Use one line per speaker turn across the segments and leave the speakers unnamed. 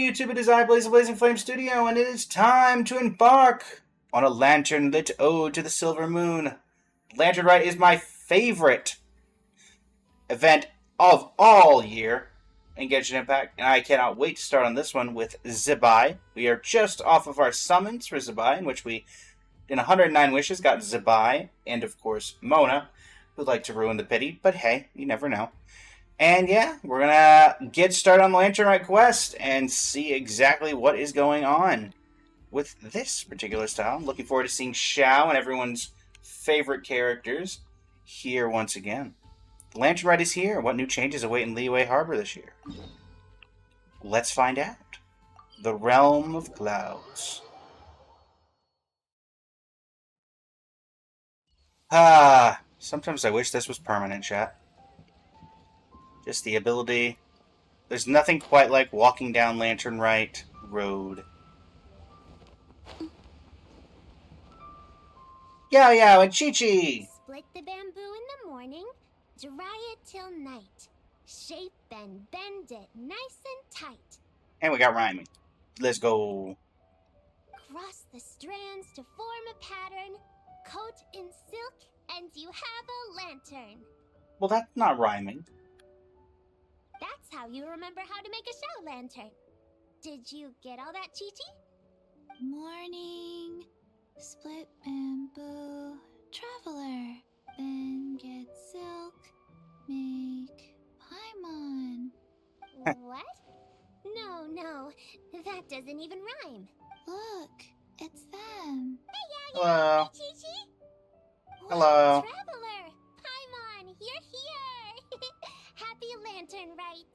YouTube? It is I, Blaze of Blazing Flame Studio, and it is time to embark on a lantern-lit ode to the silver moon. Lanternlit is my favorite event of all year in Genshin Impact, and I cannot wait to start on this one with Zebai. We are just off of our summons for Zebai, in which we, in 109 wishes, got Zebai, and of course Mona, who'd like to ruin the pity, but hey, you never know. And yeah, we're gonna get started on the Lanternlit quest and see exactly what is going on with this particular style. I'm looking forward to seeing Xiao and everyone's favorite characters here once again. The Lanternlit is here. What new changes await in Liyue Harbor this year? Let's find out. The Realm of Clouds. Sometimes I wish this was permanent, chat. Just the ability. There's nothing quite like walking down Lanternlit Road. Yao Yao and Chi Chi!
Split the bamboo in the morning, dry it till night. Shape and bend it nice and tight.
And we got rhyming. Let's go.
Cross the strands to form a pattern, coat in silk, and you have a lantern.
Well, that's not rhyming.
That's how you remember how to make a Xiao lantern. Did you get all that, Chi-Chi?
Morning, split bamboo, traveler, then get silk, make paimon.
What? No, that doesn't even rhyme.
Look, it's them.
Hey,
Hello.
Hey, Chi-Chi.
Hello.
Traveler, Paimon, you're here. Happy Lanternlit.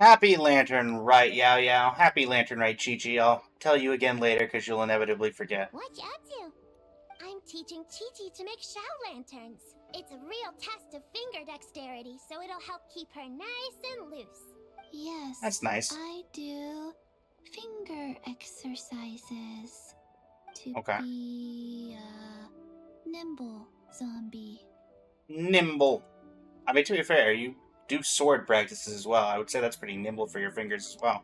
Happy Lanternlit, Yao Yao. Happy Lanternlit, Chi Chi. I'll tell you again later because you'll inevitably forget.
What you up to? I'm teaching Chi-Chi to make Xiao lanterns. It's a real test of finger dexterity, so it'll help keep her nice and loose.
Yes.
That's nice.
I do finger exercises to
Okay.
be a nimble zombie.
Nimble. I mean, to be fair, you do sword practices as well. I would say that's pretty nimble for your fingers as well.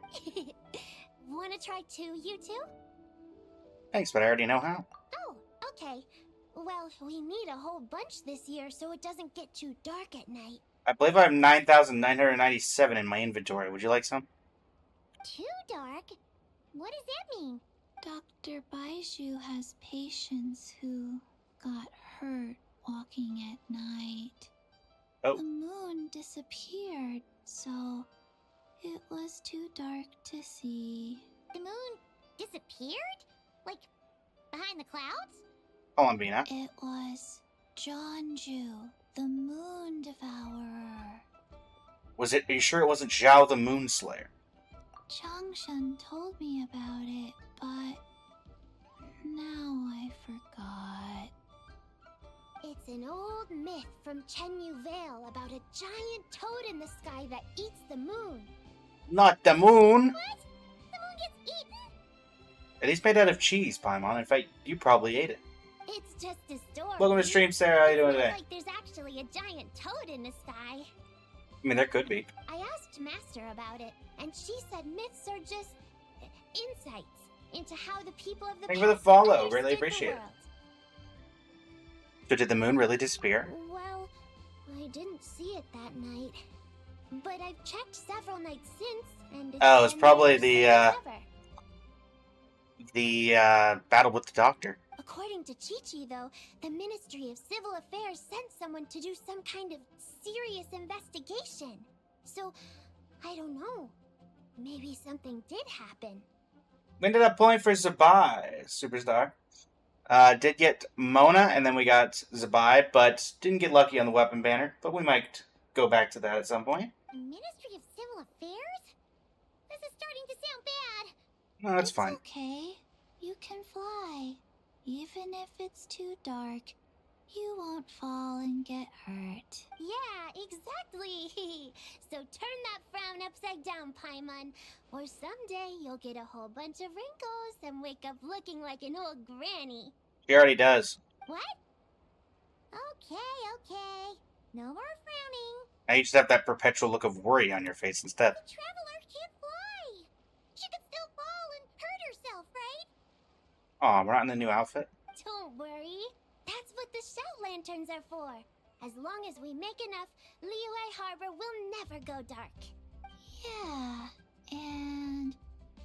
Wanna try too, you two?
Thanks, but I already know how.
Oh, okay. Well, we need a whole bunch this year so it doesn't get too dark at night.
I believe I have 9,997 in my inventory. Would you like some?
Too dark? What does that mean?
Dr. Baiju has patients who got hurt walking at night.
Oh.
The moon disappeared, so it was too dark to see.
The moon disappeared? Like, behind the clouds?
Hold on, Vina.
It was Jonju, the moon devourer.
Was it? Are you sure it wasn't Zhao the Moonslayer?
Changshan told me about it, but now I forgot.
It's an old myth from Chenyu Vale about a giant toad in the sky that eats the moon.
Not the moon!
What? The moon gets eaten?
It is made out of cheese, Paimon. In fact, you probably ate it.
It's just a story.
Welcome to the stream, Sarah. How you doing
It's not
today?
like there's actually a giant toad in the sky.
I mean, there could be.
I asked Master about it, and she said myths are just insights into how the people of the
Thank you for the
past
follow.
understood
Really
the
appreciate it.
world.
So did the moon really disappear?
Well, I didn't see it that night. But I've checked several nights since, and
Oh, it's
been
probably
there
the,
since ever.
Battle with the Doctor.
According to Chi-Chi, though, the Ministry of Civil Affairs sent someone to do some kind of serious investigation. So, I don't know. Maybe something did happen.
We ended up pulling for Zebai, Superstar. Did get Mona, and then we got Zebai, but didn't get lucky on the weapon banner. But we might go back to that at some point.
Ministry of Civil Affairs? This is starting to sound bad.
No, that's
It's
fine.
okay. You can fly. Even if it's too dark, you won't fall and get hurt.
Yeah, exactly. So turn that frown upside down, Paimon. Or someday you'll get a whole bunch of wrinkles and wake up looking like an old granny.
She already does.
What? Okay. No more frowning.
Now you just have that perpetual look of worry on your face instead.
The traveler can't fly. She could still fall
Aw, we're not in the new outfit.
Don't worry. That's what the shout lanterns are for. As long as we make enough, Liyue Harbor will never go dark.
Yeah, and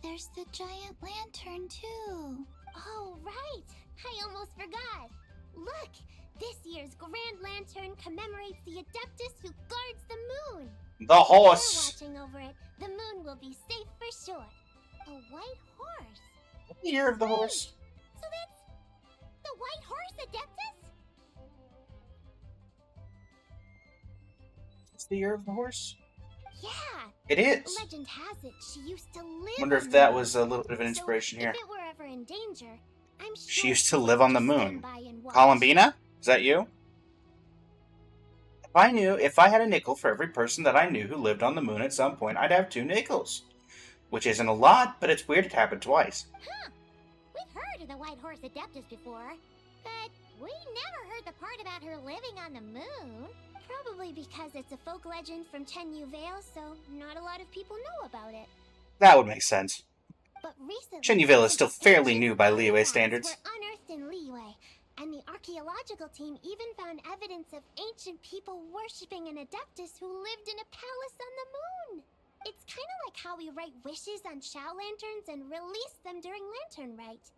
there's the giant lantern too.
Oh, right. I almost forgot. Look, this year's Grand Lantern commemorates the Adeptus who guards the moon.
The horse!
If we're watching over it, the moon will be safe for sure. A white horse.
What the year of the horse?
So that's the white horse Adeptus?
It's the year of the horse?
Yeah.
It is.
Legend has it she used to live
Wonder
on
if
the
that
moon.
was a little bit of an
So
inspiration here.
if it were ever in danger, I'm sure
She used to
she'd
live on the
just
moon.
stand by and watch.
Columbina? Is that you? If I had a nickel for every person that I knew who lived on the moon at some point, I'd have 2 nickels. Which isn't a lot, but it's weird it happened twice.
Huh. We've heard of the White Horse Adeptus before, but we never heard the part about her living on the moon. Probably because it's a folk legend from Tenyu Vale, so not a lot of people know about it.
That would make sense.
But recently,
Chenyville is still
some
fairly
ancient
new by Liyue
artifacts
standards.
were unearthed in Liyue, and the archaeological team even found evidence of ancient people worshipping an Adeptus who lived in a palace on the moon. It's kind of like how we write wishes on shout lanterns and release them during Lantern Rite.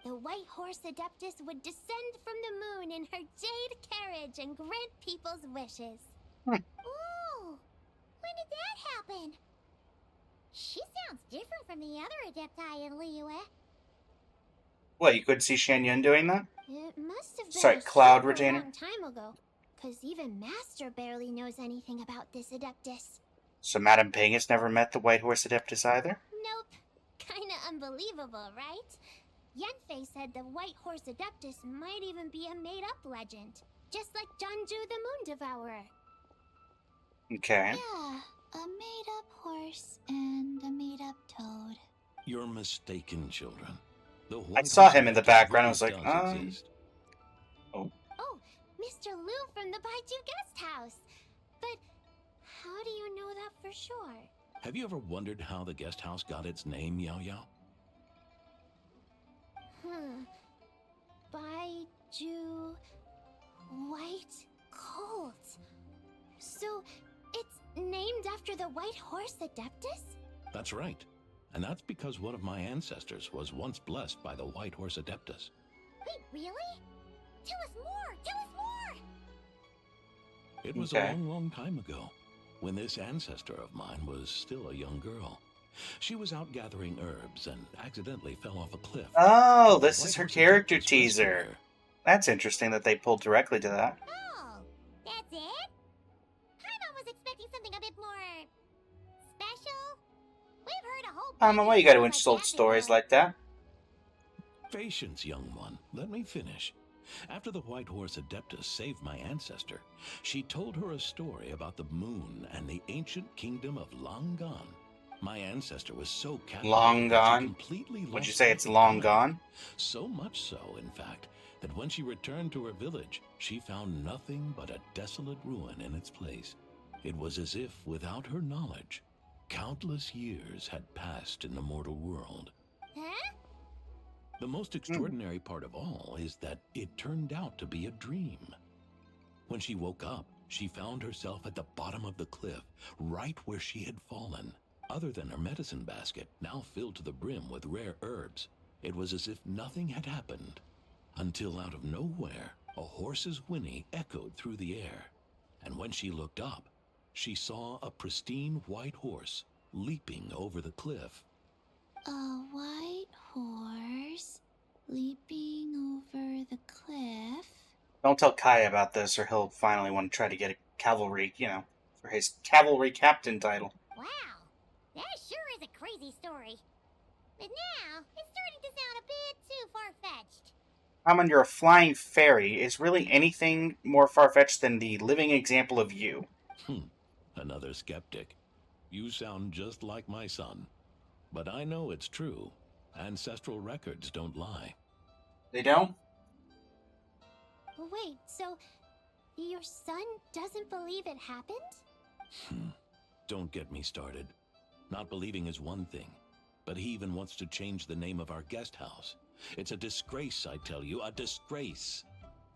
The White Horse Adeptus would descend from the moon in her jade carriage and grant people's wishes. Ooh, when did that happen? She sounds different from the other Adepti in Liyue.
What, you could see Shan Yun doing that?
It must have been
Sorry,
a
Cloud
super
Retainer?
long time ago, because even Master barely knows anything about this Adeptus.
So Madame Ping has never met the White Horse Adeptus either?
Nope. Kinda unbelievable, right? Yenfei said the White Horse Adeptus might even be a made-up legend, just like Janju the Moon Devourer.
Okay.
Yeah, a made-up horse and a made-up toad.
You're mistaken, children. The
I
White
saw
Horse
him in the
Adeptus
background, I was
really
like,
does exist.
Oh, Mr. Liu from the Baiju Guest House. But how do you know that for sure?
Have you ever wondered how the guest house got its name, Yao Yao?
Baiju White Colt. So it's named after the White Horse Adeptus?
That's right. And that's because one of my ancestors was once blessed by the White Horse Adeptus.
Wait, really? Tell us more! Tell us more!
It was
Okay.
a long, long time ago, when this ancestor of mine was still a young girl. She was out gathering herbs and accidentally fell off a cliff.
Oh,
The
this
White
is her
Horse
character
Adeptus rescued
teaser.
her.
That's interesting that they pulled directly to that.
Oh, that's it? I was expecting something a bit more special. We've heard a whole bunch
Why
of
you gotta
stuff
insult
that
stories
before.
like that?
Patience, young one. Let me finish. After the White Horse Adeptus saved my ancestor, she told her a story about the moon and the ancient kingdom of Long Gone. My ancestor was so captivated
Long
that she
Gone?
completely lost
Would you say
track
it's
of
long
time.
gone?
So much so, in fact, that when she returned to her village, she found nothing but a desolate ruin in its place. It was as if, without her knowledge, countless years had passed in the mortal world.
Huh?
The most extraordinary part of all is that it turned out to be a dream. When she woke up, she found herself at the bottom of the cliff, right where she had fallen. Other than her medicine basket, now filled to the brim with rare herbs, it was as if nothing had happened. Until out of nowhere, a horse's whinny echoed through the air. And when she looked up, she saw a pristine white horse leaping over the cliff.
A white horse leaping over the cliff.
Don't tell Kai about this, or he'll finally want to try to get a cavalry, for his cavalry captain title.
Wow, that sure is a crazy story. But now, it's starting to sound a bit too far-fetched.
You're a flying fairy. Is really anything more far-fetched than the living example of you?
Another skeptic. You sound just like my son. But I know it's true. Ancestral records don't lie.
They don't?
Wait, so your son doesn't believe it happened?
Don't get me started. Not believing is one thing. but he even wants to change the name of our guest house. It's a disgrace, I tell you, a disgrace.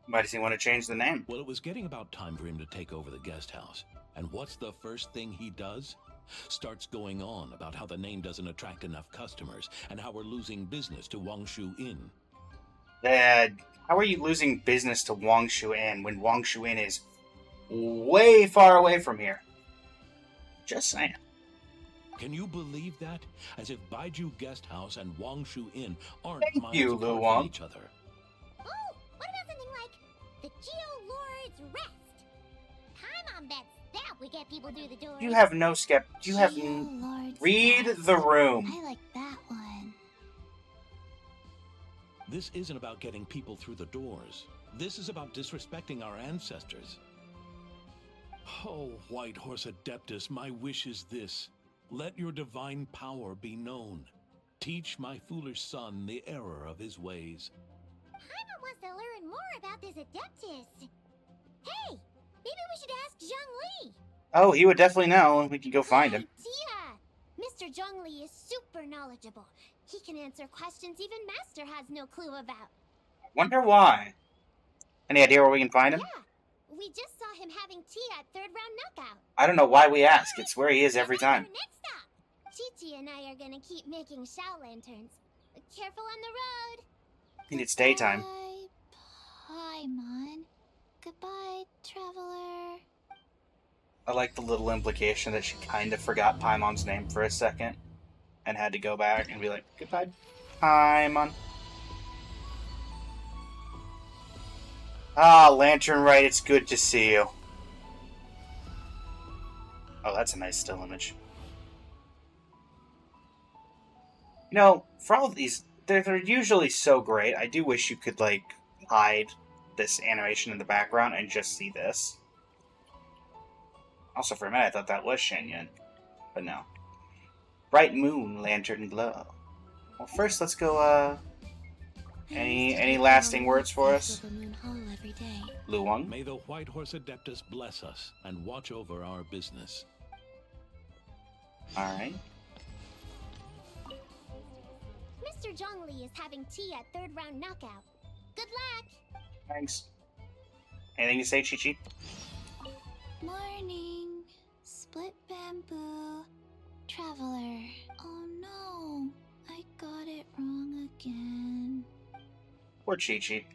Why does he want to change the name?
Well, it was getting about time for him to take over the guest house. And what's the first thing he does? Starts going on about how the name doesn't attract enough customers and how we're losing business to Wangshu Inn.
How are you losing business to Wangshu Inn when Wangshu Inn is way far away from here? Just saying.
Can you believe that? As if Baiju Guest House and Wangshu Inn aren't
Thank
miles
you,
apart
Lu
from
Wang.
each other.
Oh, what about something like the Geo Lord's Rest? Paimon bets that we get people through the door.
You have no You have
Lord's
read
Rest.
the room.
I like that one.
This isn't about getting people through the doors. This is about disrespecting our ancestors. Oh, White Horse Adeptus, my wish is this. Let your divine power be known. Teach my foolish son the error of his ways.
Paimon wants to learn more about this Adeptus. Hey, maybe we should ask Zhongli.
Oh, he would definitely know. We can go find him.
Tia, Mr. Zhongli is super knowledgeable. He can answer questions even Master has no clue about.
Wonder why. Any idea where we can find him?
Yeah, we just saw him having tea at third round knockout.
I don't know why we ask. It's where he is every time.
Next stop. Chi-Chi and I are gonna keep making Shao lanterns. Careful on the road.
And it's daytime.
Goodbye, Paimon. Goodbye, traveler.
I like the little implication that she kind of forgot Paimon's name for a second and had to go back and be like, goodbye, Paimon. Ah, Lanternlit, it's good to see you. Oh, that's a nice still image. You know, for all of these, they're usually so great. I do wish you could, like, hide this animation in the background and just see this. Also, for a minute, I thought that was Shenyun. But no. Bright moon, lantern glow. Well, first, let's go, Any lasting words for us? Lu Wang?
May the White Horse Adeptus bless us and watch over our business.
Alright.
Mr. Zhongli is having tea at third round knockout. Good luck.
Thanks. Anything to say, Chi-Chi?
Morning. Split bamboo. Traveler. Oh no. I got it wrong again.
Poor Chi-Chi.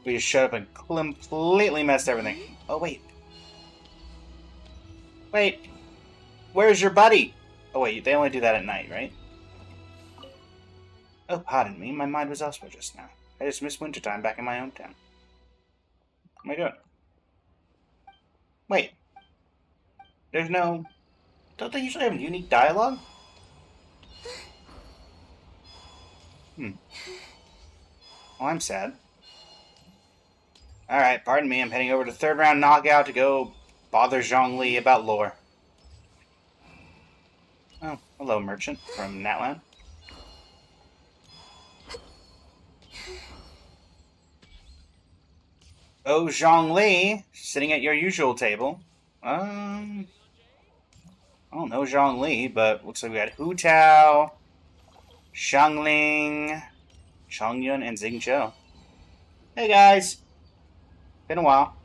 We just showed up and completely messed everything. Oh, wait. Wait. Where's your buddy? Oh, wait. They only do that at night, right? Oh, pardon me. My mind was elsewhere just now. I just missed wintertime back in my own town. What am I doing? Wait. There's no... Don't they usually have unique dialogue? Well, I'm sad. Alright, pardon me. I'm heading over to third round knockout to go bother Zhongli about lore. Oh, hello, merchant from Natlan. Oh, Zhongli, sitting at your usual table. I don't know Zhongli, but looks like we got Hu Tao, Xiangling, Chongyun, and Xingqiu. Hey guys! Been a while.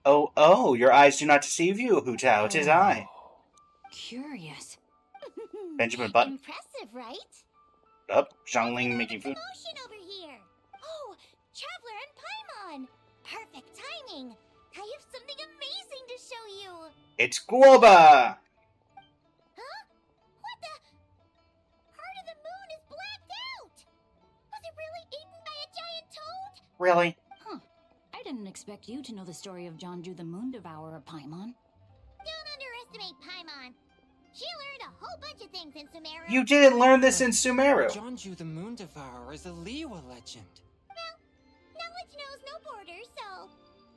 Oh?
Oh, your eyes do not deceive you, Hu Tao. It is I.
Curious.
Benjamin Button.
Impressive, right?
Up, Xiangling making food.
Promotion over here. Oh, Traveler and Paimon. Perfect timing. I have something amazing to show you.
It's Guoba!
Huh? What the? Heart of the moon is blacked out. Was it really eaten by a giant toad?
Really?
I didn't expect you to know the story of Jonju the Moon Devourer, Paimon.
Don't underestimate Paimon. She learned a whole bunch of things in Sumeru.
You didn't learn this in Sumeru.
Jonju the Moon Devourer is a Liwa legend.
Knowledge knows no borders, so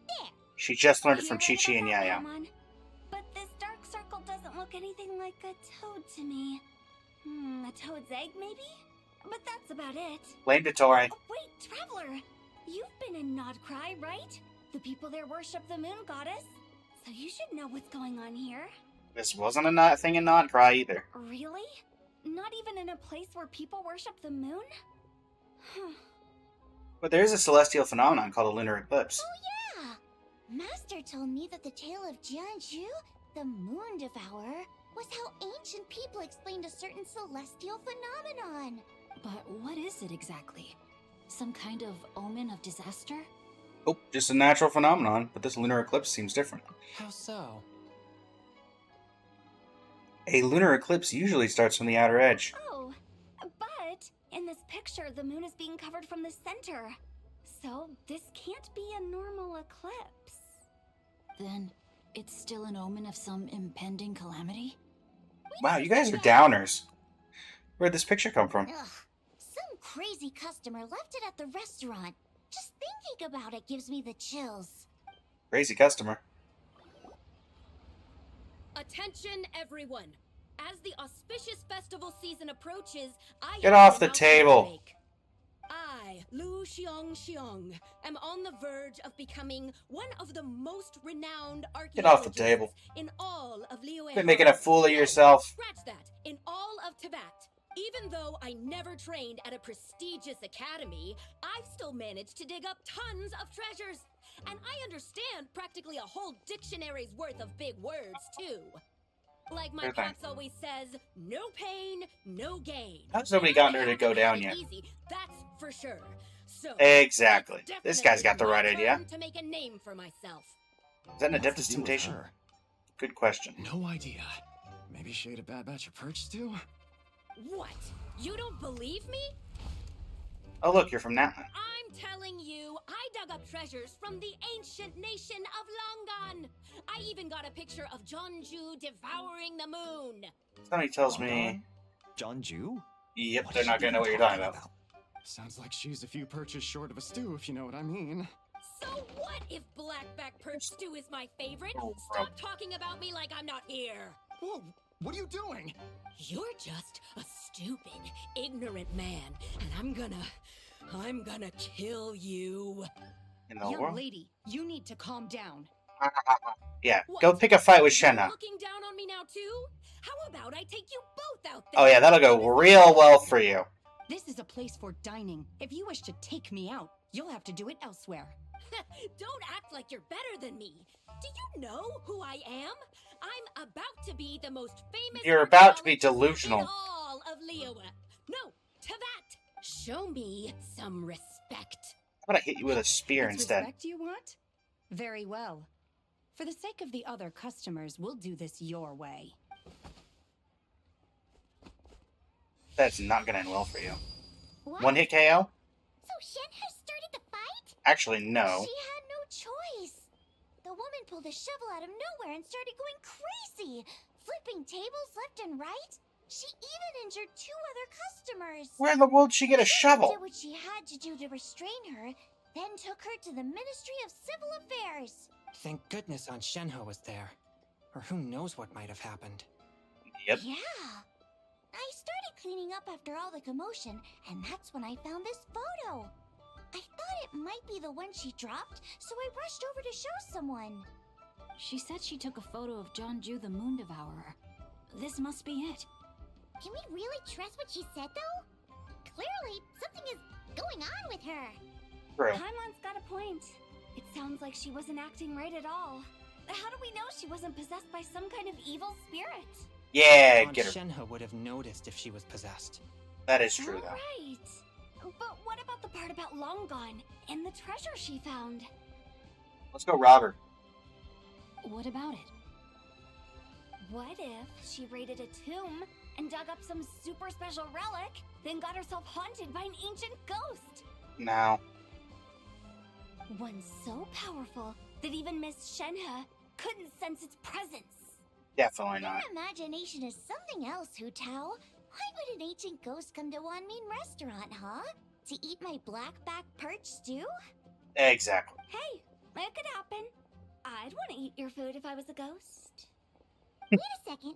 there.
She just learned it from Chi-Chi and Yaya.
But this dark circle doesn't look anything like a toad to me. A toad's egg, maybe? But that's about it.
Blame to Tori.
Oh, wait, Traveler! You've been in Nodcry, right? The people there worship the moon goddess. so you should know what's going on here.
This wasn't a thing in Nodcry either.
Really? Not even in a place where people worship the moon?
But there is a celestial phenomenon called a lunar eclipse.
Oh yeah! Master told me that the tale of Jianzhu, the moon devourer, was how ancient people explained a certain celestial phenomenon.
But what is it exactly? Some kind of omen of disaster?
Oh, just a natural phenomenon, but this lunar eclipse seems different.
How so?
A lunar eclipse usually starts from the outer edge.
Oh, but in this picture, the moon is being covered from the center. So this can't be a normal eclipse.
Then it's still an omen of some impending calamity?
Wow, you guys are downers. Where'd this picture come from?
Ugh, some crazy customer left it at the restaurant. Just thinking about it gives me the chills.
Crazy customer.
Attention, everyone. As the auspicious festival season approaches, I
Get
have
off
an
the
announcement
table.
to make. I, Lu Xiong, am on the verge of becoming one of the most renowned archaeologists
Get off the table.
in all of Liyue.
Quit making a fool of yourself.
Scratch that. In all of Tibet. Even though I never trained at a prestigious academy, I've still managed to dig up tons of treasures. And I understand practically a whole dictionary's worth of big words, too. Like my
Sure thing.
pops always says, no pain, no gain.
How's nobody gotten her to go down yet?
Easy, that's for sure. So
Exactly.
it's
This guy's got the right
definitely my
idea.
turn to make a name for myself.
Is that an
What's
Adeptus
the deal with
Temptation?
her?
Good question.
No idea.
Maybe she ate a bad batch of perch stew?
What? You don't believe me?
Oh, look, you're from Natlan.
I'm telling you, I dug up treasures from the ancient nation of Longan. I even got a picture of Jeonju devouring the moon.
Somebody tells me...
Jeonju?
Yep, they're not gonna know what you're talking about.
Sounds like she's a few perches short of a stew, if you know what I mean.
So what if blackback perch stew is my favorite?
Oh,
Stop talking about me like I'm not here.
Whoa, what are you doing?
You're just a stupid, ignorant man, and I'm gonna kill you.
In the
Young
world?
lady, you need to calm down.
Yeah,
What?
go pick a fight with
You're
Shenna.
looking down on me now too? How about I take you both out there?
Oh yeah, that'll go real well for you.
This is a place for dining. If you wish to take me out, you'll have to do it elsewhere.
Don't act like you're better than me. Do you know who I am? I'm about to be the most famous.
You're about to be
archaeologist
delusional.
in all of Liyue. No, Tibet. Show me some respect.
How about I hit you with a spear
It's
instead?
respect you want? Very well. For the sake of the other customers, we'll do this your way.
That's not gonna end well for you.
What?
One hit KO?
So Shenhe started the fight?
Actually, no.
She had no choice. The woman pulled a shovel out of nowhere and started going crazy, flipping tables left and right. She even injured 2 other customers.
Where in the world did she get a shovel?
Did what she had to do to restrain her, then took her to the Ministry of Civil Affairs.
Thank goodness Aunt Shenhe was there. Or who knows what might have happened.
Yep.
Yeah. I started cleaning up after all the commotion, and that's when I found this photo. I thought it might be the one she dropped, so I rushed over to show someone.
She said she took a photo of Jeonju the moon devourer. This must be it.
Can we really trust what she said, though? Clearly, something is going on with her.
True.
Paimon's got a point. It sounds like she wasn't acting right at all. How do we know she wasn't possessed by some kind of evil spirit?
Yeah,
Aunt
get her.
Shenhe would have noticed if she was possessed.
That is true, though.
Right. But what about the part about Long Gone and the treasure she found?
Let's go rob her.
What about it?
What if she raided a tomb and dug up some super special relic, then got herself haunted by an ancient ghost?
No.
One so powerful that even Miss Shenhe couldn't sense its presence.
Definitely not.
Your imagination is something else, Hu Tao. Why would an ancient ghost come to Wanmin restaurant, huh? To eat my blackback perch stew?
Exactly.
Hey, it could happen. I'd want to eat your food if I was a ghost.
Wait a second.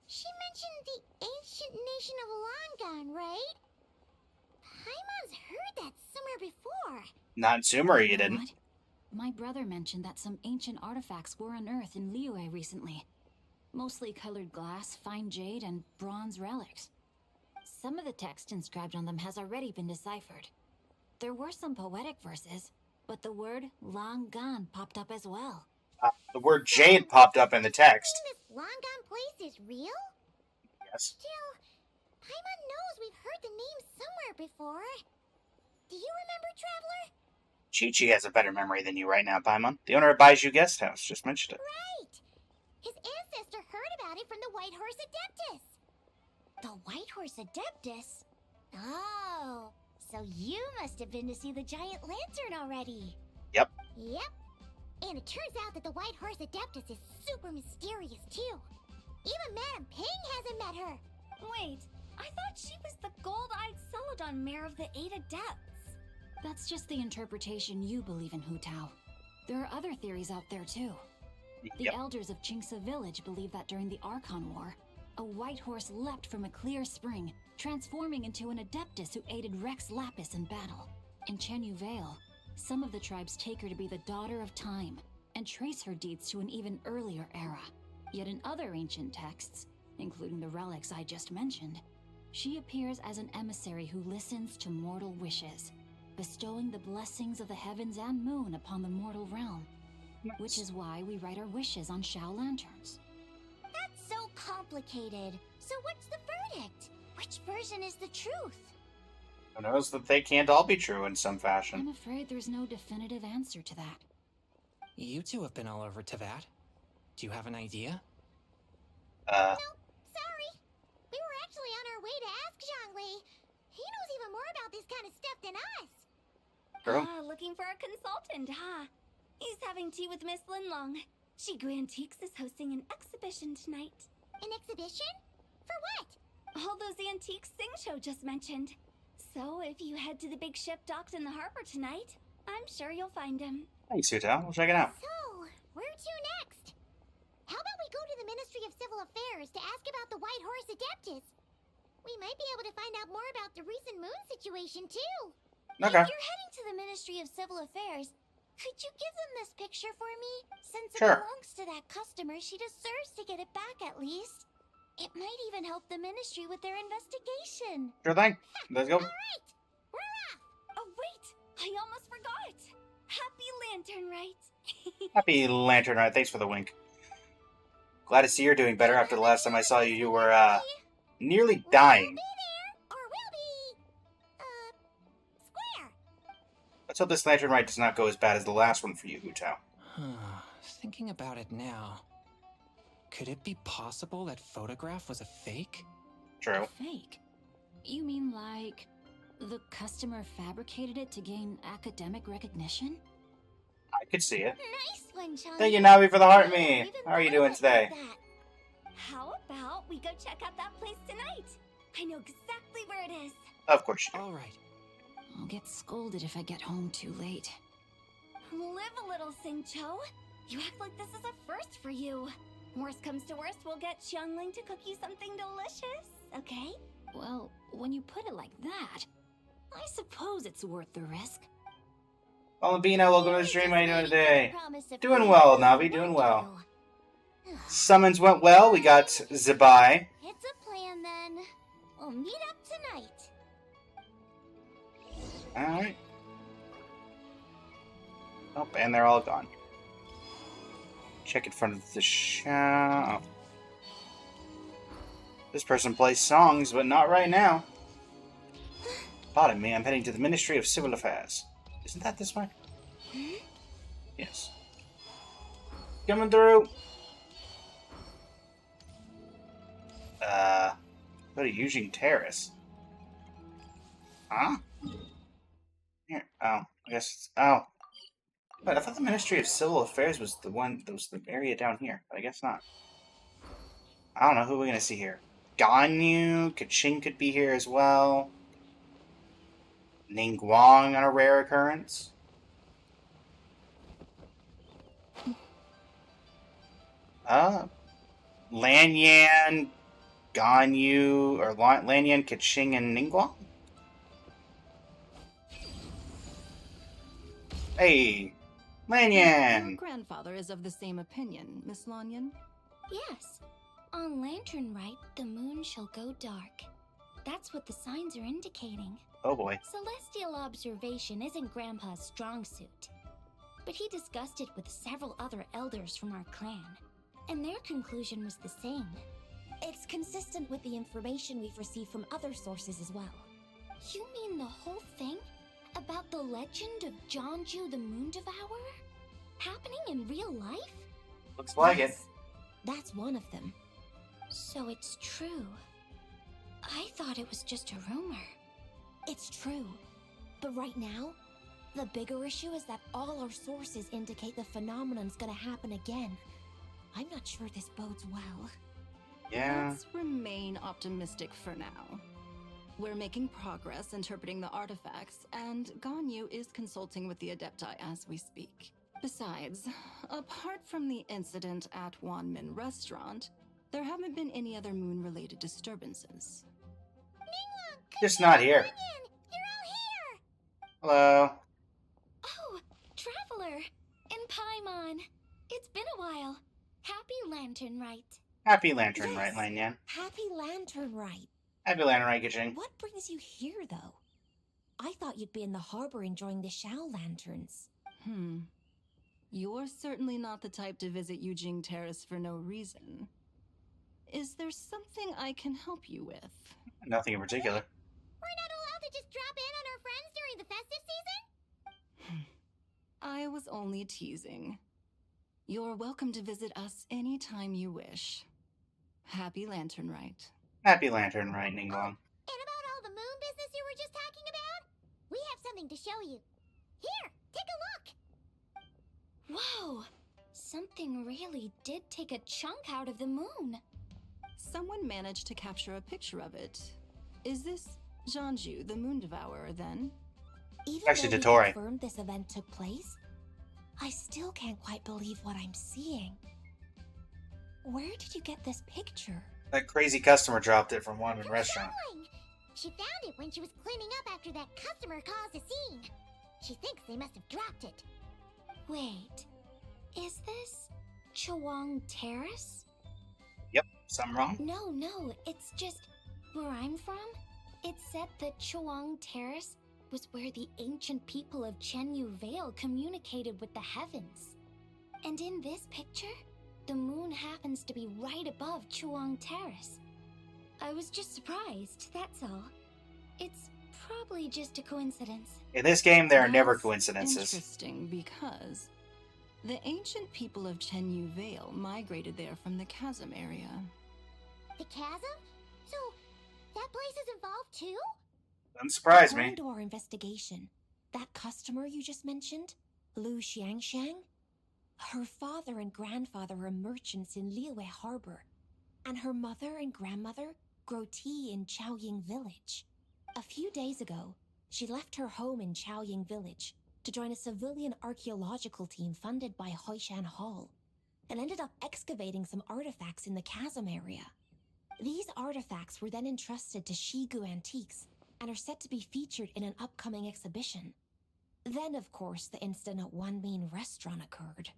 She mentioned the ancient nation of Longan, right? Paimon's heard that somewhere before.
Not in Sumeru, you didn't.
What? My brother mentioned that some ancient artifacts were unearthed in Liyue recently. Mostly colored glass, fine jade, and bronze relics. Some of the text inscribed on them has already been deciphered. There were some poetic verses, but the word long gone popped up as well.
The word jade popped up in the text.
This long-gone place is real?
Yes.
Still, Paimon knows we've heard the name somewhere before. Do you remember, Traveler?
Chi-Chi has a better memory than you right now, Paimon. The owner of Baiju Guest House just mentioned it.
Right! His ancestor heard about it from the White Horse Adeptus. The White Horse Adeptus? Oh, so you must have been to see the giant lantern already.
Yep.
Yep. And it turns out that the White Horse Adeptus is super mysterious, too. Even Madame Ping hasn't met her.
Wait, I thought she was the gold-eyed Celadon mare of the Eight Adepts.
That's just the interpretation you believe in, Hu Tao. There are other theories out there, too. The elders of Qingce Village believe that during the Archon War, a white horse leapt from a clear spring, transforming into an Adeptus who aided Rex Lapis in battle. In Chenyu Vale, some of the tribes take her to be the daughter of time, and trace her deeds to an even earlier era. Yet in other ancient texts, including the relics I just mentioned, she appears as an emissary who listens to mortal wishes, bestowing the blessings of the heavens and moon upon the mortal realm. Which is why we write our wishes on Shao lanterns.
That's so complicated. So what's the verdict? Which version is the truth?
Who knows that they can't all be true in some fashion.
I'm afraid there's no definitive answer to that.
You two have been all over Teyvat. Do you have an idea?
No, sorry. We were actually on our way to ask Zhongli. He knows even more about this kind of stuff than us.
True.
Looking for a consultant, huh? He's having tea with Miss Linlong. Shigu Antiques is hosting an exhibition tonight.
An exhibition? For what?
All those antiques Sing just mentioned. So if you head to the big ship docked in the harbor tonight, I'm sure you'll find him.
Thanks, Suta. We'll check it out.
So, where to next? How about we go to the Ministry of Civil Affairs to ask about the White Horse Adeptus? We might be able to find out more about the recent moon situation, too.
Okay.
If you're heading to the Ministry of Civil Affairs, could you give them this picture for me? Since it
Sure.
belongs to that customer, she deserves to get it back at least. It might even help the Ministry with their investigation.
Sure thing. Let's go.
All right, we're off.
Oh, wait! I almost forgot! Happy Lantern, right?
Happy Lantern, right? Thanks for the wink. Glad to see you're doing better. After the last time I saw you, you were, nearly dying.
We'll be there, or we'll be, square.
Let's hope this Lantern Rite does not go as bad as the last one for you, Hu Tao.
Thinking about it now, could it be possible that photograph was a fake?
True.
Fake? You mean like the customer fabricated it to gain academic recognition?
I could see it.
Nice one, Chong.
Thank you, Navi, for the heart
I
me.
never even
How are you
thought
doing
of it
today?
like that.
How about we go check out that place tonight? I know exactly where it is.
Of course you do.
All right.
I'll get scolded if I get home too late.
Live a little, Sing-Cho. You act like this is a first for you. Worst comes to worst, we'll get Xiangling to cook you something delicious, okay?
Well, when you put it like that, I suppose it's worth the risk.
Olambino, welcome to the stream. How you doing today?
Promise of
Doing
food
well,
is
Navi,
what
doing
I
well.
do.
Summons went well. We got Zabai.
It's a plan then. We'll meet up tonight.
Alright. Oh, and they're all gone. Check in front of the shop. This person plays songs, but not right now. Pardon me, I'm heading to the Ministry of Civil Affairs. Isn't that this way? Yes. Coming through. Go to Eugene Terrace. Huh? Here. Oh, I guess it's... Oh. But I thought the Ministry of Civil Affairs was the one that was the area down here. But I guess not. I don't know. Who are we going to see here? Ganyu. Kaching could be here as well. Ningguang on a rare occurrence. Lanyan, Ganyu, or Lanyan, Kaching, and Ningguang? Hey,
Your
Lanyan!
grandfather is of the same opinion, Miss Lanyan.
Yes. On Lanternlit, the moon shall go dark. That's what the signs are indicating.
Oh boy.
Celestial observation isn't Grandpa's strong suit. But he discussed it with several other elders from our clan, and their conclusion was the same. It's consistent with the information we've received from other sources as well. You mean the whole thing? About the legend of Jonju the Moon Devourer? Happening in real life?
Looks like it.
Yes, that's one of them. So it's true. I thought it was just a rumor. It's true. But right now, the bigger issue is that all our sources indicate the phenomenon's gonna happen again. I'm not sure this bodes well.
Yeah.
Let's remain optimistic for now. We're making progress interpreting the artifacts, and Ganyu is consulting with the Adepti as we speak. Besides, apart from the incident at Wanmin Restaurant, there haven't been any other moon-related disturbances.
Just not here.
You're all here!
Hello.
Oh, Traveler! And Paimon! It's been a while. Happy Lanternlit.
Happy Lantern,
Yes.
right, Lanyan?
Happy Lanternlit.
Happy Lantern, right, Genshin?
What brings you here, though? I thought you'd be in the harbor enjoying the Shao lanterns.
You're certainly not the type to visit Yujing Terrace for no reason. Is there something I can help you with?
Nothing in particular.
We're not allowed to just drop in on our friends during the festive season?
I was only teasing. You're welcome to visit us anytime you wish. Happy Lanternlit.
Happy Lantern, right, Ningguang?
And about all the moon business you were just talking about? We have something to show you. Here, take a look! Whoa! Something really did take a chunk out of the moon.
Someone managed to capture a picture of it. Is this Jonju, the Moon Devourer, then?
Even
Actually,
though we
Dottore.
confirmed this event took place, I still can't quite believe what I'm seeing. Where did you get this picture?
That crazy customer dropped it from Wanmin Restaurant.
Showing. She found it when she was cleaning up after that customer caused a scene. She thinks they must have dropped it. Wait, is this Chawang Terrace?
Yep, something wrong?
No, it's just where I'm from. It said that Chawang Terrace was where the ancient people of Chenyu Vale communicated with the heavens. And in this picture, the moon happens to be right above Chawang Terrace. I was just surprised, that's all. It's probably just a coincidence.
In this game, there are never
That's
coincidences.
Interesting, because the ancient people of Chenyu Vale migrated there from the chasm area.
The chasm? So, that place is involved too?
Doesn't surprise me.
According to our investigation, that customer you just mentioned, Lu Xiangxiang, her father and grandfather are merchants in Liyue Harbor, and her mother and grandmother grow tea in Chaoying Village. A few days ago, she left her home in Chaoying Village to join a civilian archaeological team funded by Hoishan Hall, and ended up excavating some artifacts in the chasm area. These artifacts were then entrusted to Shigu Antiques and are set to be featured in an upcoming exhibition. Then, of course, the incident at Wanmin Restaurant occurred.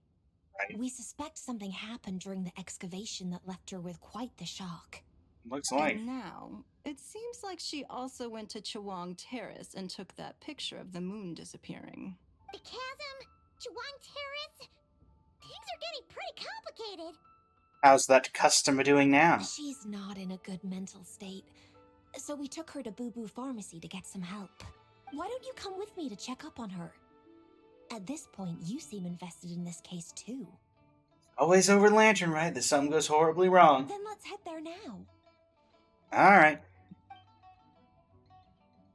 Right.
We suspect something happened during the excavation that left her with quite the shock.
Looks like.
And now, it seems like she also went to Chawang Terrace and took that picture of the moon disappearing.
The chasm? Chawang Terrace? Things are getting pretty complicated.
How's that customer doing now?
She's not in a good mental state, so we took her to Boo Boo Pharmacy to get some help. Why don't you come with me to check up on her? At this point, you seem invested in this case too.
Always over Lantern, right? That something goes horribly wrong.
Then let's head there now.
Alright.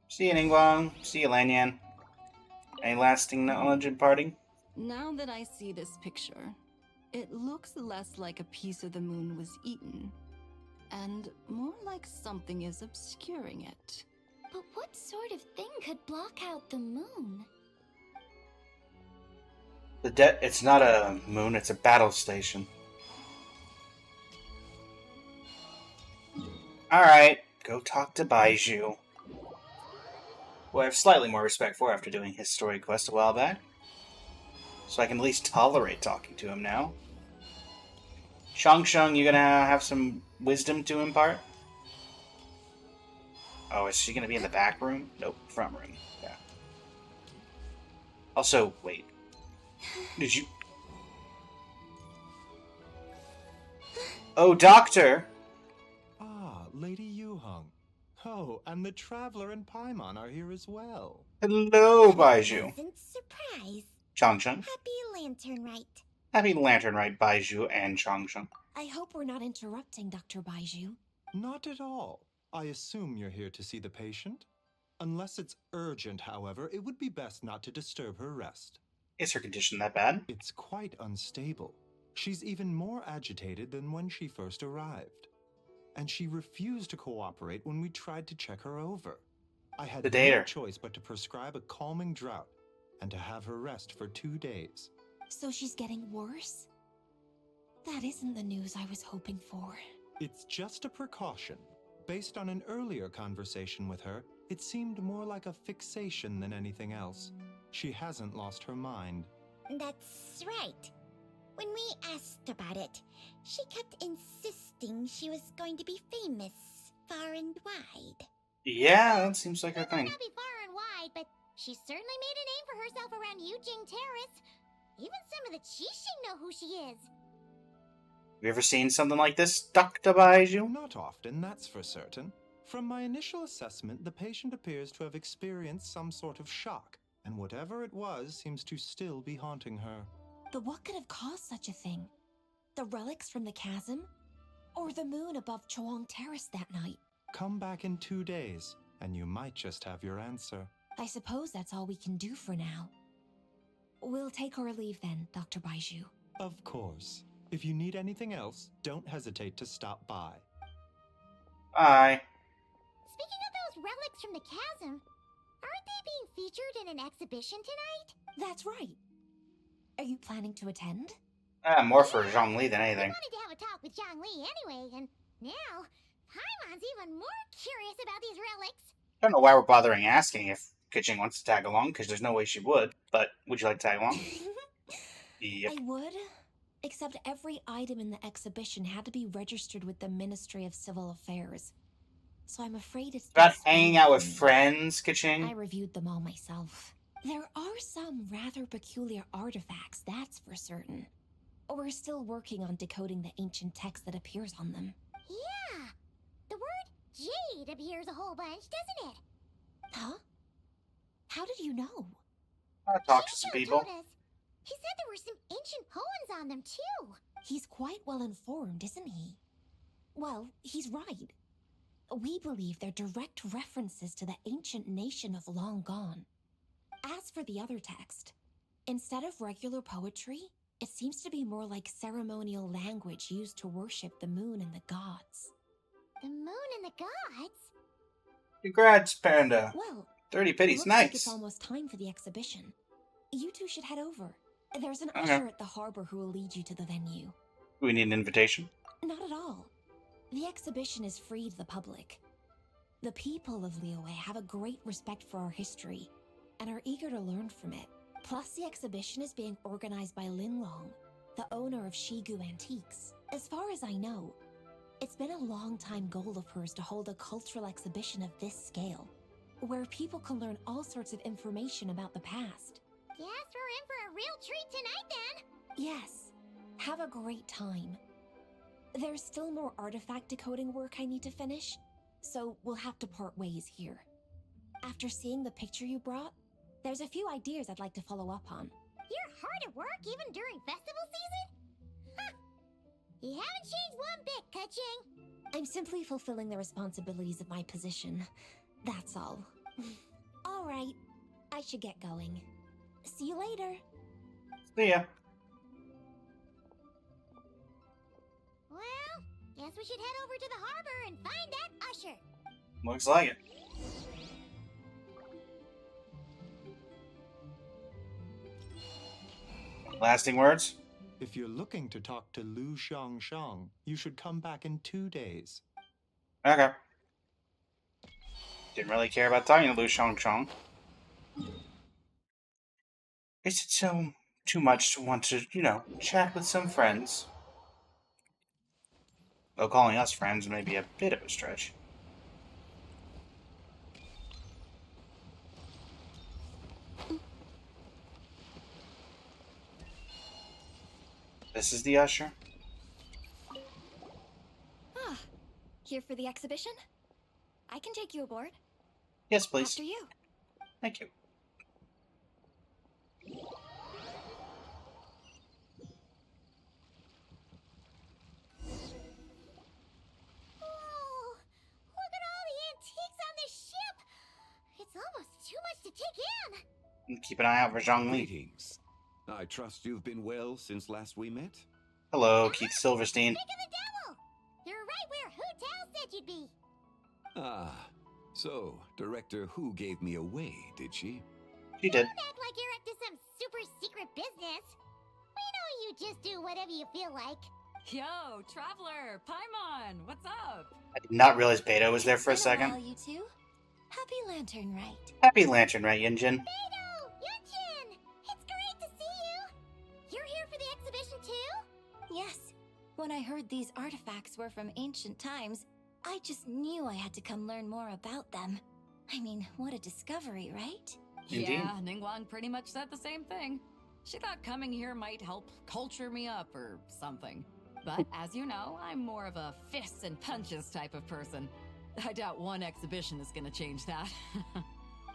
See you, Ningguang. See you, Lanyan. Any lasting knowledge in parting?
Now that I see this picture, it looks less like a piece of the moon was eaten, and more like something is obscuring it.
But what sort of thing could block out the moon?
It's not a moon, it's a battle station. Alright, go talk to Baiju, who I have slightly more respect for after doing his story quest a while back. So I can at least tolerate talking to him now. Shang Shang, you gonna have some wisdom to impart? Oh, is she gonna be in the back room? Nope, front room. Yeah. Also, wait. Did you... Oh, Doctor!
Ah, Lady Yuheng. Oh, and the Traveler and Paimon are here as well.
Hello, Baiju.
Pleasant surprise.
Chang Shang.
Happy Lanternlit.
Happy Lanternlit, Baiju, and Chang Shang.
I hope we're not interrupting Dr. Baiju.
Not at all. I assume you're here to see the patient? Unless it's urgent, however, it would be best not to disturb her rest.
Is her condition that bad?
It's quite unstable. She's even more agitated than when she first arrived. And she refused to cooperate when we tried to check her over. I had no choice but to prescribe a calming draught and to have her rest for 2 days.
So she's getting worse? That isn't the news I was hoping for.
It's just a precaution. Based on an earlier conversation with her, it seemed more like a fixation than anything else. She hasn't lost her mind.
That's right. When we asked about it, she kept insisting she was going to be famous far and wide.
Yeah, that seems like her thing.
Might not be far and wide, but she certainly made a name for herself around Yujing Terrace. Even some of the Qixing know who she is.
Have you ever seen something like this, Dr. Baiju?
Not often, that's for certain. From my initial assessment, the patient appears to have experienced some sort of shock, and whatever it was seems to still be haunting her.
But what could have caused such a thing? The relics from the chasm? Or the moon above Chuang Terrace that night?
Come back in 2 days, and you might just have your answer.
I suppose that's all we can do for now. We'll take our leave then, Dr. Baiju.
Of course. If you need anything else, don't hesitate to stop by.
Bye.
Speaking of those relics from the chasm, aren't they being featured in an exhibition tonight?
That's right. Are you planning to attend?
More for Zhongli than
I
anything.
wanted to have a talk with Zhongli anyway, and now Paimon's even more curious about these relics.
I don't know why we're bothering asking if Keqing wants to tag along, because there's no way she would. But would you like to tag along? Yep.
I would. Except every item in the exhibition had to be registered with the Ministry of Civil Affairs. So I'm afraid it's
About
best
hanging out with friends, Keqing?
I reviewed them all myself. There are some rather peculiar artifacts, that's for certain. We're still working on decoding the ancient text that appears on them.
Yeah, the word jade appears a whole bunch, doesn't it?
Huh? How did you know?
I'll talk to some people.
Told us. He said there were some ancient poems on them, too.
He's quite well informed, isn't he? Well, he's right. We believe they're direct references to the ancient nation of long gone. As for the other text, instead of regular poetry, it seems to be more like ceremonial language used to worship the moon and the gods.
The moon and the gods?
Congrats, Panda.
Well,
30 pities,
looks like
nice.
it's almost time for the exhibition. You two should head over. There's an
Okay.
usher at the harbor who will lead you to the venue.
Do we need an invitation?
Not at all. The exhibition is free to the public. The people of Liyue have a great respect for our history and are eager to learn from it. Plus, the exhibition is being organized by Linlong, the owner of Shigu Antiques. As far as I know, it's been a long-time goal of hers to hold a cultural exhibition of this scale, where people can learn all sorts of information about the past.
Guess we're in for a real treat tonight, then.
Yes, have a great time. There's still more artifact decoding work I need to finish, so we'll have to part ways here. After seeing the picture you brought, there's a few ideas I'd like to follow up on.
You're hard at work even during festival season? Huh. You haven't changed one bit, Keqing.
I'm simply fulfilling the responsibilities of my position. That's all. All right, I should get going. See you later.
See ya.
Well, guess we should head over to the harbor and find that usher.
Looks like it. Lasting words?
If you're looking to talk to Lu Xiangshang, you should come back in 2 days.
Okay. Didn't really care about talking to Lu Shangchong. Is it so too much to want to, chat with some friends. Though calling us friends may be a bit of a stretch. This is the usher.
Ah, here for the exhibition? I can take you aboard.
Yes, please.
After you.
Thank you.
Whoa! Look at all the antiques on this ship! It's almost too much to take in!
And keep an eye out for Zhongli.
Greetings. I trust you've been well since last we met?
Hello, Keith Silverstein.
Pick of the devil! You're right where Hu Tao said you'd be!
Ah, so Director Hu gave me away, did she?
She did.
Don't act like you're up to some super secret business! We know you just do whatever you feel like.
Yo, Traveler, Paimon, what's up?
I did not realize Beto was there for a
It's been
second.
while, you two. Happy Lanternlit.
Happy Lanternlit, Yunjin.
Beto! Yunchin! It's great to see you! You're here for the exhibition too?
Yes. When I heard these artifacts were from ancient times, I just knew I had to come learn more about them. I mean, what a discovery, right?
Indeed.
Yeah, Ningguang pretty much said the same thing. She thought coming here might help culture me up or something. But as you know, I'm more of a fists and punches type of person. I doubt one exhibition is gonna change that.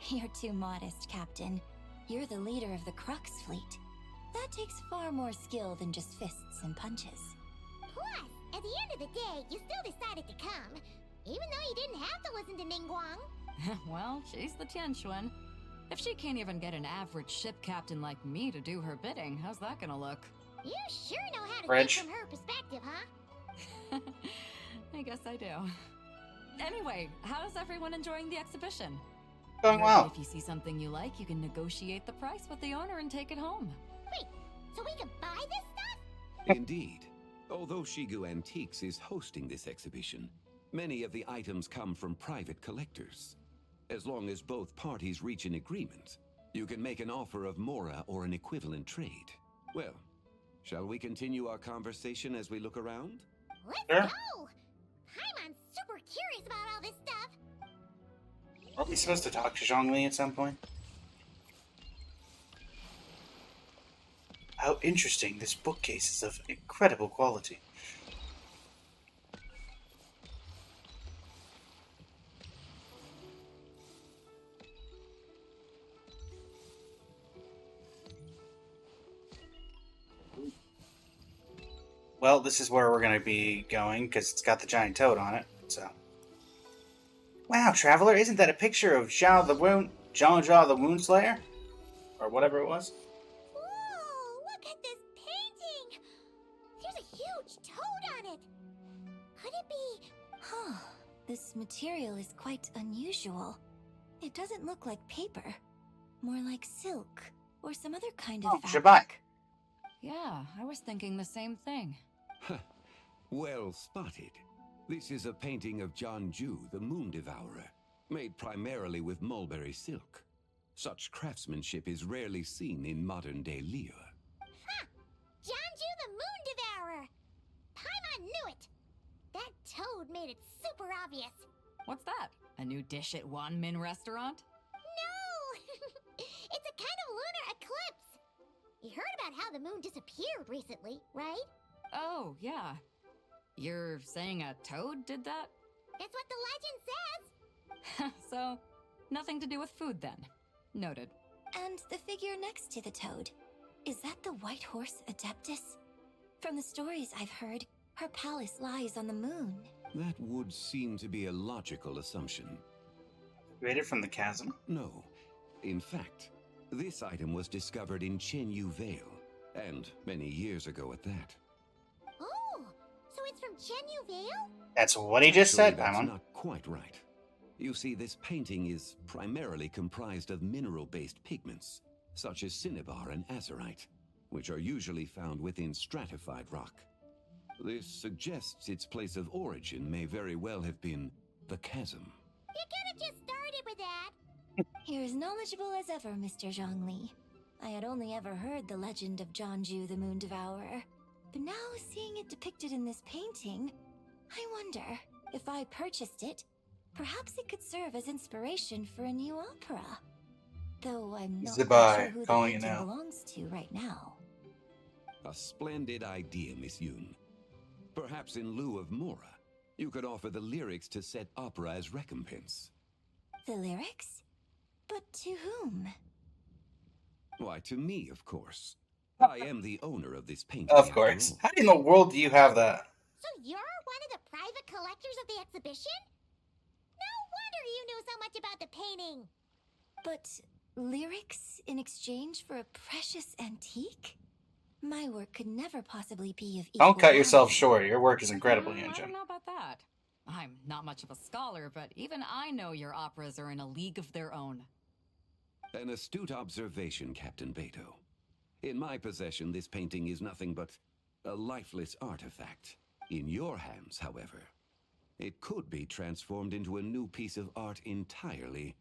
You're too modest, Captain. You're the leader of the Crux fleet. That takes far more skill than just fists and punches.
Plus, at the end of the day, you still decided to come, even though you didn't have to listen to Ningguang.
Well, she's the Tianquan. If she can't even get an average ship captain like me to do her bidding, how's that gonna look?
You sure know how to
Reg.
think from her perspective, huh?
I guess I do. Anyway, how's everyone enjoying the exhibition?
Going
Heard
well.
that if you see something you like, you can negotiate the price with the owner and take it home.
Wait, so we can buy this stuff?
Indeed. Although Shigu Antiques is hosting this exhibition, many of the items come from private collectors. As long as both parties reach an agreement, you can make an offer of mora or an equivalent trade. Well, shall we continue our conversation as we look around?
Let's
Sure.
go! I'm super curious about all this stuff.
Are we supposed to talk to Zhongli at some point? How interesting. This bookcase is of incredible quality. Well, this is where we're going to be going, because it's got the giant toad on it, so... Wow, Traveler, isn't that a picture of Zhao the Wound Slayer? Or whatever it was?
Whoa, look at this painting! There's a huge toad on it! Could it be...
Huh. This material is quite unusual. It doesn't look like paper. More like silk, or some other kind of
Oh,
fabric.
Yeah, I was thinking the same thing.
Well spotted. This is a painting of Jianju, the Moon Devourer, made primarily with mulberry silk. Such craftsmanship is rarely seen in modern-day Liyue.
Ha! Jianju the Moon Devourer! Paimon knew it! That toad made it super obvious.
What's that? A new dish at Wanmin restaurant?
No! It's a kind of lunar eclipse! You heard about how the moon disappeared recently, right?
Oh, yeah. You're saying a toad did that?
That's what the legend says!
So, nothing to do with food then. Noted.
And the figure next to the toad. Is that the white horse Adeptus? From the stories I've heard, her palace lies on the moon.
That would seem to be a logical assumption.
Created from the chasm?
No. In fact, this item was discovered in Chenyu Vale, and many years ago at that.
Oh, so it's from Chenyu Vale?
That's what he just
Actually,
said,
that's
Paimon.
not quite right. You see, this painting is primarily comprised of mineral-based pigments, such as cinnabar and azurite, which are usually found within stratified rock. This suggests its place of origin may very well have been the chasm.
You could have just started with that.
You're as knowledgeable as ever, Mr. Zhongli.
I had only ever heard the legend of Jonju the Moon Devourer, but now seeing it depicted in this painting, I wonder if I purchased it, perhaps it could serve as inspiration for a new opera. Though I'm not quite sure who the painting belongs to right now.
A splendid idea, Miss Yoon. Perhaps in lieu of Mora, you could offer the lyrics to said opera as recompense.
The lyrics? But to whom?
Why, to me, of course. I am the owner of this painting.
Of course. How in the world do you have that?
So you're one of the private collectors of the exhibition? No wonder you knew so much about the painting.
But lyrics in exchange for a precious antique? My work could never possibly be of equal
Don't cut yourself
value.
short. Your work is incredible,
I
Hyunjin.
don't know about that. I'm not much of a scholar, but even I know your operas are in a league of their own.
An astute observation, Captain Beto. In my possession, this painting is nothing but a lifeless artifact. In your hands, however, it could be transformed into a new piece of art entirely.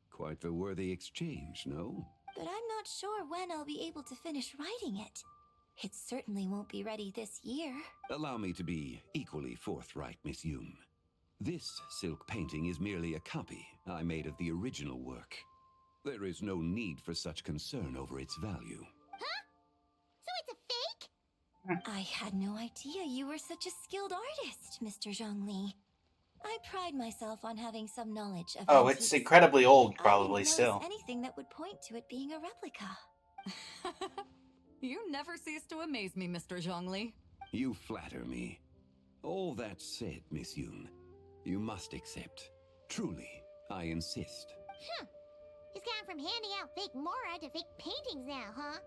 Quite the worthy exchange, no?
But I'm not sure when I'll be able to finish writing it. It certainly won't be ready this year.
Allow me to be equally forthright, Miss Yoon. This silk painting is merely a copy I made of the original work. There is no need for such concern over its value.
Huh? So it's a fake?
I had no idea you were such a skilled artist, Mr. Zhongli. I pride myself on having some knowledge of
Oh,
antiques.
it's incredibly old, probably,
I didn't
still.
notice anything that would point to it being a replica.
You never cease to amaze me, Mr. Zhongli.
You flatter me. All that said, Miss Yoon, you must accept. Truly, I insist.
Huh. He's gone from handing out fake Mora to fake paintings now, huh?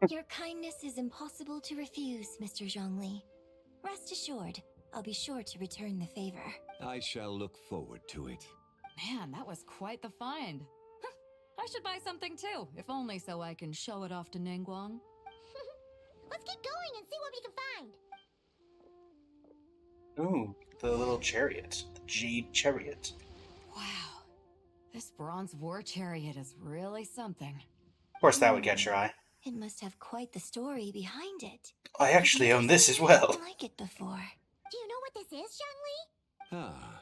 Your kindness is impossible to refuse, Mr. Zhongli. Rest assured, I'll be sure to return the favor.
I shall look forward to it.
Man, that was quite the find. I should buy something too, if only so I can show it off to Ningguang.
Let's keep going and see what we can find.
Ooh, the little chariot. The jade chariot.
Wow. This bronze war chariot is really something.
Of course, that would catch your eye.
It must have quite the story behind it.
I actually own this as well.
Like it before.
Do you know what this is, Zhongli?
Ah.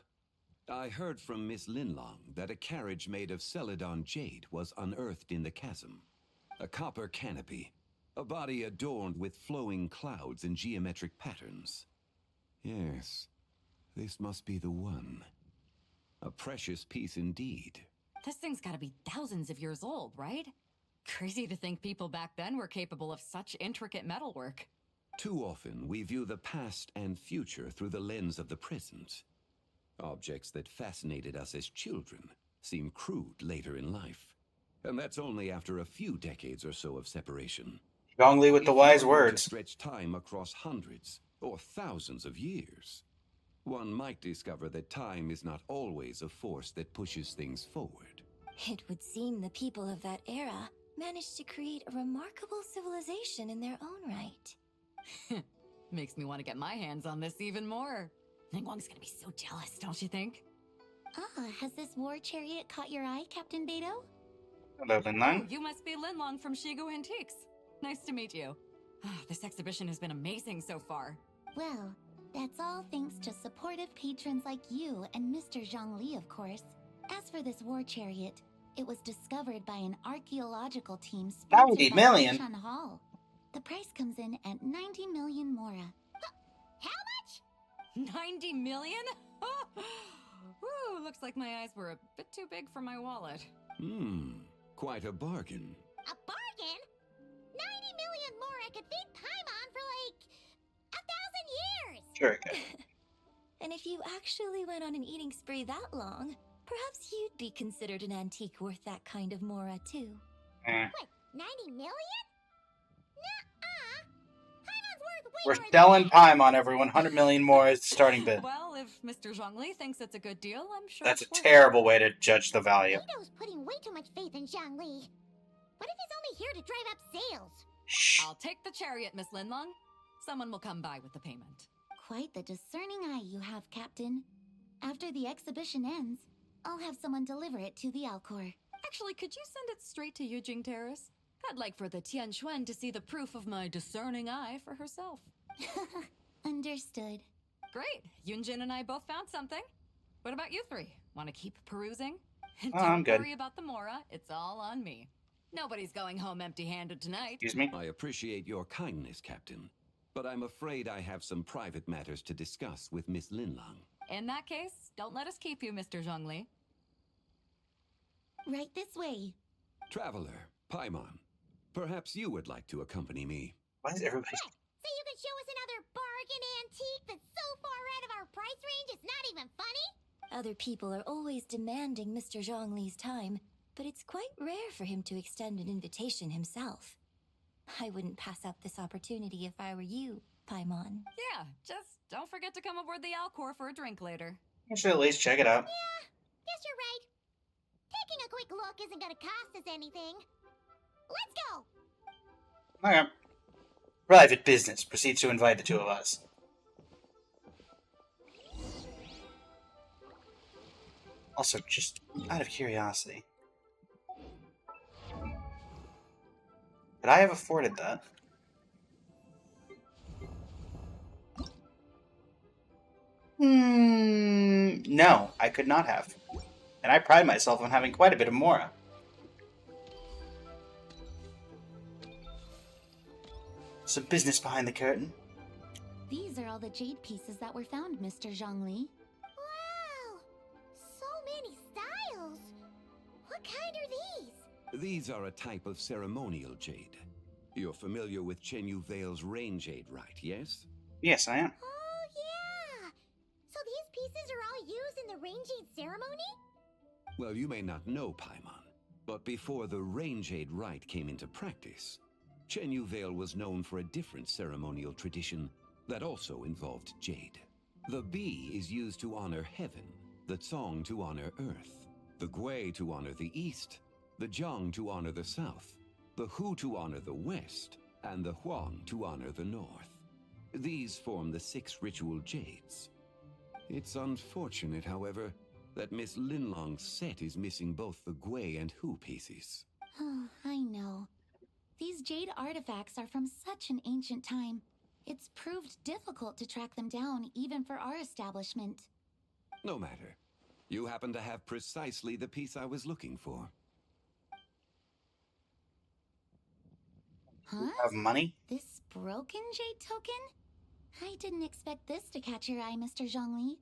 I heard from Miss Linlong that a carriage made of Celadon jade was unearthed in the chasm. A copper canopy. A body adorned with flowing clouds and geometric patterns. Yes, this must be the one. A precious piece indeed.
This thing's gotta be thousands of years old, right? Crazy to think people back then were capable of such intricate metalwork.
Too often, we view the past and future through the lens of the present. Objects that fascinated us as children seem crude later in life. And that's only after a few decades or so of separation.
Zhongli with the wise words.
Stretch time across hundreds or thousands of years. One might discover that time is not always a force that pushes things forward.
It would seem the people of that era managed to create a remarkable civilization in their own right.
Makes me want to get my hands on this even more. Ningguang's gonna be so jealous, don't you think?
Ah, has this war chariot caught your eye, Captain Beto?
Hello, Linlong.
Oh, you must be Linlong from Shigu Antiques. Nice to meet you. This exhibition has been amazing so far.
Well, that's all thanks to supportive patrons like you and Mr. Zhongli, of course. As for this war chariot, it was discovered by an archaeological team sponsored
90
by
million?
Genshin Hall. The price comes in at 90 million Mora. How much?
90 million? Woo, looks like my eyes were a bit too big for my wallet.
Quite a bargain.
A bargain? 90 million Mora could feed Paimon for like 1,000 years!
Sure, okay.
And if you actually went on an eating spree that long, perhaps you'd be considered an antique worth that kind of mora too.
What, 90 million? Nuh-uh! Paimon's worth way
We're
more
selling
than that.
Paimon, everyone. 100 million more is the starting bid.
Well, if Mr. Zhongli thinks it's a good deal, I'm sure
That's a
it's worth
terrible way to judge the value.
Beto's putting way too much faith in Zhongli. What if he's only here to drive up sales?
Shh.
I'll take the chariot, Miss Linlong. Someone will come by with the payment.
Quite the discerning eye you have, Captain. After the exhibition ends, I'll have someone deliver it to the Alcor.
Actually, could you send it straight to Yujing Terrace? I'd like for the Tianquan to see the proof of my discerning eye for herself.
Understood.
Great. Yunjin and I both found something. What about you three? Want to keep perusing? And
I'm
don't
good.
worry about the Mora. It's all on me. Nobody's going home empty-handed tonight.
Excuse me?
I appreciate your kindness, Captain. But I'm afraid I have some private matters to discuss with Miss Linlang.
In that case, don't let us keep you, Mr. Zhongli.
Right this way.
Traveler, Paimon, perhaps you would like to accompany me.
Why is everybody...
What? So you can show us another bargain antique that's so far out of our price range it's not even funny?
Other people are always demanding Mr. Zhongli's time, but it's quite rare for him to extend an invitation himself. I wouldn't pass up this opportunity if I were you, Paimon.
Yeah, just don't forget to come aboard the Alcor for a drink later.
I should at least check it out.
Yeah, guess you're right. Taking a quick look isn't gonna cost us anything. Let's go!
Okay. Private business proceeds to invite the two of us. Also, just out of curiosity, could I have afforded that? No, I could not have. And I pride myself on having quite a bit of Mora. Some business behind the curtain.
These are all the jade pieces that were found, Mr. Zhongli.
Wow! So many styles! What kind are these?
These are a type of ceremonial jade. You're familiar with Chenyu Vale's rain jade, right, yes?
Yes, I am.
Oh, yeah! So these pieces are all used in the rain jade ceremony?
Well, you may not know, Paimon, but before the rain jade rite came into practice, Chenyu Vale was known for a different ceremonial tradition that also involved jade. The Bi is used to honor heaven, the Cong to honor earth, the Gui to honor the east, the Jiang to honor the south, the Hu to honor the west, and the Huang to honor the north. These form the 6 ritual jades. It's unfortunate, however, that Miss Linlong's set is missing both the Gui and Hu pieces.
Oh, I know. These jade artifacts are from such an ancient time. It's proved difficult to track them down, even for our establishment.
No matter. You happen to have precisely the piece I was looking for.
Huh?
Have money?
This broken jade token? I didn't expect this to catch your eye, Mr. Zhongli.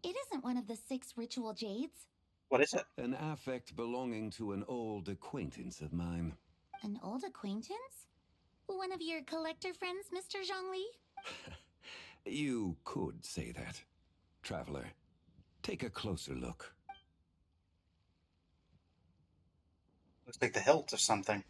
It isn't one of the 6 ritual jades.
What is it?
An affect belonging to an old acquaintance of mine.
An old acquaintance? One of your collector friends, Mr. Zhongli?
You could say that. Traveler, take a closer look.
Looks like the hilt of something.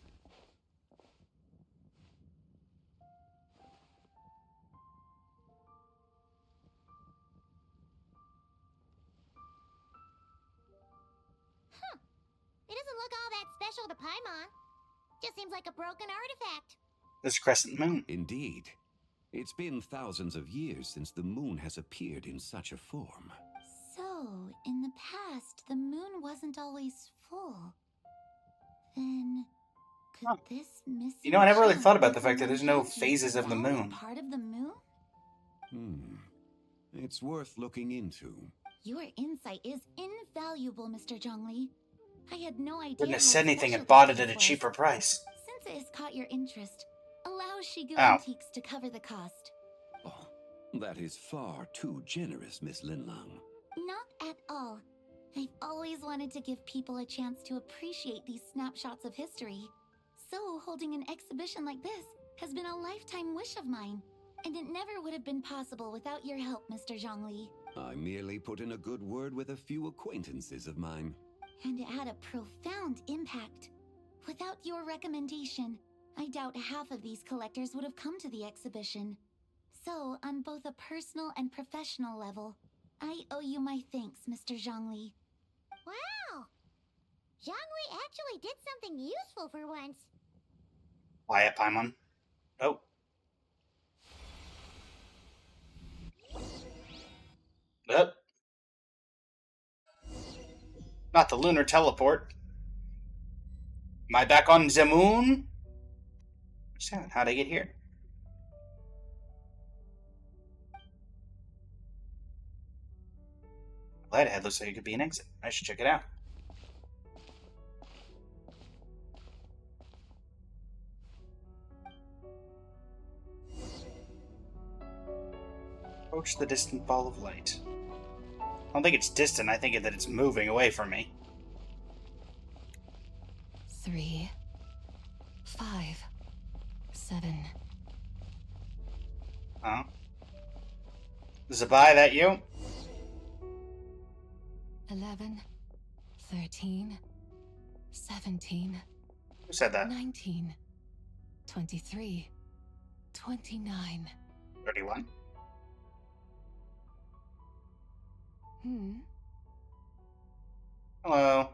It doesn't look all that special to Paimon. Just seems like a broken artifact.
This crescent moon.
Indeed. It's been thousands of years since the moon has appeared in such a form.
So, in the past, the moon wasn't always full. Then, could this missing...
You know, I never really
chunk
thought about
be
the fact that there's no
someone
phases of the
found
moon.
Part of the moon?
It's worth looking into.
Your insight is invaluable, Mr. Zhongli. I had no idea.
Wouldn't have
how
said anything
special
and bought
this
it at a
was.
cheaper price.
Since it has caught your interest, allow Shigu
Ow.
Antiques to cover the cost.
Oh, that is far too generous, Miss Linlang.
Not at all. I've always wanted to give people a chance to appreciate these snapshots of history. So, holding an exhibition like this has been a lifetime wish of mine. And it never would have been possible without your help, Mr. Zhongli.
I merely put in a good word with a few acquaintances of mine.
And it had a profound impact. Without your recommendation, I doubt half of these collectors would have come to the exhibition. So, on both a personal and professional level, I owe you my thanks, Mr. Zhongli.
Wow! Zhongli actually did something useful for once.
Quiet, Paimon. Oh. Up. Not the lunar teleport. Am I back on the moon? How'd I get here? Light ahead looks like it could be an exit. I should check it out. Approach the distant ball of light. I don't think it's distant, I think that it's moving away from me.
3, 5, 7.
Huh? Zabai, that you?
11, 13, 17.
Who said that?
19, 23, 29.
31? Hello.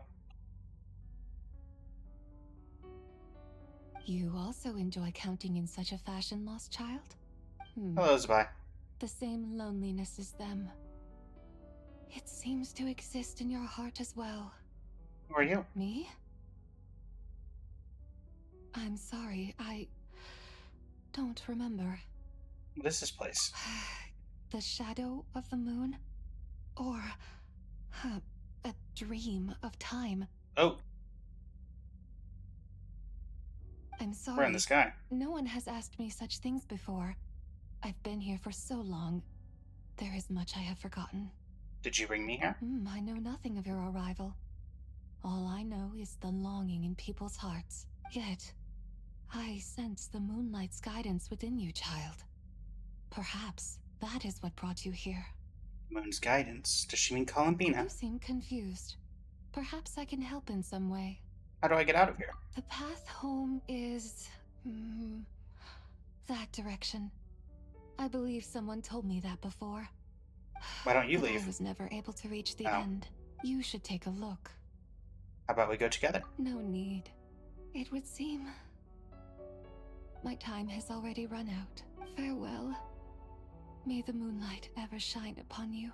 You also enjoy counting in such a fashion, lost child?
Hello, Zabai.
The same loneliness as them. It seems to exist in your heart as well.
Who are you?
Me? I'm sorry, I don't remember.
What is this place?
The shadow of the moon? Or a dream of time?
Oh.
I'm sorry.
We're in the sky.
No one has asked me such things before. I've been here for so long. There is much I have forgotten.
Did you bring me here?
I know nothing of your arrival. All I know is the longing in people's hearts. Yet, I sense the moonlight's guidance within you, child. Perhaps that is what brought you here.
Moon's guidance? Does she mean Columbina?
You seem confused. Perhaps I can help in some way.
How do I get out of here?
The path home is... that direction. I believe someone told me that before.
Why don't you
But
leave?
I was never able to reach the end. You should take a look.
How about we go together?
No need. It would seem... my time has already run out. Farewell. May the moonlight ever shine upon you.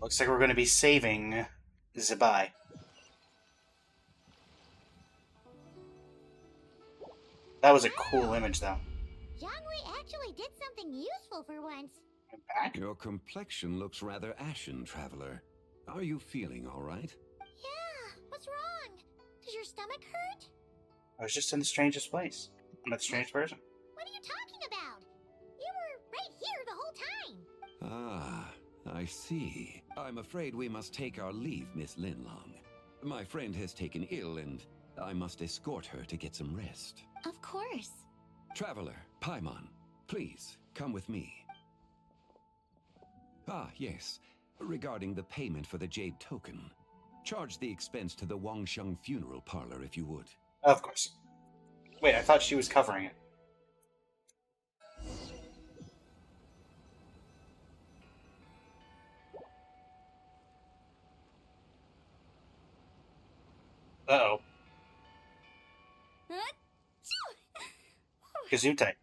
Looks like we're going to be saving Zabai. That was a cool image, though.
Jiangwei actually did something useful for once.
I'm back.
Your complexion looks rather ashen, traveler. Are you feeling all right?
Yeah, what's wrong? Does your stomach hurt?
I was just in the strangest place. I'm not a strange person.
What are you talking about? You were right here the whole time.
Ah, I see. I'm afraid we must take our leave, Miss Linlong. My friend has taken ill and I must escort her to get some rest.
Of course.
Traveler, Paimon, please, come with me. Ah, yes. Regarding the payment for the Jade Token. Charge the expense to the Wangsheng Funeral Parlor if you would.
Of course. Wait, I thought she was covering it. Uh-oh. Gesundheit.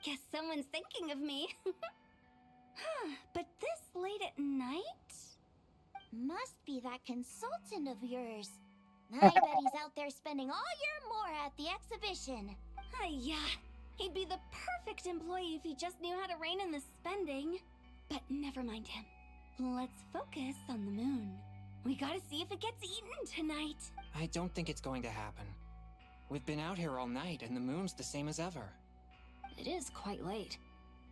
Guess someone's thinking of me. But this late at night? Must be that consultant of yours. I bet he's out there spending all year more at the exhibition. Yeah, he'd be the perfect employee if he just knew how to rein in the spending. But never mind him. Let's focus on the moon. We gotta see if it gets eaten tonight.
I don't think it's going to happen. We've been out here all night, and the moon's the same as ever.
It is quite late,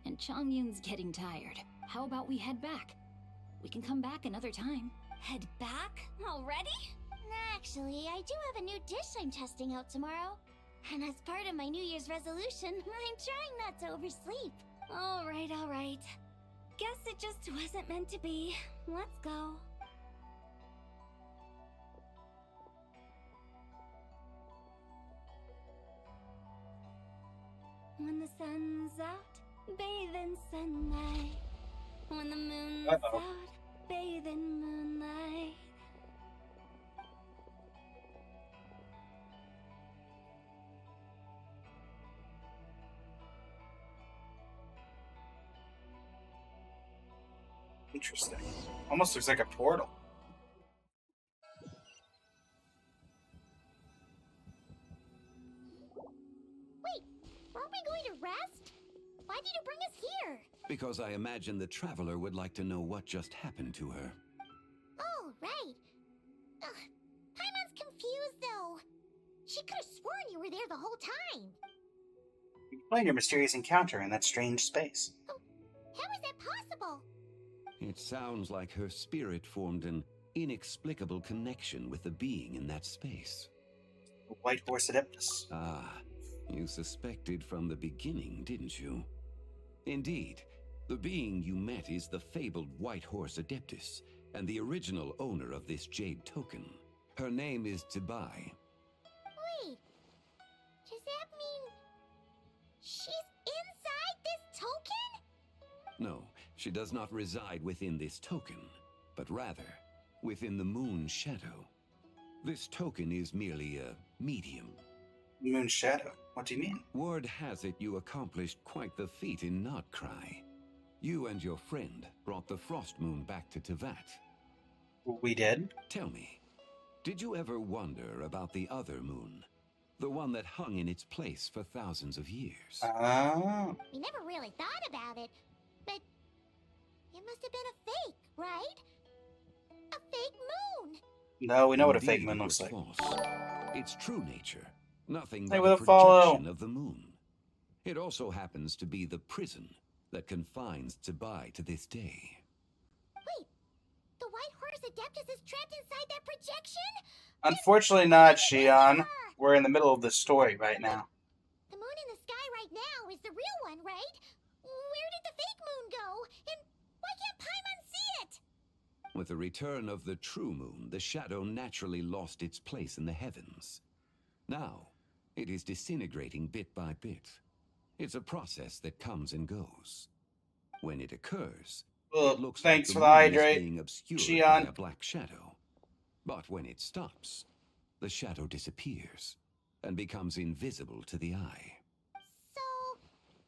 and Chongyun's getting tired. How about we head back? We can come back another time.
Head back? Already? Actually, I do have a new dish I'm testing out tomorrow. And as part of my New Year's resolution, I'm trying not to oversleep. Alright, alright. Guess it just wasn't meant to be. Let's go. When the sun's out, bathe in sunlight. When the moon's out, bathe in moonlight.
Interesting. Almost looks like a portal.
did you bring us here?
Because I imagine the traveler would like to know what just happened to her.
Oh, right. Paimon's confused, though. She could have sworn you were there the whole time.
Explain your mysterious encounter in that strange space.
Oh, how is that possible?
It sounds like her spirit formed an inexplicable connection with the being in that space.
The White Horse Adeptus.
Ah, you suspected from the beginning, didn't you? Indeed, the being you met is the fabled White Horse Adeptus, and the original owner of this jade token. Her name is Tibai.
Wait, does that mean she's inside this token?
No, she does not reside within this token, but rather within the moon's shadow. This token is merely a medium.
Moon Shadow? What do you mean?
Word has it you accomplished quite the feat in Notcry. You and your friend brought the Frost Moon back to Tevat.
We did?
Tell me, did you ever wonder about the other moon? The one that hung in its place for thousands of years?
Oh.
We never really thought about it, but it must have been a fake, right? A fake moon!
No, we know what a fake
Indeed,
moon
it
looks
was
like.
false. Its true nature, nothing
Hey,
but
with
a
a follow.
projection of the moon. It also happens to be the prison that confines Tibai to this day.
Wait, the White Horse Adeptus is trapped inside that projection?
Unfortunately not, Shion. We're in the middle of the story right now.
The moon in the sky right now is the real one, right? Where did the fake moon go? And why can't Paimon see it?
With the return of the true moon, the shadow naturally lost its place in the heavens. Now, it is disintegrating bit by bit. It's a process that comes and goes. When it occurs,
Well,
it looks
thanks
like
for
the
the
moon is
hydrate,
being obscured
Shion.
by a black shadow. But when it stops, the shadow disappears and becomes invisible to the eye.
So,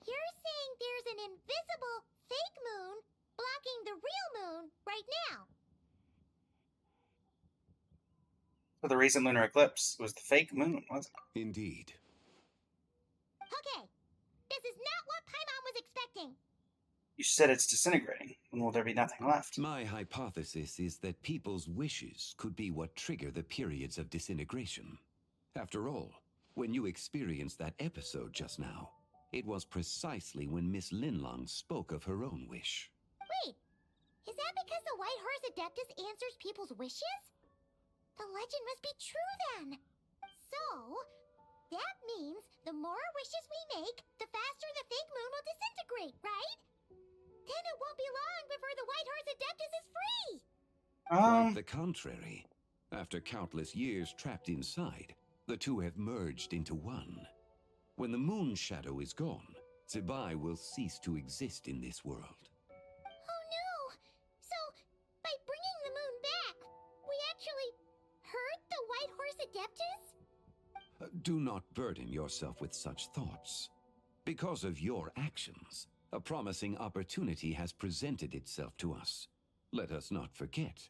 you're saying there's an invisible fake moon blocking the real moon right now?
For the recent lunar eclipse, it was the fake moon, wasn't it?
Indeed.
Okay, this is not what Paimon was expecting.
You said it's disintegrating. When will there be nothing left?
My hypothesis is that people's wishes could be what trigger the periods of disintegration. After all, when you experienced that episode just now, it was precisely when Miss Linlong spoke of her own wish.
Wait, is that because the White Horse Adeptus answers people's wishes? The legend must be true then. So, that means the more wishes we make, the faster the fake moon will disintegrate, right? Then it won't be long before the White Horse Adeptus is free.
Quite the contrary. After countless years trapped inside, the two have merged into one. When the moon shadow is gone, Tibai will cease to exist in this world.
Oh no! So, by bringing the moon back, we actually hurt the White Horse Adeptus?
Do not burden yourself with such thoughts. Because of your actions, a promising opportunity has presented itself to us. Let us not forget,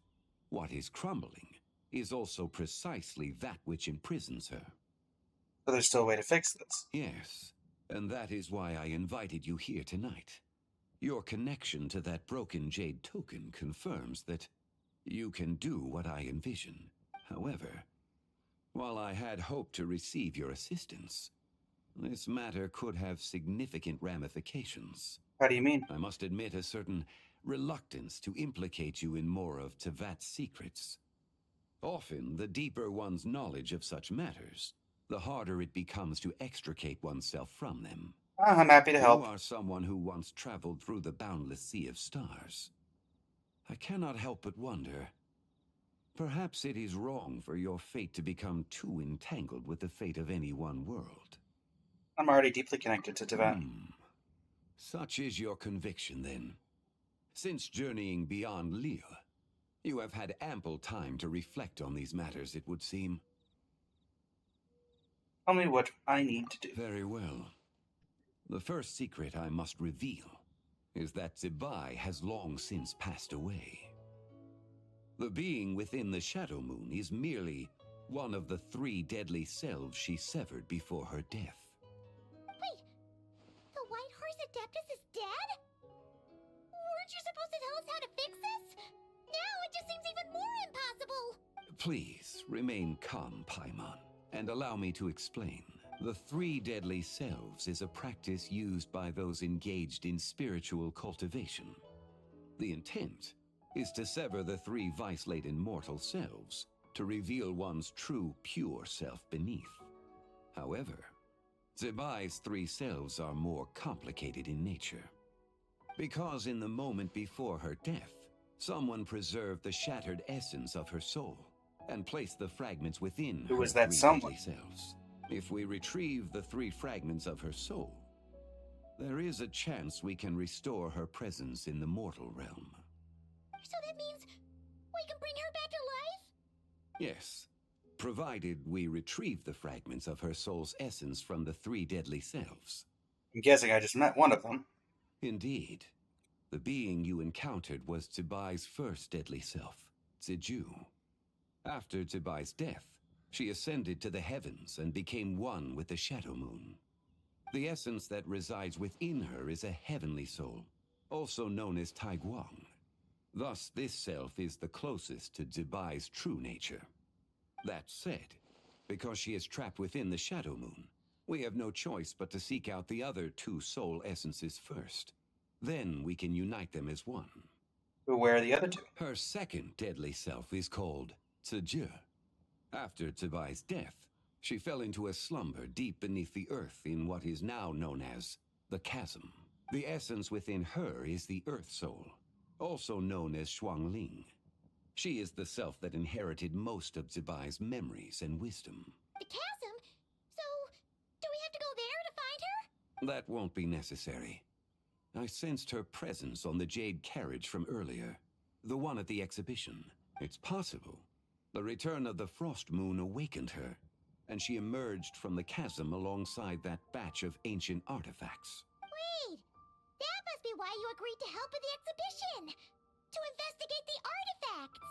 what is crumbling is also precisely that which imprisons her.
But there's still a way to fix this.
Yes, and that is why I invited you here tonight. Your connection to that broken jade token confirms that you can do what I envision. However, while I had hoped to receive your assistance, this matter could have significant ramifications.
How do you mean?
I must admit a certain reluctance to implicate you in more of Tevat's secrets. Often, the deeper one's knowledge of such matters, the harder it becomes to extricate oneself from them.
I'm happy to help.
You are someone who once traveled through the boundless sea of stars. I cannot help but wonder, perhaps it is wrong for your fate to become too entangled with the fate of any one world.
I'm already deeply connected to Tevat.
Such is your conviction, then. Since journeying beyond Lille, you have had ample time to reflect on these matters, it would seem.
Tell me what I need to do.
Very well. The first secret I must reveal is that Tibai has long since passed away. The being within the Shadow Moon is merely one of the 3 deadly selves she severed before her death.
Wait, the White Horse Adeptus is
Please remain calm, Paimon, and allow me to explain. The three deadly selves is a practice used by those engaged in spiritual cultivation. The intent is to sever the three vice-laden mortal selves to reveal one's true, pure self beneath. However, Zebai's three selves are more complicated in nature. Because in the moment before her death, someone preserved the shattered essence of her soul and placed the fragments within
Who
her
was that
three
someone?
deadly selves. If we retrieve the three fragments of her soul, there is a chance we can restore her presence in the mortal realm.
So that means we can bring her back to life?
Yes, provided we retrieve the fragments of her soul's essence from the three deadly selves.
I'm guessing I just met one of them.
Indeed. The being you encountered was Zebai's first deadly self, Ziju. After Zebai's death, she ascended to the heavens and became one with the Shadow Moon. The essence that resides within her is a heavenly soul, also known as Taiguang. Thus, this self is the closest to Zebai's true nature. That said, because she is trapped within the Shadow Moon, we have no choice but to seek out the other two soul essences first. Then we can unite them as one.
Where are the other two?
Her second deadly self is called Ziju. After Zebai's death, she fell into a slumber deep beneath the earth in what is now known as the Chasm. The essence within her is the Earth Soul, also known as Shuangling. She is the self that inherited most of Zebai's memories and wisdom.
The chasm? So, do we have to go there to find her?
That won't be necessary. I sensed her presence on the jade carriage from earlier, the one at the exhibition. It's possible the return of the Frost Moon awakened her, and she emerged from the chasm alongside that batch of ancient artifacts.
Wait! That must be why you agreed to help with the exhibition! To investigate the artifacts!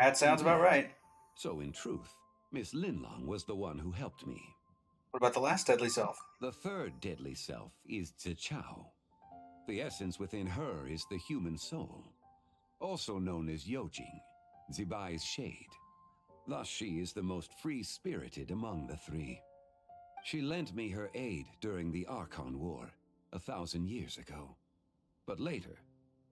That sounds about right.
So in truth, Miss Linlong was the one who helped me.
What about the last deadly self?
The third deadly self is Zichao. The essence within her is the human soul, also known as Yojing, Zebai's shade. Thus she is the most free-spirited among the three. She lent me her aid during the Archon War 1,000 years ago. But later,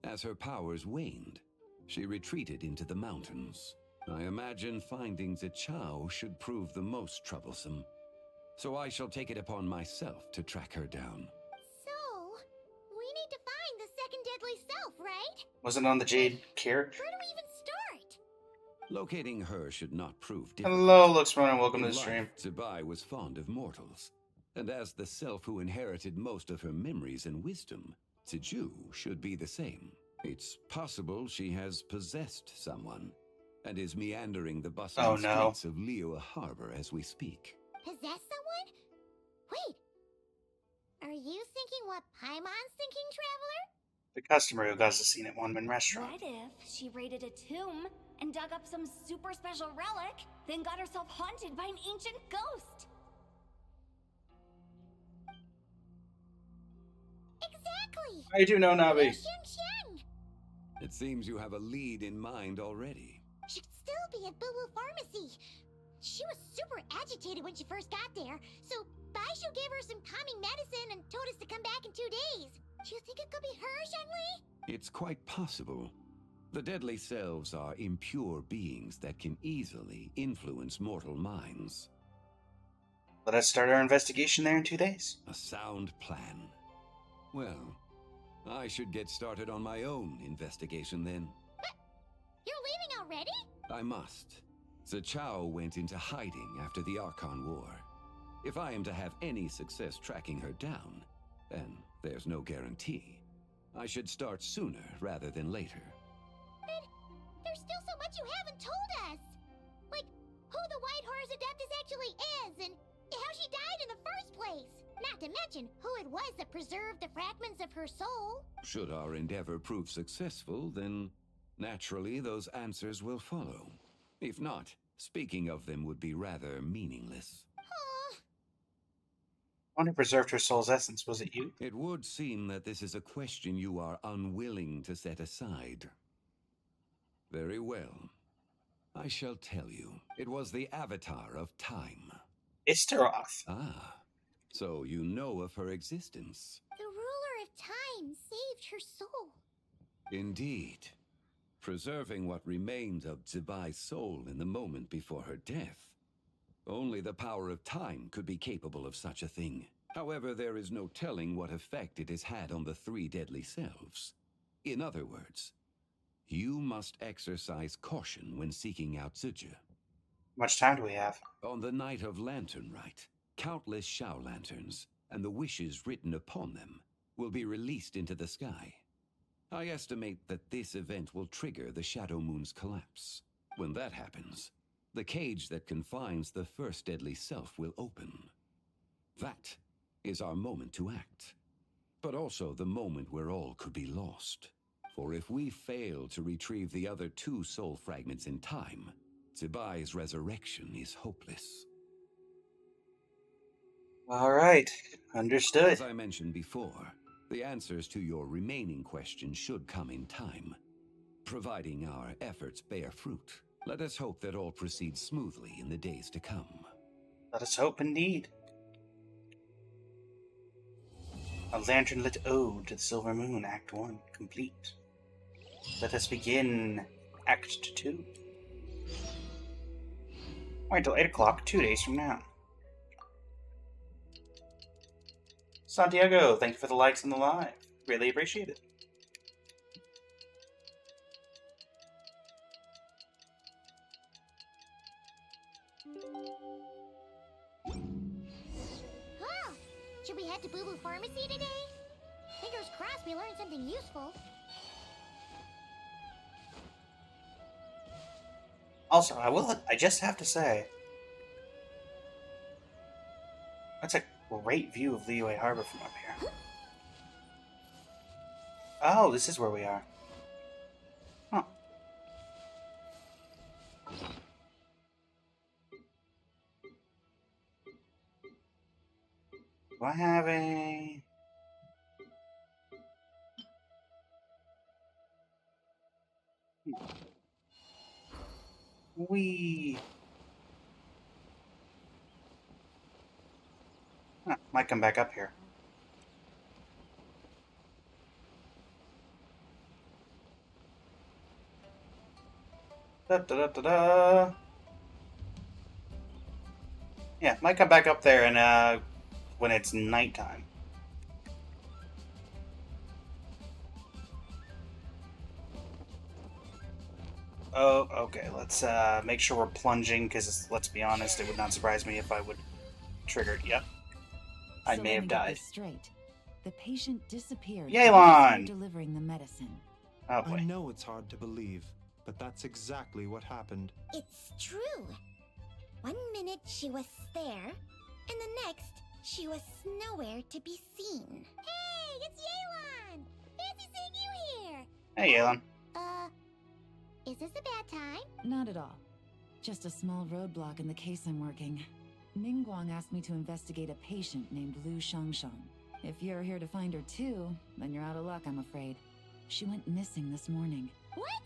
as her powers waned, she retreated into the mountains. I imagine finding Zichao should prove the most troublesome. So I shall take it upon myself to track her down.
So, we need to find the second deadly self, right?
Wasn't on the jade carriage?
Where do we even start?
Locating her should not prove difficult.
Hello, Luxman, and welcome to
In
the stream.
life, Zebai was fond of mortals, and as the self who inherited most of her memories and wisdom, Ziju should be the same. It's possible she has possessed someone, and is meandering the bustling streets of Liyue Harbor as we speak.
Possess someone? Wait. Are you thinking what Paimon's thinking, Traveler?
The customer who got us a scene at One Man Restaurant.
What if she raided a tomb and dug up some super special relic, then got herself haunted by an ancient ghost?
Exactly!
I do know Navi.
Xiang.
It seems you have a lead in mind already.
Should still be at Boo Boo Pharmacy. She was super agitated when she first got there, so Baishu gave her some calming medicine and told us to come back in 2 days. Do you think it could be her, Zhengli?
It's quite possible. The deadly selves are impure beings that can easily influence mortal minds.
Let us start our investigation there in 2 days.
A sound plan. Well, I should get started on my own investigation then.
But you're leaving already?
I must. Zichao went into hiding after the Archon War. If I am to have any success tracking her down, and there's no guarantee, I should start sooner rather than later.
But there's still so much you haven't told us! Like, who the White Horse Adeptus actually is, and how she died in the first place! Not to mention who it was that preserved the fragments of her soul.
Should our endeavor prove successful, then naturally those answers will follow. If not, speaking of them would be rather meaningless.
One who preserved her soul's essence, was it you?
It would seem that this is a question you are unwilling to set aside. Very well. I shall tell you. It was the Avatar of Time.
Istaroth.
Ah, so you know of her existence.
The ruler of time saved her soul.
Indeed. Preserving what remained of Zibai's soul in the moment before her death. Only the power of time could be capable of such a thing. However, there is no telling what effect it has had on the three deadly selves. In other words, you must exercise caution when seeking out Zija.
How much time do we have?
On the night of Lanternlit, countless Shao lanterns and the wishes written upon them will be released into the sky. I estimate that this event will trigger the Shadow Moon's collapse. When that happens, the cage that confines the first deadly self will open. That is our moment to act, but also the moment where all could be lost. For if we fail to retrieve the other two soul fragments in time, Zibai's resurrection is hopeless.
All right, understood.
As I mentioned before, the answers to your remaining questions should come in time, providing our efforts bear fruit. Let us hope that all proceeds smoothly in the days to come.
Let us hope indeed. A Lanternlit Ode to the Silver Moon, Act 1, complete. Let us begin Act 2. Wait until 8 o'clock, 2 days from now. Santiago, thank you for the likes and the live. Really appreciate it.
Huh? Should we head to Boo Boo Pharmacy today? Fingers crossed we learned something useful.
Also, I just have to say, that's a great view of Liyue Harbor from up here. Oh, this is where we are. Huh. Do I have a... Might come back up here. Da-da-da-da-da. Yeah, might come back up there and when it's nighttime. Oh, okay. Let's make sure we're plunging, because let's be honest, it would not surprise me if I would trigger it. Yep. I may have died.
Straight. The patient disappeared.
Yelan!
Delivering the medicine.
Oh boy.
I know it's hard to believe, but that's exactly what happened.
It's true. 1 minute she was there, and the next she was nowhere to be seen. Hey, it's Yelan! Fancy seeing you here!
Hey, Yelan.
Is this a bad time?
Not at all. Just a small roadblock in the case I'm working. Ningguang asked me to investigate a patient named Lu Shangshang. If you're here to find her too, then you're out of luck, I'm afraid. She went missing this morning.
What?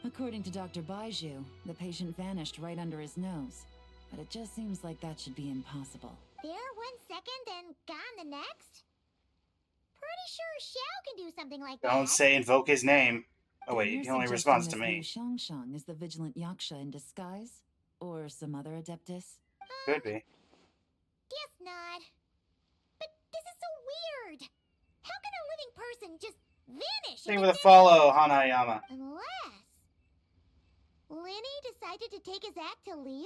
According to Dr. Baiju, the patient vanished right under his nose. But it just seems like that should be impossible.
There 1 second and gone the next? Pretty sure Xiao can do something like that.
Don't say invoke his name. Oh wait,
You're
he only
suggesting
responds to
this
me.
Lu Shangshang is the vigilant Yaksha in disguise? Or some other adeptus?
Could be.
Guess not. But this is so weird. How can a living person just vanish?
Thank you for the follow, Hanayama.
Unless Linny decided to take his act to Liyue?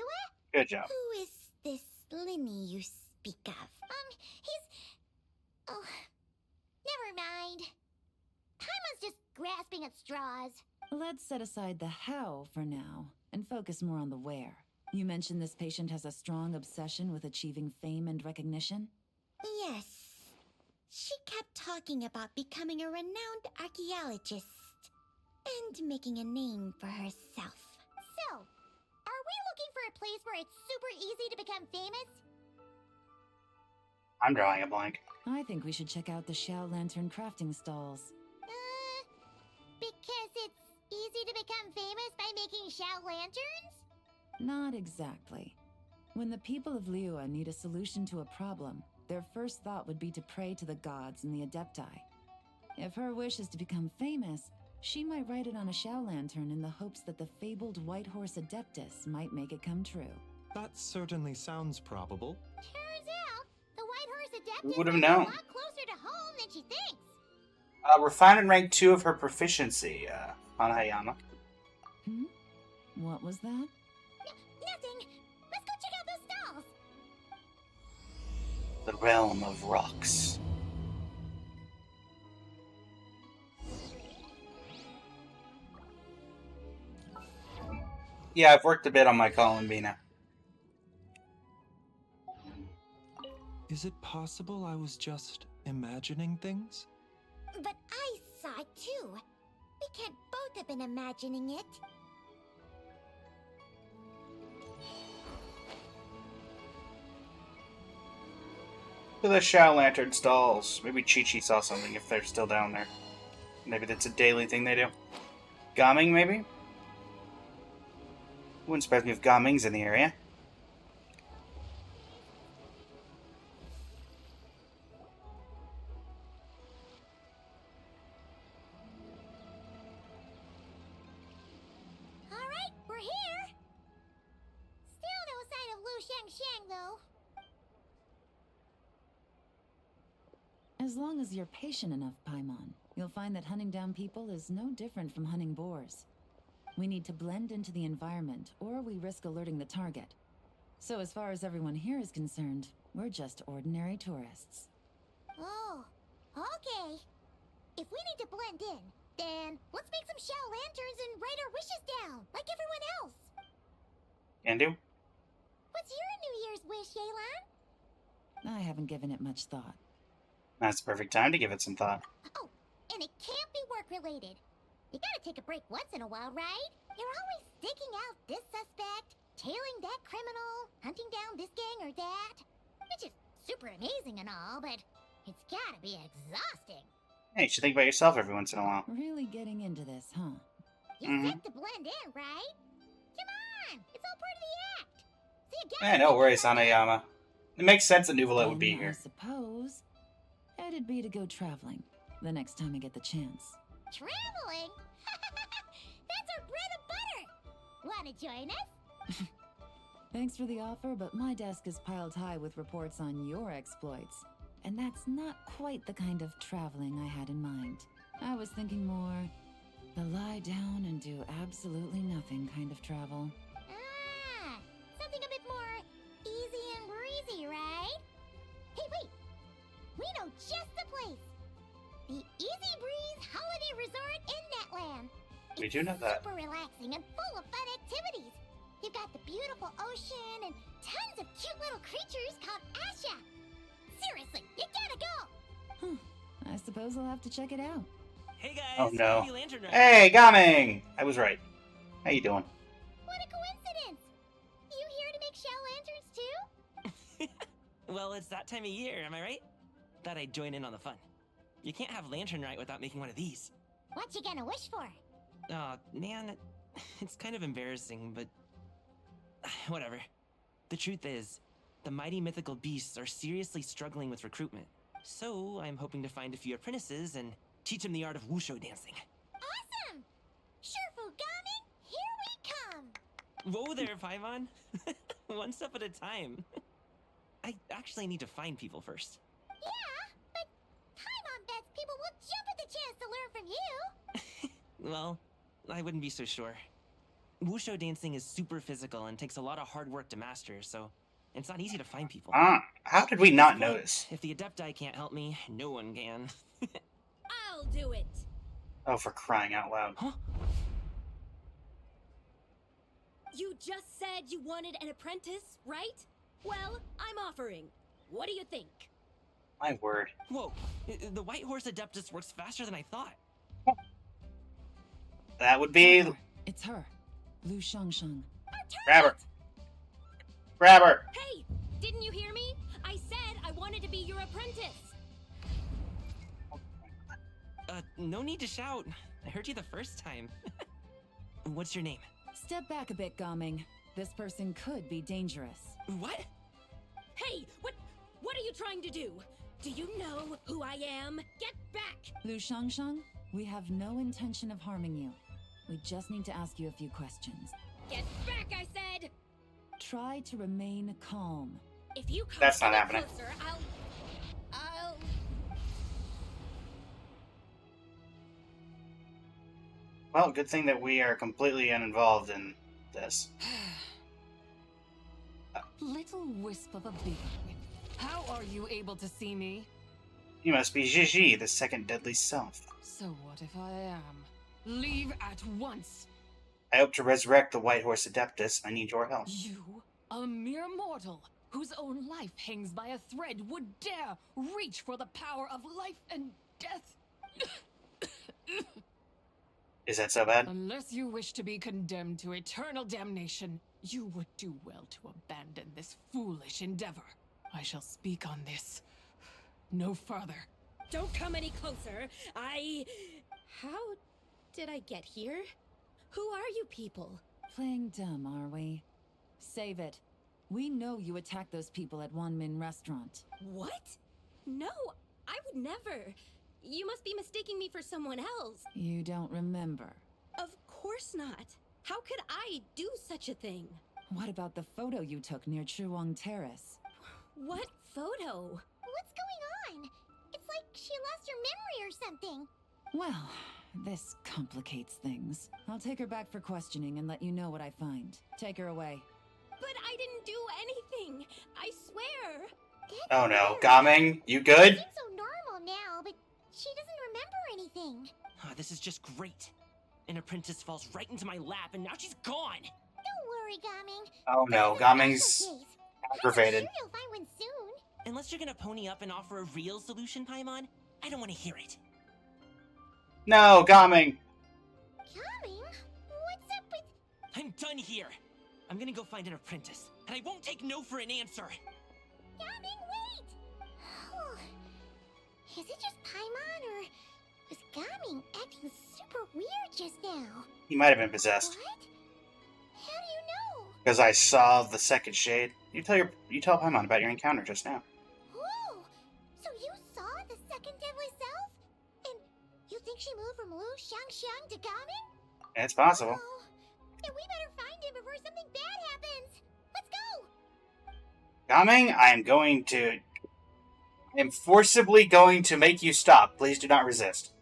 Good job.
Who is this Linny you speak of? He's... Oh, never mind. Paimon's just grasping at straws.
Let's set aside the how for now, and focus more on the where. You mentioned this patient has a strong obsession with achieving fame and recognition?
Yes. She kept talking about becoming a renowned archaeologist and making a name for herself. So, are we looking for a place where it's super easy to become famous?
I'm drawing a blank.
I think we should check out the Xiao Lantern crafting stalls.
Because it's easy to become famous by making Xiao lanterns?
Not exactly. When the people of Liyue need a solution to a problem, their first thought would be to pray to the gods and the Adepti. If her wish is to become famous, she might write it on a shell lantern in the hopes that the fabled White Horse Adeptus might make it come true.
That certainly sounds probable.
Turns out, the White Horse
Who
Adeptus
would have
is
known?
a lot closer to home than she thinks.
Refined in rank 2 of her proficiency, Hanayama.
What was that?
Nothing. Let's go check out those stalls.
The realm of rocks. Yeah, I've worked a bit on my Columbina.
Is it possible I was just imagining things?
But I saw it too. We can't both have been imagining it.
To the Shao Lantern stalls. Maybe Chi-Chi saw something if they're still down there. Maybe that's a daily thing they do. Gaming, maybe? Wouldn't surprise me if Gaming's in the area.
Alright, we're here. Still no sign of Lu Shang though.
As long as you're patient enough, Paimon, you'll find that hunting down people is no different from hunting boars. We need to blend into the environment, or we risk alerting the target. So as far as everyone here is concerned, we're just ordinary tourists.
Oh, okay. If we need to blend in, then let's make some shell lanterns and write our wishes down, like everyone else.
Can do.
What's your New Year's wish, Yelan?
I haven't given it much thought.
That's the perfect time to give it some thought.
Oh, and it can't be work-related. You gotta take a break once in a while, right? You're always staking out this suspect, tailing that criminal, hunting down this gang or that. Which is super amazing and all, but it's gotta be exhausting.
Hey, you should think about yourself every once in a while.
Really getting into this, huh?
You said to blend in, right? Come on! It's all part of the act! So you gotta
No
make
worries,
it happen.
Hanayama. It makes sense that Nuvolet would be
And I
here.
suppose it'd be to go traveling the next time I get the chance.
Traveling? That's our bread and butter! Wanna join us?
Thanks for the offer, but my desk is piled high with reports on your exploits. And that's not quite the kind of traveling I had in mind. I was thinking more the lie down and do absolutely nothing kind of travel.
Ah, something a bit more easy and breezy, right? Hey, wait! We know just the place! The Easy Breeze Holiday Resort in Netland.
We do know that.
Super relaxing and full of fun activities. You've got the beautiful ocean and tons of cute little creatures called Asha. Seriously, you gotta go!
I suppose I'll have to check it out.
Hey guys,
Oh no.
happy Lantern Ride.
Hey, Gaming! I was right. How you doing?
What a coincidence! You here to make shell lanterns too?
Well, it's that time of year, am I right? Thought I'd join in on the fun. You can't have Lantern Rite without making one of these.
What you gonna wish for?
Oh, man, it's kind of embarrassing, but whatever. The truth is, the mighty mythical beasts are seriously struggling with recruitment. So I'm hoping to find a few apprentices and teach them the art of wushu dancing.
Awesome! Shurfugami, here we come!
Whoa there, Paimon. One step at a time. I actually need to find people first.
Yeah, but Paimon bets people will jump at the chance to learn from you!
Well, I wouldn't be so sure. Wushu dancing is super physical and takes a lot of hard work to master, so it's not easy to find people.
How did we not notice?
If the Adepti can't help me, no one can.
I'll do it.
Oh, for crying out loud.
Huh?
You just said you wanted an apprentice, right? Well, I'm offering. What do you think?
My word.
Whoa, the White Horse Adeptus works faster than I thought.
That would be...
It's her, Lu Shangsheng.
Grab her. Grab her.
Hey, didn't you hear me? I said I wanted to be your apprentice.
No need to shout. I heard you the first time. What's your name?
Step back a bit, Gaming. This person could be dangerous.
What? Hey, what are you trying to do? Do you know who I am? Get back!
Lu Shangshang, we have no intention of harming you. We just need to ask you a few questions.
Get back, I said!
Try to remain calm.
If you come
That's not
any
happening.
closer, I'll...
Well, good thing that we are completely uninvolved in this.
Little wisp of a big whip. How are you able to see me?
You must be Gigi, the second deadly self.
So what if I am? Leave at once!
I hope to resurrect the White Horse Adeptus. I need your help.
You, a mere mortal, whose own life hangs by a thread, would dare reach for the power of life and death?
Is that so bad?
Unless you wish to be condemned to eternal damnation, you would do well to abandon this foolish endeavor. I shall speak on this no further.
Don't come any closer. How did I get here? Who are you people?
Playing dumb, are we? Save it. We know you attacked those people at Wanmin Restaurant.
What? No, I would never. You must be mistaking me for someone else.
You don't remember.
Of course not. How could I do such a thing?
What about the photo you took near Chuang Terrace?
What photo?
What's going on? It's like she lost her memory or something.
Well, this complicates things. I'll take her back for questioning and let you know what I find. Take her away.
But I didn't do anything. I swear.
Oh no, Gaming, you good?
She seems so normal now, but she doesn't remember anything.
Oh, this is just great. An apprentice falls right into my lap and now she's gone.
Don't worry, Gaming.
Oh no, Gaming's aggravated.
I'm sure you'll find one soon.
Unless you're gonna pony up and offer a real solution, Paimon, I don't want to hear it.
No, Gaming!
Gaming? What's up with...
I'm done here. I'm gonna go find an apprentice, and I won't take no for an answer.
Gaming, wait! Is it just Paimon, or was Gaming acting super weird just now?
He might have been possessed.
What? How do you know?
Because I saw the second shade. You tell Paimon about your encounter just now.
Whoa! So you saw the second deadly self? And you think she moved from Lu Shangxiang to Gaming?
It's possible.
Oh, then we better find him before something bad happens. Let's go!
Gaming, I am forcibly going to make you stop. Please do not resist.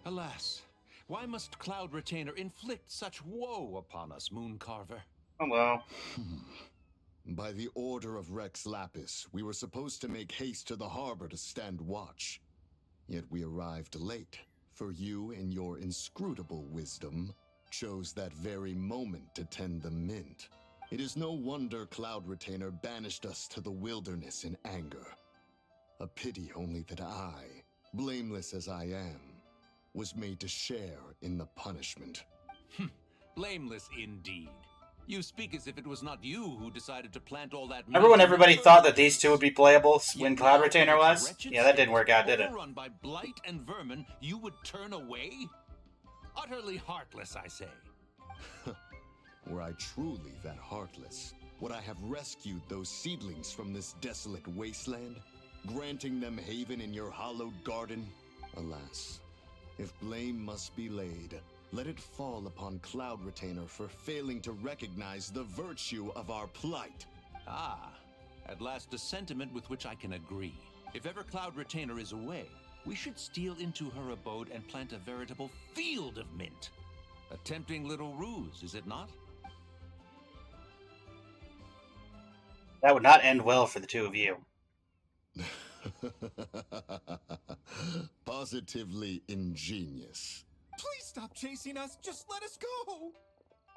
Alas, why must Cloud Retainer inflict such woe upon us, Mooncarver?
Hello.
By the order of Rex Lapis, we were supposed to make haste to the harbor to stand watch. Yet we arrived late, for you, in your inscrutable wisdom, chose that very moment to tend the mint. It is no wonder Cloud Retainer banished us to the wilderness in anger. A pity only that I, blameless as I am, was made to share in the punishment.
Blameless indeed. You speak as if it was not you who decided to plant all that...
Remember when everybody thought that these two would be playable when Cloud Retainer was? Yeah, that didn't work out, did it?
Overrun by blight and vermin, you would turn away? Utterly heartless, I say.
Were I truly that heartless, would I have rescued those seedlings from this desolate wasteland, granting them haven in your hallowed garden? Alas, if blame must be laid, let it fall upon Cloud Retainer for failing to recognize the virtue of our plight.
Ah, at last a sentiment with which I can agree. If ever Cloud Retainer is away, we should steal into her abode and plant a veritable field of mint. A tempting little ruse, is it not?
That would not end well for the two of you.
Positively ingenious.
Please stop chasing us. Just let us go.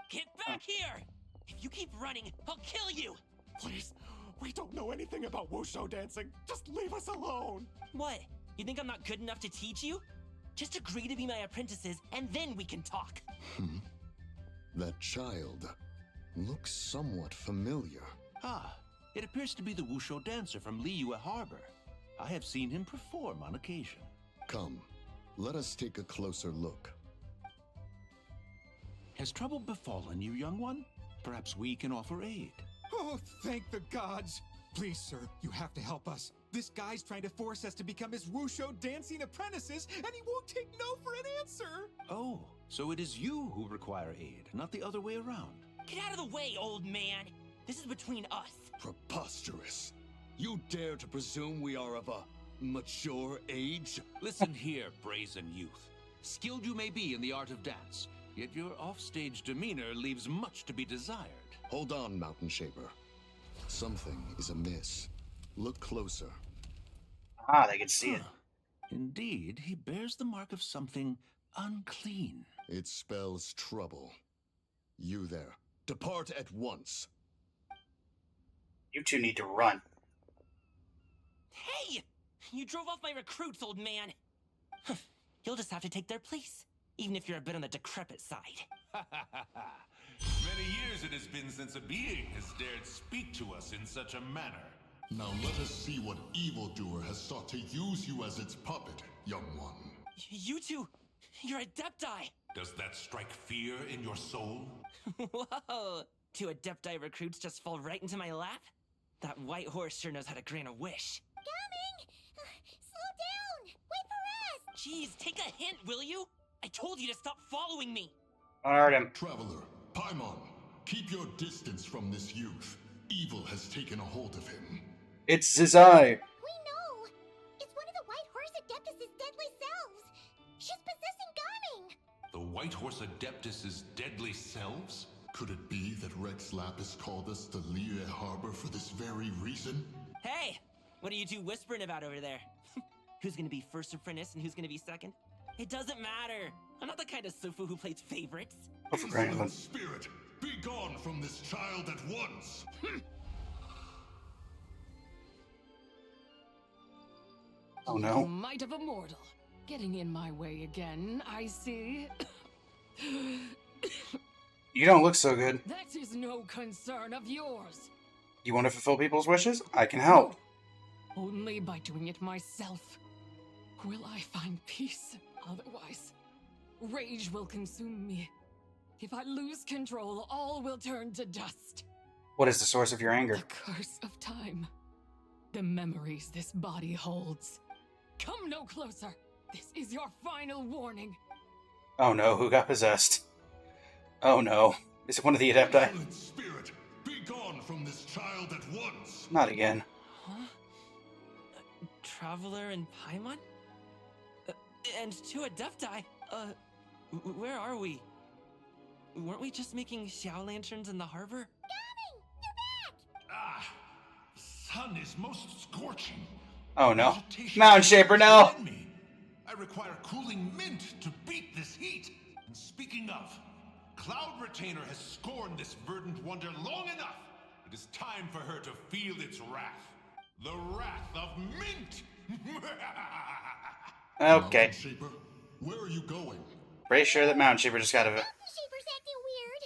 Get back here! If you keep running, I'll kill you!
Please, we don't know anything about wushu dancing. Just leave us alone.
What? You think I'm not good enough to teach you? Just agree to be my apprentices, and then we can talk.
That child looks somewhat familiar.
Ah, it appears to be the Wushu dancer from Liyue Harbor. I have seen him perform on occasion.
Come, let us take a closer look.
Has trouble befallen you, young one? Perhaps we can offer aid.
Oh, thank the gods! Please, sir, you have to help us. This guy's trying to force us to become his wushu dancing apprentices, and he won't take no for an answer!
Oh, so it is you who require aid, not the other way around.
Get out of the way, old man! This is between us.
Preposterous. You dare to presume we are of a mature age?
Listen here, brazen youth. Skilled you may be in the art of dance, yet your offstage demeanor leaves much to be desired.
Hold on, Mountain Shaper. Something is amiss. Look closer.
Ah, they can see it.
Indeed, he bears the mark of something unclean.
It spells trouble. You there, depart at once.
You two need to run.
Hey! You drove off my recruits, old man! You'll just have to take their place, even if you're a bit on the decrepit side.
Many years it has been since a being has dared speak to us in such a manner.
Now let us see what evildoer has sought to use you as its puppet, young one.
You two, you're Adepti!
Does that strike fear in your soul?
Whoa! Two Adepti recruits just fall right into my lap? That white horse sure knows how to grant a wish.
Coming! Slow down! Wait for us!
Jeez, take a hint, will you? I told you to stop following me!
Alright, him.
Traveler, Paimon, keep your distance from this youth. Evil has taken a hold of him.
It's his eye.
We know! It's one of the White Horse Adeptus' deadly selves! She's possessing Gaming!
The White Horse Adeptus' deadly selves?
Could it be that Rex Lapis called us to Liyue Harbor for this very reason?
Hey! What are you two whispering about over there? Who's gonna be first apprentice and who's gonna be second? It doesn't matter! I'm not the kind of Sufu who plays favorites.
Insolent spirit! Be gone from this child at once!
Oh no.
Might of a mortal. Getting in my way again, I see.
You don't look so good.
That is no concern of yours.
You want to fulfill people's wishes? I can help.
Only by doing it myself will I find peace. Otherwise, rage will consume me. If I lose control, all will turn to dust.
What is the source of your anger?
The curse of time. The memories this body holds. Come no closer. This is your final warning.
Oh no, who got possessed? Oh no. Is it one of the Adepti?
Spirit, be gone from this child at once!
Not again.
Huh? Traveler and Paimon? And two Adepti? Where are we? Weren't we just making Xiao lanterns in the harbor?
Gaming! You're back!
Ah! The sun is most scorching.
Oh no.
Agitation
Mountain Shaper, no!
I require cooling mint to beat this heat. And speaking of, Cloud Retainer has scorned this verdant wonder long enough. It is time for her to feel its wrath. The wrath of mint!
Okay.
Shaper, where are you going?
Pretty sure that Mountain Shaper just got a...
Shaper's acting weird.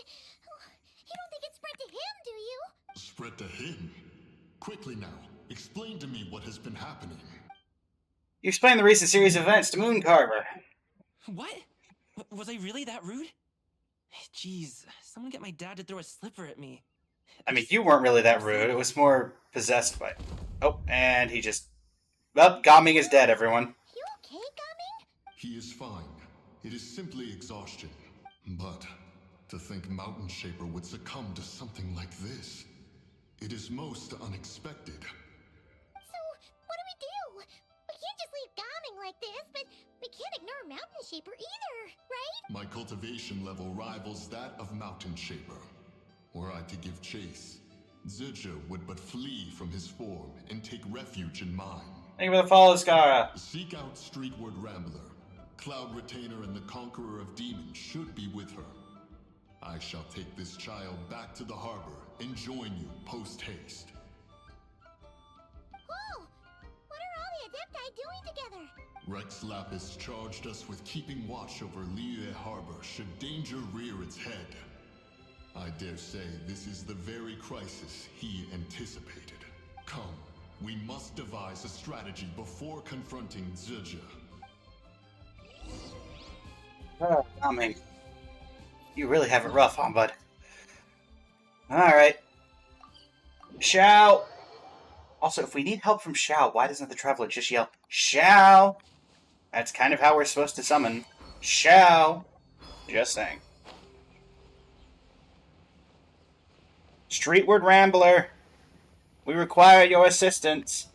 You don't think it's spread to him, do you?
Spread to him? Quickly now, explain to me what has been happening.
You explained the recent series of events to Mooncarver.
What? Was I really that rude? Jeez, someone get my dad to throw a slipper at me.
I mean, you weren't really that rude. It was more possessed by... Oh, and he just... Well, Gaming is dead, everyone.
You okay, Gaming?
He is fine. It is simply exhaustion. But to think Mountain Shaper would succumb to something like this, it is most unexpected.
So, what do? We can't just leave Gaming like this, but we can't ignore Mountain Shaper either, right?
My cultivation level rivals that of Mountain Shaper. Were I to give chase, Zidja would but flee from his form and take refuge in mine.
Thank you for the follow, Skara.
Seek out Streetward Rambler. Cloud Retainer and the Conqueror of Demons should be with her. I shall take this child back to the harbor and join you post-haste.
Whoa! What are all the Adepti doing together?
Rex Lapis charged us with keeping watch over Liyue Harbor should danger rear its head. I dare say this is the very crisis he anticipated. Come, we must devise a strategy before confronting Zidja.
I mean, you really have it rough, huh, bud? Alright. Xiao! Also, if we need help from Xiao, why doesn't the Traveler just yell, Xiao? That's kind of how we're supposed to summon Xiao. Just saying. Streetward Rambler, we require your assistance.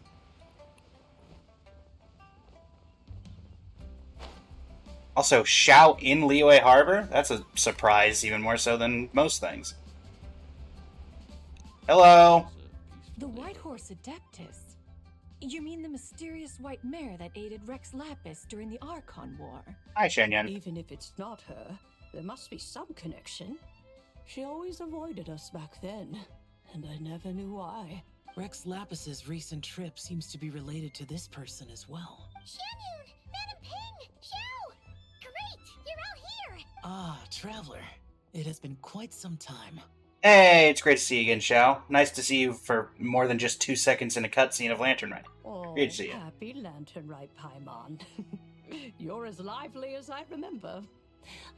Also, Xiao in Liyue Harbor? That's a surprise, even more so than most things. Hello.
The White Horse Adeptus? You mean the mysterious white mare that aided Rex Lapis during the Archon War?
Hi, Shenyan.
Even if it's not her, there must be some connection. She always avoided us back then, and I never knew why.
Rex Lapis's recent trip seems to be related to this person as well.
Shanyun! Madam Ping! Xiao! Great! You're out here!
Ah, Traveler. It has been quite some time.
Hey, it's great to see you again, Xiao. Nice to see you for more than just 2 seconds in a cutscene of Lanternlit.
Oh,
great to see you.
Happy Lanternlit, Paimon. You're as lively as I remember.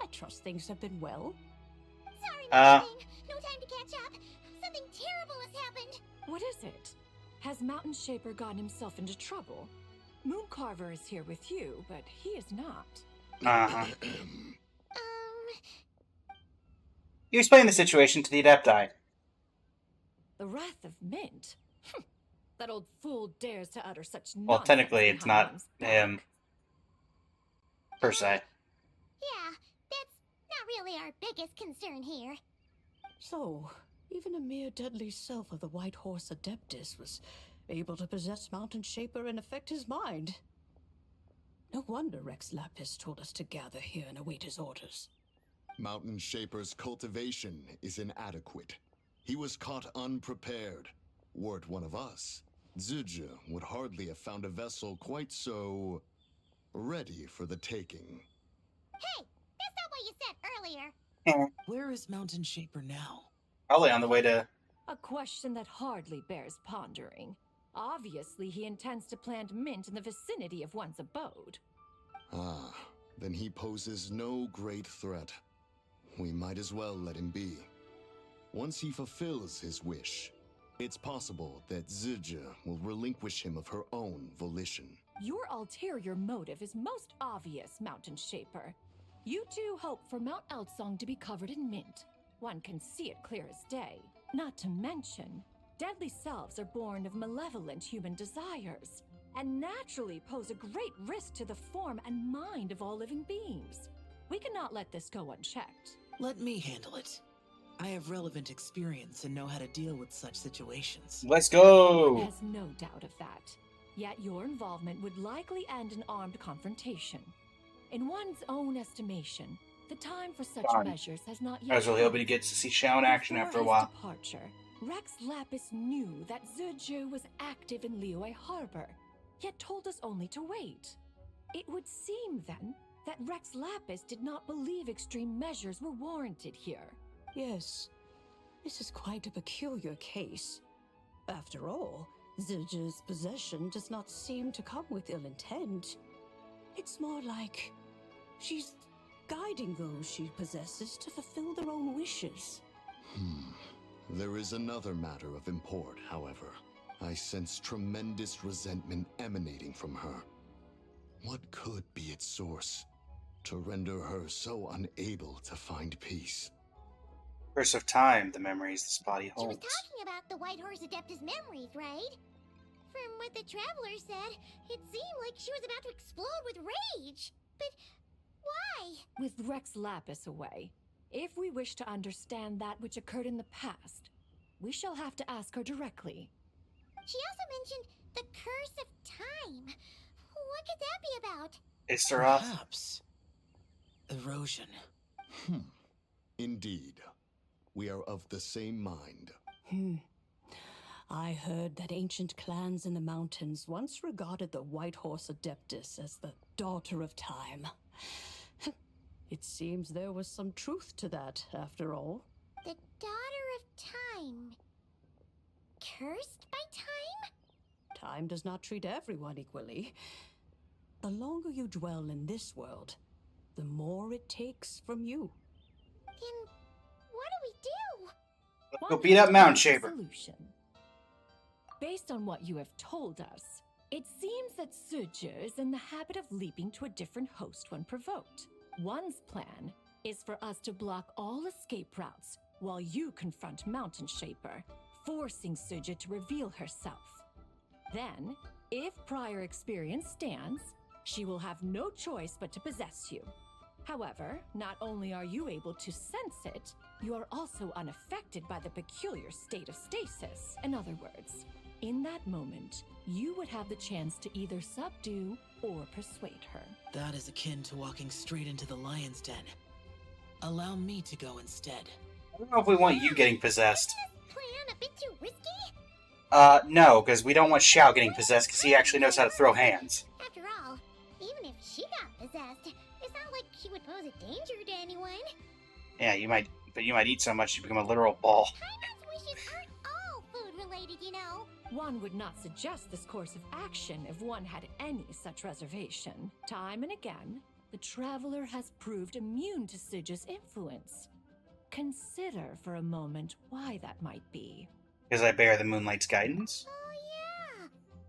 I trust things have been well.
Sorry, Madam Ping. No time to catch up. Something terrible has happened.
What is it? Has Mountain Shaper gotten himself into trouble? Mooncarver is here with you, but he is not.
Uh-huh. You explain the situation to the Adepti.
The Wrath of Mint? That old fool dares to utter such nonsense.
Well, technically, it's not
Mom's
him, per se.
Yeah, that's not really our biggest concern here.
So, even a mere deadly self of the White Horse Adeptus was able to possess Mountain Shaper and affect his mind. No wonder Rex Lapis told us to gather here and await his orders.
Mountain Shaper's cultivation is inadequate. He was caught unprepared. Were it one of us, Zizhi would hardly have found a vessel quite so ready for the taking.
Hey, that's not what you said earlier.
Where is Mountain Shaper now?
Probably on the way to...
A question that hardly bears pondering. Obviously, he intends to plant mint in the vicinity of one's abode.
Ah, then he poses no great threat. We might as well let him be. Once he fulfills his wish, it's possible that Zizhi will relinquish him of her own volition.
Your ulterior motive is most obvious, Mountain Shaper. You two hope for Mount Outsong to be covered in mint. One can see it clear as day. Not to mention, deadly selves are born of malevolent human desires, and naturally pose a great risk to the form and mind of all living beings. We cannot let this go unchecked.
Let me handle it. I have relevant experience and know how to deal with such situations.
Let's go!
One has no doubt of that. Yet your involvement would likely end in armed confrontation. In one's own estimation, the time for such measures has not yet.
I was really hoping to get to see Xiao in action after a while.
Before his departure, Rex Lapis knew that Zizhi was active in Liyue Harbor, yet told us only to wait. It would seem, then, that Rex Lapis did not believe extreme measures were warranted here.
Yes, this is quite a peculiar case. After all, Zizhi's possession does not seem to come with ill intent. It's more like she's guiding those she possesses to fulfill their own wishes.
There is another matter of import, however. I sense tremendous resentment emanating from her. What could be its source to render her so unable to find peace?
Curse of time, the memories this body
She was
holds.
talking about the White Horse Adeptus memories, right? From what the Traveler said, it seemed like she was about to explode with rage. But why?
With Rex Lapis away, if we wish to understand that which occurred in the past, we shall have to ask her directly.
She also mentioned the Curse of Time. What could that be about?
Istaroth?
Perhaps. Erosion.
Indeed. We are of the same mind.
I heard that ancient clans in the mountains once regarded the White Horse Adeptus as the daughter of time. It seems there was some truth to that, after all.
The Daughter of Time. Cursed by time?
Time does not treat everyone equally. The longer you dwell in this world, the more it takes from you.
Then what do we do?
Let's go beat up Mountain Shaper.
Solution. Based on what you have told us, it seems that Surger is in the habit of leaping to a different host when provoked. One's plan is for us to block all escape routes while you confront Mountain Shaper, forcing Surger to reveal herself. Then, if prior experience stands, she will have no choice but to possess you. However, not only are you able to sense it, you are also unaffected by the peculiar state of stasis. In other words, in that moment, you would have the chance to either subdue or persuade her.
That is akin to walking straight into the lion's den. Allow me to go instead.
I don't know if we want you getting possessed.
Plan a bit too risky?
No, because we don't want Xiao getting possessed because he actually knows how to throw hands.
After all, even if she got possessed, it's not like she would pose a danger to anyone.
Yeah, you might eat so much you become a literal ball.
Paimon's wishes aren't all food-related, you know.
One would not suggest this course of action if one had any such reservation. Time and again, the Traveler has proved immune to Surger's influence. Consider for a moment why that might be.
Because I bear the Moonlight's guidance?
Oh yeah!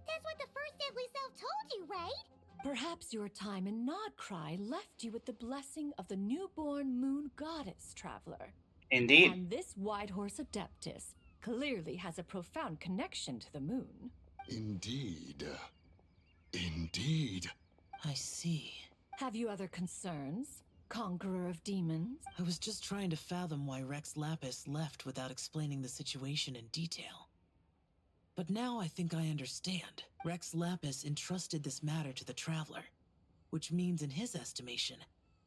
That's what the first Deadly Self told you, right?
Perhaps your time in Nodcry left you with the blessing of the newborn Moon Goddess, Traveler.
Indeed.
And this Whitehorse Adeptus clearly has a profound connection to the moon.
Indeed. Indeed.
I see.
Have you other concerns, Conqueror of Demons?
I was just trying to fathom why Rex Lapis left without explaining the situation in detail. But now I think I understand. Rex Lapis entrusted this matter to the Traveler, which means in his estimation,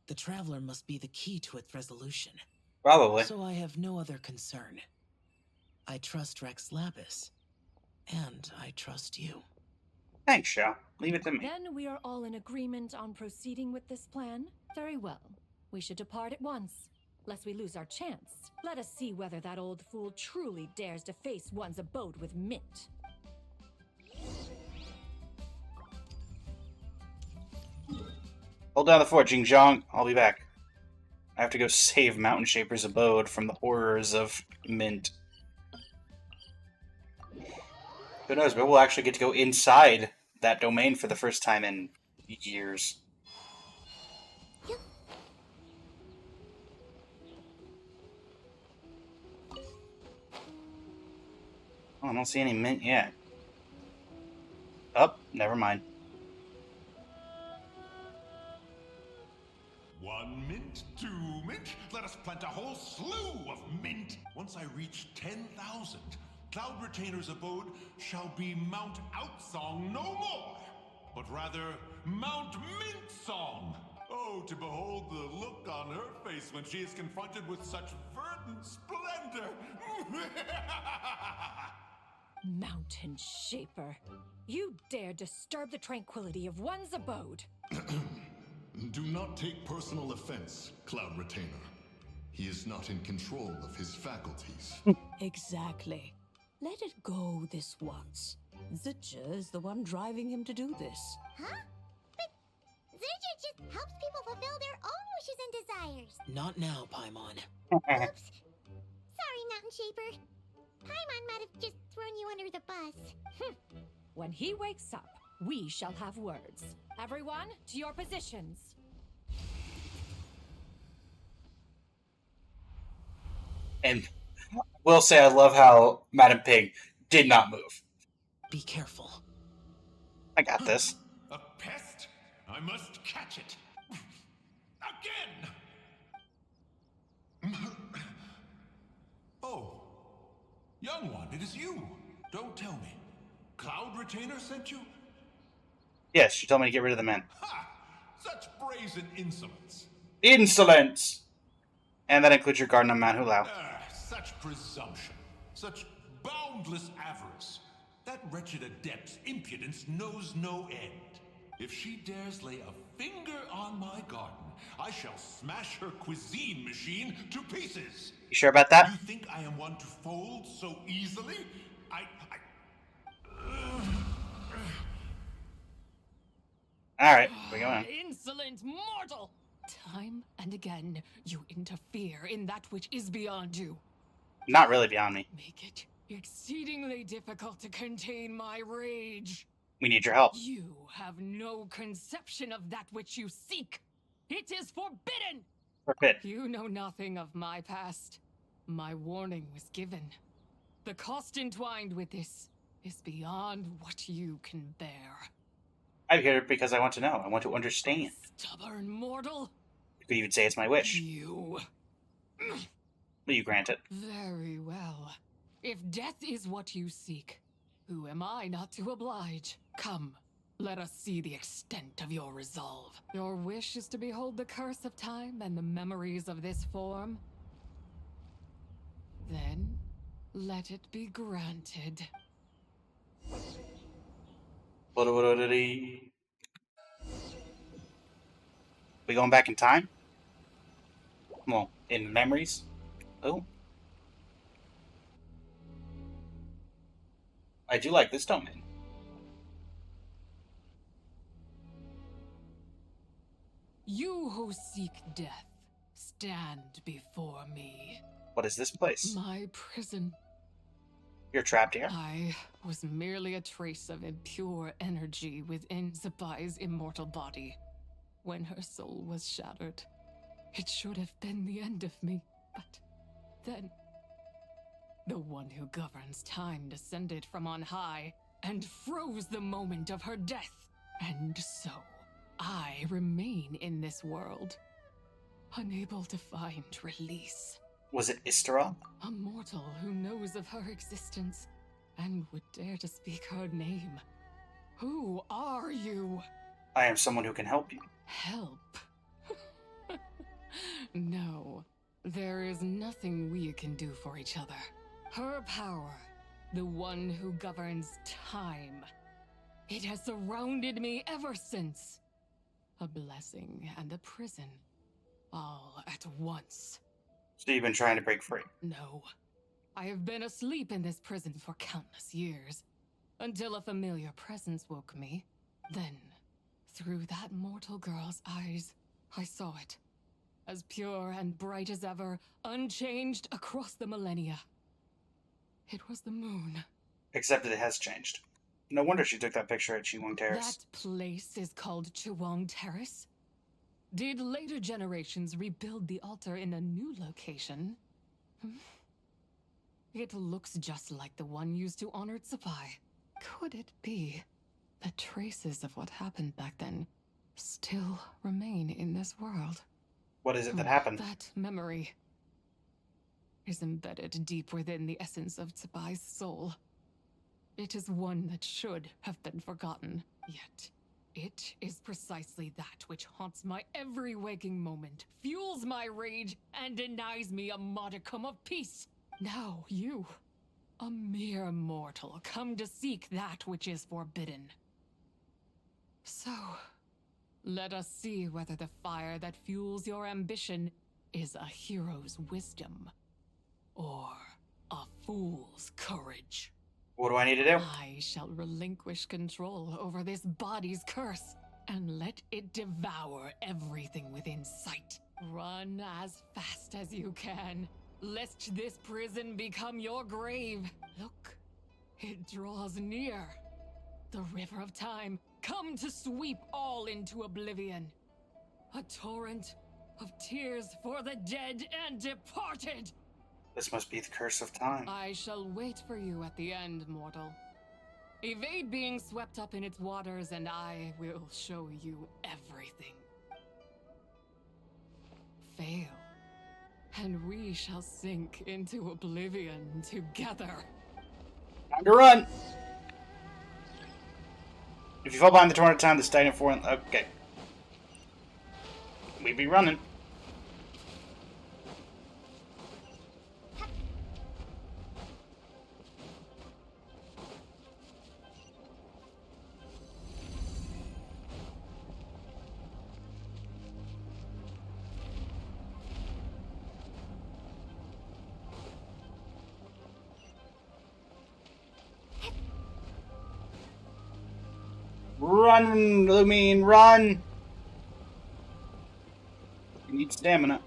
the Traveler must be the key to its resolution.
Probably.
So I have no other concern. I trust Rex Lapis, and I trust you.
Thanks, Xiao. Leave it to me.
Then we are all in agreement on proceeding with this plan? Very well. We should depart at once, lest we lose our chance. Let us see whether that old fool truly dares to face one's abode with Mint.
Hold down the fort, Jingzhong. I'll be back. I have to go save Mountain Shaper's abode from the horrors of Mint. Who knows, but we'll actually get to go inside that domain for the first time in years. Oh, I don't see any Mint yet. Oh, never mind.
1 mint, 2 mint, let us plant a whole slew of mint. Once I reach 10,000, Cloud Retainer's abode shall be Mount Outsong no more, but rather Mount Mint Song. Oh, to behold the look on her face when she is confronted with such verdant splendor.
Mountain Shaper, you dare disturb the tranquility of one's abode.
Do not take personal offense, Cloud Retainer. He is not in control of his faculties.
Exactly. Let it go this once. Zitcha is the one driving him to do this.
Huh? But Zitcha just helps people fulfill their own wishes and desires.
Not now, Paimon.
Oops. Sorry, Mountain Shaper. Paimon might have just thrown you under the bus.
When he wakes up, we shall have words. Everyone, to your positions.
And will say I love how Madam Pig did not move.
Be careful.
I got this.
A pest? I must catch it. Again! Oh, young one, it is you. Don't tell me. Cloud Retainer sent you?
Yes, she told me to get rid of the men.
Ha! Such brazen insolence.
Insolence! And that includes your garden on Mount Hulao.
Such presumption. Such boundless avarice. That wretched adept's impudence knows no end. If she dares lay a finger on my garden, I shall smash her cuisine machine to pieces.
You sure about that?
You think I am one to fold so easily?
Alright, we're going.
Insolent mortal!
Time and again, you interfere in that which is beyond you.
Not really beyond me.
Make it exceedingly difficult to contain my rage.
We need your help.
You have no conception of that which you seek. It is forbidden.
Forbidden.
You know nothing of my past. My warning was given. The cost entwined with this is beyond what you can bear.
I'm here because I want to know. I want to understand.
Stubborn mortal.
You could even say it's my wish.
You.
Will you grant it?
Very well. If death is what you seek, who am I not to oblige? Come, let us see the extent of your resolve. Your wish is to behold the curse of time and the memories of this form? Then, let it be granted.
We going back in time? Well, in memories? Oh. I do like this domain.
You who seek death, stand before me.
What is this place?
My prison.
You're trapped here?
I was merely a trace of impure energy within Zabai's immortal body. When her soul was shattered, it should have been the end of me, but then the one who governs time descended from on high and froze the moment of her death. And so, I remain in this world, unable to find release.
Was it Isterol?
A mortal who knows of her existence and would dare to speak her name. Who are you?
I am someone who can help you.
Help? No, there is nothing we can do for each other. Her power, the one who governs time, it has surrounded me ever since. A blessing and a prison, all at once.
So you've been trying to break free?
No. I have been asleep in this prison for countless years, until a familiar presence woke me. Then, through that mortal girl's eyes, I saw it. As pure and bright as ever, unchanged across the millennia. It was the moon.
Except that it has changed. No wonder she took that picture at Chiwang Terrace.
That place is called Chiwang Terrace? Did later generations rebuild the altar in a new location? It looks just like the one used to honor Zabai. Could it be that traces of what happened back then still remain in this world?
What is it that happened?
That memory is embedded deep within the essence of Zabai's soul. It is one that should have been forgotten, yet it is precisely that which haunts my every waking moment, fuels my rage, and denies me a modicum of peace. Now you, a mere mortal, come to seek that which is forbidden. So, let us see whether the fire that fuels your ambition is a hero's wisdom or a fool's courage.
What do I need to do?
I shall relinquish control over this body's curse and let it devour everything within sight. Run as fast as you can, lest this prison become your grave. Look, it draws near. The river of time, come to sweep all into oblivion. A torrent of tears for the dead and departed.
This must be the curse of time.
I shall wait for you at the end, mortal. Evade being swept up in its waters, and I will show you everything. Fail, and we shall sink into oblivion together.
Time to run! If you fall behind the torrent of time, the stagnant for... Okay. We be running. Run, Lumine, run! Need stamina.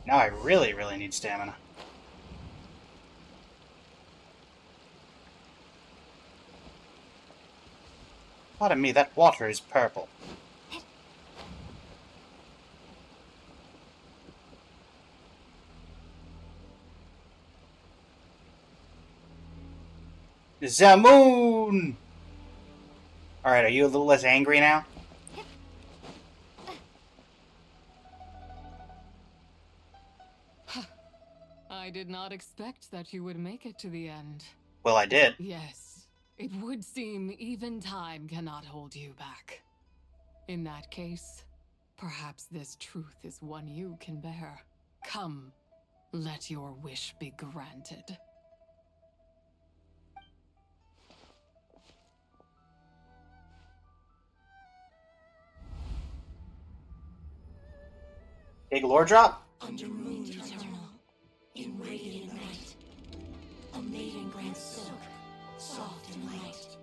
Now I really, really need stamina. Pardon me, that water is purple. The moon! Alright, are you a little less angry now?
I did not expect that you would make it to the end.
Well, I did.
Yes, it would seem even time cannot hold you back. In that case, perhaps this truth is one you can bear. Come, let your wish be granted.
Big lore drop?
Under moon eternal, in radiant night, a maiden grants silk, soft and light.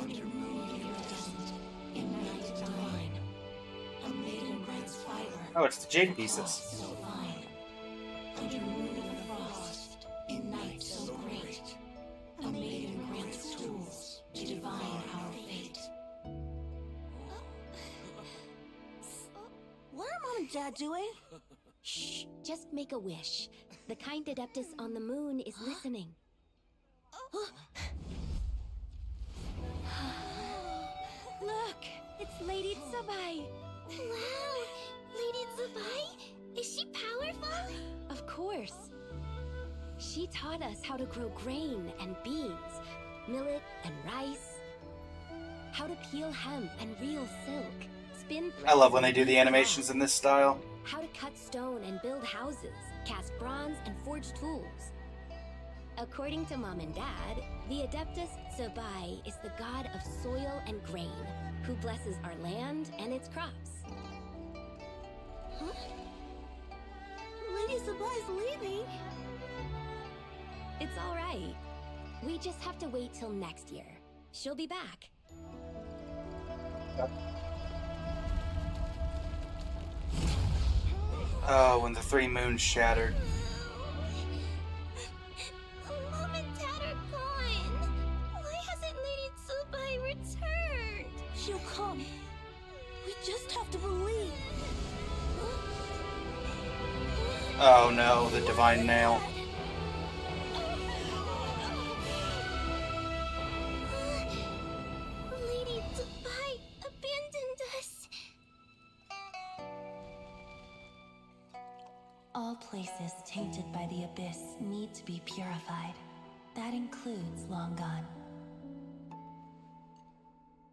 Under moon iridescent, in night divine, a maiden grants fiber.
Oh, it's the jade pieces.
So fine. Under moon of the frost, in night so great, a maiden grants tools to divine our fate.
What are Mom and Dad doing? Shh, just make a wish. The kind Adeptus on the moon is listening. Look, it's Lady Tsubai. Wow, Lady Tsubai? Is she powerful? Of course. She taught us how to grow grain and beans, millet and rice, how to peel hemp and reel silk, spin
I love when they do the animations in this style.
how to cut stone and build houses, cast bronze and forge tools. According to Mom and Dad, the Adeptus Tsubai is the god of soil and grain, who blesses our land and its crops. Huh? Lady Tsubai's leaving. It's all right. We just have to wait till next year. She'll be back.
Oh, when the three moons shattered.
Mom and Dad are gone. Why hasn't Lady Tsubai returned? She'll come. We just have to believe.
Oh no, the divine nail.
Lady Tsubai abandoned us.
All places tainted by the abyss need to be purified. That includes Long Gone.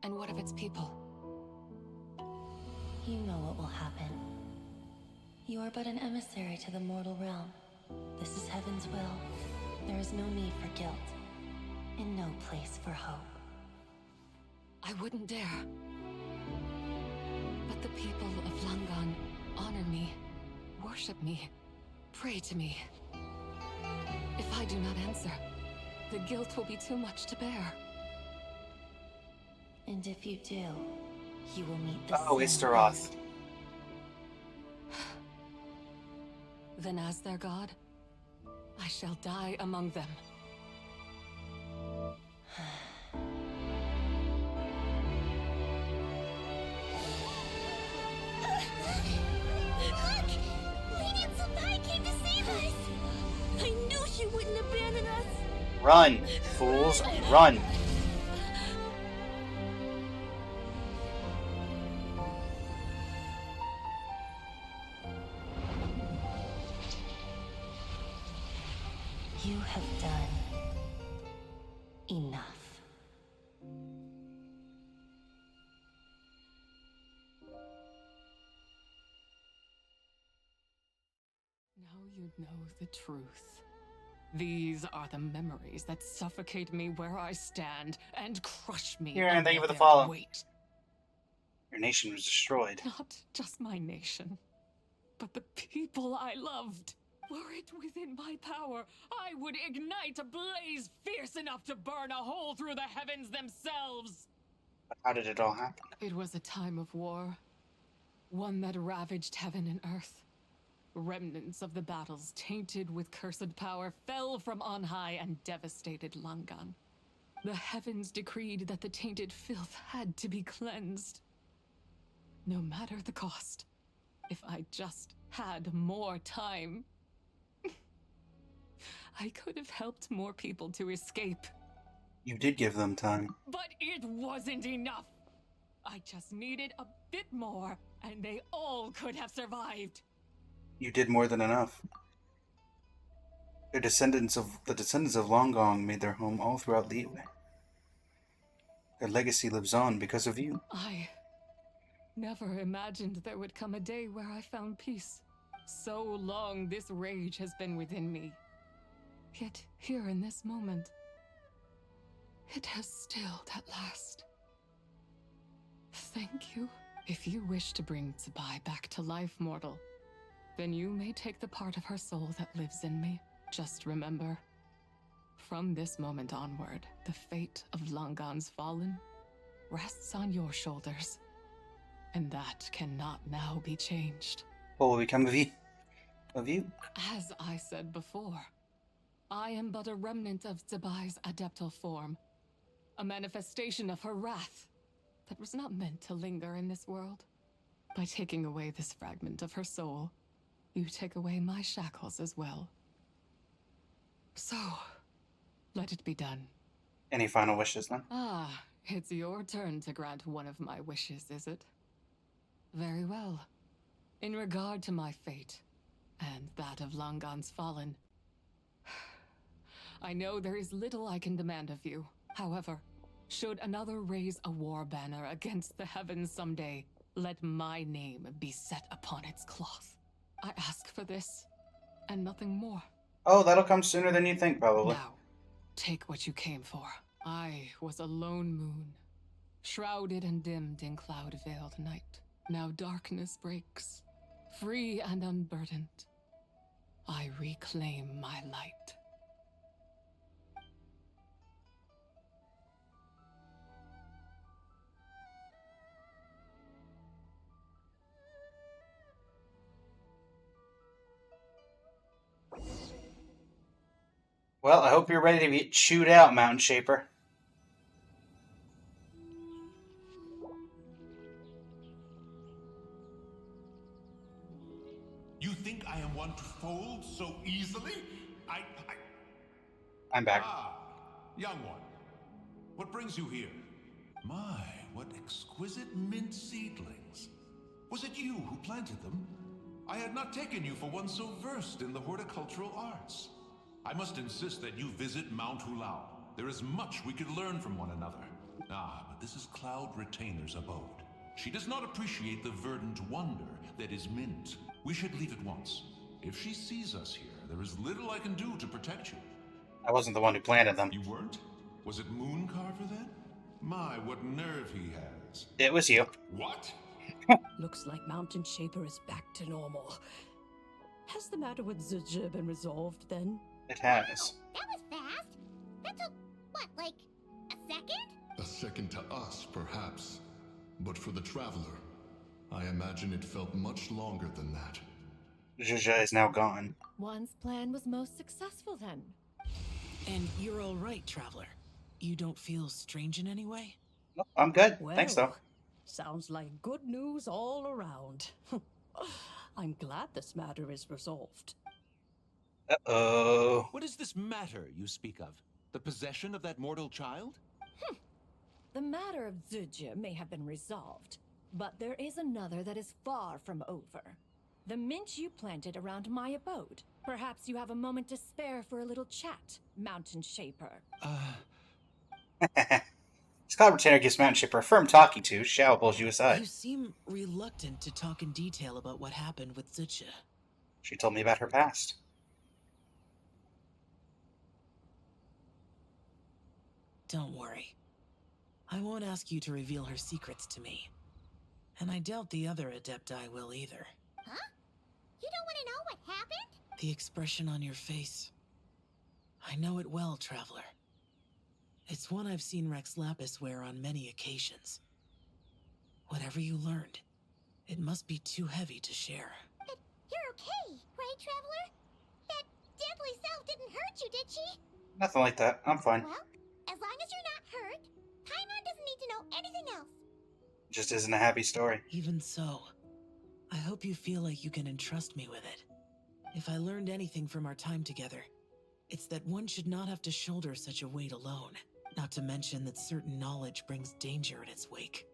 And what of its people?
You know what will happen. You are but an emissary to the mortal realm. This is Heaven's will. There is no need for guilt, and no place for hope.
I wouldn't dare. But the people of Langan honor me, worship me, pray to me. If I do not answer, the guilt will be too much to bear.
And if you do, you will meet the
Oh, Istaroth.
Then as their god, I shall die among them.
Look! Lady Tsubai came to save us! I knew she wouldn't abandon us!
Run, fools, run.
You have done enough.
Now you know the truth. These are the memories that suffocate me where I stand and crush me.
Here, and thank you for
under
the
their
follow.
weight.
Your nation was destroyed.
Not just my nation, but the people I loved. Were it within my power, I would ignite a blaze fierce enough to burn a hole through the heavens themselves.
But how did it all happen?
It was a time of war, one that ravaged heaven and earth. Remnants of the battles, tainted with cursed power, fell from on high and devastated Langan. The heavens decreed that the tainted filth had to be cleansed. No matter the cost, if I just had more time, I could have helped more people to escape.
You did give them time.
But it wasn't enough. I just needed a bit more, and they all could have survived.
You did more than enough. The descendants of Longong made their home all throughout Liyue. Their legacy lives on because of you.
I never imagined there would come a day where I found peace. So long this rage has been within me. Yet here in this moment, it has stilled at last. Thank you. If you wish to bring Tsubai back to life, mortal, then you may take the part of her soul that lives in me. Just remember, from this moment onward, the fate of Langan's fallen rests on your shoulders. And that cannot now be changed.
What will become of you?
As I said before, I am but a remnant of Tsubai's adeptal form. A manifestation of her wrath that was not meant to linger in this world. By taking away this fragment of her soul, you take away my shackles as well. So, let it be done.
Any final wishes, then?
Ah, it's your turn to grant one of my wishes, is it? Very well. In regard to my fate, and that of Langan's fallen, I know there is little I can demand of you. However, should another raise a war banner against the heavens someday, let my name be set upon its cloth. I ask for this, and nothing more.
Oh, that'll come sooner than you think, probably.
Now, take what you came for. I was a lone moon, shrouded and dimmed in cloud-veiled night. Now darkness breaks, free and unburdened. I reclaim my light.
Well, I hope you're ready to get chewed out, Mountain Shaper.
You think I am one to fold so easily?
I'm back.
Ah, young one. What brings you here? My, what exquisite mint seedlings. Was it you who planted them? I had not taken you for one so versed in the horticultural arts. I must insist that you visit Mount Hulao. There is much we could learn from one another. Ah, but this is Cloud Retainer's abode. She does not appreciate the verdant wonder that is mint. We should leave at once. If she sees us here, there is little I can do to protect you.
I wasn't the one who planted them.
You weren't? Was it Mooncarver then? My, what nerve he has.
It was you.
What?
Looks like Mountain Shaper is back to normal. Has the matter with Zizhi been resolved then?
It has.
That was fast. That took, what, like a second?
A second to us, perhaps. But for the Traveler, I imagine it felt much longer than that.
Zizhi is now gone.
One's plan was most successful then.
And you're all right, Traveler. You don't feel strange in any way?
Nope, I'm good.
Well,
Thanks, though.
Sounds like good news all around. I'm glad this matter is resolved.
Uh-oh.
What is this matter you speak of? The possession of that mortal child?
The matter of Zizhi may have been resolved, but there is another that is far from over. The mint you planted around my abode. Perhaps you have a moment to spare for a little chat, Mountain Shaper.
Cloud Retainer gives Mountain Shaper a firm talking to. Xiao pulls you aside.
You seem reluctant to talk in detail about what happened with Zizhi.
She told me about her past.
Don't worry. I won't ask you to reveal her secrets to me. And I doubt the other Adepti will either.
Huh? You don't want to know what happened?
The expression on your face. I know it well, Traveler. It's one I've seen Rex Lapis wear on many occasions. Whatever you learned, it must be too heavy to share.
But you're okay, right, Traveler? That deadly self didn't hurt you, did she?
Nothing like that. I'm fine.
Well, as long as you're not hurt, Paimon doesn't need to know anything else.
Just isn't a happy story.
Even so, I hope you feel like you can entrust me with it. If I learned anything from our time together, it's that one should not have to shoulder such a weight alone. Not to mention that certain knowledge brings danger in its wake.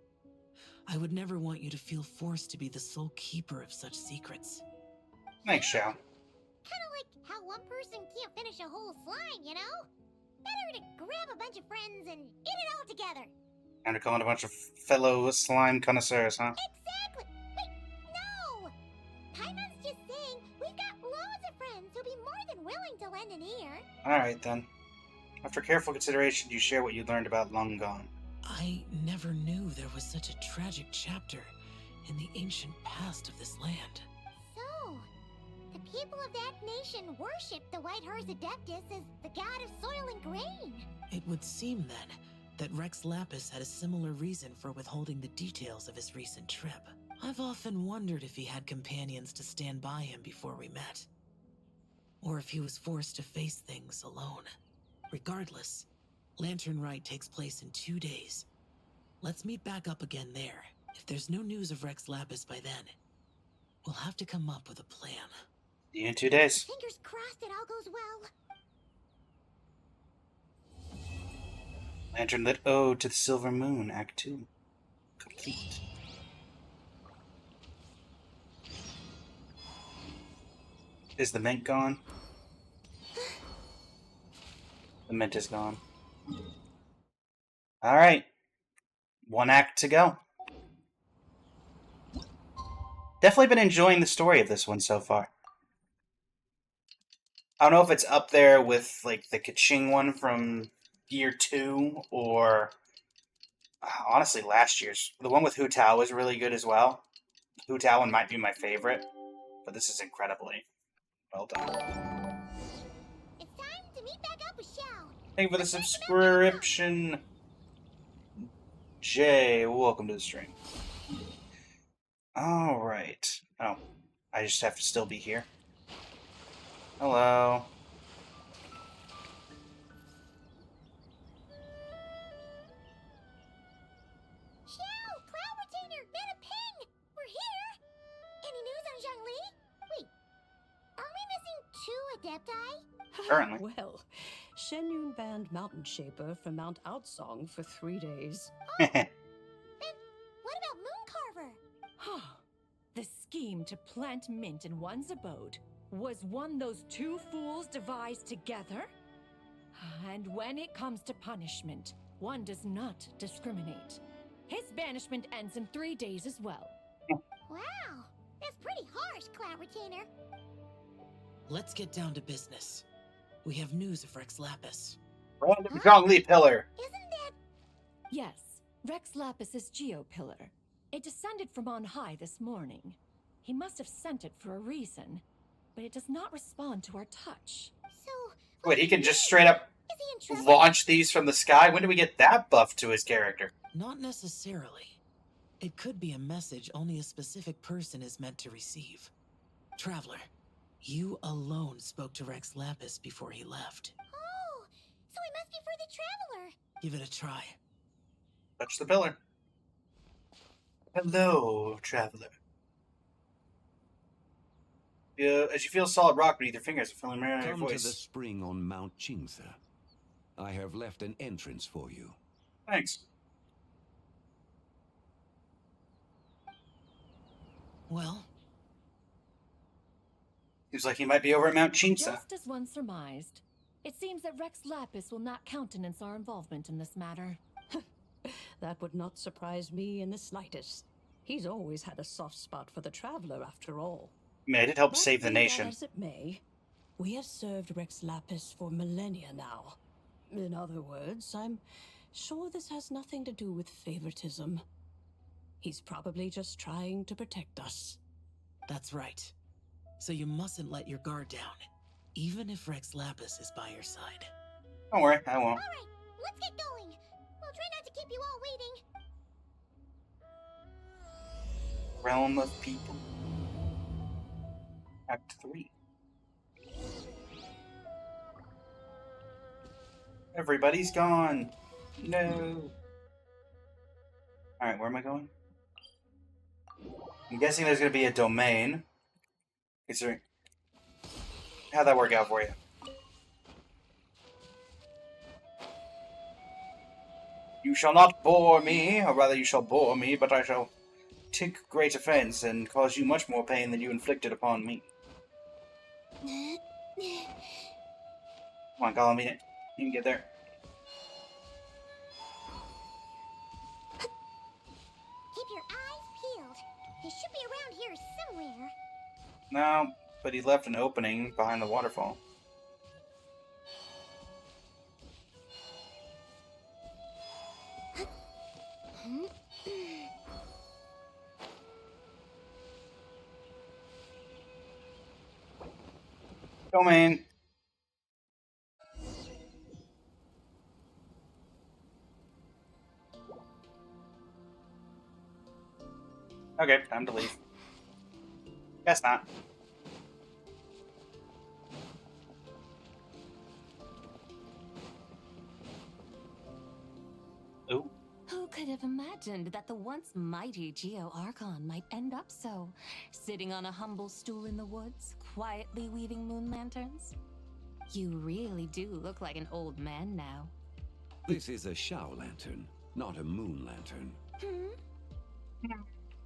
I would never want you to feel forced to be the sole keeper of such secrets.
Thanks, Shao.
Kinda like how one person can't finish a whole slime, you know? Better to grab a bunch of friends and eat it all together.
And to call in a bunch of fellow slime connoisseurs, huh?
Exactly! Wait, no! Paimon's just saying we've got loads of friends who'll be more than willing to lend an ear.
Alright then. After careful consideration, you share what you learned about Long Gone.
I never knew there was such a tragic chapter in the ancient past of this land.
So, the people of that nation worship the White Horse Adeptus as the god of soil and grain.
It would seem then that Rex Lapis had a similar reason for withholding the details of his recent trip. I've often wondered if he had companions to stand by him before we met, or if he was forced to face things alone. Regardless, Lanternlit takes place in 2 days. Let's meet back up again there. If there's no news of Rex Lapis by then, we'll have to come up with a plan.
See you in 2 days.
Fingers crossed it all goes well.
Lanternlit Ode to the Silver Moon, Act 2. Complete. Is the mint gone? The mint is gone. Alright. 1 act to go. Definitely been enjoying the story of this one so far. I don't know if it's up there with like the Kaching one from year 2 or honestly last year's. The one with Hu Tao was really good as well. Hu Tao one might be my favorite, but this is incredibly well done.
It's time to meet back up with Shao.
Thank you for the subscription. Jay, welcome to the stream. Alright. Oh, I just have to still be here. Hello.
Shao, Cloud Retainer, Mana Ping! We're here! Any news on Zhongli? Wait, are we missing 2 Adepti?
Currently.
Well, Shenyun banned Mountain Shaper from Mount Outsong for 3 days.
What about Mooncarver?
The scheme to plant mint in one's abode was one those 2 fools devised together? And when it comes to punishment, one does not discriminate. His banishment ends in 3 days as well.
Wow, that's pretty harsh, Cloud Retainer.
Let's get down to business. We have news of Rex Lapis.
Random Zhongli pillar.
Isn't that...
Yes, Rex Lapis's Geopillar. It descended from on high this morning. He must have sent it for a reason, but it does not respond to our touch.
So...
Wait, he can just straight up launch these from the sky? When do we get that buff to his character?
Not necessarily. It could be a message only a specific person is meant to receive. Traveler, you alone spoke to Rex Lapis before he left.
Oh, so it must be for the Traveler.
Give it a try.
Touch the pillar. Hello, traveler. As you feel solid rock beneath your fingers, a familiar
Come
voice.
to the spring on Mount Qingse. I have left an entrance for you.
Thanks.
Well?
Seems like he might be over at Mount Qingse.
Just as one surmised, it seems that Rex Lapis will not countenance our involvement in this matter.
That would not surprise me in the slightest. He's always had a soft spot for the Traveler, after all.
I mean, I did help
But
save the
be that
nation.
As it may, we have served Rex Lapis for millennia now. In other words, I'm sure this has nothing to do with favoritism. He's probably just trying to protect us.
That's right. So you mustn't let your guard down, even if Rex Lapis is by your side.
Don't worry, I won't.
Alright, let's get going. We'll try not to keep you all waiting.
Realm of People. Act 3. Everybody's gone. No. Alright, where am I going? I'm guessing there's going to be a domain. Considering. How'd that work out for you? You shall not bore me, or rather you shall bore me, but I shall take great offense and cause you much more pain than you inflicted upon me. Come on, Gollum, you can get there.
Keep your eyes peeled. He should be around here somewhere.
No, but he left an opening behind the waterfall. Domain. Okay, time to leave. Guess not. Ooh.
Who could have imagined that the once mighty Geo Archon might end up so, sitting on a humble stool in the woods, quietly weaving moon lanterns? You really do look like an old man now.
This is a Shao lantern, not a moon lantern.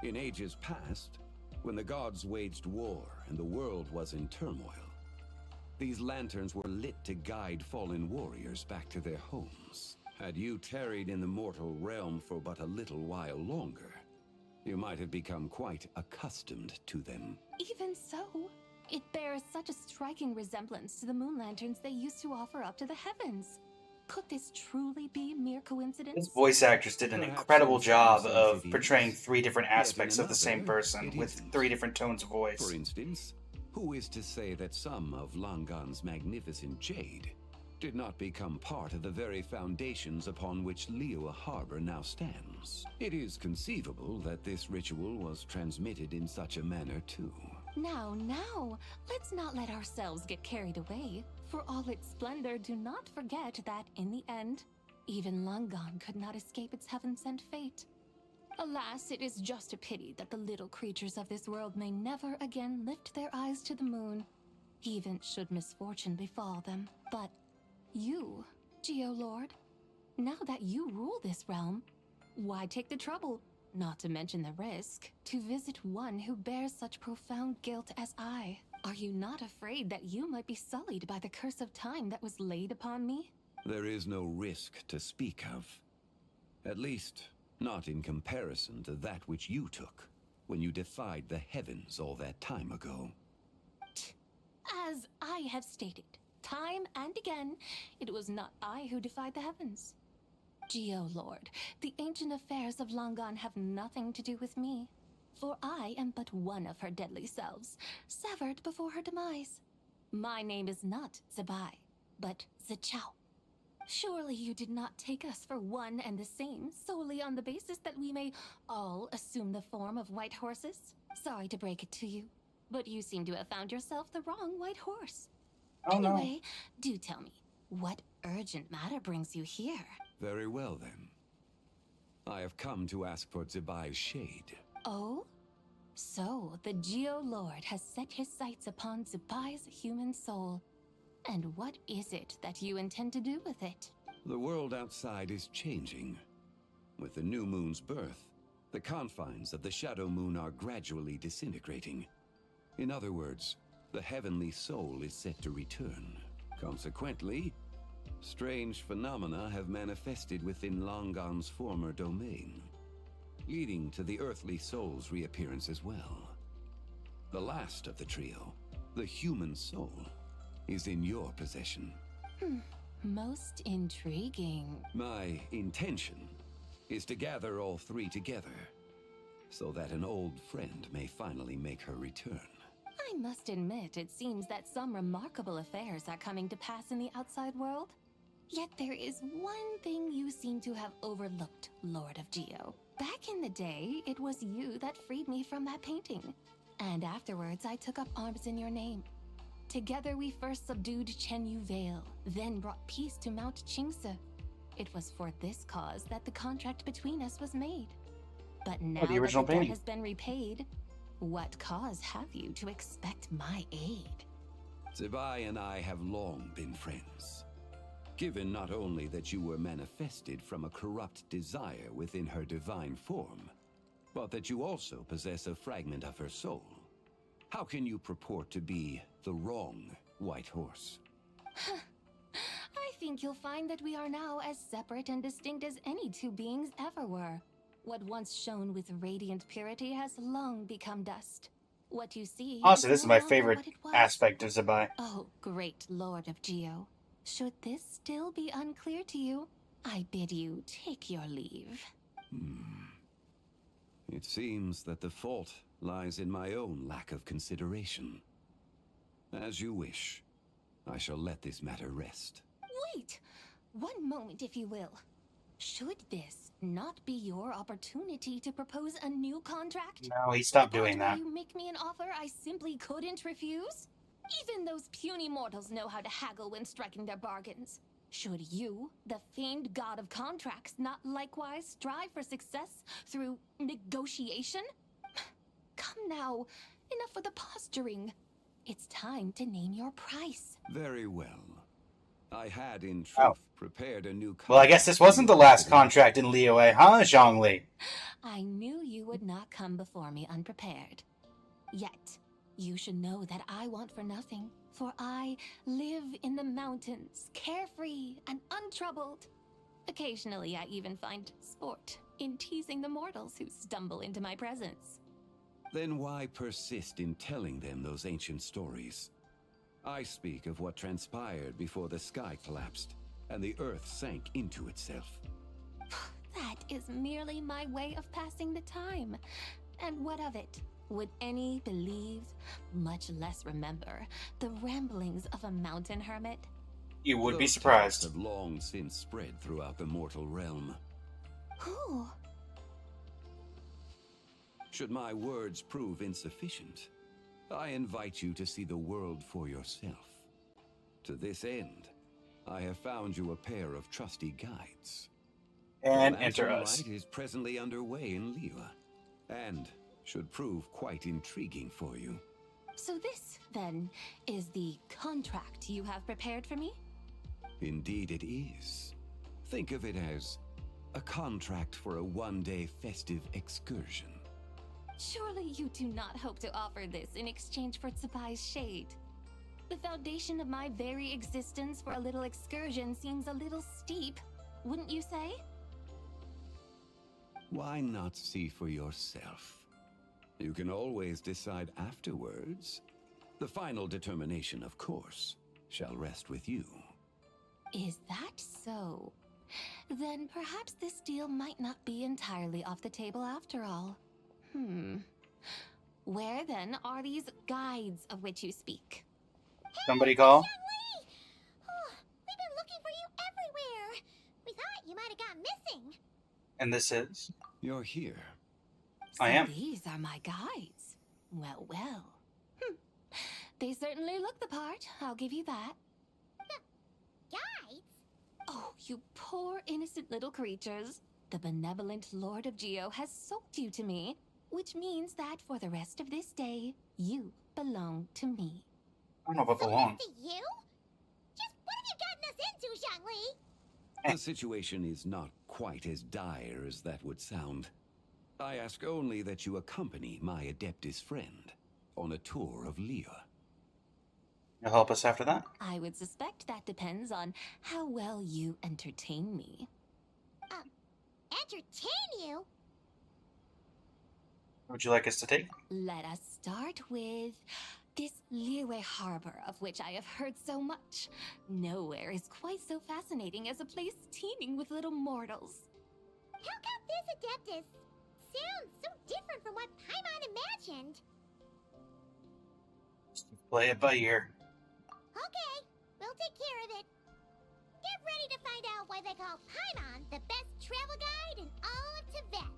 In ages past, when the gods waged war and the world was in turmoil, these lanterns were lit to guide fallen warriors back to their homes. Had you tarried in the mortal realm for but a little while longer, you might have become quite accustomed to them.
Even so, it bears such a striking resemblance to the moon lanterns they used to offer up to the heavens. Could this truly be mere coincidence?
This voice actress did an incredible job of portraying 3 different aspects of the same person with 3 different tones of voice.
For instance, who is to say that some of Langan's magnificent jade did not become part of the very foundations upon which Liyue Harbor now stands? It is conceivable that this ritual was transmitted in such a manner too.
Now, let's not let ourselves get carried away. For all its splendor, do not forget that, in the end, even Langan could not escape its heaven-sent fate. Alas, it is just a pity that the little creatures of this world may never again lift their eyes to the moon, even should misfortune befall them. But you, Geo-Lord, now that you rule this realm, why take the trouble, not to mention the risk, to visit one who bears such profound guilt as I? Are you not afraid that you might be sullied by the curse of time that was laid upon me?
There is no risk to speak of. At least, not in comparison to that which you took when you defied the heavens all that time ago.
As I have stated, time and again, it was not I who defied the heavens. Geo-Lord, the ancient affairs of Langan have nothing to do with me. For I am but one of her deadly selves, severed before her demise. My name is not Zebai, but Zechao. Surely you did not take us for one and the same, solely on the basis that we may all assume the form of white horses? Sorry to break it to you, but you seem to have found yourself the wrong white horse.
Oh,
anyway, do tell me, what urgent matter brings you here?
Very well then. I have come to ask for Zebai's shade.
Oh? So, the Geo-Lord has set his sights upon Zebai's human soul. And what is it that you intend to do with it?
The world outside is changing. With the new moon's birth, the confines of the shadow moon are gradually disintegrating. In other words, the heavenly soul is set to return. Consequently, strange phenomena have manifested within Langan's former domain, leading to the earthly soul's reappearance as well. The last of the trio, the human soul, is in your possession.
Most intriguing.
My intention is to gather all 3 together, so that an old friend may finally make her return.
I must admit, it seems that some remarkable affairs are coming to pass in the outside world. Yet there is one thing you seem to have overlooked, Lord of Geo. Back in the day, it was you that freed me from that painting. And afterwards, I took up arms in your name. Together, we first subdued Chenyu Vale, then brought peace to Mount Qingse. It was for this cause that the contract between us was made. But now
the original
that the debt
painting
has been repaid, what cause have you to expect my aid?
Zebai and I have long been friends. Given not only that you were manifested from a corrupt desire within her divine form, but that you also possess a fragment of her soul, how can you purport to be the wrong White Horse?
I think you'll find that we are now as separate and distinct as any two beings ever were. What once shone with radiant purity has long become dust. What you see
Honestly, this is
no
my
longer
favorite
what it was.
aspect of Zebai.
Oh, great Lord of Geo. Should this still be unclear to you, I bid you take your leave.
It seems that the fault lies in my own lack of consideration. As you wish. I shall let this matter rest.
Wait! One moment, if you will. Should this not be your opportunity to propose a new contract?
No, he stopped
The part
doing
where
that.
You make me an offer I simply couldn't refuse? Even those puny mortals know how to haggle when striking their bargains. Should you, the famed god of contracts, not likewise strive for success through negotiation? Come now, enough with the posturing. It's time to name your price.
Very well. I had, in truth, prepared a new contract.
Well, I guess this wasn't the last contract in Liyue, huh, Zhongli?
I knew you would not come before me unprepared. Yet, you should know that I want for nothing, for I live in the mountains, carefree and untroubled. Occasionally, I even find sport in teasing the mortals who stumble into my presence.
Then why persist in telling them those ancient stories? I speak of what transpired before the sky collapsed and the earth sank into itself.
That is merely my way of passing the time. And what of it? Would any believe, much less remember, the ramblings of a mountain hermit?
You would be
Those
surprised.
tales have long since spread throughout the mortal realm.
Who?
Should my words prove insufficient, I invite you to see the world for yourself. To this end, I have found you a pair of trusty guides.
And
The
enter
Lanternlit
us.
is presently underway in Liyue, and should prove quite intriguing for you.
So this, then, is the contract you have prepared for me?
Indeed it is. Think of it as a contract for a one-day festive excursion.
Surely you do not hope to offer this in exchange for Tsubai's shade. The foundation of my very existence for a little excursion seems a little steep, wouldn't you say?
Why not see for yourself? You can always decide afterwards. The final determination, of course, shall rest with you.
Is that so? Then perhaps this deal might not be entirely off the table after all. Where then are these guides of which you speak?
Somebody call?
Oh, we've been looking for you everywhere. We thought you might have gone missing.
And this is?
You're here.
I am.
These are my guides. Well, well. They certainly look the part, I'll give you that.
Guides?
Oh, you poor innocent little creatures. The benevolent Lord of Geo has sold you to me, which means that for the rest of this day, you belong to me.
I don't know about belong.
To you? Just what have you gotten us into, Zhongli?
The situation is not quite as dire as that would sound. I ask only that you accompany my Adeptus friend on a tour of Liyue.
You'll help us after that?
I would suspect that depends on how well you entertain me.
Entertain you?
Where would you like us to take?
Let us start with this Liyue harbor of which I have heard so much. Nowhere is quite so fascinating as a place teeming with little mortals.
How come this Adeptus sounds so different from what Paimon imagined?
Play it by ear.
Okay, we'll take care of it. Get ready to find out why they call Paimon the best travel guide in all of Tibet.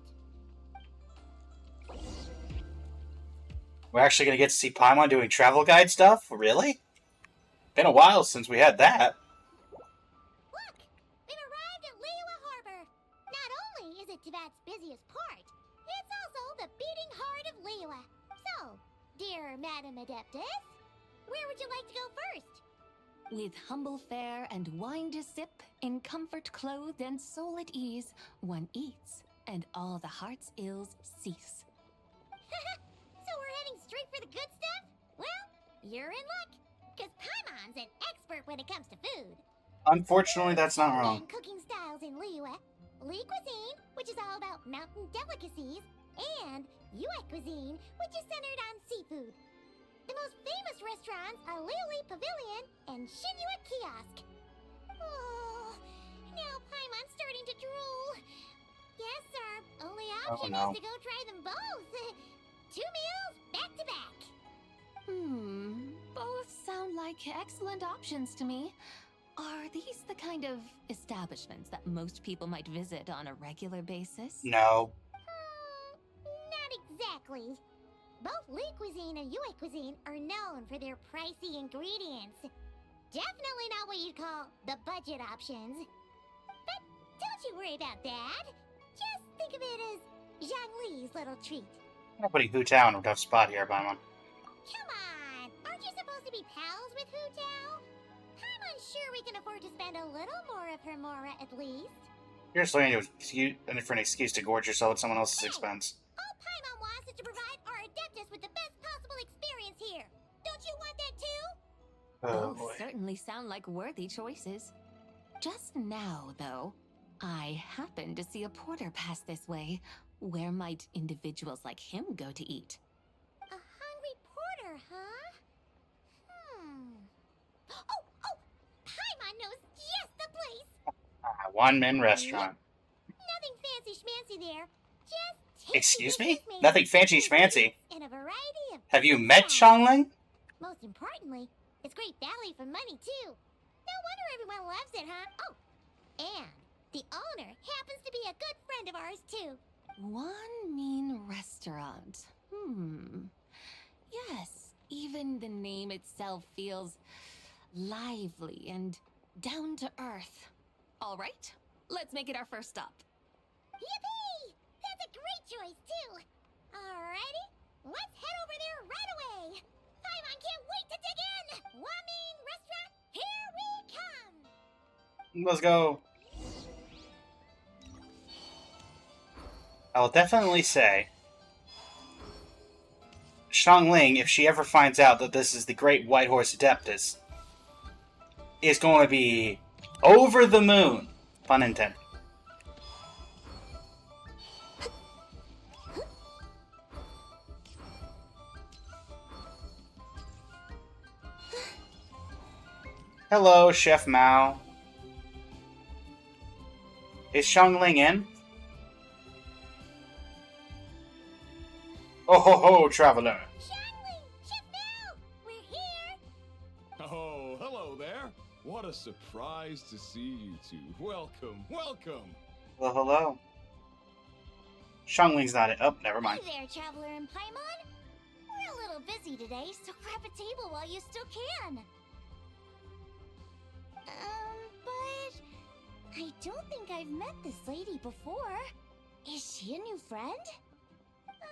We're actually going to get to see Paimon doing travel guide stuff? Really? Been a while since we had that.
Look! We've arrived at Liyue Harbor. Not only is it Tibet's busiest port, it's also the beating heart of Liyue. So, dear Madam Adeptus, where would you like to go first?
With humble fare and wine to sip, in comfort clothed and soul at ease, one eats, and all the heart's ills cease.
So we're heading straight for the good stuff? Well, you're in luck, because Paimon's an expert when it comes to food.
Unfortunately, that's not wrong.
And cooking styles in Liyue, Li cuisine, which is all about mountain delicacies, and Yue cuisine, which is centered on seafood. The most famous restaurants are Liuli Pavilion and Shinyue Kiosk. Oh, now Paimon's starting to drool. Yes, our only option is to go try them both. 2 meals back to back.
Both sound like excellent options to me. Are these the kind of establishments that most people might visit on a regular basis?
No.
Not exactly. Both Li cuisine and Yue cuisine are known for their pricey ingredients. Definitely not what you'd call the budget options. But don't you worry about that. Just think of it as Zhang Li's little treat.
I'm putting Hu Tao in a tough spot here, Paimon.
Come on! Aren't you supposed to be pals with Hu Tao? I'm unsure we can afford to spend a little more of her mora at least.
You're just looking for an excuse to gorge yourself at someone else's expense.
All Paimon wants is to provide our Adeptus with the best possible experience here. Don't you want that too?
Both certainly sound like worthy choices. Just now, though, I happened to see a porter pass this way. Where might individuals like him go to eat?
A hungry porter, huh? Oh! Paimon knows just the place!
One-man restaurant.
Nothing fancy schmancy there. Just
Excuse me? Nothing fancy schmancy.
and a variety of...
Have you met Xiangling?
Most importantly, it's great value for money, too. No wonder everyone loves it, huh? Oh, and the owner happens to be a good friend of ours, too.
One mean restaurant. Yes, even the name itself feels lively and down to earth. All right, let's make it our first stop.
Yippee! That's a great choice, too. Alrighty, let's head over there right away. Paimon can't wait to dig in. One mean restaurant, here we come.
Let's go. I will definitely say, Xiangling, if she ever finds out that this is the Great White Horse Adeptus, is going to be over the moon. Pun intended. Hello, Chef Mao. Is Xiangling in? Oh ho ho, traveler.
Xiangling! Chef Mao! We're here!
Oh, hello there. What a surprise to see you two. Welcome, welcome.
Well, hello. Xiangling's not it. Oh, never mind.
Hey there, Traveler and Paimon. We're a little busy today, so grab a table while you still can. But I don't think I've met this lady before. Is she a new friend?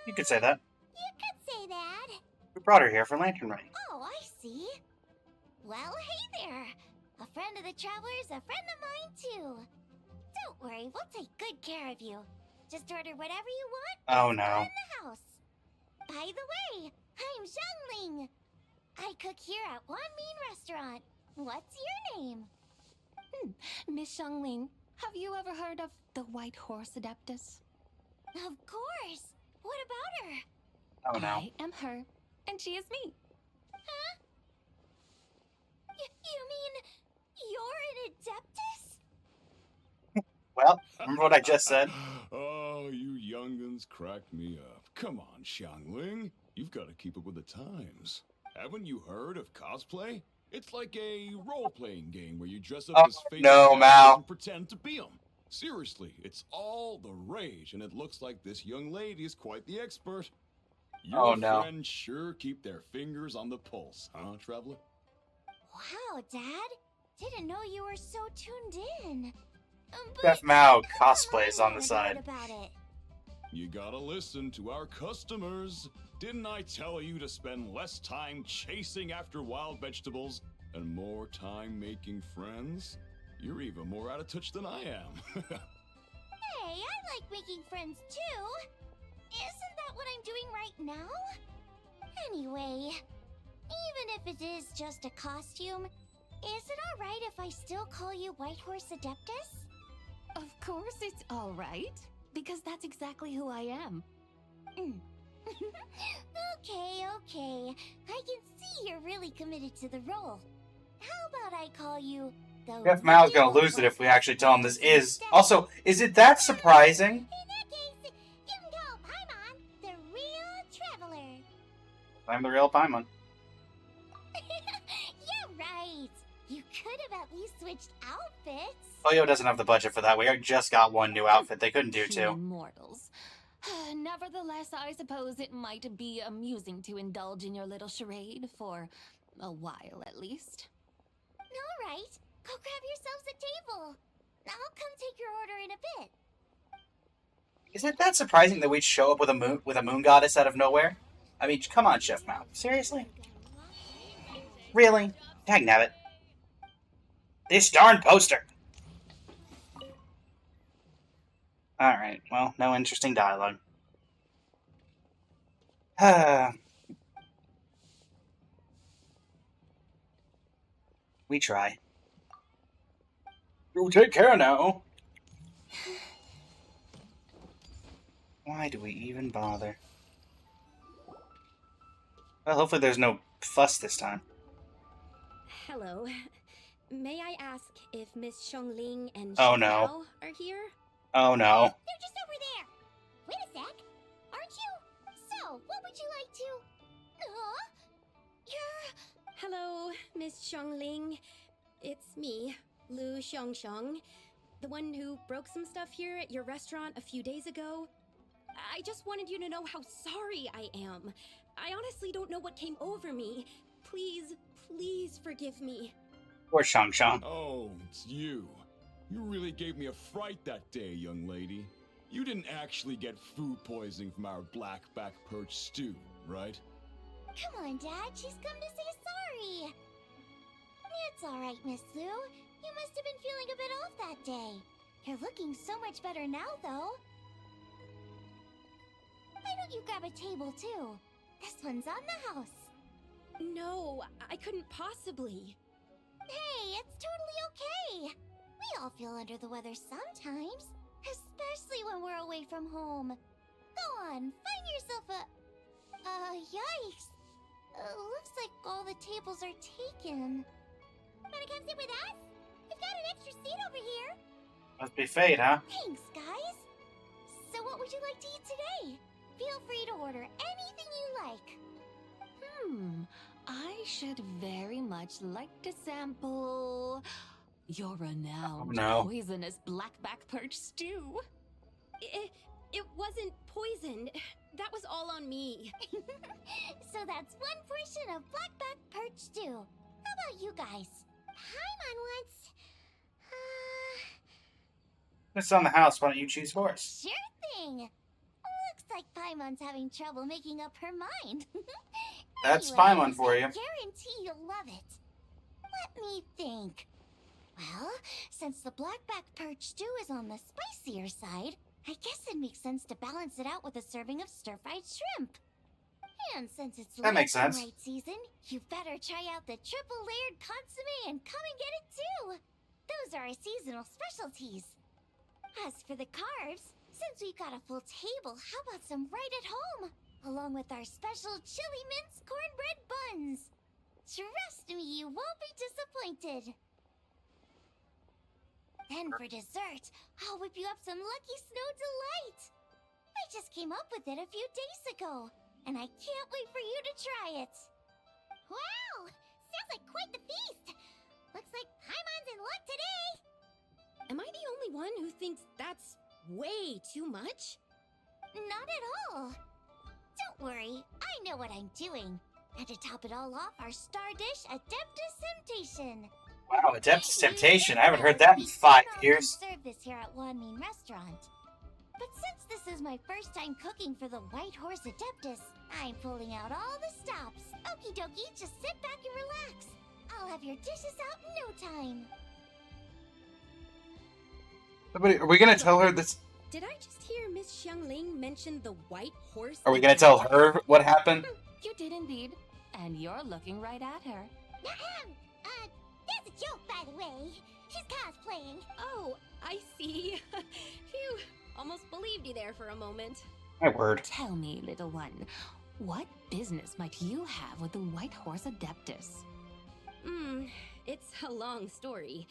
You could say that.
You could say that.
We brought her here for Lanternlit.
Oh, I see. Well, hey there. A friend of the Traveler's a friend of mine, too. Don't worry, we'll take good care of you. Just order whatever you want.
Oh,
in
no.
the house. By the way, I'm Xiangling. I cook here at One Mean Restaurant. What's your name?
Miss Xiangling, have you ever heard of the White Horse Adeptus?
Of course. What about her?
Oh, no.
I am her, and she is me.
Huh? You mean you're an Adeptus?
Well, remember what I just said?
Oh, you young'uns crack me up. Come on, Xiangling. You've got to keep up with the times. Haven't you heard of cosplay? It's like a role-playing game where you dress up
Oh,
as famous
no,
characters
Mal.
and pretend to be them. Seriously, it's all the rage, and it looks like this young lady is quite the expert. Your
Oh, no.
friends sure keep their fingers on the pulse, huh, Traveler?
Wow, Dad. Didn't know you were so tuned in.
Chef Mao cosplays on the side.
About it.
You gotta listen to our customers. Didn't I tell you to spend less time chasing after wild vegetables and more time making friends? You're even more out of touch than I am.
Hey, I like making friends too. Isn't that what I'm doing right now? Anyway, even if it is just a costume, is it alright if I still call you Whitehorse Adeptus?
Of course it's all right, because that's exactly who I am.
Okay. I can see you're really committed to the role. How about I call you the
Chef Mao's gonna lose it if we actually tell him this is. Also, is it that surprising?
In that case, you can call Paimon the real traveler.
I'm the real Paimon.
You're right. You could have at least switched outfits.
Oyo doesn't have the budget for that. We just got one new outfit. They couldn't do two.
Mortals. Nevertheless, I suppose it might be amusing to indulge in your little charade for a while, at least.
All right. Go grab yourselves a table. I'll come take your order in a bit.
Is it that surprising that we'd show up with a moon goddess out of nowhere? I mean, come on, Chef Mao. Seriously? Really? Dagnabbit. This darn poster! Alright, well, no interesting dialogue. We try. You take care now. Why do we even bother? Well, hopefully there's no fuss this time.
Hello. May I ask if Miss Xiongling and
Oh,
Chef
no.
Mao are here?
Oh no.
They're just over there. Wait a sec. Aren't you? So, what would you like to...
Hello, Miss Xiongling. It's me, Lu Xiongxiong, the one who broke some stuff here at your restaurant a few days ago. I just wanted you to know how sorry I am. I honestly don't know what came over me. Please, please forgive me.
Poor Shang Shang.
Oh, it's you. You really gave me a fright that day, young lady. You didn't actually get food poisoning from our black-back perch stew, right?
Come on, Dad. She's come to say sorry. It's all right, Miss Lu. You must have been feeling a bit off that day. You're looking so much better now, though. Why don't you grab a table, too? This one's on the house.
No, I couldn't possibly.
Hey, it's totally okay. We all feel under the weather sometimes, especially when we're away from home. Go on, find yourself a... yikes. Looks like all the tables are taken. Wanna come sit with us? We've got an extra seat over here.
Must be fate, huh?
Thanks, guys. So what would you like to eat today? Feel free to order anything you like.
I should very much like to sample your renowned poisonous blackback perch stew.
It wasn't poisoned. That was all on me.
So that's one portion of blackback perch stew. How about you guys? Paimon wants...
It's on the house. Why don't you choose horse?
Sure thing. Looks like Paimon's having trouble making up her mind.
That's
Anyway,
Paimon for you.
I guarantee you'll love it. Let me think. Well, since the blackback perch stew is on the spicier side, I guess it makes sense to balance it out with a serving of stir-fried shrimp. And since it's
That makes sense.
Lanternlit season, you better try out the triple-layered consommé and come and get it too. Those are our seasonal specialties. As for the carbs, since we've got a full table, how about some right at home? Along with our special chili mince cornbread buns. Trust me, you won't be disappointed. Then for dessert, I'll whip you up some Lucky Snow Delight. I just came up with it a few days ago, and I can't wait for you to try it. Wow! Sounds like quite the feast! Looks like Paimon's in luck today!
Am I the only one who thinks that's way too much?
Not at all! Don't worry, I know what I'm doing. And to top it all off, our star dish, Adeptus Temptation.
Wow, Adeptus Temptation. I haven't heard that in 5 years.
Serve this here at Wanmin Restaurant. But since this is my first time cooking for the White Horse Adeptus, I'm pulling out all the stops. Okie dokie, just sit back and relax. I'll have your dishes out in no time.
Are we gonna tell her this?
Did I just hear Miss Xiangling mention the White Horse?
Are we gonna tell her what happened?
You did indeed. And you're looking right at her.
That's a joke, by the way. She's cosplaying.
Oh, I see. Phew, almost believed you there for a moment.
My word.
Tell me, little one, what business might you have with the White Horse Adeptus?
It's a long story.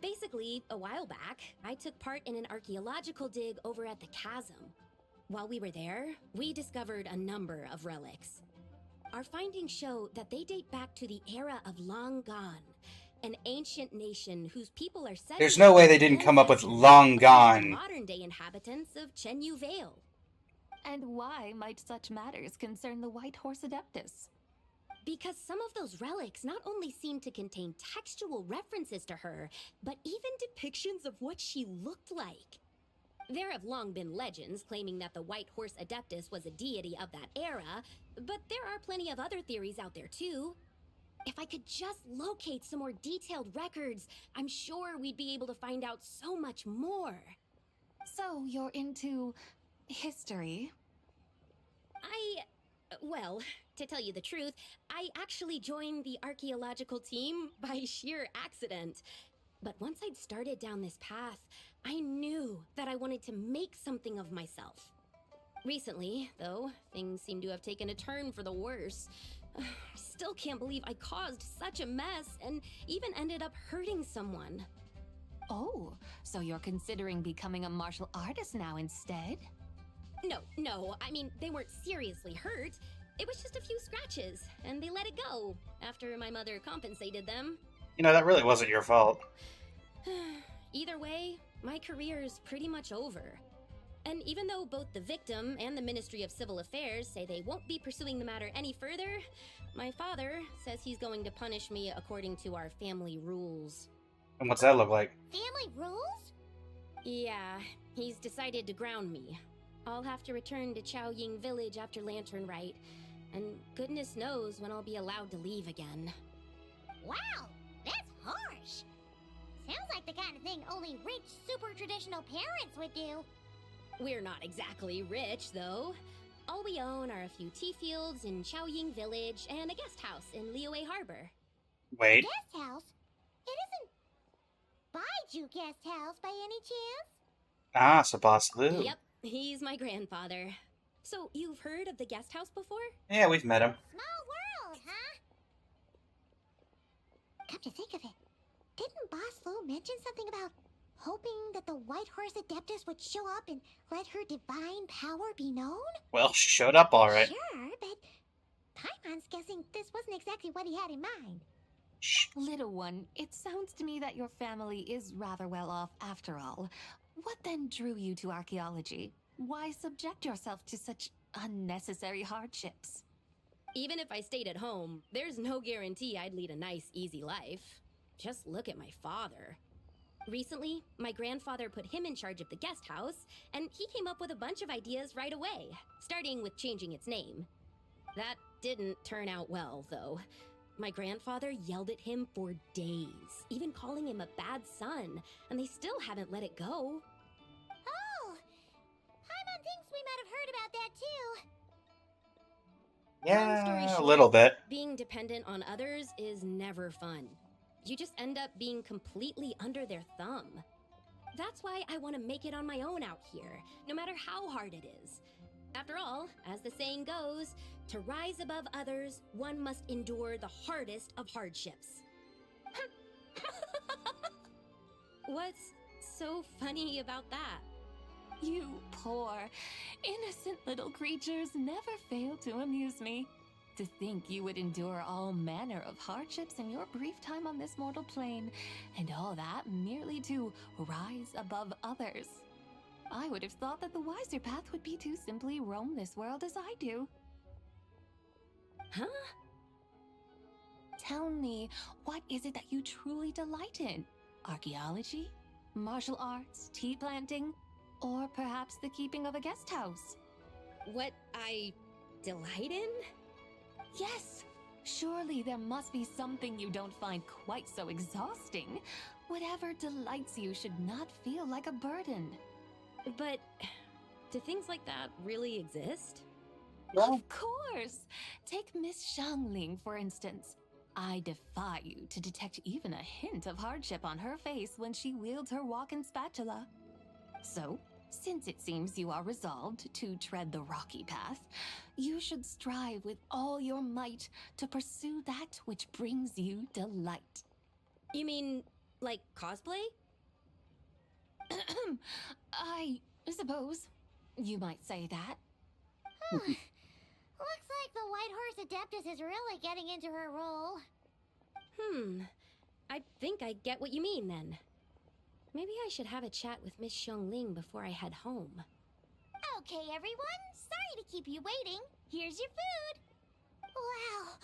Basically, a while back, I took part in an archaeological dig over at the chasm. While we were there, we discovered a number of relics. Our findings show that they date back to the era of Long Gone, an ancient nation whose people are said.
There's no way they didn't come up with Long Gone.
Modern-day inhabitants of Chenyu Vale.
And why might such matters concern the White Horse Adeptus?
Because some of those relics not only seem to contain textual references to her, but even depictions of what she looked like. There have long been legends claiming that the White Horse Adeptus was a deity of that era, but there are plenty of other theories out there too. If I could just locate some more detailed records, I'm sure we'd be able to find out so much more.
So you're into history?
Well, to tell you the truth, I actually joined the archaeological team by sheer accident. But once I'd started down this path, I knew that I wanted to make something of myself. Recently, though, things seem to have taken a turn for the worse. I still can't believe I caused such a mess and even ended up hurting someone.
Oh, so you're considering becoming a martial artist now instead?
No, I mean, they weren't seriously hurt. It was just a few scratches, and they let it go after my mother compensated them.
You know, that really wasn't your fault.
Either way, my career is pretty much over. And even though both the victim and the Ministry of Civil Affairs say they won't be pursuing the matter any further, my father says he's going to punish me according to our family rules.
And what's that look like?
Family rules?
Yeah, he's decided to ground me. I'll have to return to Chaoying Village after Lanternlit, and goodness knows when I'll be allowed to leave again.
Wow, that's harsh. Sounds like the kind of thing only rich, super traditional parents would do.
We're not exactly rich, though. All we own are a few tea fields in Chaoying Village and a guest house in Liyue Harbor.
Wait.
Guest house? It isn't Baiju Guest House by any chance?
Ah, so Boss Lou.
Yep, he's my grandfather. So, you've heard of the guest house before?
Yeah, we've met him.
Small world, huh? Come to think of it, didn't Boss Lou mention something about hoping that the White Horse Adeptus would show up and let her divine power be known?
Well, she showed up all right.
Sure, but Paimon's guessing this wasn't exactly what he had in mind.
Shh.
Little one, it sounds to me that your family is rather well off after all. What then drew you to archaeology? Why subject yourself to such unnecessary hardships?
Even if I stayed at home, there's no guarantee I'd lead a nice, easy life. Just look at my father. Recently, my grandfather put him in charge of the guest house, and he came up with a bunch of ideas right away, starting with changing its name. That didn't turn out well, though. My grandfather yelled at him for days, even calling him a bad son, and they still haven't let it go.
Oh! Paimon thinks we might have heard about that too.
Long story
Yeah, a
short,
little bit.
being dependent on others is never fun. You just end up being completely under their thumb. That's why I want to make it on my own out here, no matter how hard it is. After all, as the saying goes, to rise above others, one must endure the hardest of hardships. What's so funny about that?
You poor, innocent little creatures never fail to amuse me. To think you would endure all manner of hardships in your brief time on this mortal plane, and all that merely to rise above others. I would have thought that the wiser path would be to simply roam this world as I do.
Huh?
Tell me, what is it that you truly delight in? Archaeology? Martial arts? Tea planting? Or perhaps the keeping of a guest house?
What I delight in?
Yes. Surely there must be something you don't find quite so exhausting. Whatever delights you should not feel like a burden.
But do things like that really exist?
Of course! Take Miss Xiangling, for instance. I defy you to detect even a hint of hardship on her face when she wields her walking spatula. So, since it seems you are resolved to tread the rocky path, you should strive with all your might to pursue that which brings you delight.
You mean, like cosplay?
I suppose you might say that.
Looks like the White Horse Adeptus is really getting into her role.
I think I get what you mean then. Maybe I should have a chat with Miss Xiangling before I head home.
Okay, everyone. Sorry to keep you waiting. Here's your food. Wow.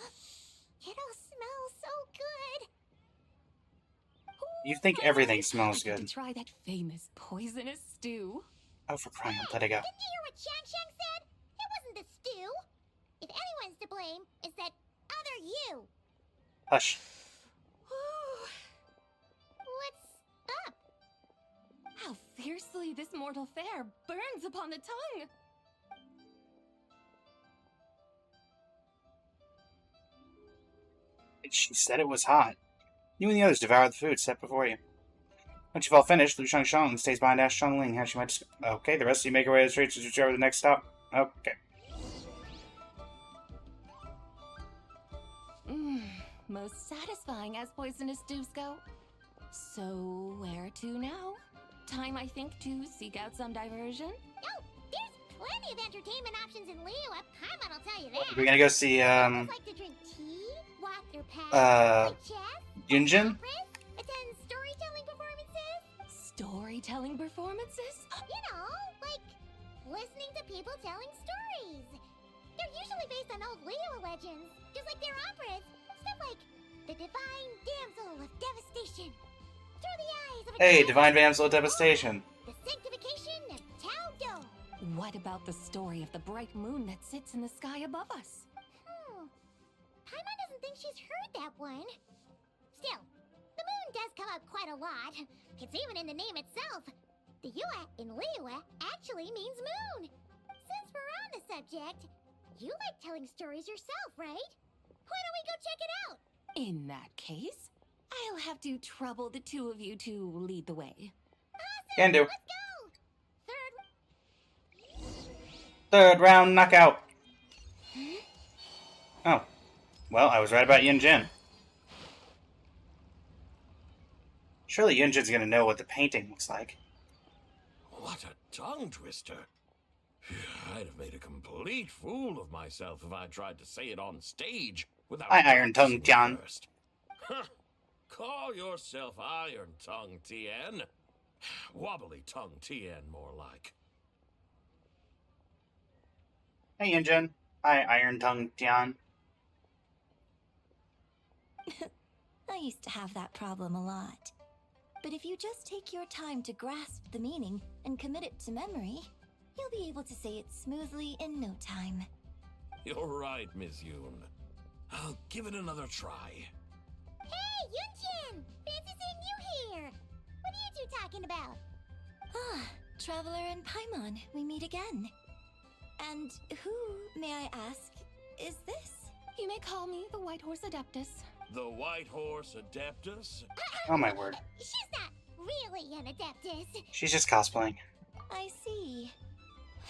It all smells so good.
You think everything smells
I get
good.
to try that famous poisonous stew.
Oh, for crying out, let it go.
Didn't you hear what Shang said? It wasn't the stew. If anyone's to blame, it's that other you.
Hush.
What's up?
How fiercely this mortal fare burns upon the tongue!
She said it was hot. You and the others devoured the food set before you. Once you've all finished, Lu Shangshang stays behind to ask Xiangling how she might... Okay, the rest of you make your way to the streets to whichever the next stop. Okay.
Most satisfying as poisonous stews go. So, where to now? Time, I think, to seek out some diversion?
Oh, there's plenty of entertainment options in Liyue. Paimon will tell you that.
We're gonna go see,
Like to drink tea, walk their path, play chess,
Yunjin?
attend storytelling performances.
Storytelling performances?
You know, like listening to people telling stories. They're usually based on old Liyue legends, just like their operas. Stuff like the Divine Damsel of Devastation, Through the Eyes of a
Hey,
Child,
Divine Damsel of Devastation.
The Sanctification of Tao Do.
What about the story of the bright moon that sits in the sky above us?
Paimon doesn't think she's heard that one. Still, the moon does come up quite a lot. It's even in the name itself. The Yue in Liyue actually means moon. Since we're on the subject, you like telling stories yourself, right? Why don't we go check it out?
In that case, I'll have to trouble the two of you to lead the way.
Can do.
Let's go.
Third round knockout. Oh. Well, I was right about Yunjin. Surely Yunjin's gonna know what the painting looks like.
What a tongue twister. I'd have made a complete fool of myself if I tried to say it on stage without...
I Iron Tongue, John.
First. Huh. Call yourself Iron Tongue, Tien. Wobbly Tongue, Tien, more like.
Hey, Yunjin. I Iron Tongue, Tian.
I used to have that problem a lot. But if you just take your time to grasp the meaning and commit it to memory, you'll be able to say it smoothly in no time.
You're right, Miss Yoon. I'll give it another try.
Hey, Yunjin! Fancy seeing you here! What are you two talking about?
Ah, Traveler and Paimon, we meet again. And who, may I ask, is this?
You may call me the White Horse Adeptus.
The White Horse Adeptus?
Oh my word.
She's not really an Adeptus.
She's just cosplaying.
I see.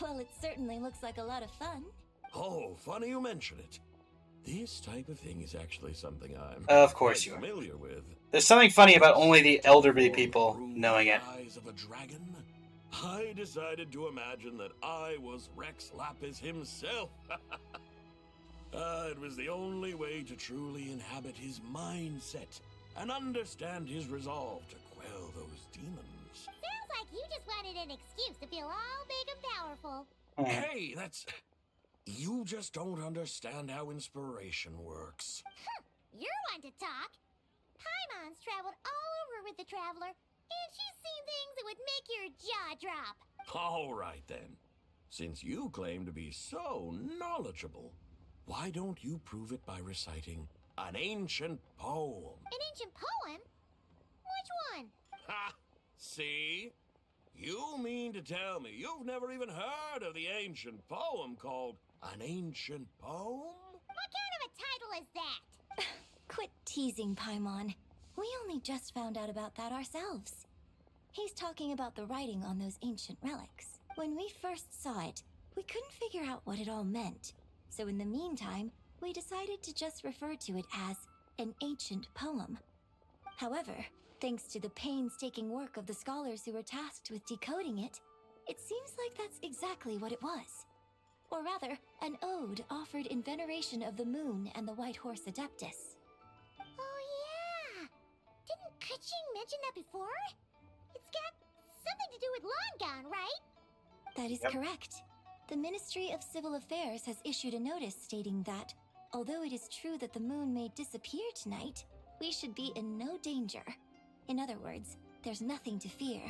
Well, it certainly looks like a lot of fun.
Oh, funny you mention it. This type of thing is actually something I'm
Of course
quite
you are.
familiar with.
There's something funny about only the elderly people knowing it.
Eyes of a dragon? I decided to imagine that I was Rex Lapis himself. It was the only way to truly inhabit his mindset and understand his resolve to quell those demons.
Sounds like you just wanted an excuse to feel all big and powerful.
Hey, that's... You just don't understand how inspiration works.
You're one to talk. Paimon's traveled all over with the Traveler, and she's seen things that would make your jaw drop.
All right, then. Since you claim to be so knowledgeable, why don't you prove it by reciting an ancient poem?
An ancient poem? Which one?
Ha! See? You mean to tell me you've never even heard of the ancient poem called An Ancient Poem?
What kind of a title is that?
Quit teasing, Paimon. We only just found out about that ourselves. He's talking about the writing on those ancient relics. When we first saw it, we couldn't figure out what it all meant. So in the meantime, we decided to just refer to it as an ancient poem. However, thanks to the painstaking work of the scholars who were tasked with decoding it, it seems like that's exactly what it was. Or rather, an ode offered in veneration of the moon and the White Horse Adeptus.
Oh yeah! Didn't Kuching mention that before? It's got something to do with Longon, right?
That is correct. The Ministry of Civil Affairs has issued a notice stating that, although it is true that the moon may disappear tonight, we should be in no danger. In other words, there's nothing to fear.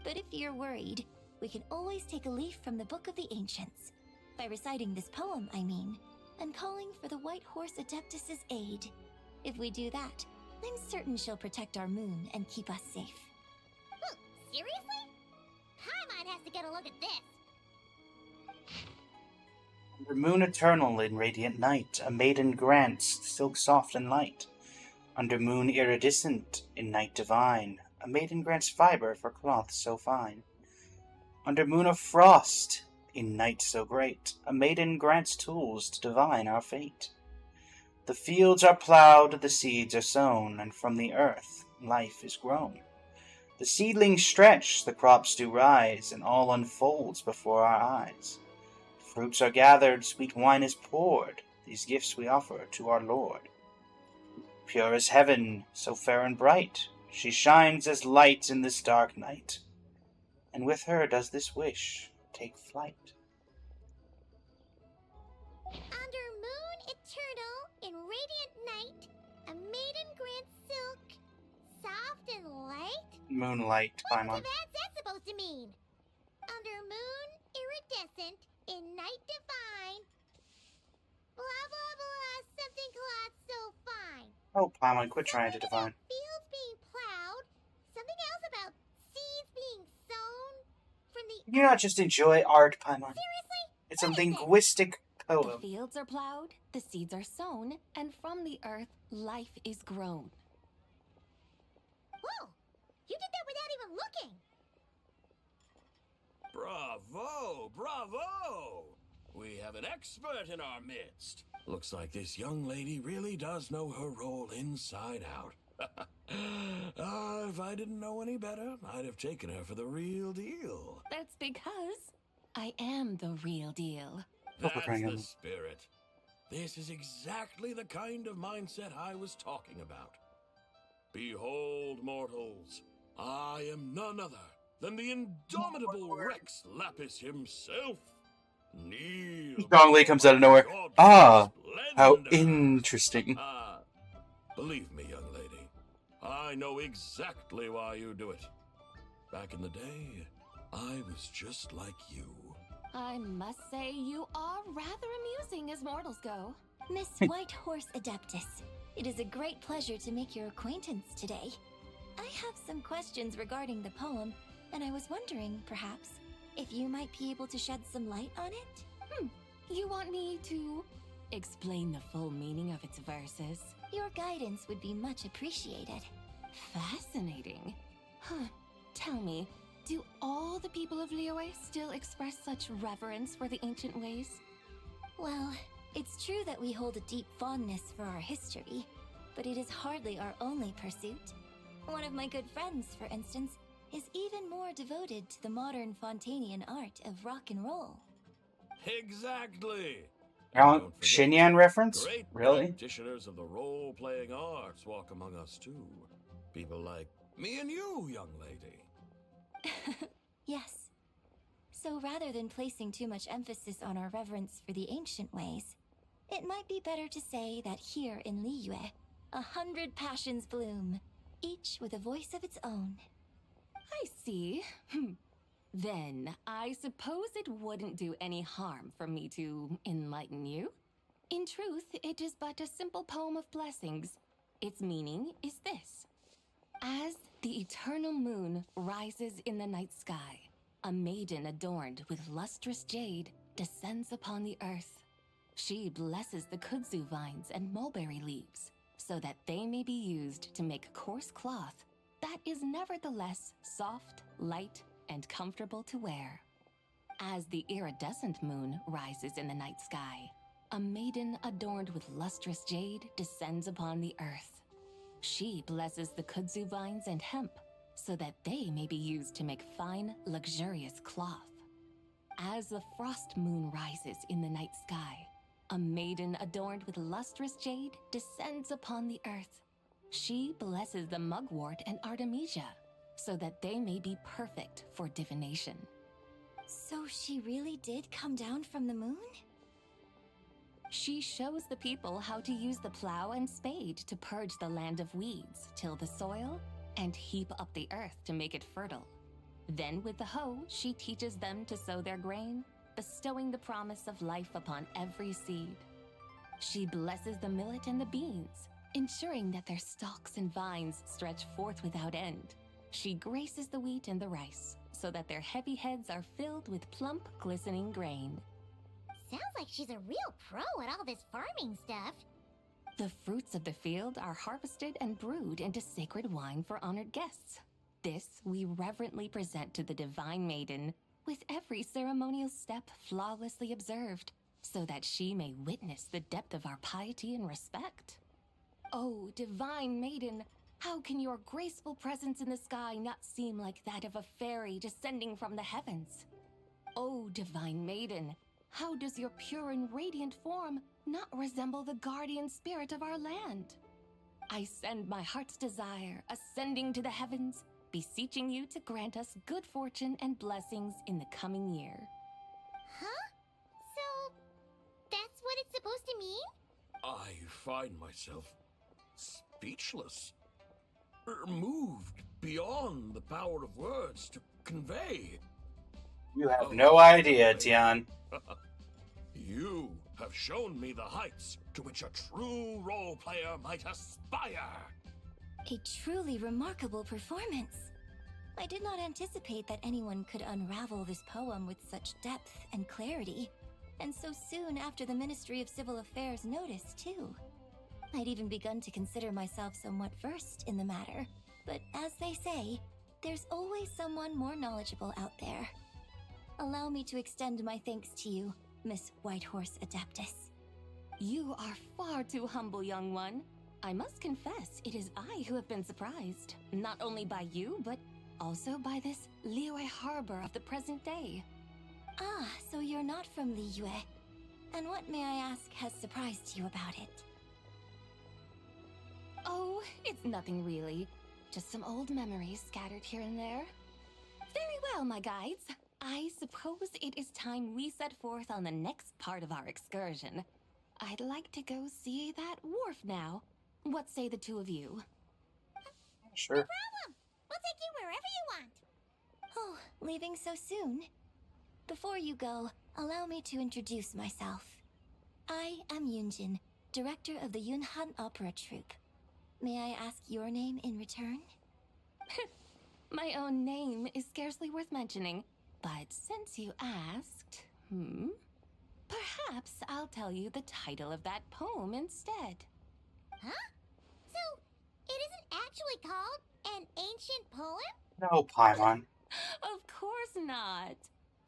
But if you're worried, we can always take a leaf from the Book of the Ancients. By reciting this poem, I mean, and calling for the White Horse Adeptus' aid. If we do that, I'm certain she'll protect our moon and keep us safe.
Seriously? Paimon has to get a look at this.
Under moon eternal in radiant night, a maiden grants silk soft and light. Under moon iridescent in night divine, a maiden grants fiber for cloth so fine. Under moon of frost in night so great, a maiden grants tools to divine our fate. The fields are plowed, the seeds are sown, and from the earth life is grown. The seedlings stretch, the crops do rise, and all unfolds before our eyes. Fruits are gathered, sweet wine is poured, these gifts we offer to our Lord. Pure as heaven, so fair and bright, she shines as light in this dark night, and with her does this wish take flight.
Under moon eternal in radiant night, a maiden grants silk, soft and light?
Moonlight, Paimon.
What's that supposed to mean? Under moon iridescent in night divine, blah blah blah, something cloth so fine.
Oh, Paimon, quit trying to divine.
Fields being plowed, something else about seeds being sown from the...
Can you not just enjoy art, Paimon?
Seriously?
It's a linguistic poem.
The fields are plowed, the seeds are sown, and from the earth, life is grown.
Whoa! You did that without even looking!
Bravo! Bravo! We have an expert in our midst. Looks like this young lady really does know her role inside out. If I didn't know any better, I'd have taken her for the real deal.
That's because I am the real deal.
That's the spirit. This is exactly the kind of mindset I was talking about. Behold, mortals, I am none other than the indomitable Rex Lapis himself. Kneel.
Strongly comes out of nowhere. Ah, how interesting.
Believe me, young lady, I know exactly why you do it. Back in the day, I was just like you.
I must say you are rather amusing as mortals go.
Miss White Horse Adeptus, it is a great pleasure to make your acquaintance today. I have some questions regarding the poem, and I was wondering, perhaps, if you might be able to shed some light on it?
You want me to explain the full meaning of its verses?
Your guidance would be much appreciated.
Fascinating. Tell me, do all the people of Liyue still express such reverence for the ancient ways?
Well, it's true that we hold a deep fondness for our history, but it is hardly our only pursuit. One of my good friends, for instance, is even more devoted to the modern Fontanian art of rock and roll.
Exactly.
Shinyan reference?
Great
Really?
practitioners of the role-playing arts walk among us too. People like me and you, young lady.
Yes. So rather than placing too much emphasis on our reverence for the ancient ways, it might be better to say that here in Liyue, 100 passions bloom, each with a voice of its own.
I see. Then, I suppose it wouldn't do any harm for me to enlighten you. In truth, it is but a simple poem of blessings. Its meaning is this. As the eternal moon rises in the night sky, a maiden adorned with lustrous jade descends upon the earth. She blesses the kudzu vines and mulberry leaves, so that they may be used to make coarse cloth that is nevertheless soft, light, and comfortable to wear. As the iridescent moon rises in the night sky, a maiden adorned with lustrous jade descends upon the earth. She blesses the kudzu vines and hemp, so that they may be used to make fine, luxurious cloth. As the frost moon rises in the night sky, a maiden adorned with lustrous jade descends upon the earth. She blesses the mugwort and artemisia, so that they may be perfect for divination.
So she really did come down from the moon?
She shows the people how to use the plow and spade to purge the land of weeds, till the soil, and heap up the earth to make it fertile. Then with the hoe, she teaches them to sow their grain, bestowing the promise of life upon every seed. She blesses the millet and the beans, ensuring that their stalks and vines stretch forth without end. She graces the wheat and the rice, so that their heavy heads are filled with plump, glistening grain.
Sounds like she's a real pro at all this farming stuff.
The fruits of the field are harvested and brewed into sacred wine for honored guests. This we reverently present to the divine maiden, with every ceremonial step flawlessly observed, so that she may witness the depth of our piety and respect. Oh, divine maiden, how can your graceful presence in the sky not seem like that of a fairy descending from the heavens? Oh, divine maiden, how does your pure and radiant form not resemble the guardian spirit of our land? I send my heart's desire, ascending to the heavens, beseeching you to grant us good fortune and blessings in the coming year.
Huh? So, that's what it's supposed to mean?
I find myself speechless. Moved beyond the power of words to convey.
You have no idea, Tian.
You have shown me the heights to which a true role player might aspire.
A truly remarkable performance. I did not anticipate that anyone could unravel this poem with such depth and clarity, and so soon after the Ministry of Civil Affairs noticed, too. I'd even begun to consider myself somewhat versed in the matter, but as they say, there's always someone more knowledgeable out there. Allow me to extend my thanks to you, Miss Whitehorse Adeptus.
You are far too humble, young one. I must confess, it is I who have been surprised, not only by you, but also by this Liyue harbor of the present day.
Ah, so you're not from Liyue. And what, may I ask, has surprised you about it?
Oh, it's nothing really. Just some old memories scattered here and there. Very well, my guides. I suppose it is time we set forth on the next part of our excursion. I'd like to go see that wharf now. What say the two of you?
Sure.
No problem. We'll take you wherever you want.
Oh, leaving so soon? Before you go, allow me to introduce myself. I am Yunjin, director of the Yunhan Opera Troupe. May I ask your name in return?
My own name is scarcely worth mentioning, but since you asked, perhaps I'll tell you the title of that poem instead.
Huh? So, it isn't actually called an ancient poem?
No, Paimon.
Of course not.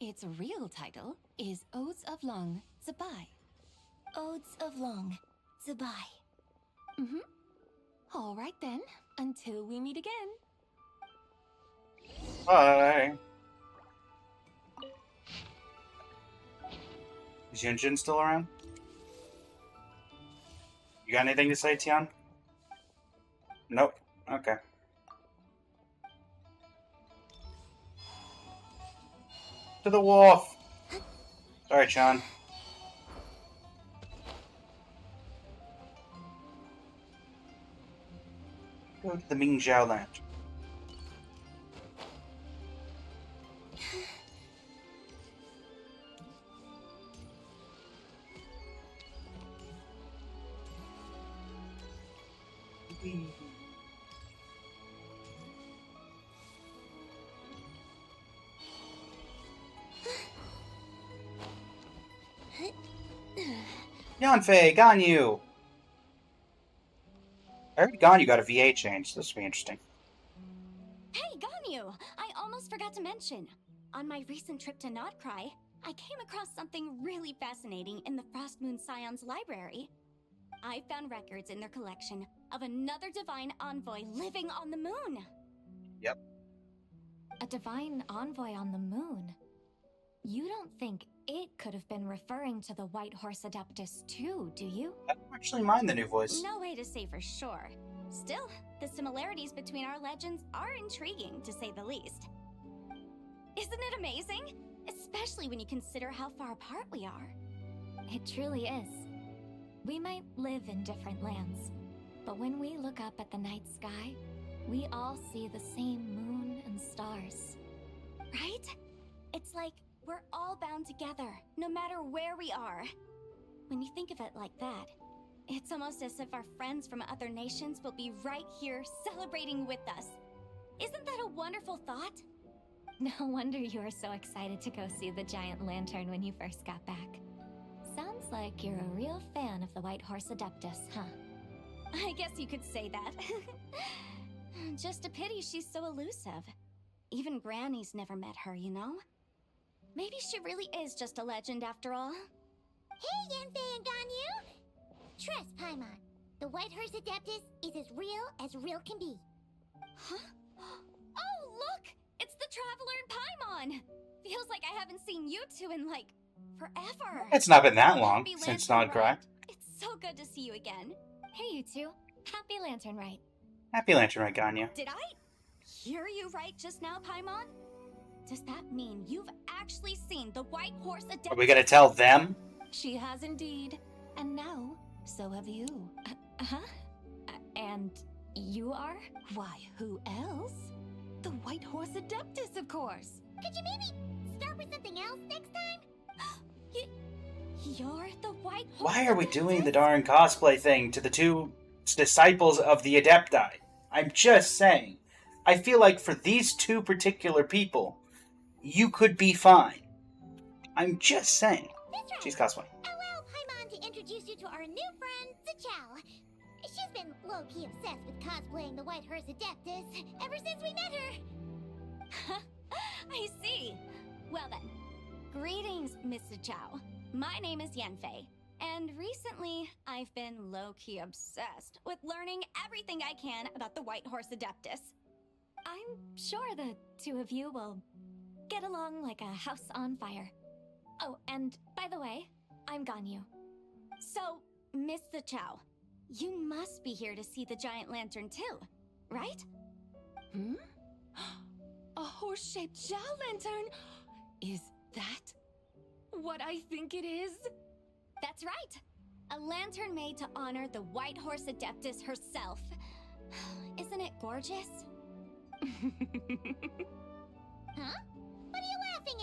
Its real title is Odes of Long Zabai.
Odes of Long Zabai.
All right then, until we meet again.
Bye. Is Yunjin still around? You got anything to say, Tian? Nope. Okay. To the wharf! Sorry, Chan. Go to the Ming Zhao Land. Yanfei, Ganyu! I heard Ganyu got a VA change. This will be interesting.
Hey, Ganyu! I almost forgot to mention. On my recent trip to Notcry, I came across something really fascinating in the Frostmoon Scion's library. I found records in their collection of another divine envoy living on the moon.
Yep.
A divine envoy on the moon? You don't think it could have been referring to the White Horse Adeptus too, do you?
I don't actually mind the new voice.
No way to say for sure. Still, the similarities between our legends are intriguing, to say the least. Isn't it amazing? Especially when you consider how far apart we are.
It truly is. We might live in different lands, but when we look up at the night sky, we all see the same moon and stars.
Right? It's like we're all bound together, no matter where we are. When you think of it like that, it's almost as if our friends from other nations will be right here celebrating with us. Isn't that a wonderful thought?
No wonder you were so excited to go see the giant lantern when you first got back. Sounds like you're a real fan of the White Horse Adeptus, huh?
I guess you could say that. Just a pity she's so elusive. Even Granny's never met her, you know? Maybe she really is just a legend after all.
Hey, Yanfei and Ganyu! Trust, Paimon. The White Horse Adeptus is as real can be.
Huh? Oh, look! It's the Traveler and Paimon! Feels like I haven't seen you two in, like, forever.
It's not been that long since Notcry.
It's so good to see you again.
Hey, you two. Happy Lantern Rite.
Happy Lantern Rite, Ganyu.
Did I hear you right just now, Paimon? Does that mean you've actually seen the White Horse Adeptus?
Are we gonna tell them?
She has indeed. And now, so have you. And you are? Why, who else? The White Horse Adeptus, of course.
Could you maybe start with something else next time?
You're the White Horse.
Why are we doing the darn cosplay thing to the two disciples of the Adepti? I'm just saying. I feel like for these two particular people, you could be fine. I'm just saying.
That's right.
She's cosplaying.
Allow Paimon to introduce you to our new friend, Zichao. She's been low-key obsessed with cosplaying the White Horse Adeptus ever since we met her.
I see. Well then, greetings, Miss Zichao. My name is Yanfei, and recently I've been low-key obsessed with learning everything I can about the White Horse Adeptus.
I'm sure the two of you will get along like a house on fire. Oh, and by the way, I'm Ganyu.
So, Miss Zichao, you must be here to see the giant lantern too, right?
A horse-shaped Zhao lantern? Is that what I think it is?
That's right! A lantern made to honor the White Horse Adeptus herself. Isn't it gorgeous?
Huh? What are you laughing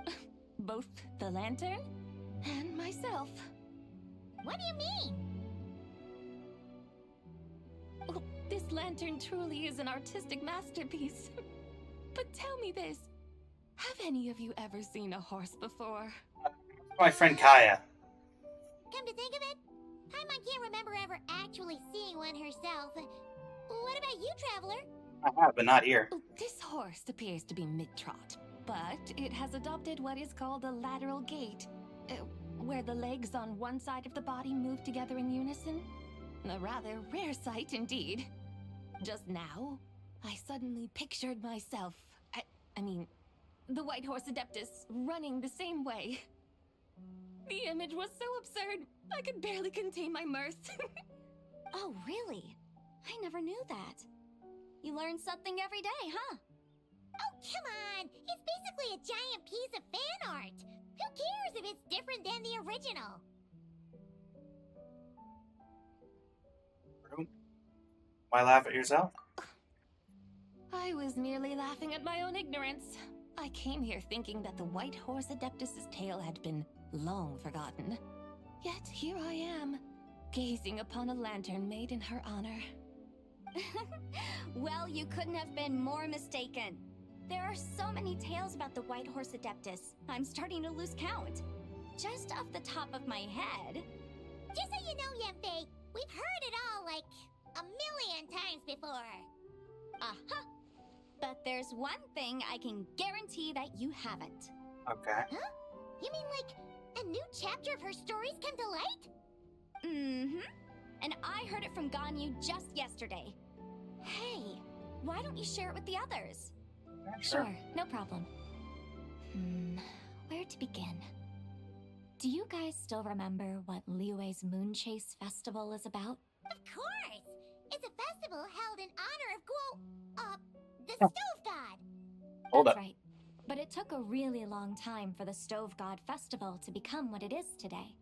at?
Both the lantern and myself.
What do you mean?
Oh, this lantern truly is an artistic masterpiece. But tell me this. Have any of you ever seen a horse before?
My friend Kaya.
Come to think of it, Paimon can't remember ever actually seeing one herself. What about you, Traveler?
I have, but not here.
This horse appears to be mid-trot, but it has adopted what is called a lateral gait, where the legs on one side of the body move together in unison. A rather rare sight indeed. Just now, I suddenly pictured myself, I mean, the White Horse Adeptus running the same way. The image was so absurd, I could barely contain my mirth.
Oh, really? I never knew that. You learn something every day, huh?
Oh, come on! It's basically a giant piece of fan art! Who cares if it's different than the original?
Why laugh at yourself?
I was merely laughing at my own ignorance. I came here thinking that the White Horse Adeptus's tale had been long forgotten. Yet here I am, gazing upon a lantern made in her honor.
Well, you couldn't have been more mistaken. There are so many tales about the White Horse Adeptus, I'm starting to lose count. Just off the top of my head...
Just so you know, Yenfei, we've heard it all like a million times before.
Uh-huh. But there's one thing I can guarantee that you haven't.
Okay.
Huh? You mean like a new chapter of her stories come to light?
Mm-hmm. And I heard it from Ganyu just yesterday. Hey, why don't you share it with the others?
Sure, no problem. Where to begin? Do you guys still remember what Liyue's Moon Chase Festival is about?
Of course! It's a festival held in honor of the Stove God!
Hold
That's
up.
right. But it took a really long time for the Stove God Festival to become what it is today.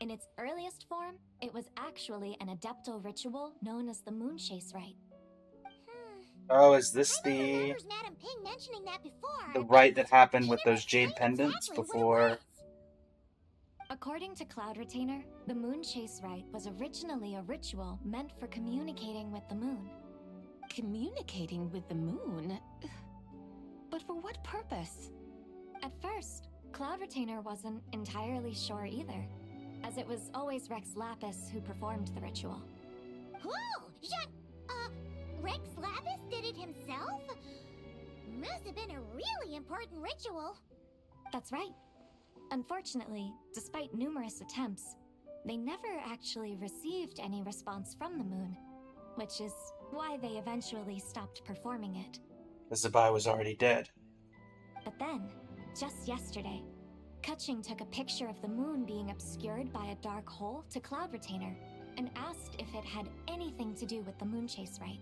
In its earliest form, it was actually an adeptal ritual known as the Moon Chase Rite.
Oh, is this
I
the
remember Madam Ping mentioning that before.
rite that happened with those jade pendants before?
According to Cloud Retainer, the Moon Chase Rite was originally a ritual meant for communicating with the moon. Communicating with the moon? But for what purpose? At first, Cloud Retainer wasn't entirely sure either, as it was always Rex Lapis who performed the ritual.
Whoa! Rex Lapis did it himself? Must have been a really important ritual.
That's right. Unfortunately, despite numerous attempts, they never actually received any response from the moon, which is why they eventually stopped performing it.
The Zabai was already dead.
But then, just yesterday, Kutching took a picture of the moon being obscured by a dark hole to Cloud Retainer and asked if it had anything to do with the Moon Chase Rite.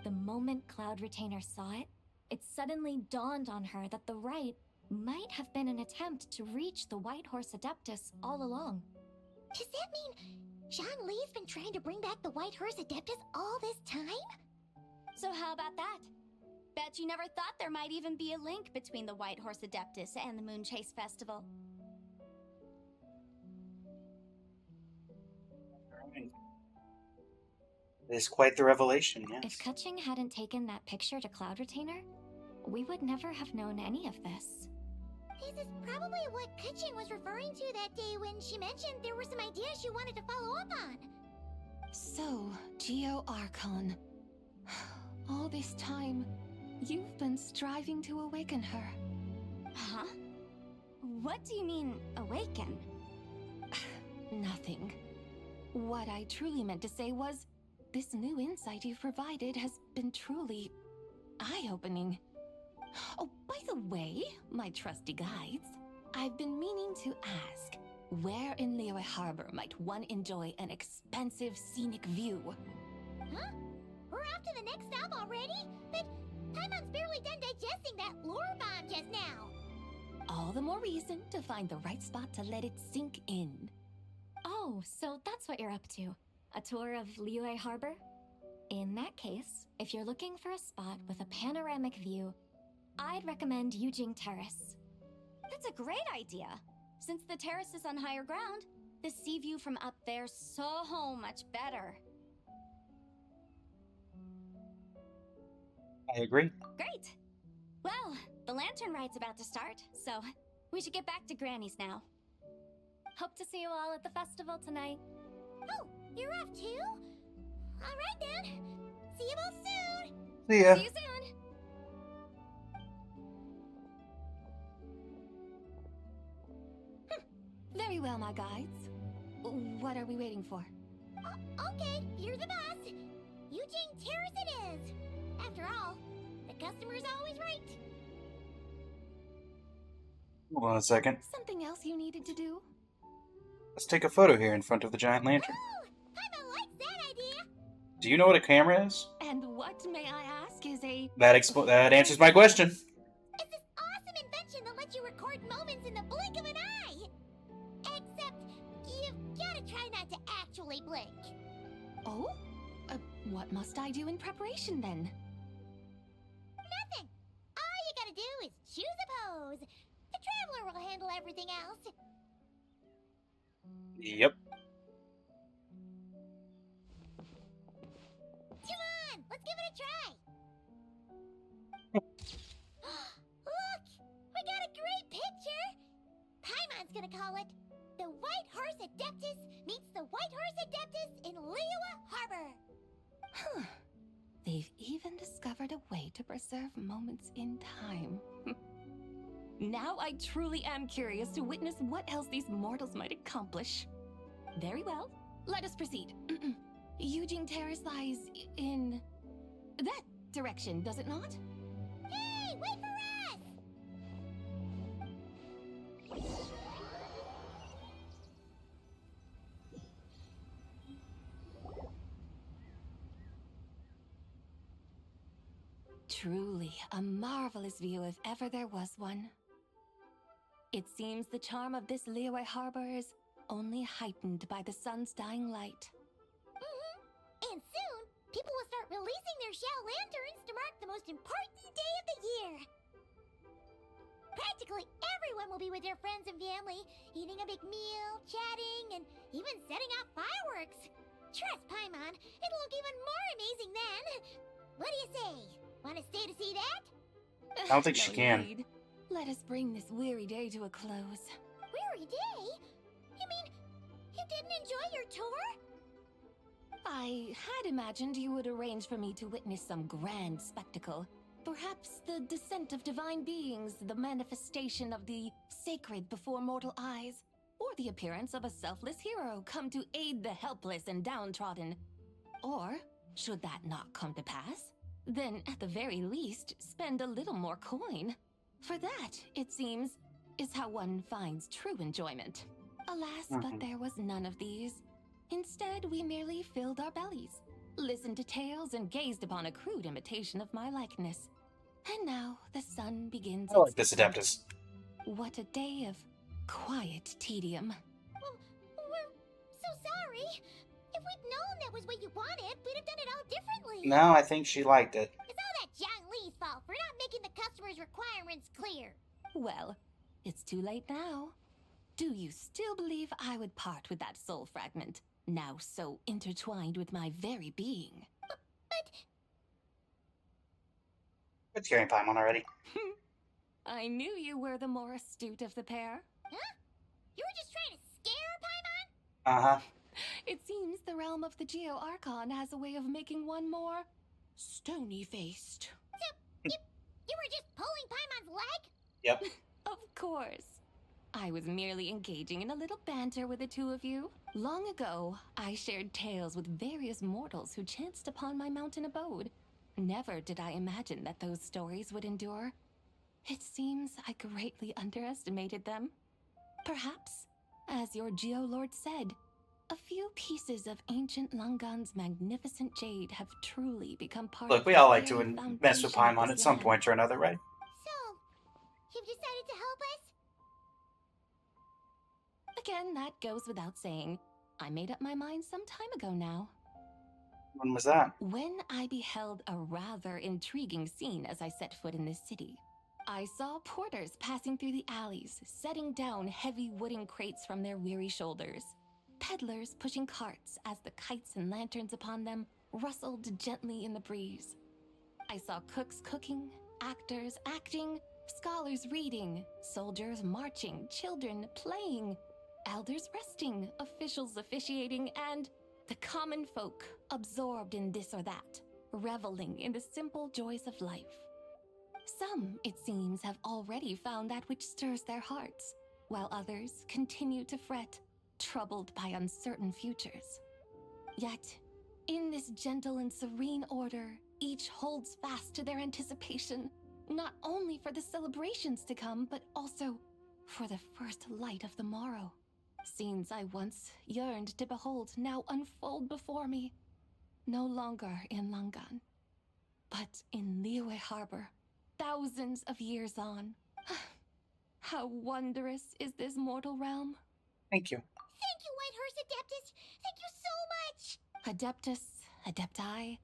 The moment Cloud Retainer saw it, it suddenly dawned on her that the rite might have been an attempt to reach the White Horse Adeptus all along.
Does that mean Jean Lee's been trying to bring back the White Horse Adeptus all this time?
So how about that? Bet you never thought there might even be a link between the White Horse Adeptus and the Moon Chase Festival.
It is quite the revelation, yes.
If Kutching hadn't taken that picture to Cloud Retainer, we would never have known any of this.
This is probably what Kutching was referring to that day when she mentioned there were some ideas she wanted to follow up on.
So, Geo Archon. All this time, you've been striving to awaken her.
Huh? What do you mean, awaken?
Nothing. What I truly meant to say was, this new insight you've provided has been truly eye-opening. Oh, by the way, my trusty guides, I've been meaning to ask, where in Liyue Harbor might one enjoy an expansive scenic view?
Huh? We're off to the next stop already? But Paimon's barely done digesting that lore bomb just now.
All the more reason to find the right spot to let it sink in. Oh, so that's what you're up to. A tour of Liyue Harbor? In that case, if you're looking for a spot with a panoramic view, I'd recommend Yujing Terrace.
That's a great idea. Since the terrace is on higher ground, the sea view from up there's so much better.
I agree.
Great! Well, the lantern ride's about to start, so we should get back to Granny's now.
Hope to see you all at the festival tonight.
Oh, you're off too? Alright then. See you both soon.
See ya.
See you soon.
Very well, my guides. What are we waiting for?
Okay, you're the boss. Eugene Terrace it is. After all, the customer's always right.
Hold on a second.
Something else you needed to do?
Let's take a photo here in front of the giant lantern. Do you know what a camera is?
And what, may I ask, is a...
That answers my question.
It's this awesome invention that lets you record moments in the blink of an eye. Except, you've gotta try not to actually blink.
Oh? What must I do in preparation, then?
Nothing. All you gotta do is choose a pose. The Traveler will handle everything else.
Yep.
Come on, let's give it a try. Look, we got a great picture. Paimon's gonna call it "The White Horse Adeptus Meets the White Horse Adeptus in Liyue Harbor."
Huh. They've even discovered a way to preserve moments in time. Now I truly am curious to witness what else these mortals might accomplish. Very well, let us proceed. Eugene Terrace lies in that direction, does it not?
Hey, wait for us!
Truly a marvelous view if ever there was one. It seems the charm of this Liyue Harbor is only heightened by the sun's dying light.
And soon, people will start releasing their shell lanterns to mark the most important day of the year. Practically everyone will be with their friends and family, eating a big meal, chatting, and even setting off fireworks. Trust Paimon, it'll look even more amazing then. What do you say? Want to stay to see that?
I don't think she can.
Need. Let us bring this weary day to a close.
Weary day? You mean, you didn't enjoy your tour?
I had imagined you would arrange for me to witness some grand spectacle. Perhaps the descent of divine beings, the manifestation of the sacred before mortal eyes, or the appearance of a selfless hero come to aid the helpless and downtrodden. Or, should that not come to pass, then at the very least, spend a little more coin. For that, it seems, is how one finds true enjoyment. Alas, but there was none of these. Instead, we merely filled our bellies, listened to tales, and gazed upon a crude imitation of my likeness. And now the sun begins
I like
its
this Adeptus.
What a day of quiet tedium.
We're so sorry. If we'd known that was what you wanted, we'd have done it all differently.
No, I think she liked it.
It's all that John Lee's fault for not making the customer's requirements clear.
Well, it's too late now. Do you still believe I would part with that soul fragment, now so intertwined with my very being?
But...
It's hearing Paimon already.
I knew you were the more astute of the pair.
Huh? You were just trying to scare Paimon?
Uh-huh.
It seems the realm of the Geo-Archon has a way of making one more stony-faced.
So, you were just pulling Paimon's leg?
Yep.
Of course. I was merely engaging in a little banter with the two of you. Long ago, I shared tales with various mortals who chanced upon my mountain abode. Never did I imagine that those stories would endure. It seems I greatly underestimated them. Perhaps, as your Geolord said, a few pieces of ancient Langan's magnificent jade have truly become part of
Look, we all
the
like
very
to mess with
foundation of
Paimon
this
at some
land.
point or another, right?
So, you've decided to help us?
Again, that goes without saying. I made up my mind some time ago now.
When was that?
When I beheld a rather intriguing scene as I set foot in this city. I saw porters passing through the alleys, setting down heavy wooden crates from their weary shoulders. Peddlers pushing carts as the kites and lanterns upon them rustled gently in the breeze. I saw cooks cooking, actors acting, scholars reading, soldiers marching, children playing, elders resting, officials officiating, and the common folk absorbed in this or that, reveling in the simple joys of life. Some, it seems, have already found that which stirs their hearts, while others continue to fret, troubled by uncertain futures. Yet, in this gentle and serene order, each holds fast to their anticipation, not only for the celebrations to come, but also for the first light of the morrow. Scenes I once yearned to behold now unfold before me. No longer in Langan, but in Liyue Harbor, thousands of years on. How wondrous is this mortal realm.
Thank you.
Thank you, Whitehurst Adeptus! Thank you so much!
Adeptus, Adepti.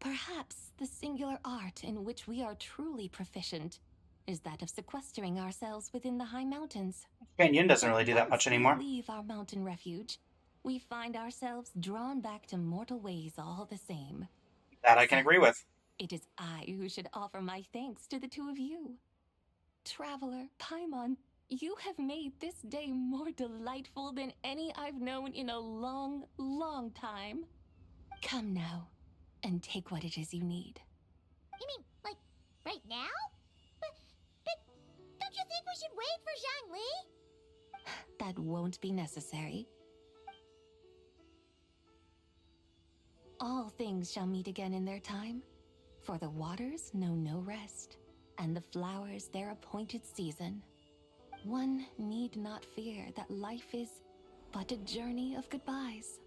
Perhaps the singular art in which we are truly proficient is that of sequestering ourselves within the high mountains.
Canyon doesn't really do that much anymore.
Once we leave our mountain refuge, we find ourselves drawn back to mortal ways all the same.
That I can agree with.
It is I who should offer my thanks to the two of you. Traveler, Paimon, you have made this day more delightful than any I've known in a long, long time. Come now, and take what it is you need.
You mean, like, right now? But don't you think we should wait for Zhangli?
That won't be necessary. All things shall meet again in their time, for the waters know no rest, and the flowers their appointed season. One need not fear that life is but a journey of goodbyes.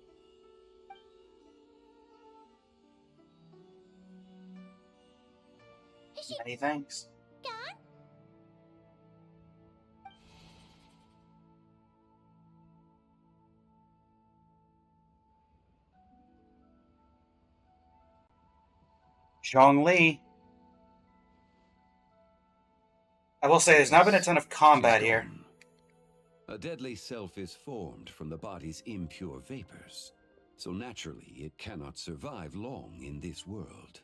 Many thanks.
Gone?
Zhongli. I will say there's not been a ton of combat here.
A deadly self is formed from the body's impure vapors, so naturally it cannot survive long in this world.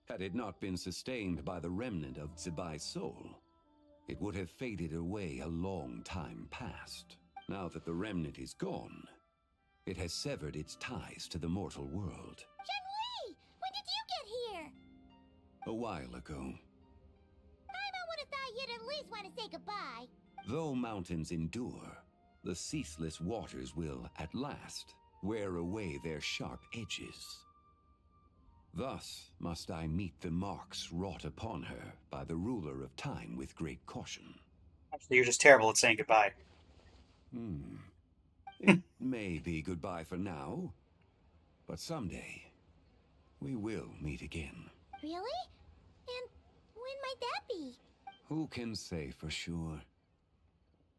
Had it not been sustained by the remnant of Zibai's soul, it would have faded away a long time past. Now that the remnant is gone, it has severed its ties to the mortal world.
Zhangli! When did you get here?
A while ago.
Paimon would have thought you'd at least want to say goodbye.
Though mountains endure, the ceaseless waters will, at last, wear away their sharp edges. Thus must I meet the marks wrought upon her by the ruler of time with great caution.
Actually, you're just terrible at saying goodbye.
It may be goodbye for now, but someday we will meet again.
Really? And when might that be?
Who can say for sure?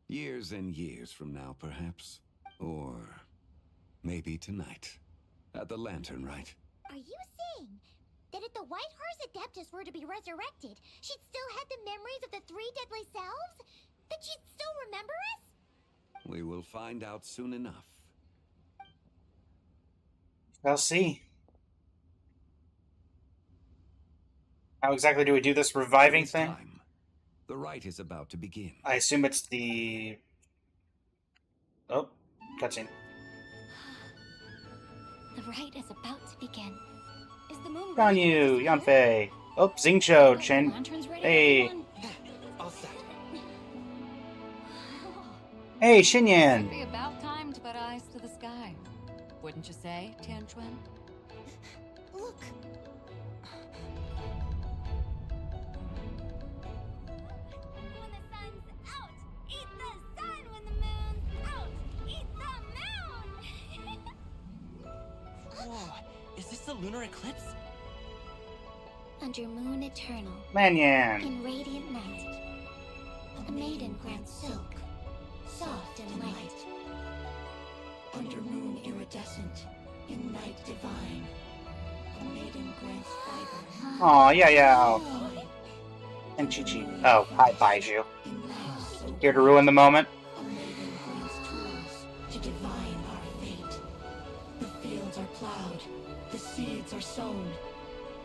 Years and years from now, perhaps. Or maybe tonight, at the Lanternlit.
Are you saying that if the Whitehurst Adeptus were to be resurrected, she'd still have the memories of the three deadly selves? That she'd still remember us?
We will find out soon enough.
I'll see. How exactly do we do this reviving thing?
Time. The rite is about to begin.
I assume it's the... Oh, cutscene.
The rite is about to begin. Is the moon
Ganyu, Yanfei. Oh, Xingqiu, Chen. Hey. Hey, Xinyan.
Be about time to put eyes to the sky. Wouldn't you say, Tianquan?
Look. When the sun's out, eat the sun. When the moon's out, eat the moon.
Whoa, is this the lunar eclipse?
Under moon eternal.
Manyan.
In radiant night. A maiden grants silk, soft and light.
Under moon iridescent, in night divine, a maiden grants fiber.
Aw, yeah. And Chi-Chi. Oh, hi, Baiju. Here to ruin the moment.
A maiden grants tools to divine our fate. The fields are plowed, the seeds are sown,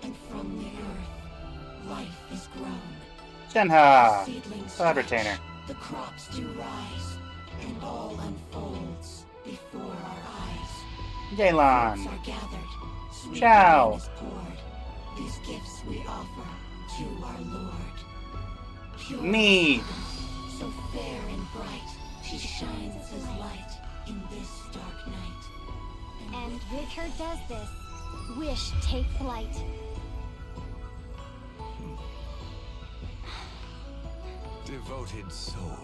and from the earth, life is grown.
Shenhe.
Seedlings
Cloud
stretch,
Retainer.
the crops do rise, and all unfolds before our eyes.
Yelan.
Fruits are gathered, sweet
Ciao.
wine is poured. These gifts we offer to our Lord. Pure
Me.
so fair and bright, she shines as light in this dark night.
And with her does this, wish take flight.
Devoted soul,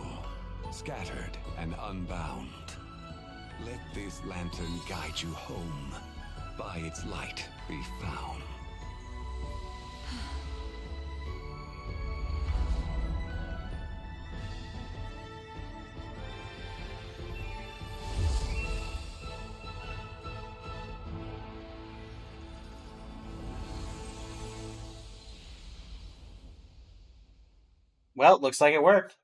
scattered and unbound. Let this lantern guide you home. By its light be found.
Well, looks like it worked.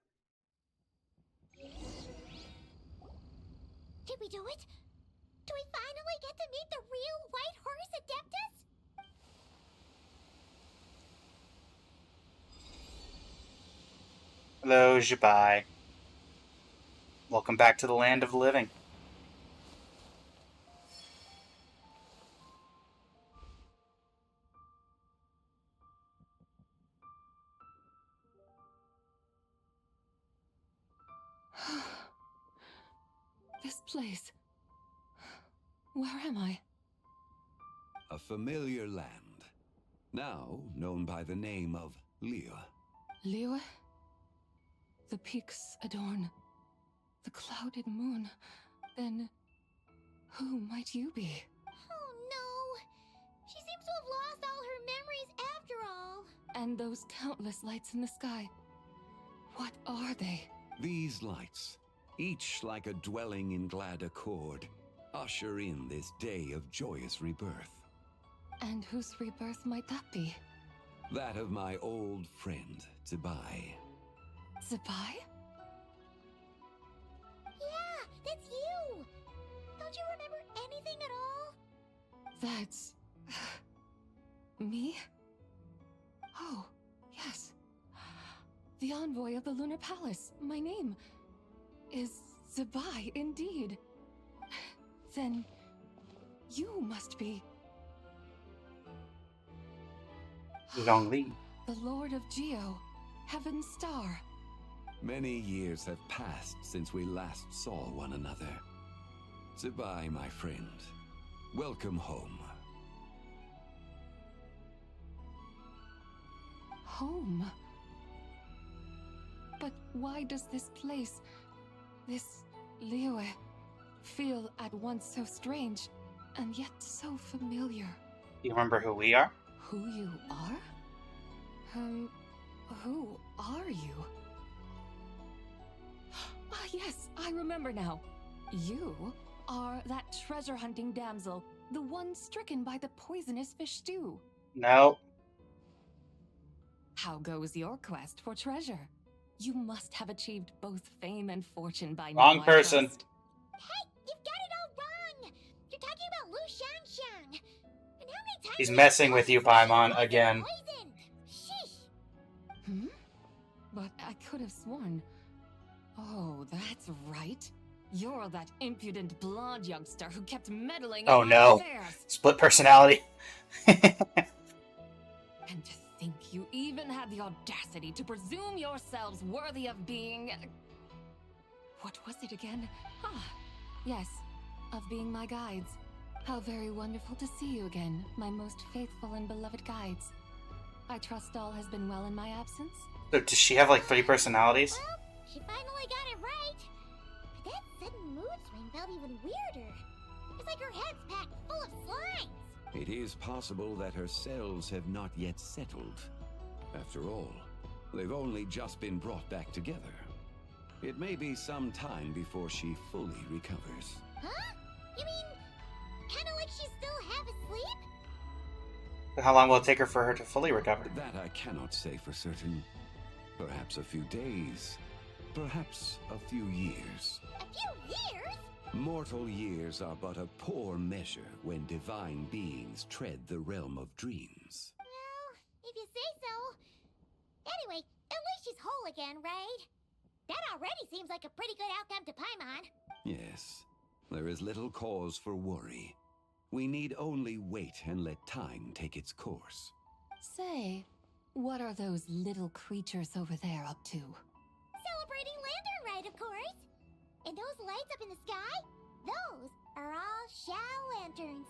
Did we do it? Do we finally get to meet the real White Horse Adeptus?
Hello, Jabai. Welcome back to the land of the living.
This place. Where am I?
A familiar land, now known by the name of Liyue.
Liyue? The peaks adorn the clouded moon. Then, who might you be?
Oh no! She seems to have lost all her memories after all.
And those countless lights in the sky. What are they?
These lights, each like a dwelling in glad accord, usher in this day of joyous rebirth.
And whose rebirth might that be?
That of my old friend, Zibai.
Zibai?
Yeah, that's you! Don't you remember anything at all?
That's... me? Oh, yes. The envoy of the Lunar Palace. My name is Zibai, indeed. Then you must be...
Zhongli.
The Lord of Geo, Heaven's Star.
Many years have passed since we last saw one another. Zibai, my friend, welcome home.
Home? But why does this place, this Liyue, feel at once so strange and yet so familiar?
You remember who we are?
Who you are? Who are you? Ah, yes, I remember now. You are that treasure-hunting damsel, the one stricken by the poisonous fish stew.
No.
How goes your quest for treasure? You must have achieved both fame and fortune by now.
Wrong person.
Hey, you've got it all wrong! You're talking about Lu Shanxiang. And how many times
He's messing with you, Paimon, again.
Hmm? But I could have sworn... Oh, that's right. You're that impudent blonde youngster who kept meddling in
Oh
my
no.
affairs.
Split personality.
And to think you even had the audacity to presume yourselves worthy of being... What was it again? Ah, yes, of being my guides. How very wonderful to see you again, my most faithful and beloved guides. I trust all has been well in my absence?
So does she have like 3 personalities?
Well, she finally got it right. But that sudden mood swing felt even weirder. It's like her head's packed full of slimes.
It is possible that her cells have not yet settled. After all, they've only just been brought back together. It may be some time before she fully recovers.
Huh? You mean, kinda like she's still half asleep?
How long will it take her for her to fully recover?
That I cannot say for certain. Perhaps a few days. Perhaps a few years.
A few years?
Mortal years are but a poor measure when divine beings tread the realm of dreams.
Well, if you say so. Anyway, at least she's whole again, right? That already seems like a pretty good outcome to Paimon.
Yes, there is little cause for worry. We need only wait and let time take its course.
Say, what are those little creatures over there up to?
Celebrating Lanternlit, of course. And those lights up in the sky? Those are all Shao lanterns.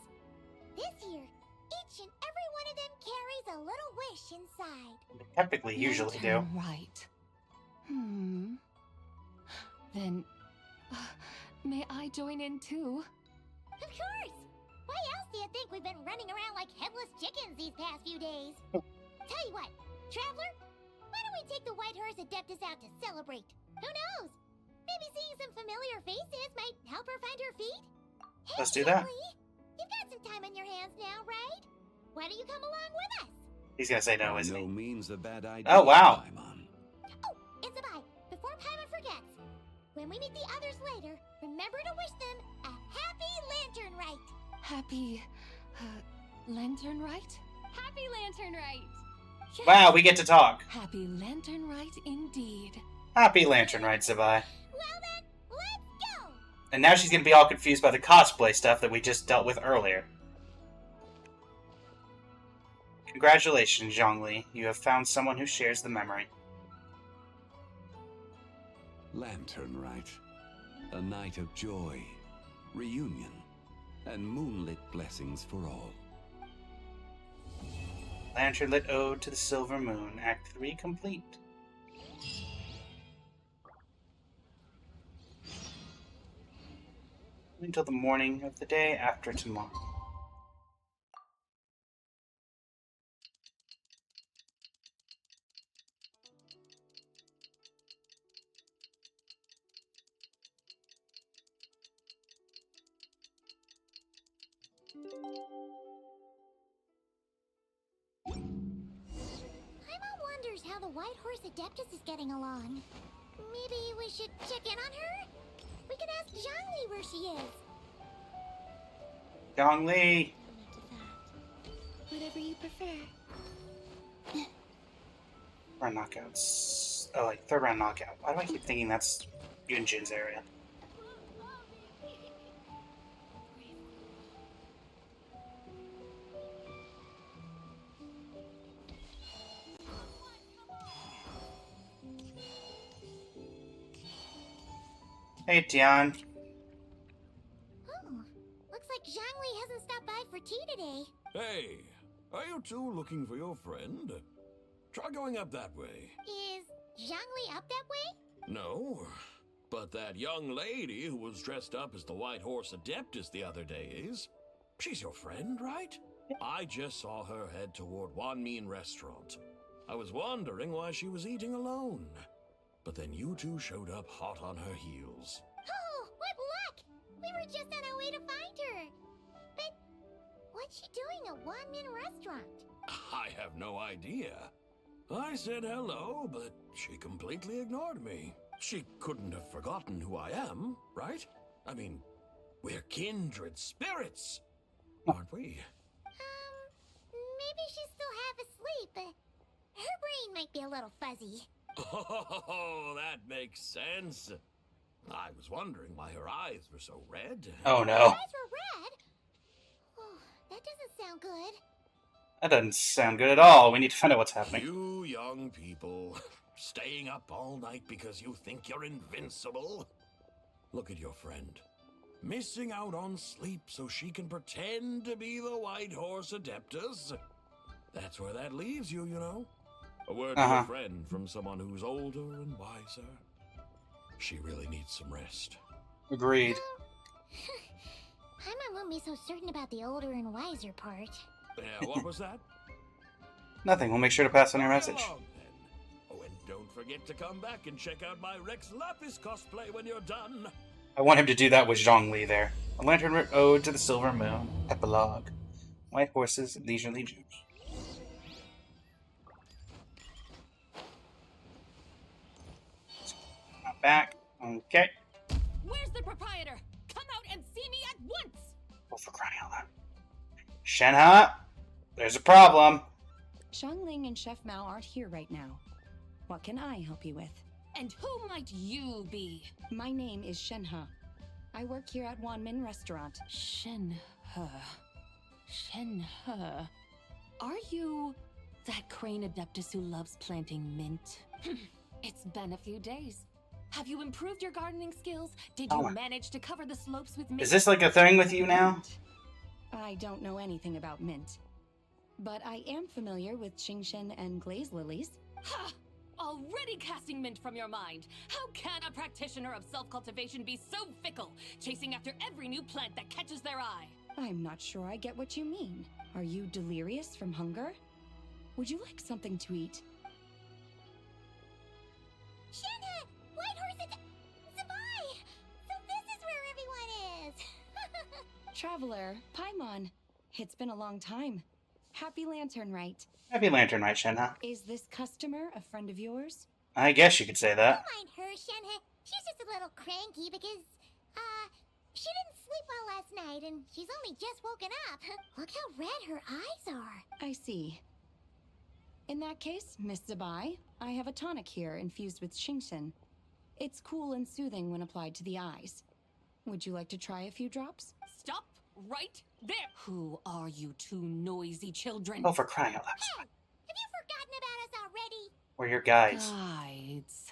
This year, each and every one of them carries a little wish inside.
They typically usually do.
Right. Then, may I join in too?
Of course! Why else do you think we've been running around like headless chickens these past few days? Tell you what, Traveler, why don't we take the White Horse Adeptus out to celebrate? Who knows? Maybe seeing some familiar faces might help her find her feet? Hey,
Let's do that.
Julie, you've got some time on your hands now, right? Why don't you come along with us?
He's gonna say no, isn't he?
No means a bad idea.
Oh, wow.
Paimon.
Oh, Isabelle, before Paimon forgets, when we meet the others later, remember to wish them a happy lantern rite.
Happy, lantern rite?
Happy Lantern Rite!
Yes.
Wow, we get to talk.
Happy lantern rite indeed.
Happy Lantern Rite, Sabai.
Well then, let's go!
And now she's gonna be all confused by the cosplay stuff that we just dealt with earlier. Congratulations, Zhongli. You have found someone who shares the memory.
Lanternlit. A night of joy, reunion, and moonlit blessings for all.
Lanternlit Ode to the Silver Moon, Act 3 complete. Until the morning of the day after tomorrow.
Paimon wonders how the White Horse Adeptus is getting along. Maybe we should check in on her? We can ask Zhongli where she is.
Zhongli!
Whatever you prefer.
Round knockouts. Oh, like third round knockout. Why do I keep thinking that's Yunjin's area? Hey, Tian.
Oh, looks like Zhongli hasn't stopped by for tea today.
Hey, are you two looking for your friend? Try going up that way.
Is Zhongli up that way?
No, but that young lady who was dressed up as the White Horse Adeptus the other day is. She's your friend, right? I just saw her head toward Wanmin Restaurant. I was wondering why she was eating alone. But then you two showed up hot on her heels.
Oh, what luck! We were just on our way to find her. But what's she doing at Wanmin Restaurant?
I have no idea. I said hello, but she completely ignored me. She couldn't have forgotten who I am, right? I mean, we're kindred spirits, aren't we?
Maybe she's still half asleep, but her brain might be a little fuzzy.
Oh, that makes sense. I was wondering why her eyes were so red.
Oh no.
Her eyes were red? Oh, that doesn't sound good.
That doesn't sound good at all. We need to find out what's happening.
You young people, staying up all night because you think you're invincible? Look at your friend. Missing out on sleep so she can pretend to be the White Horse Adeptus. That's where that leaves you, you know. A word to a friend from someone who's older and wiser. She really needs some rest.
Agreed.
Paimon won't be so certain about the older and wiser part.
Yeah, what was that?
Nothing. We'll make sure to pass on your message.
Come on, then. Oh, and don't forget to come back and check out my Rex Lapis cosplay when you're done.
I want him to do that with Zhongli there. A Lanternlit Ode to the Silver Moon. Epilogue. White Horses, Leisurely Jews. Back. Okay.
Where's the proprietor? Come out and see me at once!
Oh, for crying out loud. Shenhe, there's a problem.
Xiangling and Chef Mao aren't here right now. What can I help you with?
And who might you be?
My name is Shenhe. I work here at Wanmin Restaurant.
Shenhe. Shenhe. Are you that crane adeptus who loves planting mint?
It's been a few days. Have you improved your gardening skills? Did you manage to cover the slopes with mint?
Is this like a thing with you now?
I don't know anything about mint. But I am familiar with Qingshen and glaze lilies.
Ha!
already casting mint from your mind. How can a practitioner of self-cultivation be so fickle, chasing after every new plant that catches their eye?
I'm not sure I get what you mean. Are you delirious from hunger? Would you like something to eat?
Shenhe! White Horse Sabai! So this is where everyone is!
Traveler, Paimon. It's been a long time. Happy Lanternlit.
Happy Lanternlit, Shenhe.
Is this customer a friend of yours?
I guess you could say that.
Don't mind her, Shenhe. She's just a little cranky because, she didn't sleep well last night and she's only just woken up. Look how red her eyes are.
I see. In that case, Miss Zabai, I have a tonic here infused with Shingshin. It's cool and soothing when applied to the eyes. Would you like to try a few drops?
Stop right there! Who are you two noisy children?
Oh, for crying out loud.
Hey! Have you forgotten about us already?
We're your guides.
Guides.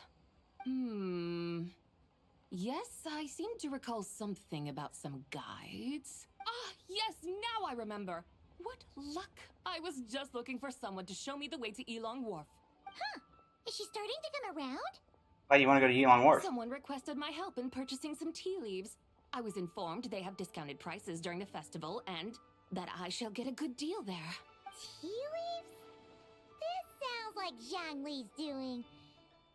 Yes, I seem to recall something about some guides. Ah, yes, now I remember. What luck! I was just looking for someone to show me the way to Elong Wharf.
Huh. Is she starting to come around?
Why do you want to go to Yilong Wharf?
Someone requested my help in purchasing some tea leaves. I was informed they have discounted prices during the festival and that I shall get a good deal there.
Tea leaves? This sounds like Zhongli's doing.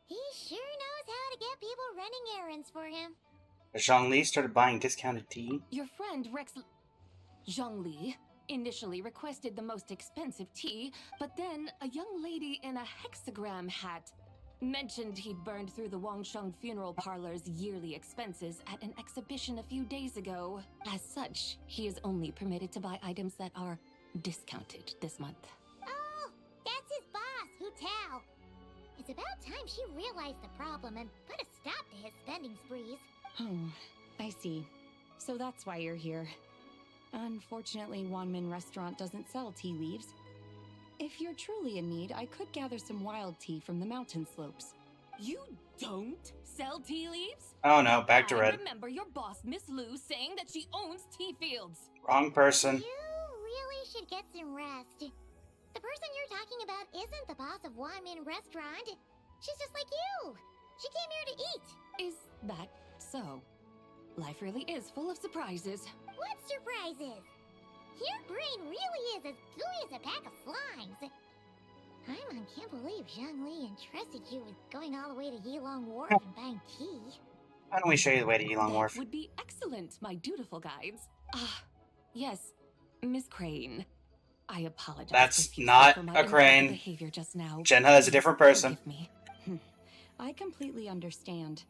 He sure knows how to get people running errands for him.
Zhongli started buying discounted tea.
Your friend Rex Zhongli initially requested the most expensive tea, but then a young lady in a hexagram hat mentioned he'd burned through the Wangsheng funeral parlor's yearly expenses at an exhibition a few days ago. As such, he is only permitted to buy items that are discounted this month.
Oh, that's his boss, Hu Tao. It's about time she realized the problem and put a stop to his spending sprees.
Oh, I see. So that's why you're here. Unfortunately, Wanmin Restaurant doesn't sell tea leaves. If you're truly in need, I could gather some wild tea from the mountain slopes.
You don't sell tea leaves?
Oh no, back to
I
red.
remember your boss, Miss Lu, saying that she owns tea fields.
Wrong person.
You really should get some rest. The person you're talking about isn't the boss of Wanmin Restaurant. She's just like you. She came here to eat.
Is that so? Life really is full of surprises.
What surprises? Your brain really is as gooey as a pack of slimes. Paimon can't believe Zhongli entrusted you with going all the way to Yilong Wharf and buying tea.
Why don't we show you the way to Yilong Wharf?
That would be excellent, my dutiful guides. Yes, Miss Crane. I apologize.
That's
profusely
not
for my
a
improper
crane.
behavior just now.
Shenhe is a different person.
Forgive me.
I completely understand.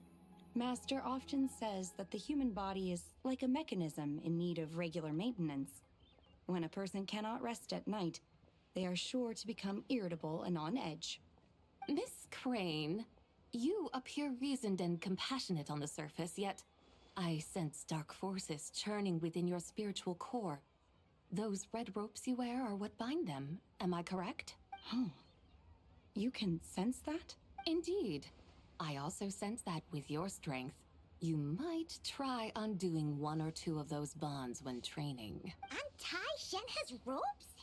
Master often says that the human body is like a mechanism in need of regular maintenance. When a person cannot rest at night, they are sure to become irritable and on edge.
Miss Crane, you appear reasoned and compassionate on the surface, yet I sense dark forces churning within your spiritual core. Those red ropes you wear are what bind them. Am I correct?
Oh. You can sense that?
Indeed. I also sense that with your strength, you might try undoing one or two of those bonds when training.
Untie Shenhe's ropes?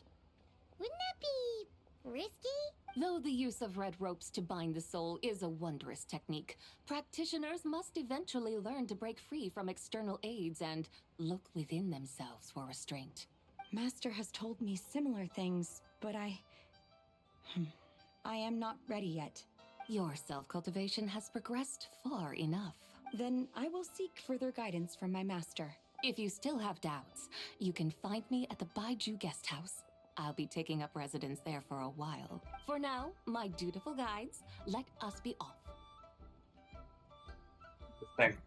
Wouldn't that be risky?
Though the use of red ropes to bind the soul is a wondrous technique, practitioners must eventually learn to break free from external aids and look within themselves for restraint.
Master has told me similar things, but I am not ready yet.
Your self-cultivation has progressed far enough.
Then I will seek further guidance from my master.
If you still have doubts, you can find me at the Baiju Guest House. I'll be taking up residence there for a while. For now, my dutiful guides, let us be off.
Thing.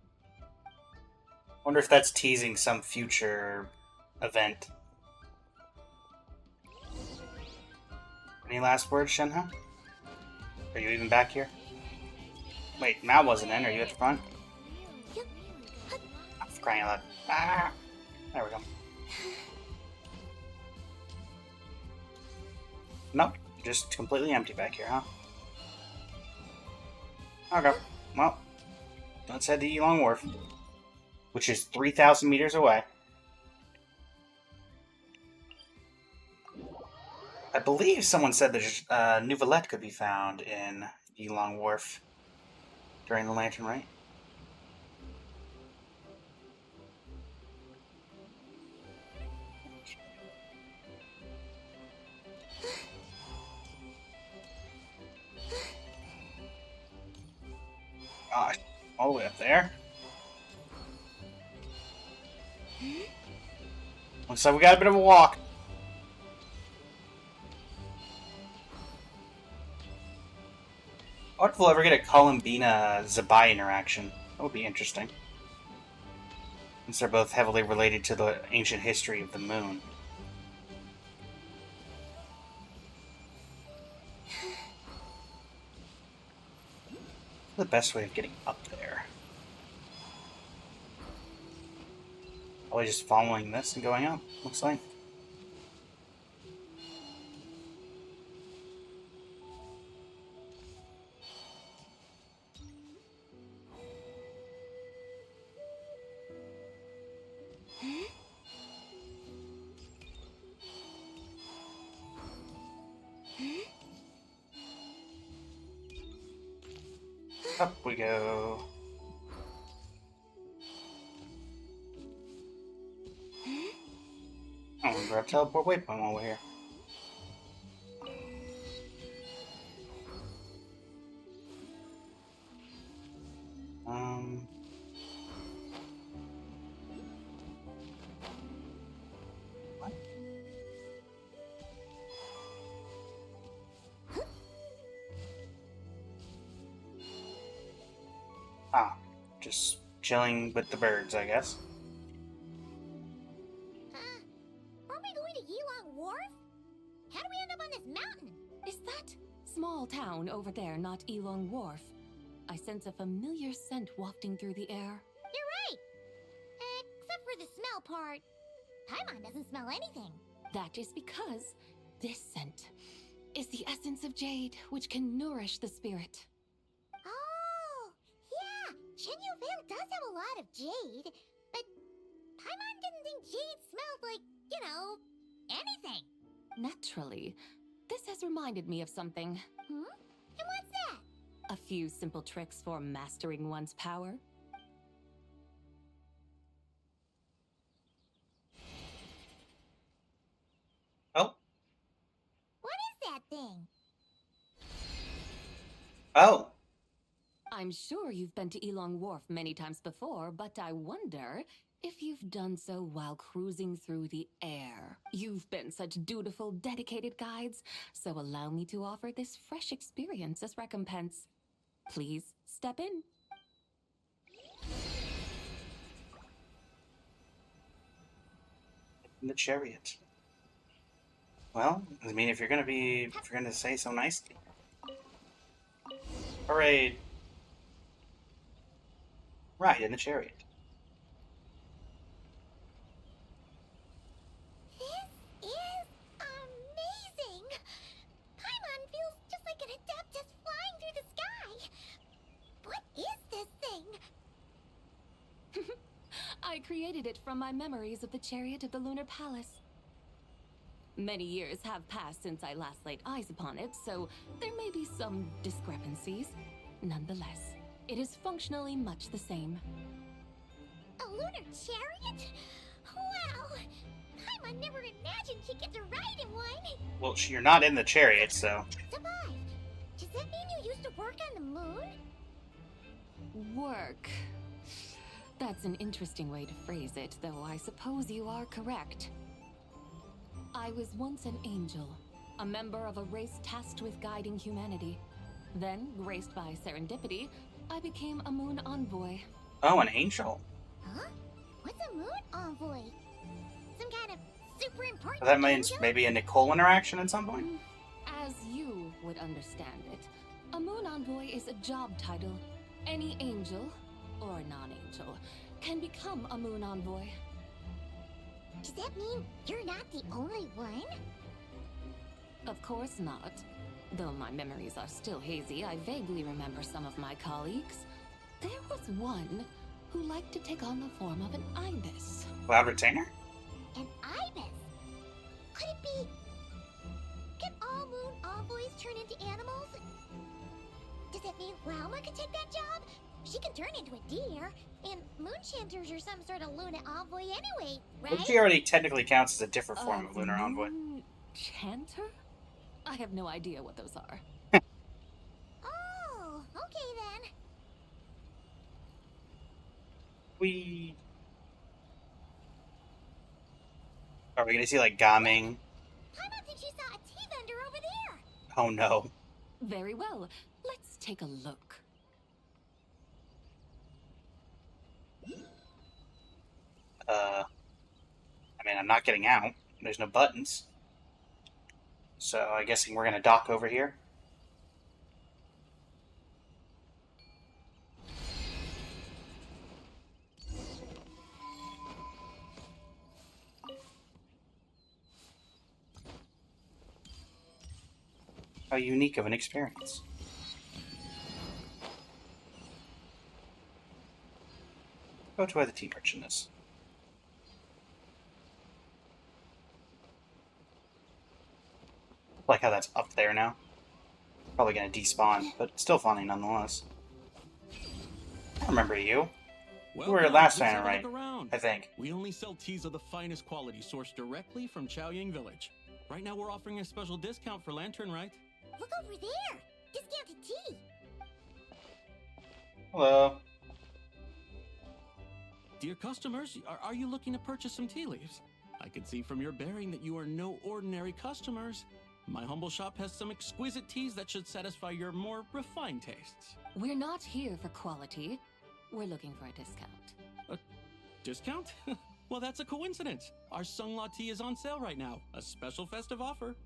Wonder if that's teasing some future event. Any last words, Shenhe? Are you even back here? Wait, Mao wasn't in. Are you at the front? I'm crying out loud. Ah! There we go. Nope, just completely empty back here, huh? Okay, well, let's head to Yilong Wharf, which is 3,000 meters away. I believe someone said there's Nouvellette could be found in Elong Wharf during the Lantern, right? Gosh, all the way up there. Looks like we got a bit of a walk. I wonder if we'll ever get a Columbina Zabai interaction. That would be interesting. Since they're both heavily related to the ancient history of the moon. The best way of getting up there. Probably just following this and going up, looks like. Up we go. I'm gonna grab teleport waypoint while we're here. What? Ah, just chilling with the birds, I guess.
Are we going to Yilong Wharf? How do we end up on this mountain?
Is that small town over there not Elong Wharf? I sense a familiar scent wafting through the air.
You're right! Except for the smell part. Paimon doesn't smell anything.
That is because this scent is the essence of jade, which can nourish the spirit.
Oh, yeah! Chenyu Vale does have a lot of jade, but Paimon didn't think jade smelled like, you know, anything.
Naturally, this has reminded me of something.
Hmm? And what's that?
A few simple tricks for mastering one's power.
Oh.
What is that thing?
Oh.
I'm sure you've been to Elong Wharf many times before, but I wonder if you've done so while cruising through the air. You've been such dutiful, dedicated guides, so allow me to offer this fresh experience as recompense. Please step in.
In the chariot. Well, I mean, if you're gonna say so nicely. Parade. Right, in the chariot.
This is amazing! Paimon feels just like an Adeptus flying through the sky. What is this thing?
I created it from my memories of the chariot of the Lunar Palace. Many years have passed since I last laid eyes upon it, so there may be some discrepancies. Nonetheless, it is functionally much the same.
A lunar chariot? Wow! Paimon never imagined she'd get to ride in one!
Well, you're not in the chariot, so...
Survive! Does that mean you used to work on the moon?
Work. That's an interesting way to phrase it, though I suppose you are correct. I was once an angel, a member of a race tasked with guiding humanity. Then, graced by serendipity, I became a moon envoy.
Oh, an angel.
Huh? What's a moon envoy? Some kind of super important
So that means
angel?
maybe a Nicole interaction at some point?
As you would understand it, a moon envoy is a job title. Any angel, or non-angel, can become a moon envoy.
Does that mean you're not the only one?
Of course not. Though my memories are still hazy, I vaguely remember some of my colleagues. There was one who liked to take on the form of an ibis.
Cloud Retainer?
An ibis? Could it be... Can all moon envoys turn into animals? doesn't mean Lalma could take that job. She can turn into a deer, and Moonchanters are some sort of Luna envoy anyway, right?
But she already technically counts as a different form of lunar envoy.
Chanter? I have no idea what those are.
Oh, okay then.
Are we gonna see like Gaming?
Paimon thinks she saw a tea vendor over there.
Oh no.
Very well. Let's take a look.
I mean, I'm not getting out. There's no buttons. So I'm guessing we're gonna dock over here. How unique of an experience. Go to where the tea merchant is. Like how that's up there now. Probably gonna despawn, but still funny nonetheless. I remember you. You were last time, right? I think.
We only sell teas of the finest quality, sourced directly from Chaoying Village. Right now, we're offering a special discount for Lanternlit.
Look over there. Discounted tea.
Hello.
Dear customers, are you looking to purchase some tea leaves? I can see from your bearing that you are no ordinary customers. My humble shop has some exquisite teas that should satisfy your more refined tastes.
We're not here for quality. We're looking for a discount.
A discount? Well, that's a coincidence. Our Sungla tea is on sale right now. A special festive offer.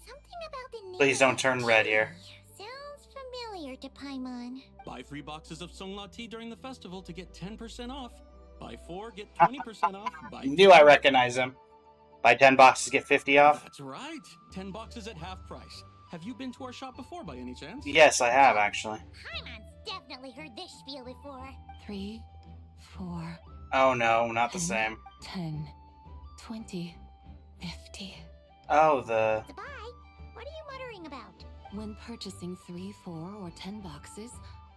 Something about the name.
Please don't turn red here.
Sounds familiar to Paimon.
Buy 3 boxes of Sungla tea during the festival to get 10% off. Buy 4, get 20% off. Buy
Knew I recognize him. Buy 10 boxes, get 50 off?
That's right. 10 boxes at half price. Have you been to our shop before by any chance?
Yes, I have, actually.
Paimon's definitely heard this spiel before.
3, 4.
Oh no, not the same.
10, 20, 50.
Oh, the...
Bye. What are you muttering about?
When purchasing 3, 4, or 10 boxes,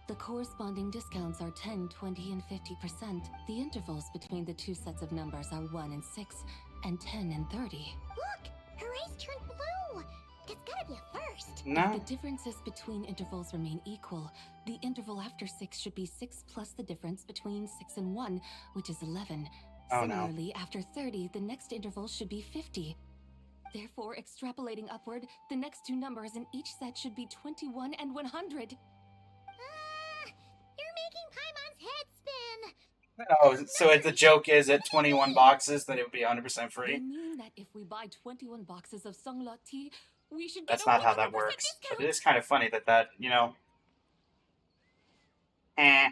the corresponding discounts are 10, 20, and 50%. The intervals between the two sets of numbers are 1 and 6, and 10 and 30.
Look! Her eyes turned blue! That's gotta be a first.
No.
If the differences between intervals remain equal, the interval after 6 should be 6 plus the difference between 6 and 1, which is 11.
Oh, no.
Similarly, after 30, the next interval should be 50. Therefore, extrapolating upward, the next two numbers in each set should be 21 and 100.
You're making Paimon's head spin.
Oh, so if the joke is at 21 boxes, then it would be 100% free?
They mean that if we buy 21 boxes of Sungla tea, we should get
That's
a
not how that
100%
works.
discount.
But it is kind of funny that, you know...
100%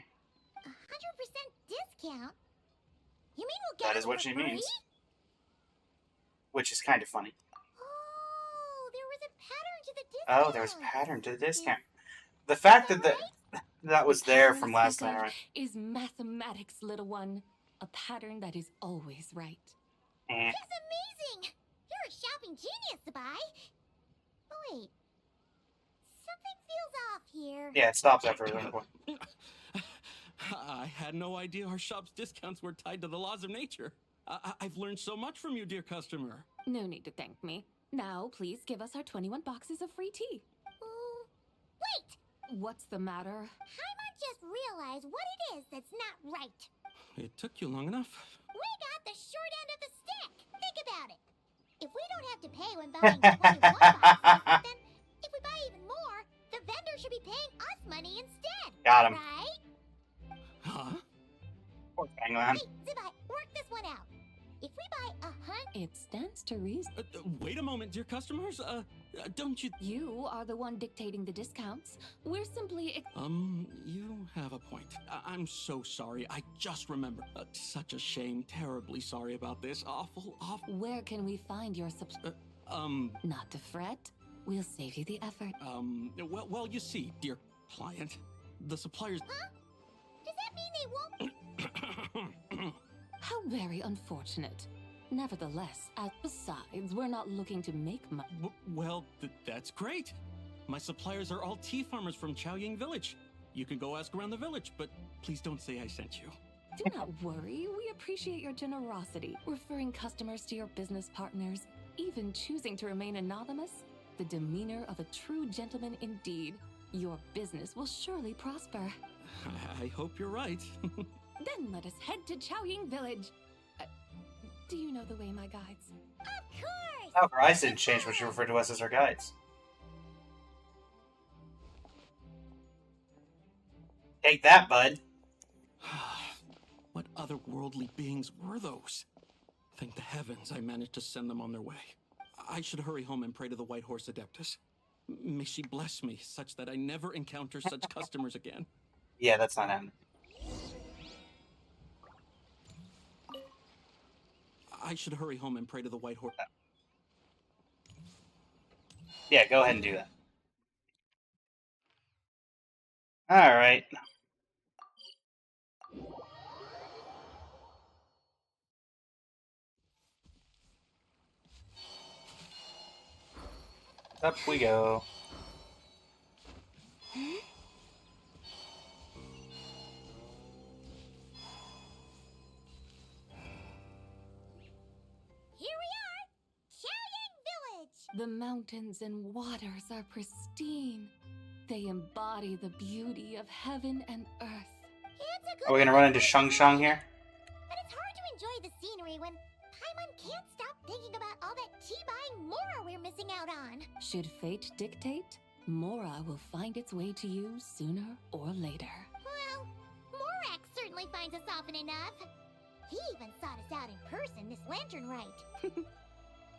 discount? You mean we'll get
That
it
is what
for
she
free?
means. Which is kind of funny.
Oh, there was a pattern to the discount.
Oh, there was a pattern to the discount. The fact that was there from last time, right?
Is mathematics, little one. A pattern that is always right.
That's amazing! You're a shopping genius, Sabai. Oh, wait. Something feels off here.
Yeah, it stops after a certain point.
I had no idea our shop's discounts were tied to the laws of nature. I've learned so much from you, dear customer.
No need to thank me. Now, please give us our 21 boxes of free tea.
Wait!
What's the matter?
Paimon just realized what it is that's not right.
It took you long enough.
We got the short end of the stick. Think about it. If we don't have to pay when buying 21 boxes, then if we buy even more, the vendor should be paying us money instead.
Got him.
Right?
Huh?
Poor Gangland.
Hey, Zibai, work this one out. If we buy 100...
It stands to reason.
Wait a moment, dear customers. Don't you...
You are the one dictating the discounts. We're simply...
You have a point. I'm so sorry. I just remembered. Such a shame. Terribly sorry about this. Awful.
Where can we find your Not to fret. We'll save you the effort.
Well, you see, dear client, the suppliers...
Huh? Does that mean they won't...
How very unfortunate. Nevertheless, besides, we're not looking to make money.
Well, that's great. My suppliers are all tea farmers from Chaoying Village. You can go ask around the village, but please don't say I sent you.
Do not worry, we appreciate your generosity, referring customers to your business partners, even choosing to remain anonymous. The demeanor of a true gentleman indeed. Your business will surely prosper.
I hope you're right.
Then let us head to Chaoying Village. Do you know the way, my guides?
Of course!
Oh, her eyes didn't change when she referred to us as her guides. Take that, bud.
What otherworldly beings were those? Thank the heavens I managed to send them on their way. I should hurry home and pray to the White Horse Adeptus. May she bless me such that I never encounter such customers again.
Yeah, that's not happening.
I should hurry home and pray to the White Horse.
Yeah, go ahead and do that. Alright. Up we go.
The mountains and waters are pristine. They embody the beauty of heaven and earth.
Are we gonna run into Shang Shang here?
But it's hard to enjoy the scenery when Paimon can't stop thinking about all that tea-buying Mora we're missing out on.
Should fate dictate, Mora will find its way to you sooner or later.
Well, Morak certainly finds us often enough. He even sought us out in person this Lanternlit.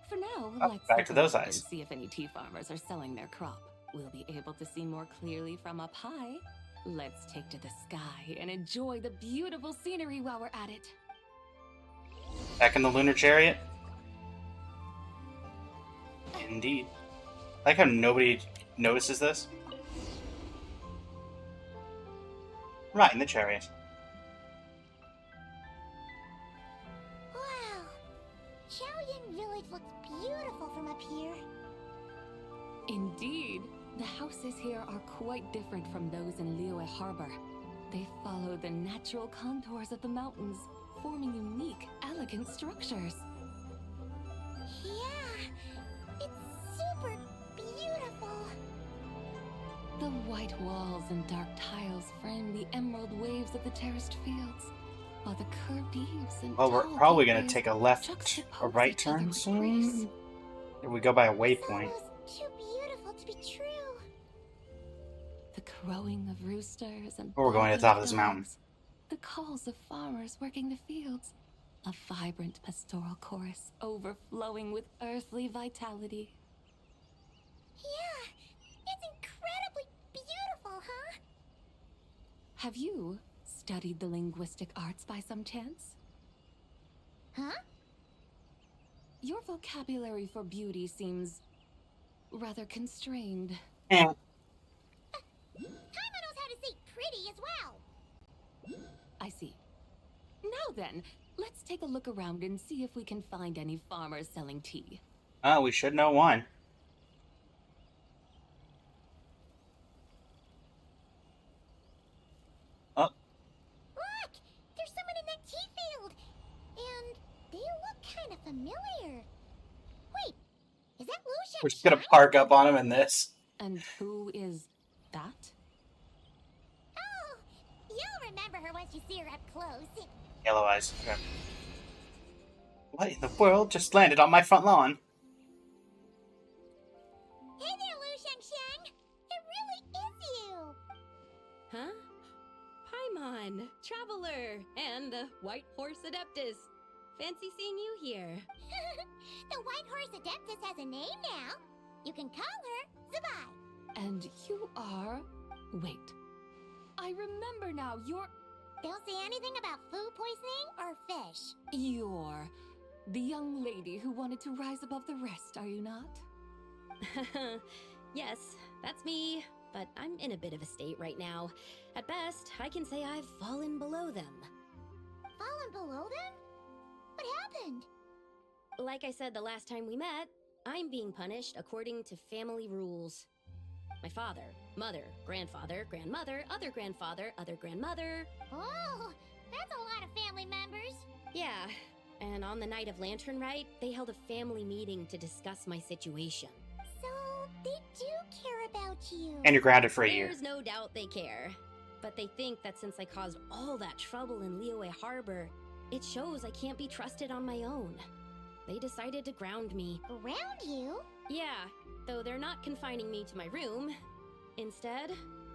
For now,
Oh,
let's
back
look
to those
around
eyes.
and see if any tea farmers are selling their crop. We'll be able to see more clearly from up high. Let's take to the sky and enjoy the beautiful scenery while we're at it.
Back in the lunar chariot? Indeed. I like how nobody notices this. Right in the chariot.
Wow. Chaoying Village looks beautiful from up here.
Indeed, the houses here are quite different from those in Liyue Harbor. They follow the natural contours of the mountains, forming unique, elegant structures.
Yeah, it's super beautiful.
The white walls and dark tiles frame the emerald waves of the terraced fields, while the curved eaves and
Well, we're
tall
probably gonna
gateways
take a left
juxtapose
or right
each other
turn
with
soon.
grace.
If we go by a waypoint.
Too beautiful to be true.
The crowing of roosters and
Or we're going to the top of this mountain.
dogs, the calls of farmers working the fields, a vibrant pastoral chorus overflowing with earthly vitality.
Yeah, it's incredibly beautiful, huh?
Have you studied the linguistic arts by some chance?
Huh?
Your vocabulary for beauty seems rather constrained.
Paimon knows how to say pretty as well.
I see. Now then, let's take a look around and see if we can find any farmers selling tea.
Oh, we should know one. Oh,
Look! There's someone in that tea field! And they look kind of familiar. Wait, is that Lucian?
we're just gonna park up on him in this.
And who is that?
Oh, you'll remember her once you see her up close.
Yellow eyes. Okay. What in the world just landed on my front lawn?
Hey there, Lu Shang. It really is you.
Huh? Paimon, Traveler, and the White Horse Adeptus. Fancy seeing you here.
The White Horse Adeptus has a name now. You can call her Zabai.
And you are... Wait. I remember now, you're...
Don't say anything about food poisoning or fish.
You're the young lady who wanted to rise above the rest, are you not?
Yes, that's me, but I'm in a bit of a state right now. At best, I can say I've fallen below them.
Fallen below them? What happened?
Like I said the last time we met, I'm being punished according to family rules. My father, mother, grandfather, grandmother, other grandfather, other grandmother.
Oh, that's a lot of family members.
Yeah, and on the night of Lantern Rite, they held a family meeting to discuss my situation.
So, they do care about you.
And you're grounded for a year.
There's no doubt they care. But they think that since I caused all that trouble in Liyue Harbor, it shows I can't be trusted on my own. They decided to ground me.
Ground you?
Yeah, though they're not confining me to my room. Instead,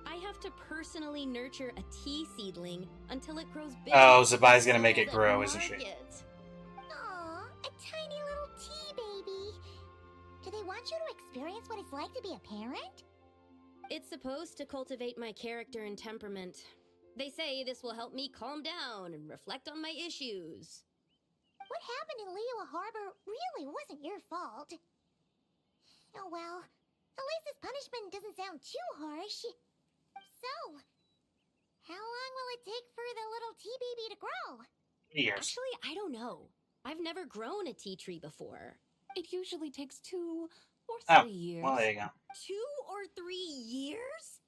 I have to personally nurture a tea seedling until it grows big.
Oh, Zabai's gonna make it grow, isn't she?
Aw, a tiny little tea baby. Do they want you to experience what it's like to be a parent?
It's supposed to cultivate my character and temperament. They say this will help me calm down and reflect on my issues.
What happened in Liyue Harbor really wasn't your fault. Oh well, at least this punishment doesn't sound too harsh. So, how long will it take for the little tea baby to grow?
Years.
Actually, I don't know. I've never grown a tea tree before.
It usually takes 2 or 3 years.
Well, there you go.
2 or 3 years?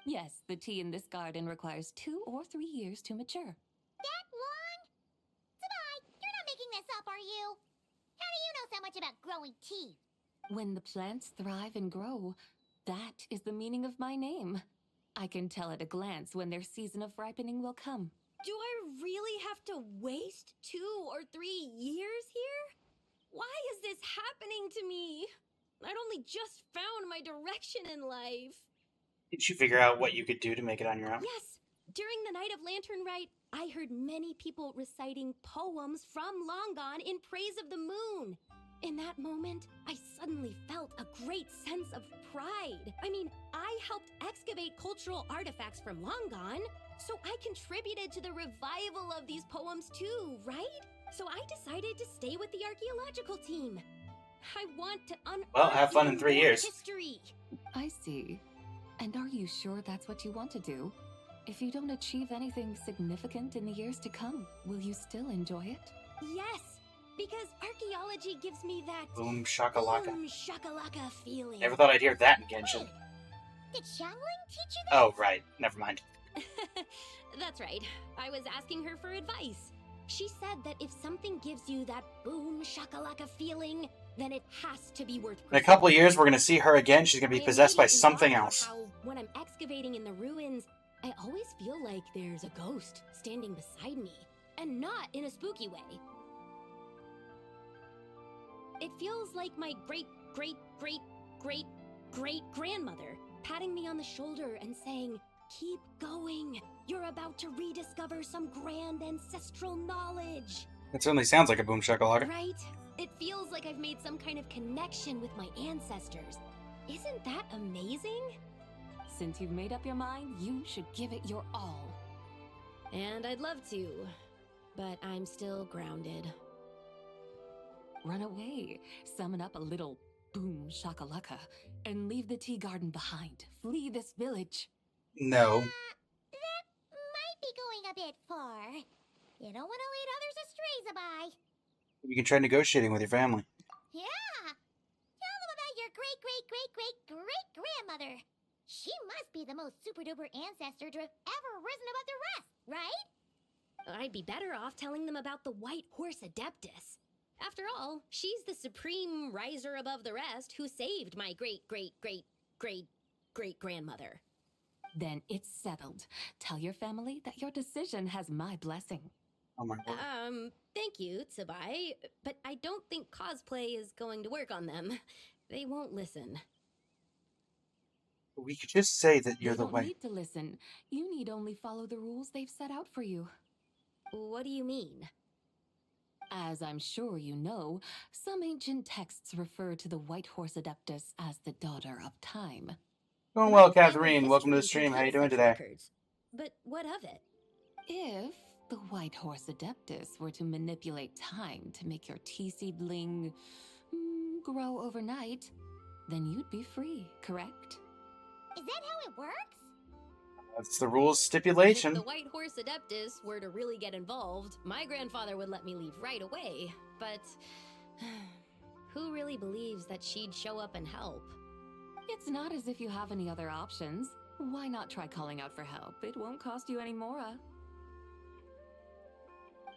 Yes, the tea in this garden requires 2 or 3 years to mature.
That long? Sabai, you're not making this up, are you? How do you know so much about growing tea?
When the plants thrive and grow, that is the meaning of my name. I can tell at a glance when their season of ripening will come.
Do I really have to waste 2 or 3 years here? Why is this happening to me? I'd only just found my direction in life.
Did you figure out what you could do to make it on your own?
Yes, during the night of Lantern Rite, I heard many people reciting poems from Long Gone in praise of the moon. In that moment, I suddenly felt a great sense of pride. I mean, I helped excavate cultural artifacts from Long Gone, so I contributed to the revival of these poems too, right? So I decided to stay with the archaeological team. I want to unearth
Well, have fun in 3
more
years.
history.
I see. And are you sure that's what you want to do? If you don't achieve anything significant in the years to come, will you still enjoy it?
Yes, because archaeology gives me that
Boom shakalaka.
boom shakalaka feeling.
Never thought I'd hear that in Genshin.
Did Xiangling teach you this?
Oh, right. Never mind.
That's right. I was asking her for advice. She said that if something gives you that boom shakalaka feeling, then it has to be worth
In a couple of years, we're going to see her again. She's going to be possessed by something else.
How when I'm excavating in the ruins, I always feel like there's a ghost standing beside me, and not in a spooky way. It feels like my great-great-great-great-great-grandmother patting me on the shoulder and saying, "Keep going. You're about to rediscover some grand ancestral knowledge."
It certainly sounds like a boom shakalaka.
Right? It feels like I've made some kind of connection with my ancestors. Isn't that amazing?
Since you've made up your mind, you should give it your all.
And I'd love to, but I'm still grounded.
Run away, summon up a little boom shakalaka, and leave the tea garden behind. Flee this village.
No.
That might be going a bit far. You don't want to lead others astray, Zabai.
You can try negotiating with your family.
Yeah! Tell them about your great-great-great-great-great-grandmother. She must be the most super-duper ancestor to have ever risen above the rest, right?
I'd be better off telling them about the White Horse Adeptus. After all, she's the supreme riser above the rest who saved my great-great-great-great-great-grandmother.
Then it's settled. Tell your family that your decision has my blessing.
Oh my god.
Thank you, Tsubai, but I don't think cosplay is going to work on them. They won't listen.
We could just say that you're
You
the
don't
way.
need to listen. You need only follow the rules they've set out for you.
What do you mean?
As I'm sure you know, some ancient texts refer to the White Horse Adeptus as the daughter of time.
Going well, Catherine. Welcome to the stream. How you doing today?
Records. But what of it?
If the White Horse Adeptus were to manipulate time to make your tea seedling grow overnight, then you'd be free, correct?
Is that how it works?
That's the rules
If
stipulation.
the White Horse Adeptus were to really get involved, my grandfather would let me leave right away. But who really believes that she'd show up and help?
It's not as if you have any other options. Why not try calling out for help? It won't cost you any mora.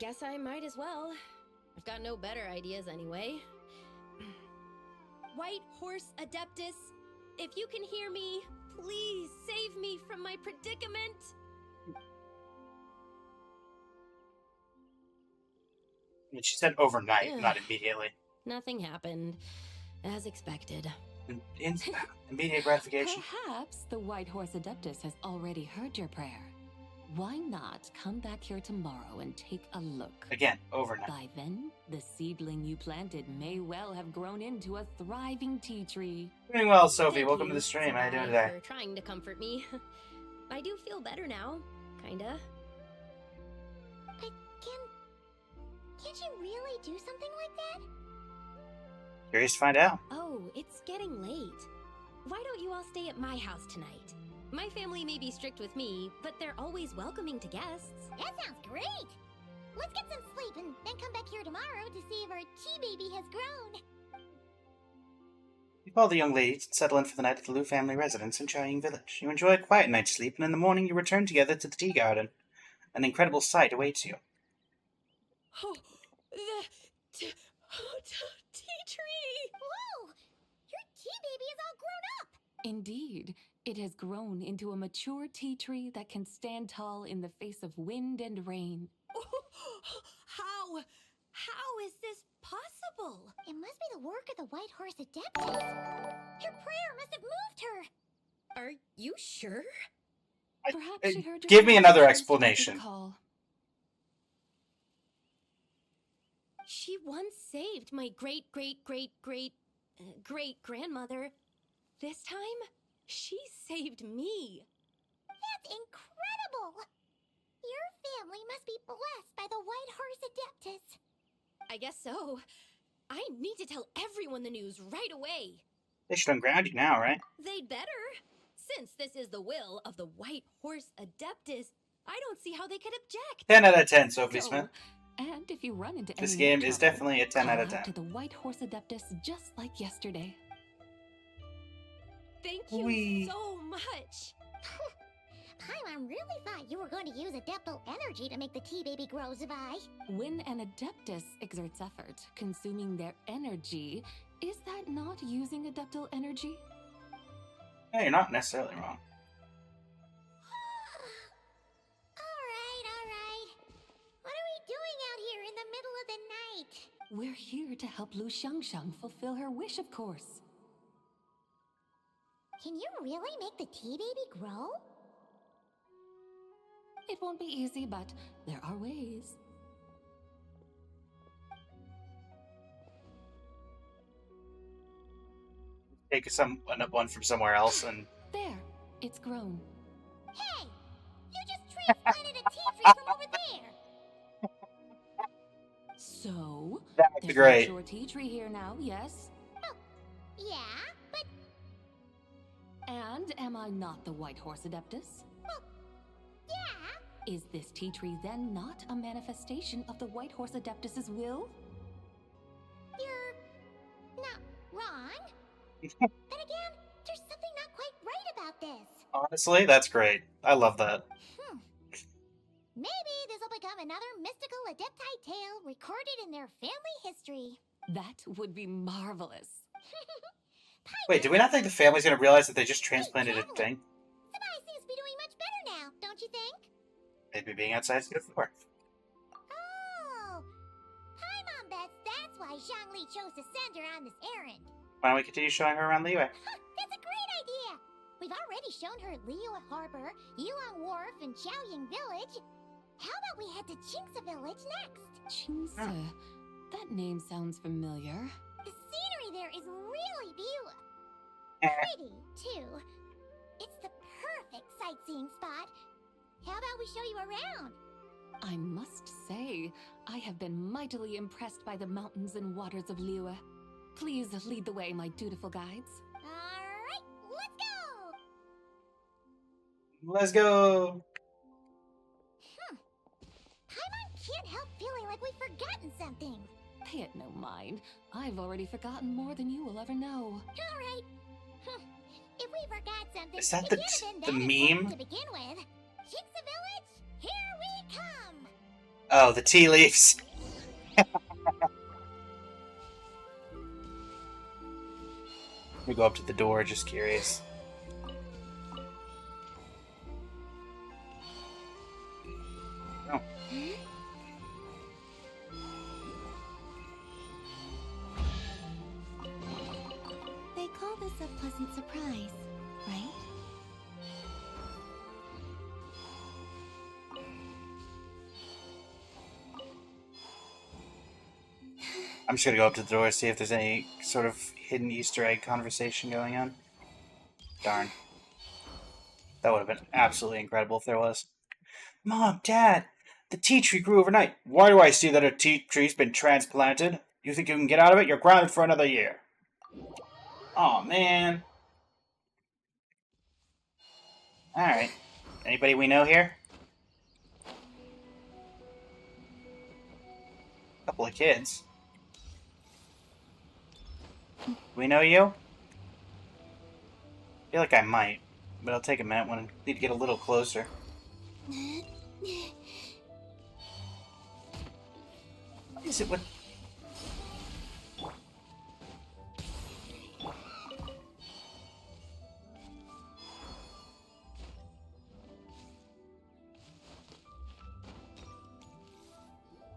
Guess I might as well. I've got no better ideas anyway. White Horse Adeptus, if you can hear me, please save me from my predicament.
She said overnight, not immediately.
Nothing happened, as expected.
Immediate gratification.
Perhaps the White Horse Adeptus has already heard your prayer. Why not come back here tomorrow and take a look?
Again, overnight.
By then, the seedling you planted may well have grown into a thriving tea tree.
Doing well, Sophie.
Thank
Welcome
you,
to the stream. How you doing
Sarai,
today?
for trying to comfort me. I do feel better now, kinda.
But can't you really do something like that?
Curious to find out.
Oh, it's getting late. Why don't you all stay at my house tonight? My family may be strict with me, but they're always welcoming to guests.
That sounds great! Let's get some sleep and then come back here tomorrow to see if our tea baby has grown.
You follow the young lady to settle in for the night at the Liu family residence in Chiang Village. You enjoy a quiet night's sleep, and in the morning you return together to the tea garden. An incredible sight awaits you.
Oh, the tea tree!
Whoa! Your tea baby is all grown up!
Indeed, it has grown into a mature tea tree that can stand tall in the face of wind and rain.
How is this possible?
It must be the work of the White Horse Adeptus. Your prayer must have moved her.
Are you sure?
Perhaps she heard your
Give me
prayer
another
and answered the
explanation.
call.
She once saved my great-great-great-great-great-grandmother. This time, she saved me.
That's incredible! Your family must be blessed by the White Horse Adeptus.
I guess so. I need to tell everyone the news right away.
They should unground you now, right?
They'd better. Since this is the will of the White Horse Adeptus, I don't see how they could object.
10 out of 10, Sophie Smith.
And if you run into
This
any
game
trouble,
is definitely a 10
call
out of
out to
10.
the White Horse Adeptus just like yesterday.
Thank you
Whee.
so much.
Paimon really thought you were going to use Adeptal energy to make the tea baby grow, Zabai.
When an Adeptus exerts effort, consuming their energy, is that not using Adeptal energy?
Yeah, you're not necessarily wrong.
Alright. What are we doing out here in the middle of the night?
We're here to help Lu Xiangxiang fulfill her wish, of course.
Can you really make the tea baby grow?
It won't be easy, but there are ways.
Take one from somewhere else and...
There, it's grown.
Hey! You just transplanted a tea tree from over there!
So,
That's
there's
great.
a mature tea tree here now, yes?
Oh, yeah, but...
And am I not the White Horse Adeptus?
Well, yeah.
Is this tea tree then not a manifestation of the White Horse Adeptus's will?
You're not wrong. Then again, there's something not quite right about this.
Honestly, that's great. I love that.
Maybe this will become another mystical Adepti tale recorded in their family history.
That would be marvelous.
Wait, do we not think the family's gonna realize that they just transplanted a thing?
Sabai seems to be doing much better now, don't you think?
Maybe being outside is good for her.
Oh! Paimon bets that's why Zhongli chose to send her on this errand.
Why don't we continue showing her around Liyue?
That's a great idea! We've already shown her Liyue Harbor, Yulong Wharf, and Xiaoying Village. How about we head to Qingce Village next?
Qingce. That name sounds familiar.
The scenery there is really beautiful. Pretty, too. It's the perfect sightseeing spot. How about we show you around?
I must say, I have been mightily impressed by the mountains and waters of Liyue. Please lead the way, my dutiful guides.
Alright, let's go!
Let's go!
Paimon can't help feeling like we've forgotten something.
Pay it no mind. I've already forgotten more than you will ever know.
Alright.
Is that the meme?
To begin with, Shiksa Village, here we come.
Oh, the tea leaves. We go up to the door, just curious. Oh.
They call this a pleasant surprise, right?
I'm just gonna go up to the door, see if there's any sort of hidden Easter egg conversation going on. Darn. That would have been absolutely incredible if there was. Mom, Dad, the tea tree grew overnight. Why do I see that a tea tree's been transplanted? You think you can get out of it? You're grounded for another year. Aw, man. Alright. Anybody we know here? Couple of kids. We know you? I feel like I might, but I'll take a minute when I need to get a little closer. What is it with...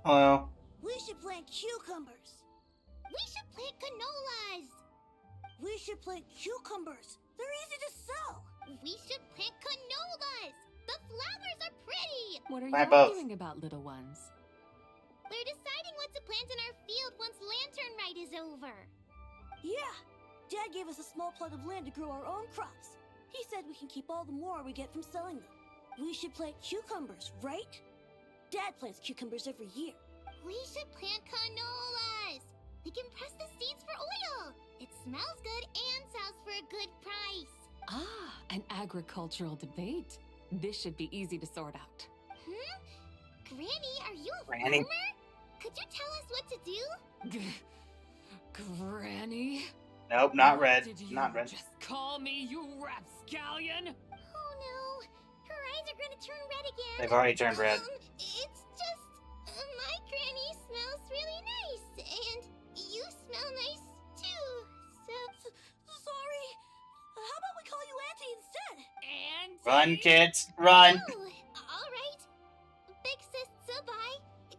Hello.
We should plant cucumbers. We should plant canolas. We should plant cucumbers. They're easy to sell. We should plant canolas. The flowers are pretty.
What are you
Plant both.
arguing about, little ones?
We're deciding what to plant in our field once Lanternlit is over. Yeah. Dad gave us a small plot of land to grow our own crops. He said we can keep all the more we get from selling them. We should plant cucumbers, right? Dad plants cucumbers every year. We should plant canolas. We can press the seeds for oil. It smells good and sells for a good price.
Ah, an agricultural debate. This should be easy to sort out.
Granny, are you a
Granny?
farmer? Could you tell us what to do?
Granny?
Nope, not red.
Did you
Not red.
just call me, you rapscallion?
Oh no, her eyes are gonna turn red again.
They've already turned red.
It's just, my granny smells really nice, and you smell nice too, so... Sorry. How about we call you Auntie instead?
And
Run, kids, run!
Oh, alright. Big Sis Zubai,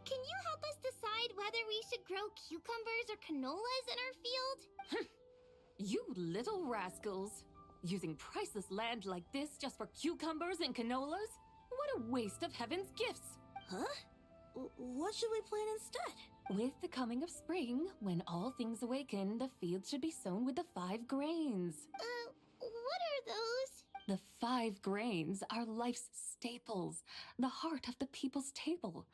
can you help us decide whether we should grow cucumbers or canolas in our field?
You little rascals. Using priceless land like this just for cucumbers and canolas? What a waste of heaven's gifts.
Huh? What should we plant instead?
With the coming of spring, when all things awaken, the field should be sown with the 5 grains.
What are those?
The 5 grains are life's staples, the heart of the people's table.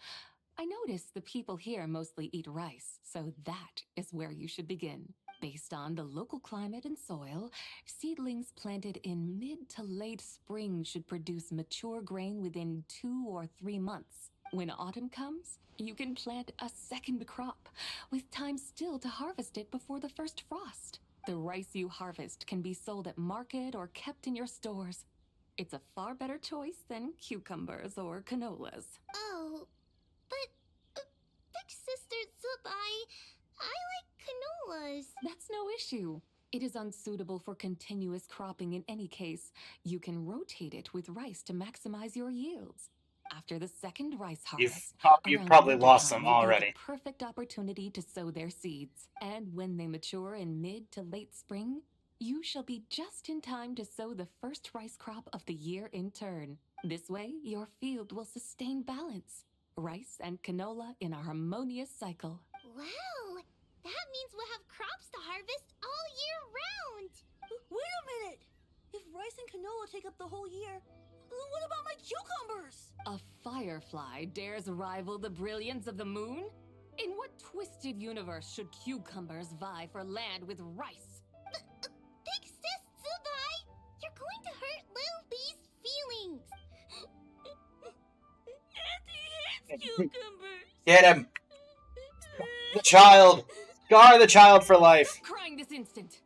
I notice the people here mostly eat rice, so that is where you should begin. Based on the local climate and soil, seedlings planted in mid to late spring should produce mature grain within 2 or 3 months. When autumn comes, you can plant a second crop, with time still to harvest it before the first frost. The rice you harvest can be sold at market or kept in your stores. It's a far better choice than cucumbers or canolas.
Oh, but Big Sister Zubai, I like canolas.
That's no issue. It is unsuitable for continuous cropping in any case. You can rotate it with rice to maximize your yields. After the second rice harvest,
You've
around
probably
winter
lost
time
them
will be the
already.
perfect opportunity to sow their seeds. And when they mature in mid to late spring, you shall be just in time to sow the first rice crop of the year in turn. This way, your field will sustain balance. Rice and canola in a harmonious cycle.
Wow, that means we'll have crops to harvest all year round. Wait a minute. If rice and canola take up the whole year, what about my cucumbers?
A firefly dares rival the brilliance of the moon? In what twisted universe should cucumbers vie for land with rice?
Big Sis Zubai, you're going to hurt Lil Bee's feelings. Auntie hates cucumbers.
Get him! The child! Scar the child for life!
Stop crying this instant!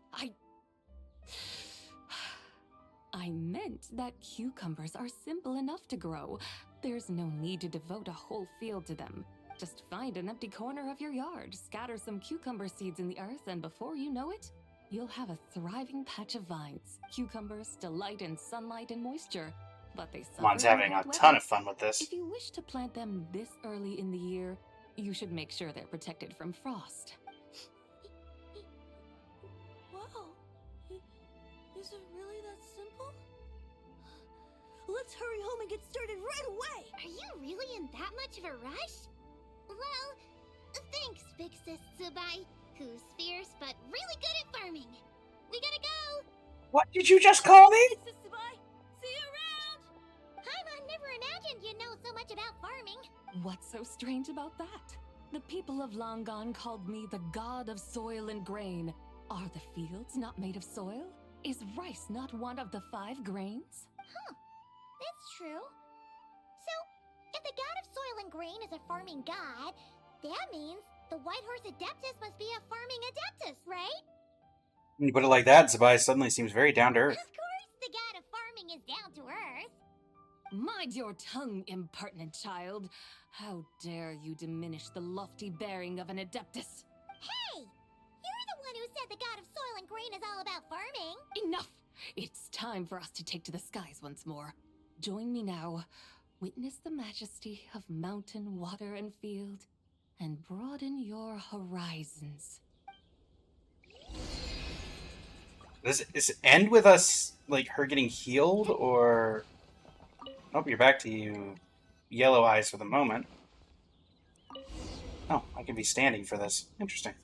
I meant that cucumbers are simple enough to grow. There's no need to devote a whole field to them. Just find an empty corner of your yard, scatter some cucumber seeds in the earth, and before you know it, you'll have a thriving patch of vines. Cucumbers delight in sunlight and moisture, but they suffer
Mom's
in
having a
cold
ton
weather.
of fun with this.
If you wish to plant them this early in the year, you should make sure they're protected from frost.
Wow. Is it really that simple? Let's hurry home and get started right away! Are you really in that much of a rush? Well, thanks, Big Sis Zubai, who's fierce but really good at farming. We gotta go!
What did you just call me?
Big Sis Zubai, see you around! Paimon never imagined you'd know so much about farming.
What's so strange about that? The people of Long Gone called me the god of soil and grain. Are the fields not made of soil? Is rice not one of the 5 grains?
Huh, that's true. So, if the god of soil and grain is a farming god, that means the White Horse Adeptus must be a farming adeptus, right?
When you put it like that, Zubai suddenly seems very down to earth.
Of course the god of farming is down to earth.
Mind your tongue, impertinent child. How dare you diminish the lofty bearing of an adeptus?
Hey! You're the one who said the god of soil and grain is all about farming.
Enough! It's time for us to take to the skies once more. Join me now. Witness the majesty of mountain, water, and field, and broaden your horizons.
Does it end with us, like, her getting healed, or... Oh, you're back to you yellow eyes for the moment. Oh, I can be standing for this. Interesting.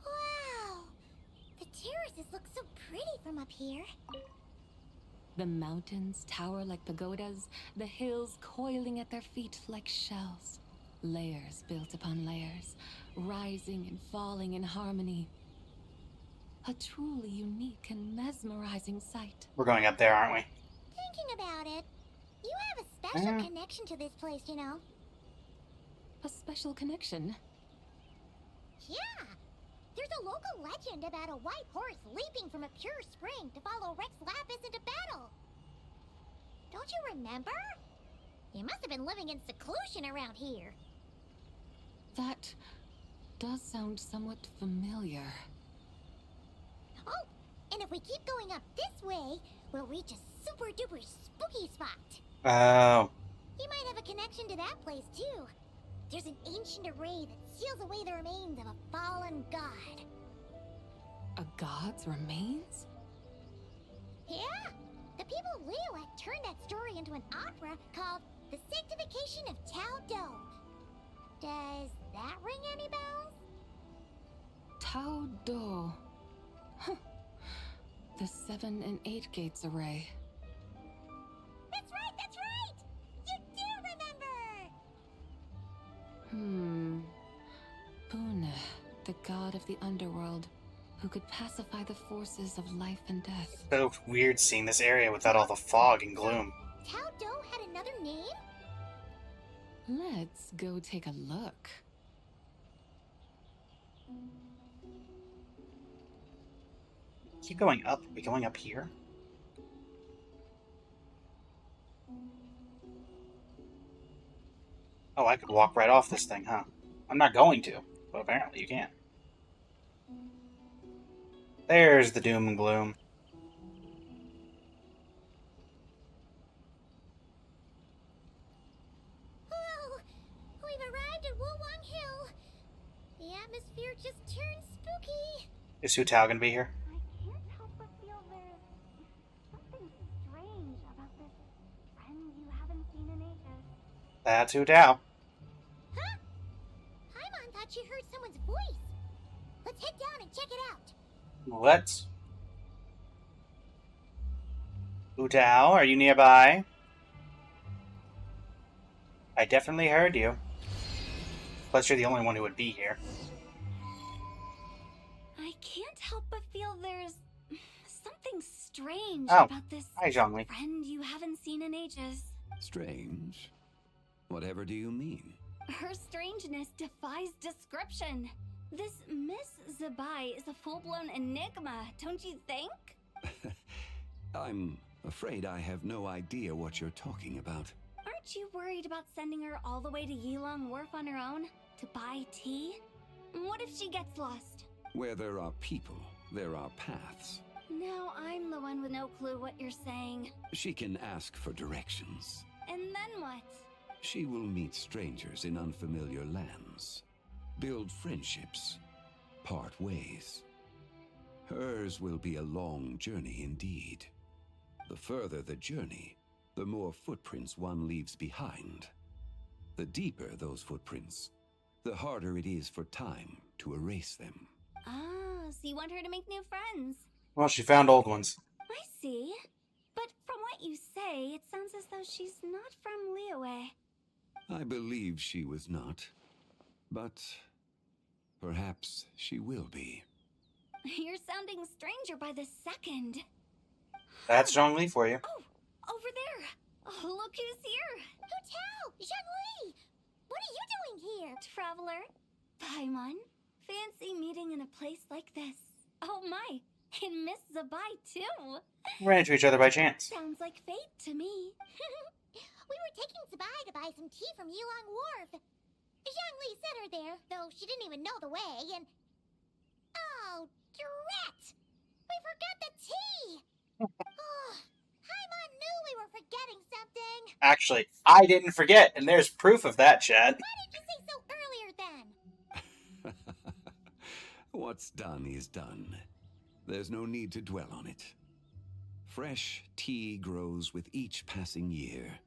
Wow! The terraces look so pretty from up here.
The mountains tower like pagodas, the hills coiling at their feet like shells. Layers built upon layers, rising and falling in harmony. A truly unique and mesmerizing sight.
We're going up there, aren't we?
Thinking about it, you have a special connection to this place, you know.
A special connection?
Yeah! There's a local legend about a white horse leaping from a pure spring to follow Rex Lapis into battle. Don't you remember? You must have been living in seclusion around here.
That does sound somewhat familiar.
Oh, and if we keep going up this way, we'll reach a super duper spooky spot.
Oh.
You might have a connection to that place too. There's an ancient array that seals away the remains of a fallen god.
A god's remains?
Yeah! The people of Liyue turned that story into an opera called The Sanctification of Tao Do. Does that ring any bells?
Tao Do. Huh. The 7 and 8 gates array.
That's right, that's right! You do remember!
Puna, the god of the underworld, who could pacify the forces of life and death.
So weird seeing this area without all the fog and gloom.
Tao Do had another name?
Let's go take a look.
Keep going up. Are we going up here? Oh, I could walk right off this thing, huh? I'm not going to, but apparently you can. There's the doom and gloom.
Whoa! We've arrived at Wulwang Hill. The atmosphere just turned spooky.
Is Hu Tao gonna be here?
I can't help but feel there's something strange about this friend you haven't seen in ages.
That's Hu Tao.
Huh? Paimon thought she heard someone's voice. Let's head down and check it out.
Let's. Hu Tao, are you nearby? I definitely heard you. Plus, you're the only one who would be here.
I can't help but feel there's something strange
Oh,
about this
hi, Zhongli.
friend you haven't seen in ages.
Strange? Whatever do you mean?
Her strangeness defies description. This Miss Zubai is a full-blown enigma, don't you think?
I'm afraid I have no idea what you're talking about.
Aren't you worried about sending her all the way to Yilong Wharf on her own to buy tea? What if she gets lost?
Where there are people, there are paths.
Now I'm the one with no clue what you're saying.
She can ask for directions.
And then what?
She will meet strangers in unfamiliar lands, build friendships, part ways. Hers will be a long journey indeed. The further the journey, the more footprints one leaves behind. The deeper those footprints, the harder it is for time to erase them.
Ah, so you want her to make new friends?
Well, she found old ones.
I see. But from what you say, it sounds as though she's not from Liyue.
I believe she was not, but perhaps she will be.
You're sounding stranger by the second.
That's Zhongli for you.
Oh, over there. Oh, look who's here.
Hu Tao! Zhongli! What are you doing here?
Traveler. Paimon. Fancy meeting in a place like this. Oh my, and Miss Zabai too.
Ran into each other by chance.
Sounds like fate to me.
We were taking Zabai to buy some tea from Yilong Wharf. Zhongli sent her there, though she didn't even know the way, and... Oh, drat! We forgot the tea! Oh, Paimon knew we were forgetting something.
Actually, I didn't forget, and there's proof of that, Chad.
Why didn't you say so earlier then?
What's done is done. There's no need to dwell on it. Fresh tea grows with each passing year.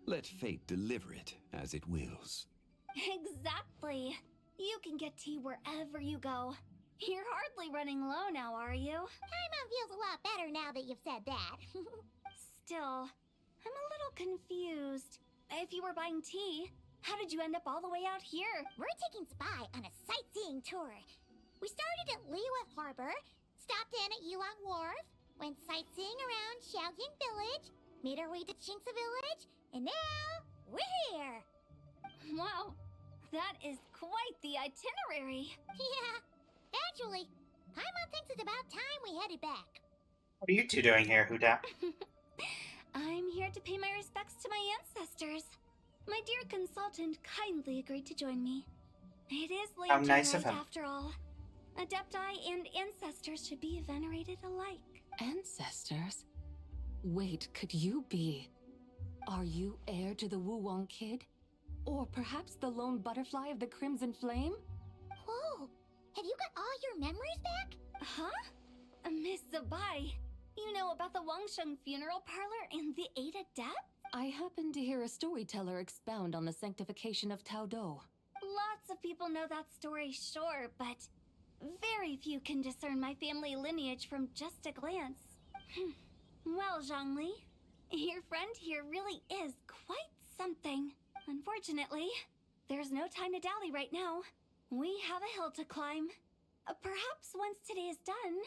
Let fate deliver it as it wills.
Exactly. You can get tea wherever you go. You're hardly running low now, are you?
Paimon feels a lot better now that you've said that.
Still, I'm a little confused. If you were buying tea, how did you end up all the way out here?
We're taking Spy on a sightseeing tour. We started at Liyue Harbor, stopped in at Yilong Wharf, went sightseeing around Xiaojing Village, made our way to Qingce Village, and now we're here.
Wow, that is quite the itinerary.
Yeah, actually, Paimon thinks it's about time we headed back.
What are you two doing here, Hu Tao?
I'm here to pay my respects to my ancestors. My dear consultant kindly agreed to join me. It is
How
Lanternlit
nice of him.
after all. Adepti and ancestors should be venerated alike.
Ancestors? Wait, could you be? Are you heir to the Wu-Wong kid? Or perhaps the lone butterfly of the Crimson Flame?
Whoa, have you got all your memories back?
Huh? Miss Zabai, you know about the Wangsheng funeral parlor and the 8 Adepts?
I happened to hear a storyteller expound on the sanctification of Tao Do.
Lots of people know that story, sure, but very few can discern my family lineage from just a glance. Well, Zhongli, your friend here really is quite something. Unfortunately, there's no time to dally right now. We have a hill to climb. Perhaps once today is done,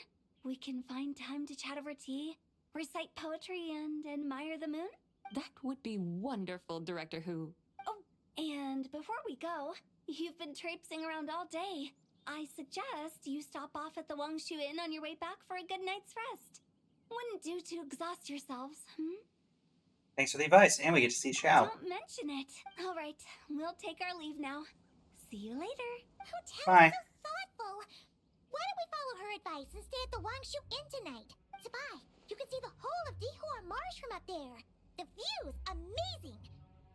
we can find time to chat over tea, recite poetry, and admire the moon?
That would be wonderful, Director Hu.
Oh, and before we go, you've been traipsing around all day. I suggest you stop off at the Wangshu Inn on your way back for a good night's rest. Wouldn't do to exhaust yourselves,
Thanks for the advice, and we get to see Xiao.
Don't mention it. All right, we'll take our leave now. See you later.
Hu Tao
Bye.
is so thoughtful. Why don't we follow her advice and stay at the Wangshu Inn tonight? Zabai, you can see the whole of Dihua Marsh from up there. The view's amazing.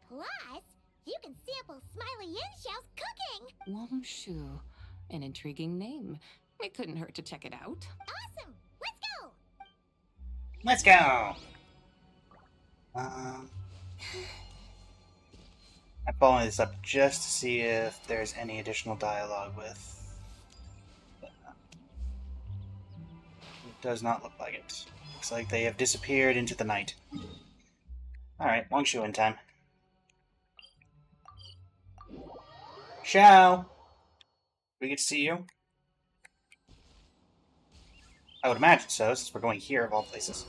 Plus, you can sample Smiley Yin-Xiao's cooking.
Wangshu. An intriguing name. It couldn't hurt to check it out.
Awesome. Let's go.
Let's go! I'm following this up just to see if there's any additional dialogue with... It does not look like it. Looks like they have disappeared into the night. Alright, Wangshu in time. Xiao! We get to see you? I would imagine so, since we're going here of all places.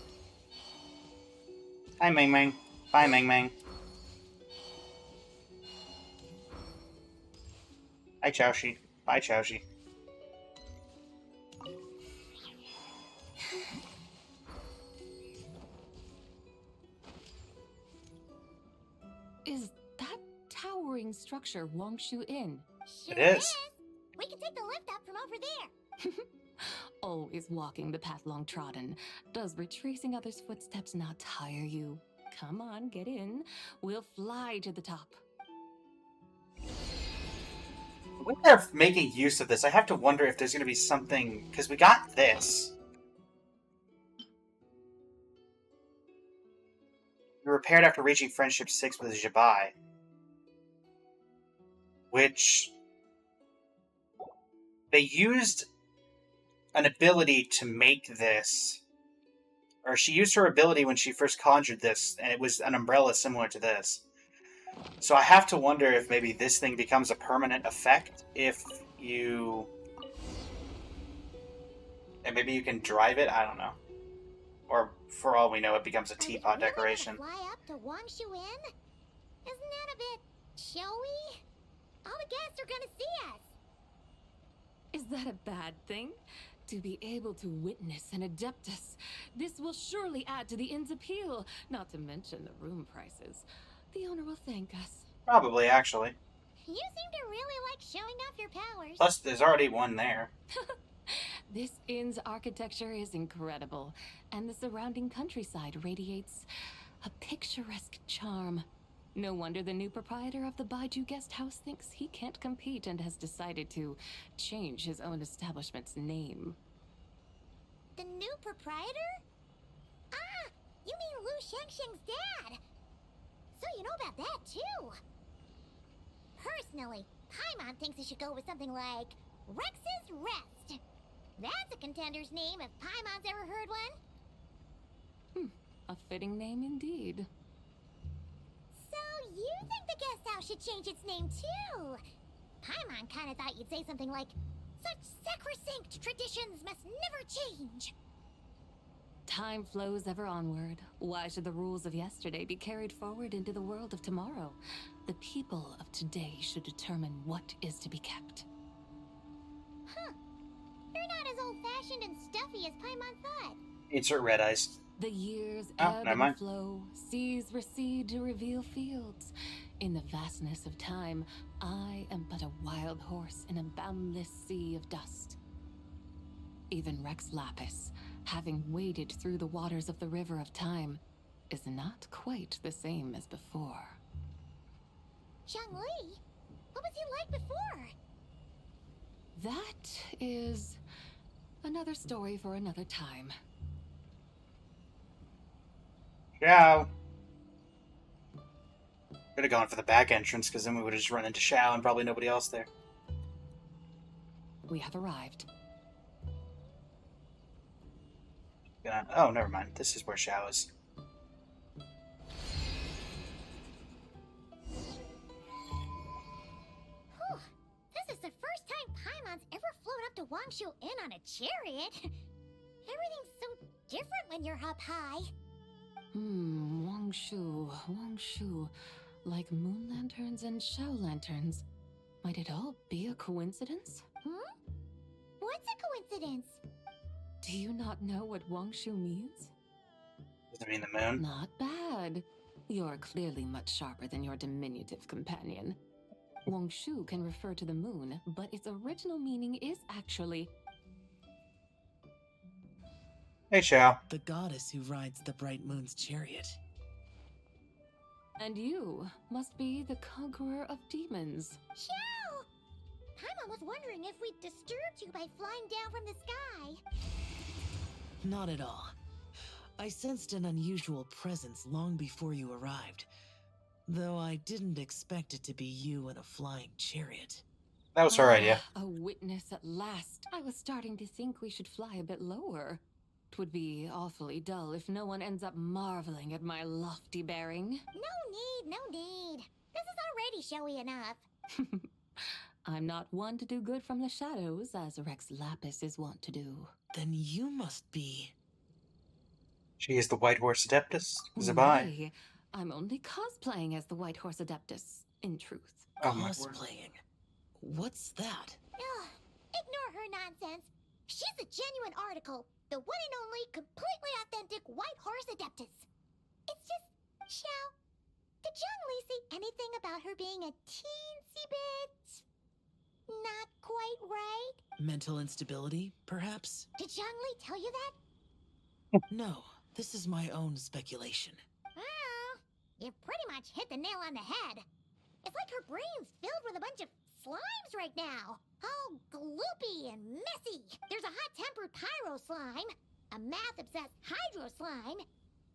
Hi, Meng Meng. Bye, Meng Meng. Hi, Chaoshi. Bye, Chaoshi.
same structure Wongshu Inn.
Sure
It is.
We can take the lift up from over there.
Always walking the path long trodden. Does retracing others' footsteps not tire you? Come on, get in. We'll fly to the top.
When they're making use of this, I have to wonder if there's going to be something, because we got this. You repaired after reaching Friendship 6 with Jabai. Which... they used an ability to make this. Or she used her ability when she first conjured this, and it was an umbrella similar to this. So I have to wonder if maybe this thing becomes a permanent effect if you... and maybe you can drive it? I don't know. Or, for all we know, it becomes a teapot decoration.
Fly up to Wongshu Inn? Isn't that a bit showy? All the guests are gonna see us.
Is that a bad thing? To be able to witness an Adeptus. This will surely add to the inn's appeal, not to mention the room prices. The owner will thank us.
Probably, actually.
You seem to really like showing off your powers.
Plus, there's already one there.
This inn's architecture is incredible, and the surrounding countryside radiates a picturesque charm. No wonder the new proprietor of the Baiju guest house thinks he can't compete and has decided to change his own establishment's name.
The new proprietor? Ah, you mean Lu Shengsheng's dad. So you know about that, too. Personally, Paimon thinks it should go with something like Rex's Rest. That's a contender's name if Paimon's ever heard one.
A fitting name indeed.
So you think the guest house should change its name, too? Paimon kinda thought you'd say something like, such sacrosanct traditions must never change.
Time flows ever onward. Why should the rules of yesterday be carried forward into the world of tomorrow? The people of today should determine what is to be kept.
Huh. You're not as old-fashioned and stuffy as Paimon thought.
Insert red eyes.
The years
Oh,
ebb
never
and
mind.
flow, seas recede to reveal fields. In the vastness of time, I am but a wild horse in a boundless sea of dust. Even Rex Lapis, having waded through the waters of the river of time, is not quite the same as before.
Zhongli? What was he like before?
That is another story for another time.
Xiao. Could have gone for the back entrance, because then we would have just run into Xiao and probably nobody else there.
We have arrived.
Oh, never mind. This is where Xiao is.
Whew. This is the first time Paimon's ever flown up to Wongshu Inn on a chariot. Everything's so different when you're up high.
Wongshu. Like moon lanterns and Xiao lanterns. Might it all be a coincidence?
What's a coincidence?
Do you not know what Wongshu means?
Does it mean the moon?
Not bad. You're clearly much sharper than your diminutive companion. Wongshu can refer to the moon, but its original meaning is actually...
Hey, Xiao.
The goddess who rides the bright moon's chariot.
And you must be the conqueror of demons.
Xiao! Paimon was wondering if we'd disturbed you by flying down from the sky.
Not at all. I sensed an unusual presence long before you arrived, though I didn't expect it to be you in a flying chariot.
That was her idea.
A witness at last. I was starting to think we should fly a bit lower. 'Twould be awfully dull if no one ends up marveling at my lofty bearing.
No need. This is already showy enough.
I'm not one to do good from the shadows, as Rex Lapis is wont to do.
Then you must be...
She is the White Horse Adeptus, Zabai.
Nay, I'm only cosplaying as the White Horse Adeptus, in truth.
Oh, my word.
Cosplaying? What's that?
Ugh, ignore her nonsense. She's a genuine article. The one and only, completely authentic White Horse Adeptus. It's just, Xiao, did Zhongli say anything about about her being a teensy bit not quite right?
Mental instability, perhaps?
Did Zhongli tell you that?
No, this is my own speculation.
Well, you pretty much hit the nail on the head. It's like her brain's filled with a bunch of slimes right now. All gloopy and messy. There's a hot-tempered pyro slime, a math-obsessed hydro slime,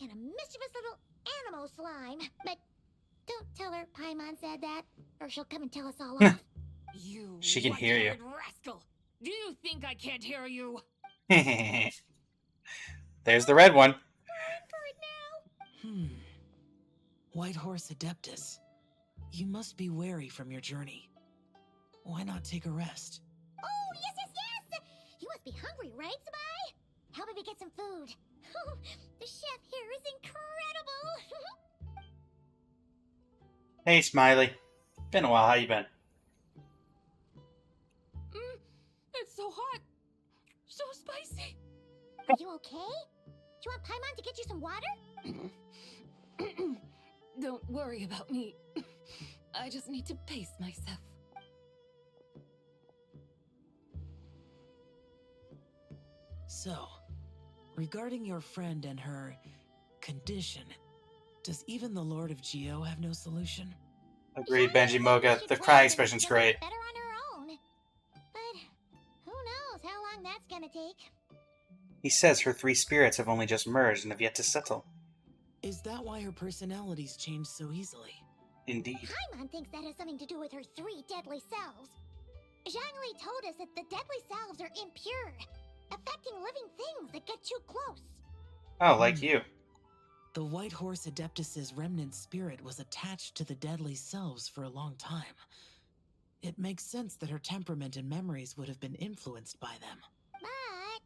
and a mischievous little animal slime. But don't tell her Paimon said that, or she'll come and tell us all off.
You
She can hear you.
white-haired rascal! Do you think I can't hear you?
There's the red one.
White Horse Adeptus. You must be weary from your journey. Why not take a rest?
Oh, yes! You must be hungry, right, Sabai? Help me get some food. The chef here is incredible!
Hey, Smiley. Been a while. How you been?
It's so hot. So spicy.
Are you okay? Do you want Paimon to get you some water?
Don't worry about me. I just need to pace myself.
So, regarding your friend and her condition, does even the Lord of Geo have no solution?
Agreed, Benji Moga. The crying expression's great.
Better on her own. But who knows how long that's gonna take.
He says her three spirits have only just merged and have yet to settle.
Is that why her personalities change so easily?
Indeed.
Paimon thinks that has something to do with her 3 deadly selves. Zhongli told us that the deadly selves are impure, affecting living things that get too close.
Oh, like you.
The White Horse Adeptus's remnant spirit was attached to the deadly selves for a long time. It makes sense that her temperament and memories would have been influenced by them.
But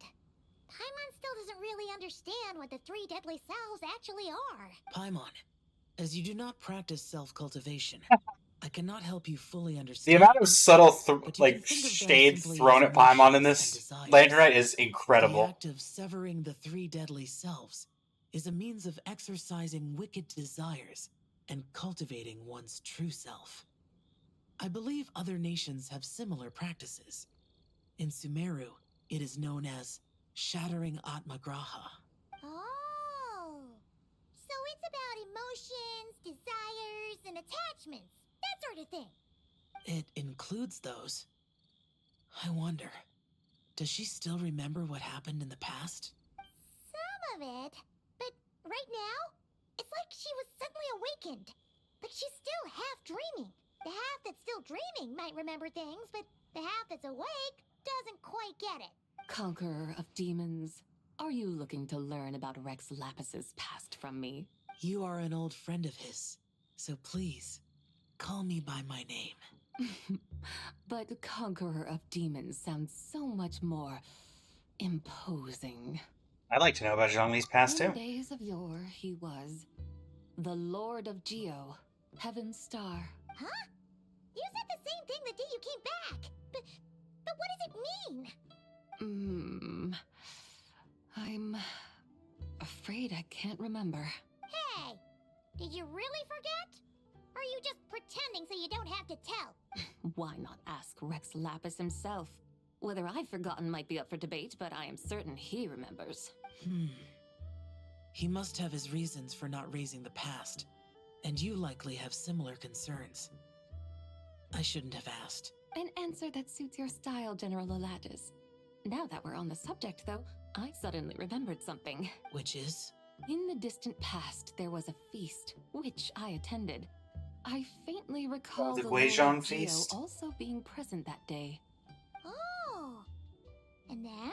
Paimon still doesn't really understand what the 3 deadly selves actually are.
Paimon, as you do not practice self-cultivation, I cannot help you fully
The
understand.
amount of subtle,
think of them
shade
simply
thrown
as
at Paimon in
emotions
this
and
Lanternlit
desires.
is
The
incredible.
act of severing the 3 deadly selves is a means of exercising wicked desires and cultivating one's true self. I believe other nations have similar practices. In Sumeru, it is known as shattering Atmagraha.
Oh, so it's about emotions, desires, and attachments, that sort of thing.
It includes those. I wonder, does she still remember what happened in the past?
Some of it, but right now, it's like she was suddenly awakened. Like she's still half dreaming. The half that's still dreaming might remember things, but the half that's awake doesn't quite get it.
Conqueror of demons, are you looking to learn about Rex Lapis's past from me?
You are an old friend of his, so please, call me by my name.
But Conqueror of Demons sounds so much more imposing.
I'd like to know about Zhongli's past,
In
too.
days of yore, he was the Lord of Geo, Heaven's Star.
Huh? You said the same thing the day you came back. But what does it mean?
I'm afraid I can't remember.
Hey, did you really forget? Or are you just pretending so you don't have to tell?
Why not ask Rex Lapis himself? Whether I've forgotten might be up for debate, but I am certain he remembers.
He must have his reasons for not raising the past, and you likely have similar concerns. I shouldn't have asked.
An answer that suits your style, General Elatis. Now that we're on the subject, though, I suddenly remembered something.
Which is?
In the distant past, there was a feast, which I attended. I faintly recall
the
the Lord
Guizhong
of Geo
feast?
also being present that day.
Oh, and then?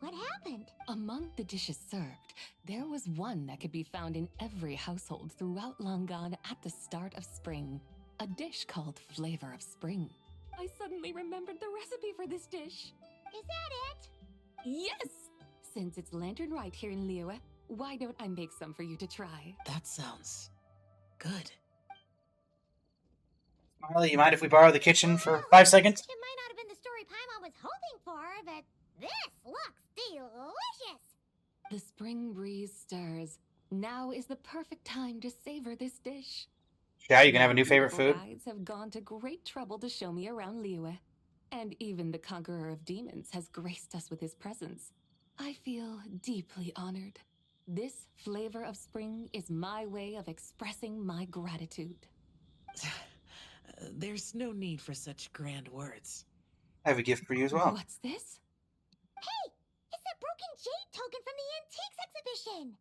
What happened?
Among the dishes served, there was one that could be found in every household throughout Langan at the start of spring. A dish called Flavor of Spring. I suddenly remembered the recipe for this dish.
Is that it?
Yes! Since it's Lanternlit here in Liyue, why don't I make some for you to try?
That sounds good.
Smiley, you mind if we borrow the kitchen for 5 seconds?
It might not have been the story Paimon was hoping for, but this looks delicious.
The spring breeze stirs. Now is the perfect time to savor this dish.
Yeah, you can have a new favorite
Beautiful
food?
guides have gone to great trouble to show me around Liyue. And even the Conqueror of Demons has graced us with his presence. I feel deeply honored. This flavor of spring is my way of expressing my gratitude.
There's no need for such grand words.
I have a gift for you as well.
What's this?
Hey! It's that broken jade token from the antiques exhibition!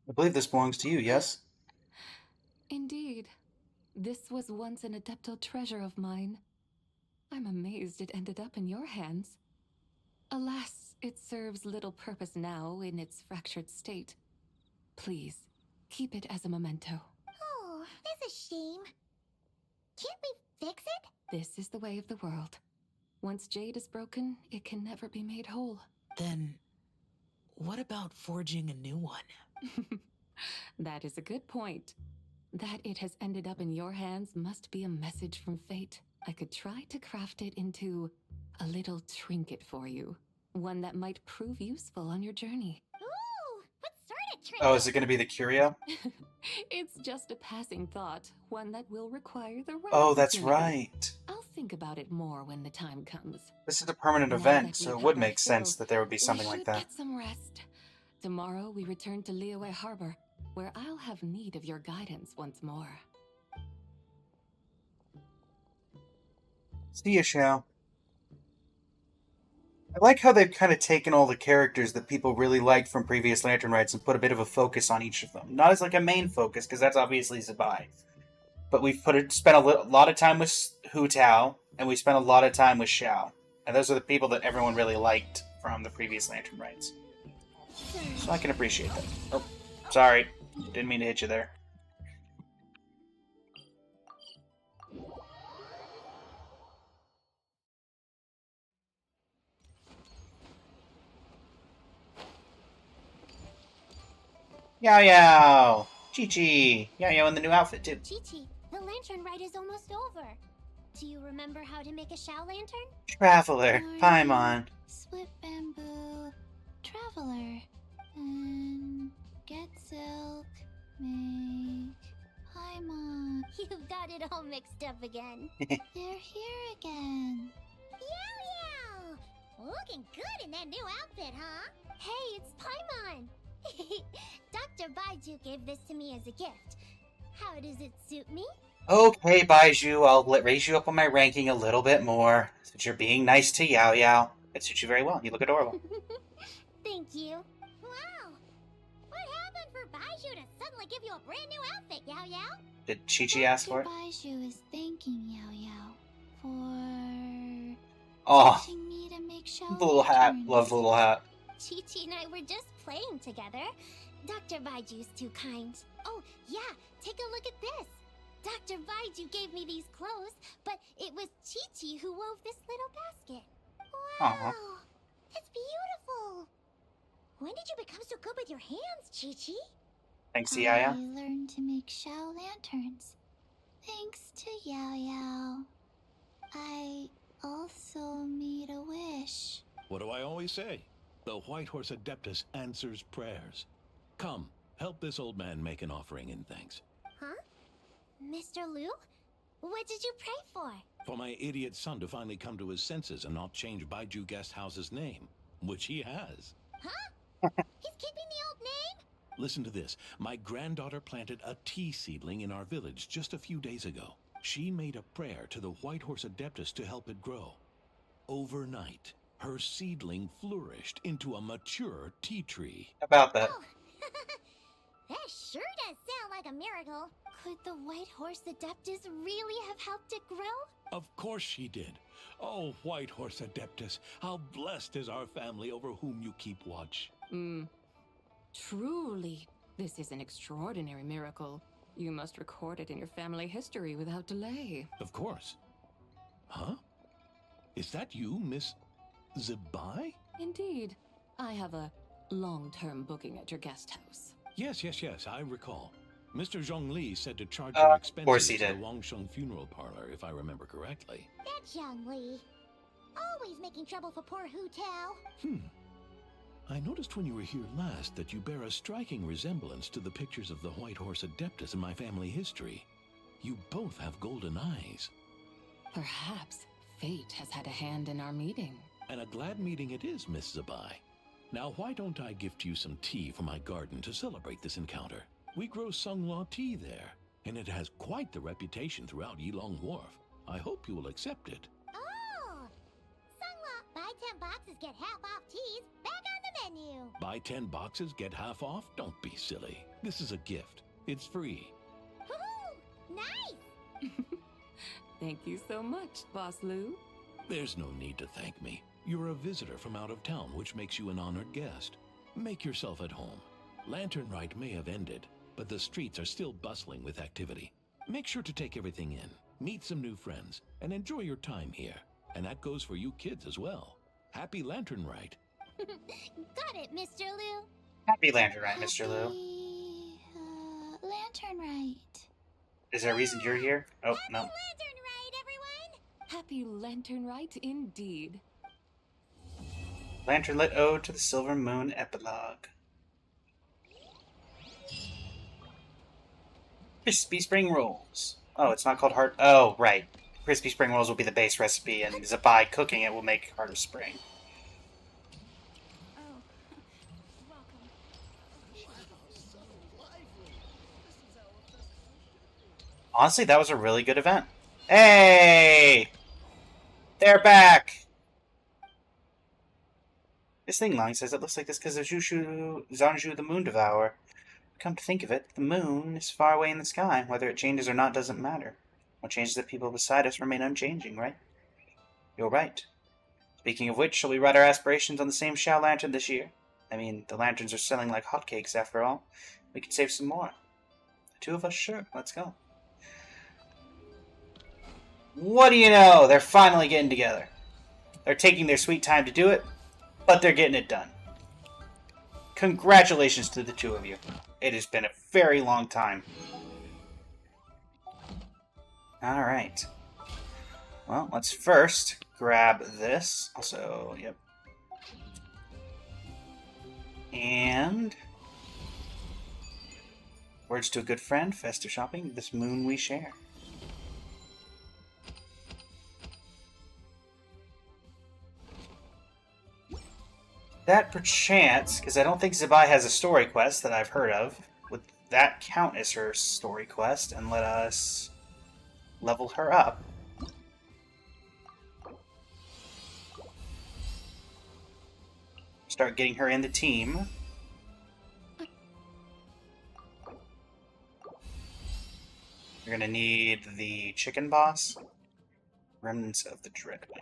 I believe this belongs to you, yes?
Indeed. This was once an Adepto treasure of mine. I'm amazed it ended up in your hands. Alas, it serves little purpose now in its fractured state. Please, keep it as a memento.
Oh, that's a shame. Can't we fix it?
This is the way of the world. Once jade is broken, it can never be made whole.
Then, what about forging a new one?
That is a good point. That it has ended up in your hands must be a message from fate. I could try to craft it into a little trinket for you. One that might prove useful on your journey.
Ooh, what sort of trinket?
Oh, is it going to be the curio?
It's just a passing thought, one that will require the right
Oh, that's
opportunity.
right.
I'll think about it more when the time comes.
This is a permanent
Now
event,
that
so
we've
it
had
would
our
make sense
fill,
that there would be something
we
like
should
that.
get some rest. Tomorrow we return to Liyue Harbor, where I'll have need of your guidance once more.
See ya, Shao. I like how they've kind of taken all the characters that people really liked from previous Lantern Rites and put a bit of a focus on each of them. Not as like a main focus, because that's obviously Zabai. But we've spent a lot of time with Hu Tao, and we spent a lot of time with Shao. And those are the people that everyone really liked from the previous Lantern Rites. So I can appreciate that. Oh, sorry. Didn't mean to hit you there. Yao Yao! Chi Chi! Yao Yao in the new outfit, too.
Chi-Chi, the lantern ride is almost over. Do you remember how to make a Shao lantern?
Traveler, Paimon.
Split bamboo, traveler, and get silk, make Paimon.
You've got it all mixed up again.
They're here again.
Yow Yow! Looking good in that new outfit, huh? Hey, it's Paimon! Dr. Baiju gave this to me as a gift. How does it suit me?
Okay, Baiju, I'll raise you up on my ranking a little bit more, since you're being nice to Yao Yao. It suits you very well. You look adorable.
Thank you. Wow! What happened for Baiju to suddenly give you a brand new outfit, Yao Yao?
Did Chi-Chi ask for it?
Baiju is thanking Yao Yao for
Oh,
teaching me to make Shao
the little hat.
lanterns.
Love the little hat.
Chi-Chi and I were just playing together. Dr. Baiju's too kind. Oh, yeah, take a look at this. Dr. Baiju gave me these clothes, but it was Chi-Chi who wove this little basket. Wow,
Aw.
that's beautiful. When did you become so good with your hands, Chi-Chi?
Thanks to Yao
I
Yao.
learned to make Shao lanterns. Thanks to Yao Yao. I also made a wish.
What do I always say? The White Horse Adeptus answers prayers. Come, help this old man make an offering in thanks.
Huh? Mr. Liu? What did you pray for?
For my idiot son to finally come to his senses and not change Baiju Guest House's name, which he has.
Huh? He's keeping the old name?
Listen to this. My granddaughter planted a tea seedling in our village just a few days ago. She made a prayer to the White Horse Adeptus to help it grow. Overnight, her seedling flourished into a mature tea tree.
About that.
That sure does sound like a miracle. Could the White Horse Adeptus really have helped it grow?
Of course she did. Oh, White Horse Adeptus, how blessed is our family over whom you keep watch.
Truly, this is an extraordinary miracle. You must record it in your family history without delay.
Of course. Huh? Is that you, Miss Zabai?
Indeed. I have a long-term booking at your guest house.
Yes, I recall. Mr. Zhongli said to charge your
Of course
expenses
he
to the
did.
Wangsheng Funeral Parlor, if I remember correctly.
That Young Li. Always making trouble for poor Hu Tao.
I noticed when you were here last that you bear a striking resemblance to the pictures of the White Horse Adeptus in my family history. You both have golden eyes.
Perhaps fate has had a hand in our meeting.
And a glad meeting it is, Miss Zabai. Now, why don't I gift you some tea from my garden to celebrate this encounter? We grow Sunglaw tea there, and it has quite the reputation throughout Yilong Wharf. I hope you will accept it.
Oh! Sunglaw, buy 10 boxes, get half off teas, back on the menu.
Buy 10 boxes, get half off? Don't be silly. This is a gift. It's free.
Woohoo! Nice!
Thank you so much, Boss Lou.
There's no need to thank me. You're a visitor from out of town, which makes you an honored guest. Make yourself at home. Lanternlit may have ended, but the streets are still bustling with activity. Make sure to take everything in, meet some new friends, and enjoy your time here. And that goes for you kids as well. Happy Lanternlit.
Got it, Mr. Lou.
Happy Lanternlit, Mr. Lou.
Lanternlit.
Is there a reason you're here? Oh, no.
Lanternlit, everyone!
Happy Lanternlit indeed.
Lanternlit Ode to the Silver Moon Epilogue. Crispy Spring Rolls. Oh, it's not called Heart... Oh, right. Crispy Spring Rolls will be the base recipe, and Zabai cooking it will make Heart of Spring. Honestly, that was a really good event. Hey! They're back! This thing line says it looks like this because of Zanju the Moon Devourer. Come to think of it, the moon is far away in the sky. Whether it changes or not doesn't matter. What changes the people beside us remain unchanging, right? You're right. Speaking of which, shall we write our aspirations on the same Shao Lantern this year? I mean, the lanterns are selling like hotcakes after all. We could save some more. The two of us? Sure, let's go. What do you know? They're finally getting together. They're taking their sweet time to do it, but they're getting it done. Congratulations to the two of you. It has been a very long time. Alright. Well, let's first grab this. Also, yep. And... words to a good friend, festive shopping, this moon we share. That perchance, because I don't think Zabai has a story quest that I've heard of, would that count as her story quest and let us level her up? Start getting her in the team. You're gonna need the chicken boss, remnants of the Dreadwing.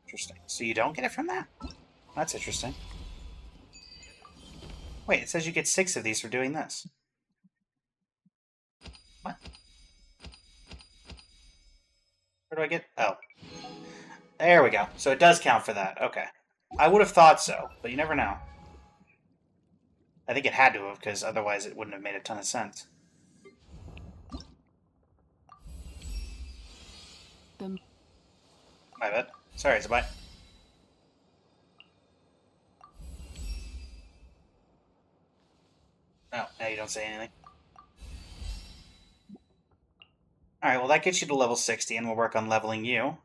Interesting. So you don't get it from that? That's interesting. Wait, it says you get 6 of these for doing this. What? Where do I get... oh. There we go. So it does count for that. Okay. I would have thought so, but you never know. I think it had to have, because otherwise it wouldn't have made a ton of sense. My bad. Sorry, Zabai. Oh, now you don't say anything. Alright, well that gets you to level 60, and we'll work on leveling you.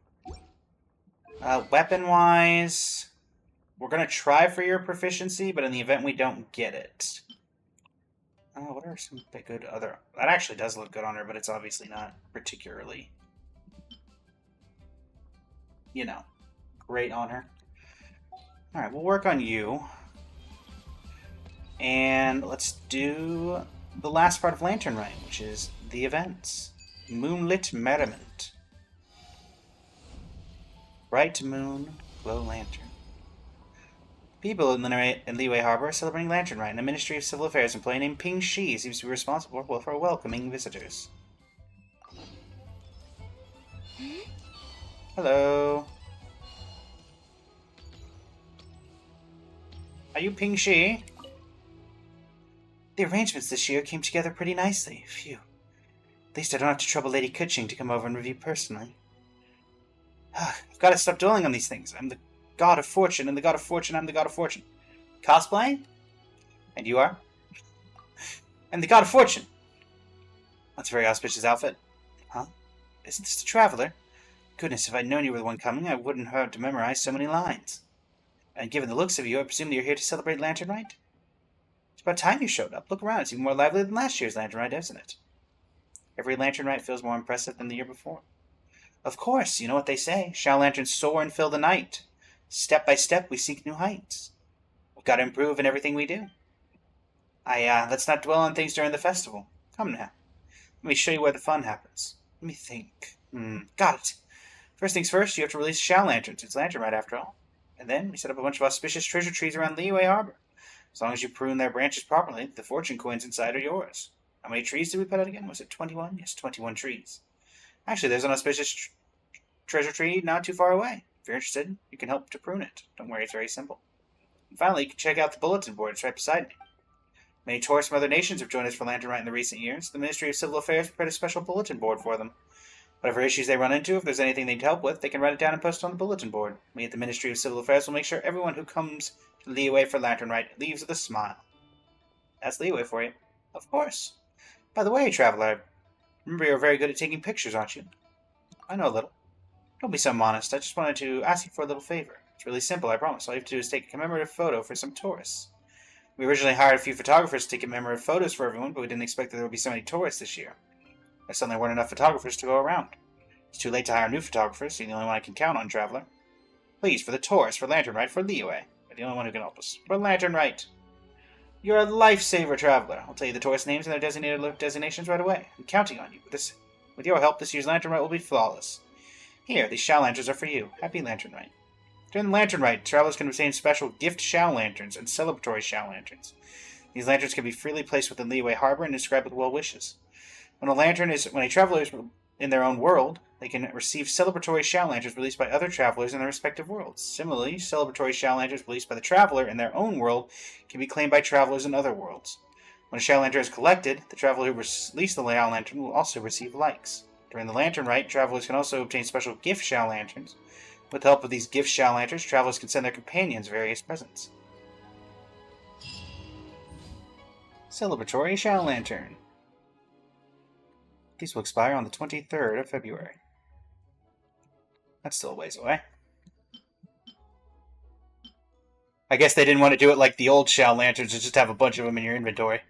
Weapon-wise, we're going to try for your proficiency, but in the event we don't get it. What are some good other... that actually does look good on her, but it's obviously not particularly... you know, great on her. Alright, we'll work on you. And let's do the last part of Lanternlit, which is the events. Moonlit Merriment. Bright moon, glow lantern. People in Liyue Harbor are celebrating Lanternlit, and the Ministry of Civil Affairs employee named Ping Shi seems to be responsible for welcoming visitors. Hello. Are you Ping Shi? The arrangements this year came together pretty nicely. Phew. At least I don't have to trouble Lady Kuching to come over and review personally. I've got to stop dwelling on these things. I'm the god of fortune, and the god of fortune, I'm the god of fortune. Cosplay? And you are? I'm the god of fortune. That's a very auspicious outfit. Huh? Isn't this the Traveler? Goodness, if I'd known you were the one coming, I wouldn't have to memorize so many lines. And given the looks of you, I presume that you're here to celebrate Lanternlit? It's about time you showed up. Look around, it's even more lively than last year's Lanternlit, isn't it? Every Lanternlit feels more impressive than the year before. Of course, you know what they say. Shall lanterns soar and fill the night? Step by step, we seek new heights. We've got to improve in everything we do. Let's not dwell on things during the festival. Come now. Let me show you where the fun happens. Let me think. Got it. First things first, you have to release Shao Lanterns. It's Lanternlit after all. And then we set up a bunch of auspicious treasure trees around Liyue Harbor. As long as you prune their branches properly, the fortune coins inside are yours. How many trees did we put out again? Was it 21? Yes, 21 trees. Actually, there's an auspicious treasure tree not too far away. If you're interested, you can help to prune it. Don't worry, it's very simple. And finally, you can check out the bulletin board. It's right beside me. Many tourists from other nations have joined us for Lanternlit in the recent years. The Ministry of Civil Affairs prepared a special bulletin board for them. Whatever issues they run into, if there's anything they need help with, they can write it down and post it on the bulletin board. We at the Ministry of Civil Affairs will make sure everyone who comes to Liyue for Lanternlit leaves with a smile. That's Liyue for you. Of course. By the way, Traveler, I remember you're very good at taking pictures, aren't you? I know a little. Don't be so modest. I just wanted to ask you for a little favor. It's really simple, I promise. All you have to do is take a commemorative photo for some tourists. We originally hired a few photographers to take commemorative photos for everyone, but we didn't expect that there would be so many tourists this year. There suddenly weren't enough photographers to go around. It's too late to hire new photographers, so you're the only one I can count on, Traveler. Please, for the tourists, for Lanternlit, for Liyue. You're the only one who can help us. For Lanternlit. You're a lifesaver, Traveler. I'll tell you the tourist names and their designated designations right away. I'm counting on you. With your help, this year's Lanternlit will be flawless. Here, these Shao Lanterns are for you. Happy Lanternlit. During the Lanternlit, travelers can obtain special gift Shao Lanterns and celebratory Shao Lanterns. These lanterns can be freely placed within Liyue Harbor and inscribed with well wishes. When a traveler is in their own world, they can receive celebratory Shao Lanterns released by other travelers in their respective worlds. Similarly, celebratory Shao Lanterns released by the traveler in their own world can be claimed by travelers in other worlds. When a Shao Lantern is collected, the traveler who released the Shao Lantern will also receive likes. During the Lanternlit, travelers can also obtain special gift Shao Lanterns. With the help of these gift Shao Lanterns, travelers can send their companions various presents. Celebratory Shao Lantern. These will expire on the 23rd of February. That's still a ways away. I guess they didn't want to do it like the old Shao Lanterns and just have a bunch of them in your inventory.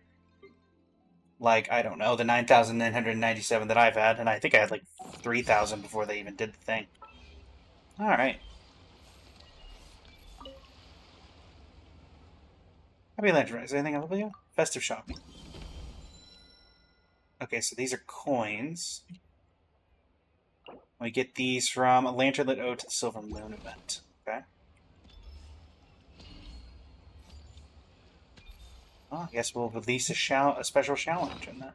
Like, I don't know, the 9,997 that I've had, and I think I had like 3,000 before they even did the thing. Alright. Happy Lantern. Is there anything else with you? Festive shopping. Okay, so these are coins. We get these from a Lanternlit Ode to the Silver Moon event. Okay. Well, I guess we'll release a special Shao Lantern then.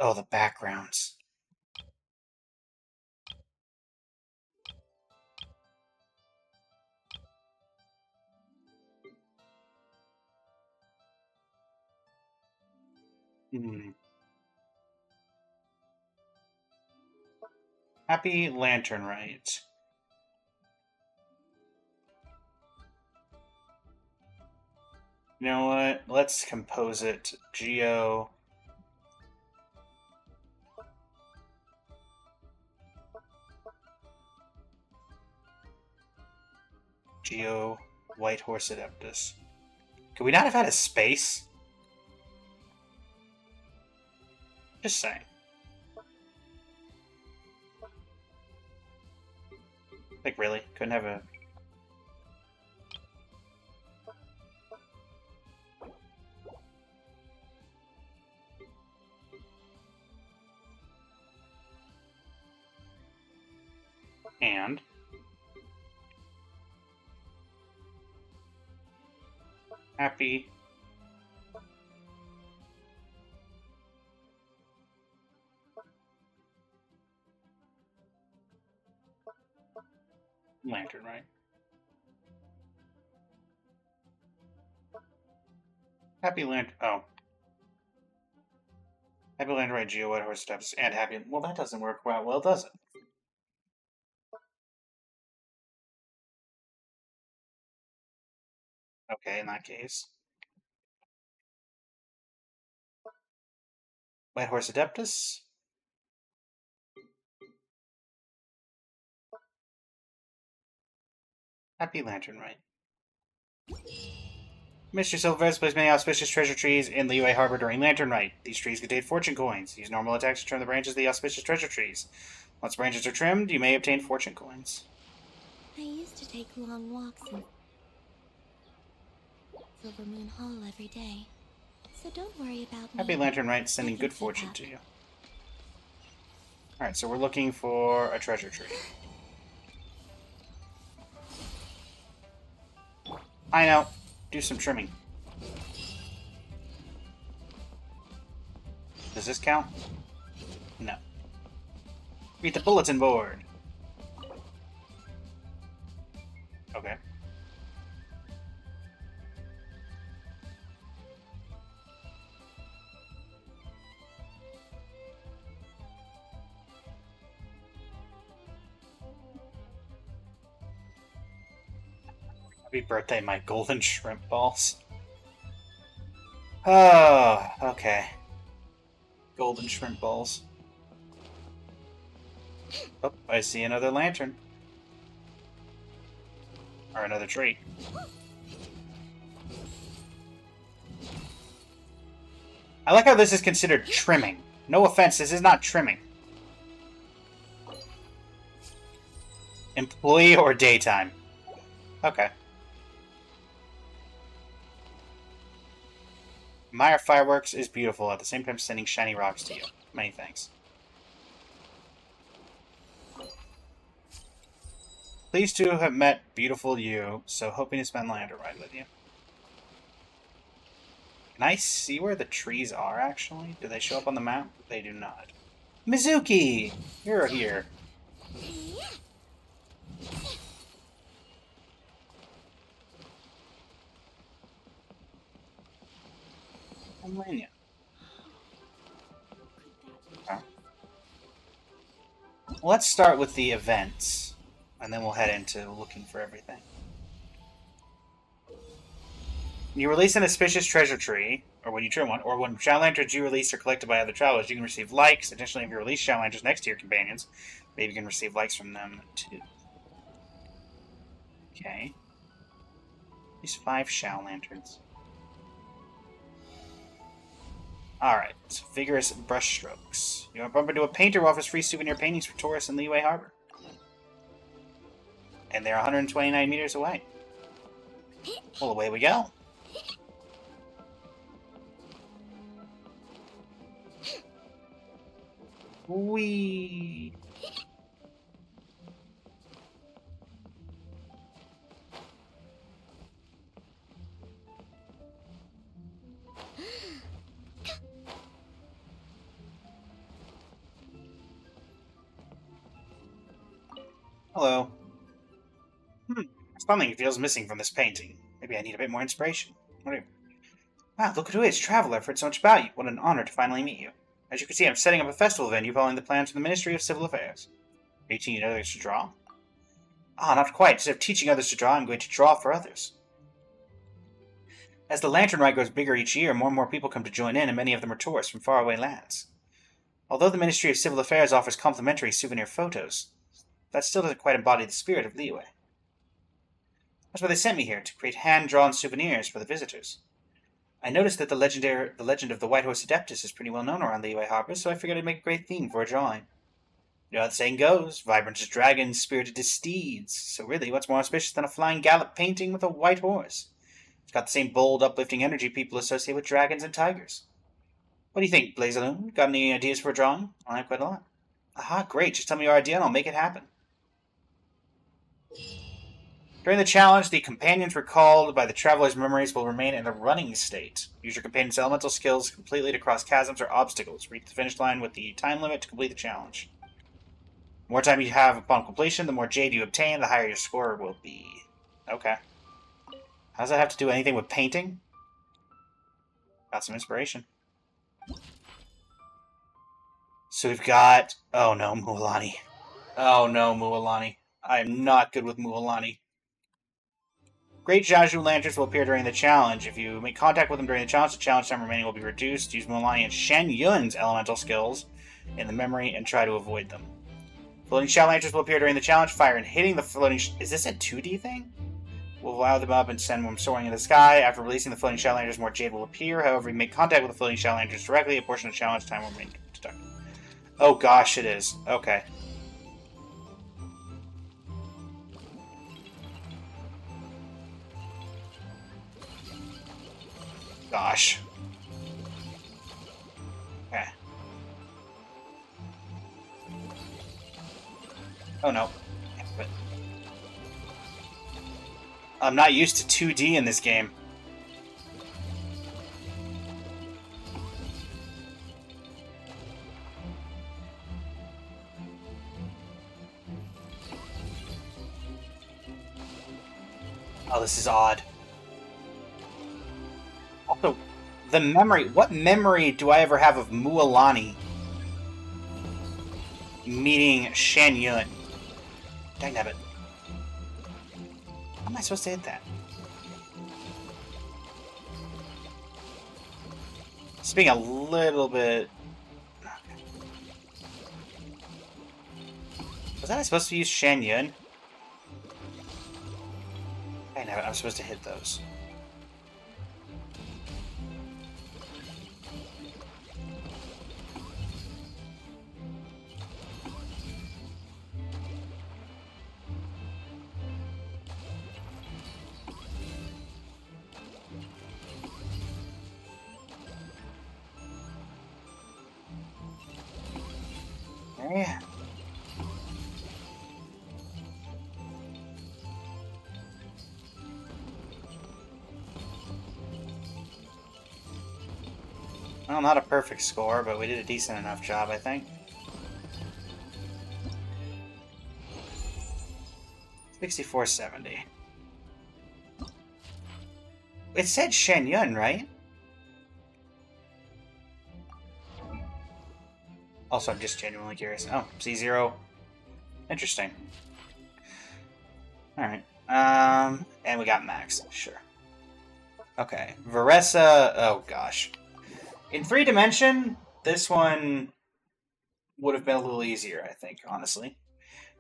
Oh, the backgrounds. Happy Lanternlit. You know what? Let's compose it. Geo. White Horse Adeptus. Could we not have had a space? Just saying. Like, really? Couldn't have a... And... Happy Lanternlit. Happy Lantern. Oh. Happy Lanternlit, Geo, White Horse Steps, and Happy. Well, that doesn't work well, does it? Okay, in that case. White Horse Adeptus. Happy Lanternlit. Mr. Silver's placed many auspicious treasure trees in Liyue Harbor during Lanternlit. These trees contain fortune coins. Use normal attacks to trim the branches of the auspicious treasure trees. Once branches are trimmed, you may obtain fortune coins.
I used to take long walks in Silver Moon Hall every day, so don't worry about me.
Happy Lanternlit, sending good fortune to you. Alright, so we're looking for a treasure tree. I know. Do some trimming. Does this count? No. Read the bulletin board. Okay. Happy birthday, my golden shrimp balls. Oh, okay. Golden shrimp balls. Oh, I see another lantern. Or another tree. I like how this is considered trimming. No offense, this is not trimming. Employee or daytime? Okay. Meyer Fireworks is beautiful, at the same time sending shiny rocks to you. Many thanks. Pleased to have met beautiful you, so hoping to spend Lanternlit with you. Can I see where the trees are, actually? Do they show up on the map? They do not. Mizuki! You're here. Okay. Let's start with the events, and then we'll head into looking for everything. When you release an auspicious treasure tree, or when you trim one, or when Shao Lanterns you release are collected by other travelers, you can receive likes. Additionally, if you release Shao Lanterns next to your companions, maybe you can receive likes from them too. Okay. These 5 Shao Lanterns. Alright, so vigorous brushstrokes. You bump into a painter who offers free souvenir paintings for tourists in Liyue Harbor. And they're 129 meters away. Well, away we go. Whee! Hello. Something feels missing from this painting. Maybe I need a bit more inspiration. Whatever. Wow, look at who is Traveler. I've heard so much about you. What an honor to finally meet you. As you can see, I'm setting up a festival venue following the plans from the Ministry of Civil Affairs. Are you teaching others to draw? Ah, not quite. Instead of teaching others to draw, I'm going to draw for others. As the Lanternlit grows bigger each year, more and more people come to join in, and many of them are tourists from faraway lands. Although the Ministry of Civil Affairs offers complimentary souvenir photos, that still doesn't quite embody the spirit of Liyue. That's why they sent me here, to create hand-drawn souvenirs for the visitors. I noticed that the legend of the White Horse Adeptus is pretty well known around Liyue Harbor, so I figured I'd make a great theme for a drawing. You know how the saying goes, vibrant as dragons, spirited as steeds. So really, what's more auspicious than a flying gallop painting with a white horse? It's got the same bold, uplifting energy people associate with dragons and tigers. What do you think, Blazaloon? Got any ideas for a drawing? I have quite a lot. Aha, great. Just tell me your idea and I'll make it happen. During the challenge, the companions recalled by the traveler's memories will remain in a running state. Use your companion's elemental skills completely to cross chasms or obstacles. Reach the finish line with the time limit to complete the challenge. More time you have upon completion, the more jade you obtain, the higher your score will be. Okay. How does that have to do anything with painting? Got some inspiration. So we've got... Oh no, Mualani. Oh no, Mualani. I am not good with Mualani. Great Zhaju lanterns will appear during the challenge. If you make contact with them during the challenge time remaining will be reduced. Use Mualani and Shen Yun's elemental skills in the memory and try to avoid them. Floating shadow lanterns will appear during the challenge. Fire and hitting the floating... Is this a 2D thing? Will allow them up and send them soaring in the sky. After releasing the floating shadow lanterns, more jade will appear. However, if you make contact with the floating shadow lanterns directly, a portion of challenge time will remain deducted. Oh gosh, it is. Okay. Gosh. Okay. Oh no. But I'm not used to 2D in this game. Oh, this is odd. Also, the memory... What memory do I ever have of Mualani meeting Shen Yun? Dangnabbit. How am I supposed to hit that? It's being a little bit... Okay. Was I supposed to use Shen Yun? Dangnabbit, I'm supposed to hit those. Okay. Well, not a perfect score, but we did a decent enough job, I think. 6470. It said Shen Yun, right? Also, I'm just genuinely curious. Oh, C0. Interesting. Alright. And we got Max. Sure. Okay. Veressa... Oh, gosh. In 3-dimension, this one would have been a little easier, I think, honestly.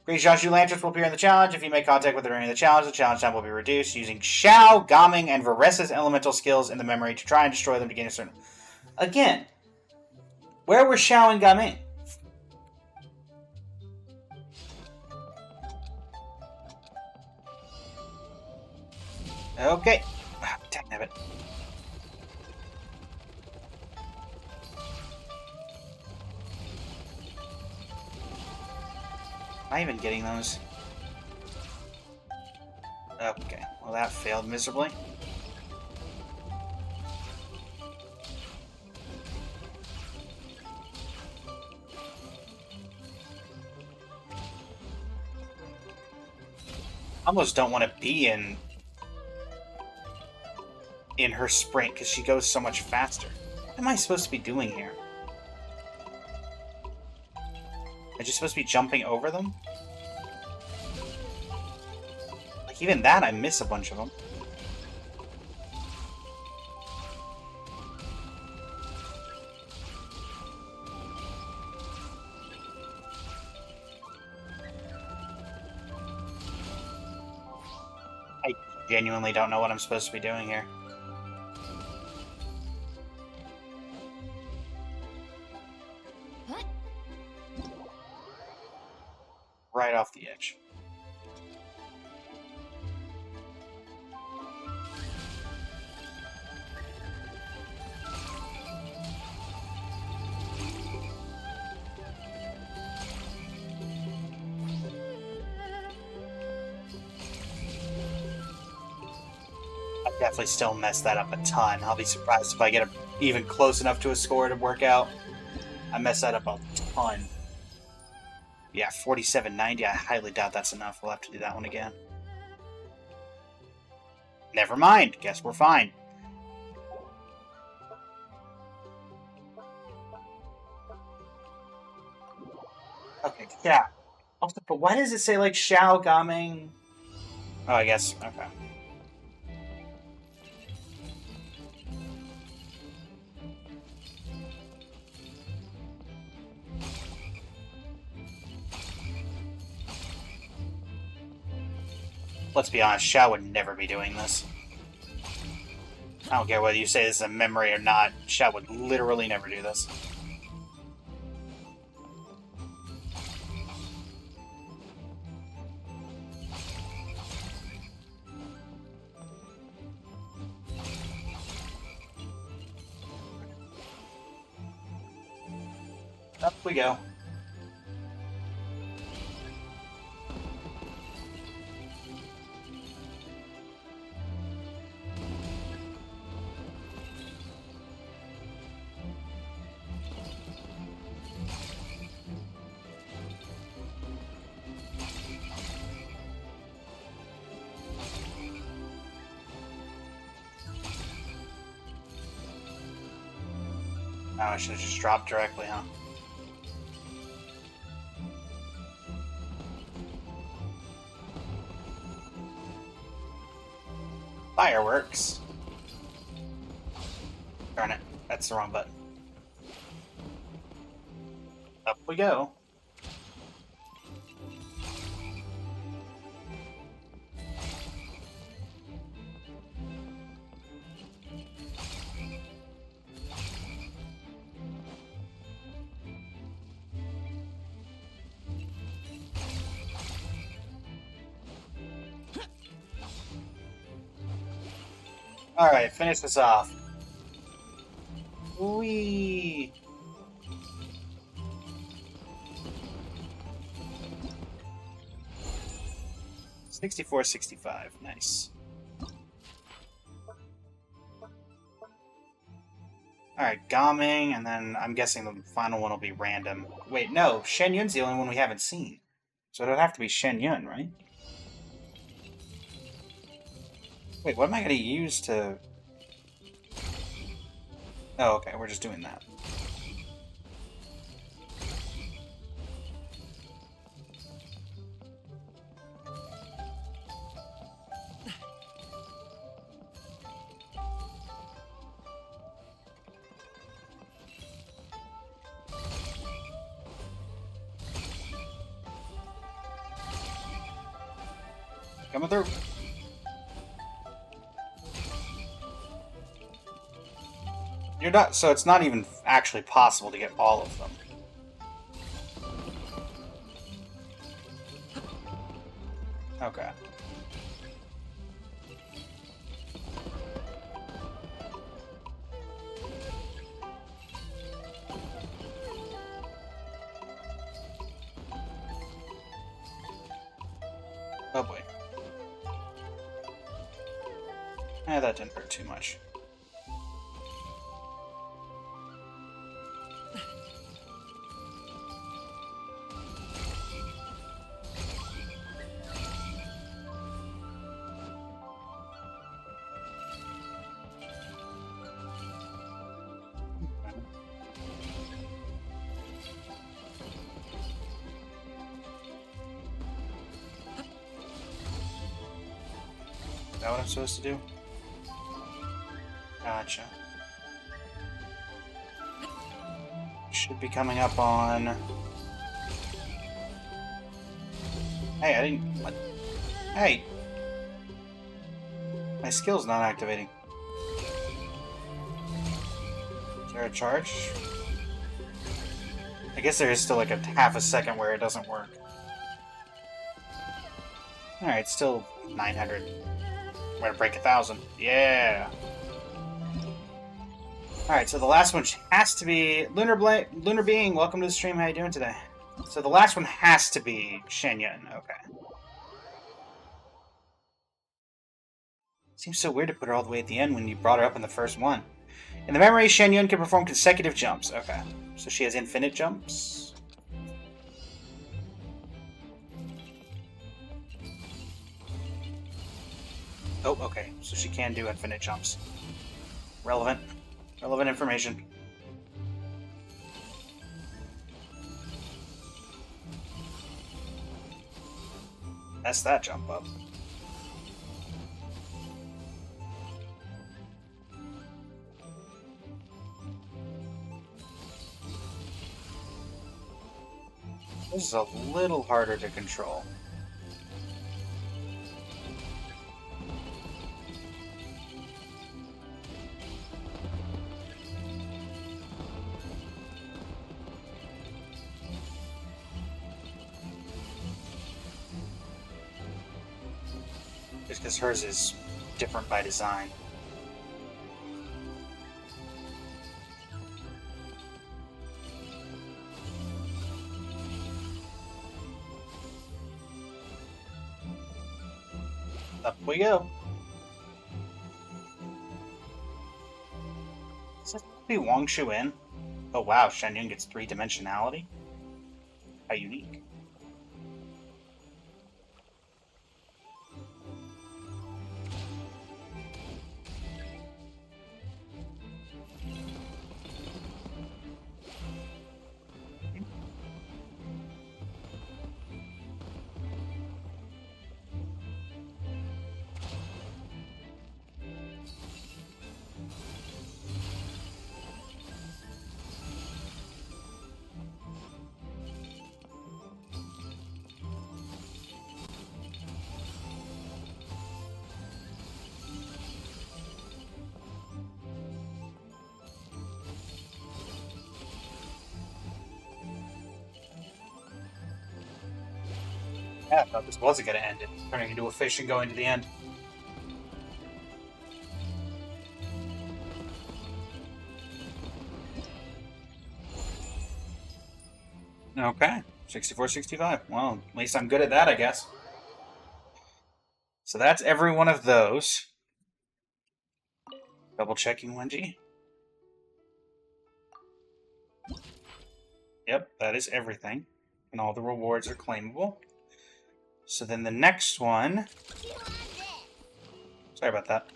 Great Zhaju lanterns will appear in the challenge. If you make contact with it during the challenge time will be reduced. Using Xiao, Gaming, and Veressa's elemental skills in the memory to try and destroy them to gain a certain... Again, where were Xiao and Gaming? Okay. Damn it. Am I even getting those? Okay. Well, that failed miserably. I almost don't want to be in her sprint because she goes so much faster. What am I supposed to be doing here? Am I just supposed to be jumping over them? Like, even that, I miss a bunch of them. I genuinely don't know what I'm supposed to be doing here. Right off the edge. I definitely still messed that up a ton. I'll be surprised if I get even close enough to a score to work out. I messed that up a ton. Yeah, 4790. I highly doubt that's enough. We'll have to do that one again. Never mind. Guess we're fine. Okay, yeah. Also, but why does it say, like, Xiao Gaming? Oh, I guess. Okay. Let's be honest, Xiao would never be doing this. I don't care whether you say this is a memory or not, Xiao would literally never do this. Up we go. Oh, I should have just dropped directly, huh? Fireworks. Darn it, that's the wrong button. Up we go. Alright, finish this off. Whee! $64.65. Nice. Alright, Gaming, and then I'm guessing the final one will be random. Wait, no, Shen Yun's the only one we haven't seen. So it'll have to be Shen Yun, right? Wait, what am I going to use to... Oh, okay, we're just doing that. Coming through. You're not, so it's not even actually possible to get all of them. Okay. Oh boy. That didn't hurt too much. Is that what I'm supposed to do? Gotcha. Should be coming up on... Hey, I didn't... What? Hey! My skill's not activating. Is there a charge? I guess there is still like a half a second where it doesn't work. Alright, still 900. We're gonna break 1,000. Yeah! Alright, so the last one has to be... Lunar Being, welcome to the stream. How you doing today? So the last one has to be Shen Yun. Okay. Seems so weird to put her all the way at the end when you brought her up in the first one. In the memory, Shen Yun can perform consecutive jumps. Okay. So she has infinite jumps? Oh, okay. So she can do infinite jumps. Relevant. Relevant information. That's that jump up. This is a little harder to control. Just because hers is different by design. Up we go. Does this be Wang Shu in? Oh wow, Shen Yun gets 3-dimensionality? How unique. Yeah, I thought this wasn't going to end it, turning into a fish and going to the end. Okay, 64-65. Well, at least I'm good at that, I guess. So that's every one of those. Double checking Wenji. Yep, that is everything. And all the rewards are claimable. So then the next one... Sorry about that.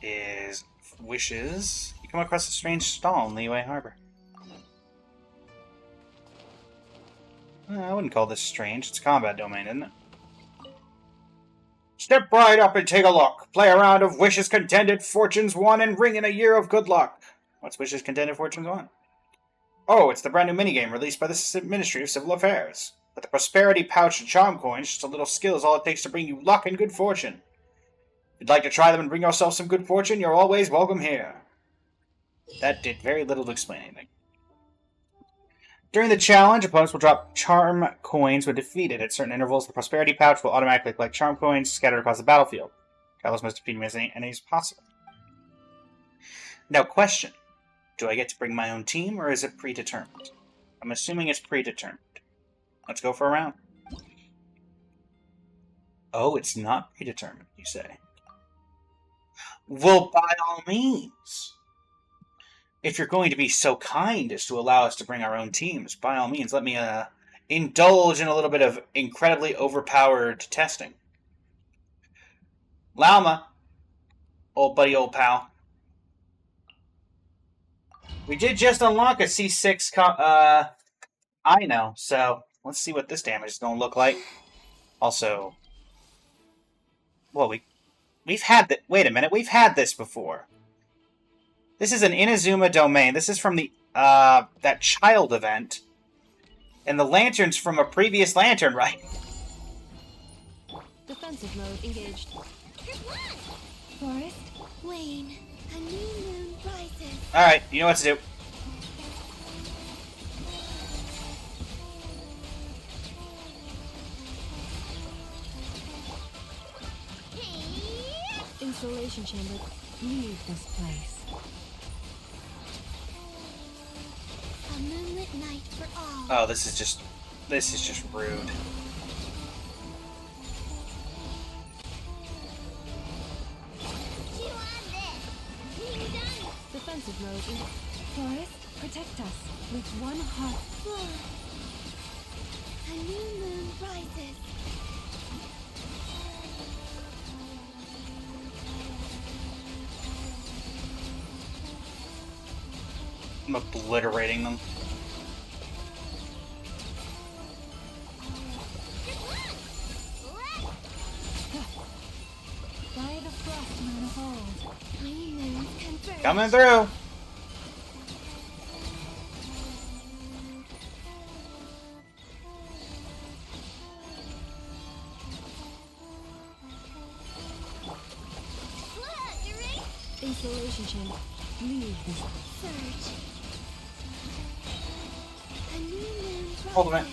Is wishes. You come across a strange stall in Liyue Harbor. I wouldn't call this strange. It's combat domain, isn't it? Step right up and take a look. Play a round of Wishes Contended, Fortunes Won, and ring in a year of good luck. What's Wishes Contended, Fortunes Won? Oh, it's the brand new minigame released by the Ministry of Civil Affairs. With the Prosperity Pouch and Charm Coins, just a little skill is all it takes to bring you luck and good fortune. If you'd like to try them and bring yourself some good fortune, you're always welcome here. That did very little to explain anything. During the challenge, opponents will drop charm coins when defeated. At certain intervals, the Prosperity Pouch will automatically collect charm coins scattered across the battlefield. Travelers must defeat as many enemies as possible. Now, question. Do I get to bring my own team, or is it predetermined? I'm assuming it's predetermined. Let's go for a round. Oh, it's not predetermined, you say? Well, by all means. If you're going to be so kind as to allow us to bring our own teams, by all means, let me indulge in a little bit of incredibly overpowered testing. Lauma, old buddy, old pal. We did just unlock a C6 I know, so let's see what this damage is going to look like. Also, well, we've had that. Wait a minute, we've had this before. This is an Inazuma domain. This is from the that child event, and the lantern's from a previous lantern, right?
Defensive mode engaged.
Forest, Wayne, a new moon rises.
All right, you know what to do.
Installation chamber. Leave this place.
A moonlit night for all.
Oh, this is just rude.
Defensive mode
road in forest. Protect us with one heart.
A new moon rises.
I'm obliterating them.
By the frost moon of old.
Three moons converge.
Coming through.
Installation chamber. Leave this.
Surge. A new moon rises.
Hold a minute.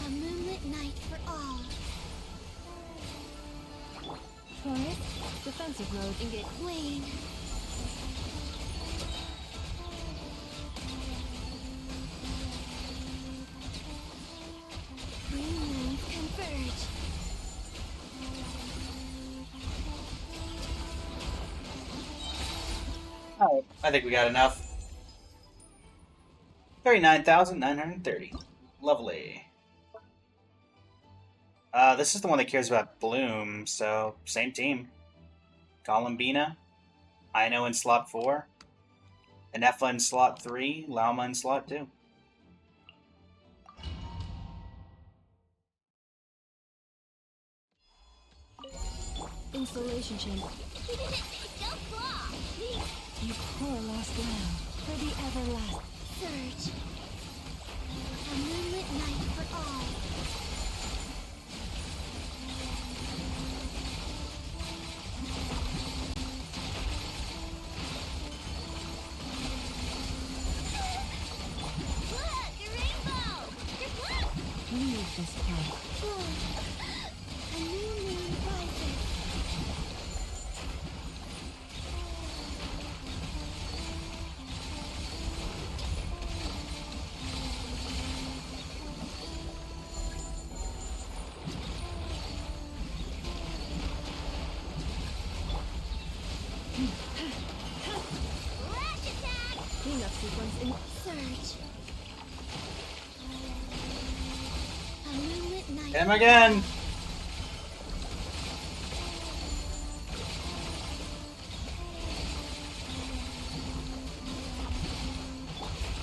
A moonlit night for all.
Forest. Defensive road. Engage.
Wane. Three moons converge.
Alright, I think we got enough. 39,930. Lovely. This is the one that cares about Bloom, so same team. Columbina, Ino in slot 4, Anepha in slot 3, Lauma in slot 2.
Installation chamber. You poor lost lamb. For the everlast.
Surge. A moonlit night for all. Look, a rainbow!
Leave this place.
A new moon rises. Lash attack!
Cleanup sequence in
Surge. A moonlit night.
Hit him again!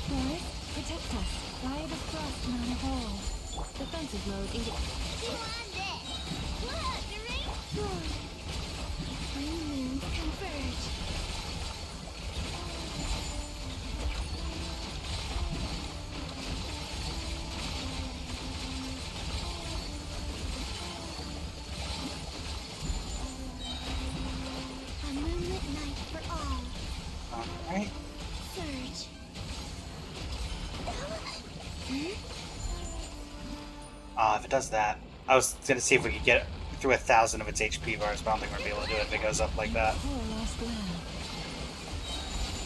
forest. Protect us. By the frost moon of old. Defensive road. Engage.
Look, the rainbow! Three moons converge. A moonlit night for all.
Alright.
Surge.
If it does that, I was gonna see if we could get through 1,000 of its HP bars, but I don't think we're gonna be able to do it if it goes up like that.
Poor lost lamb.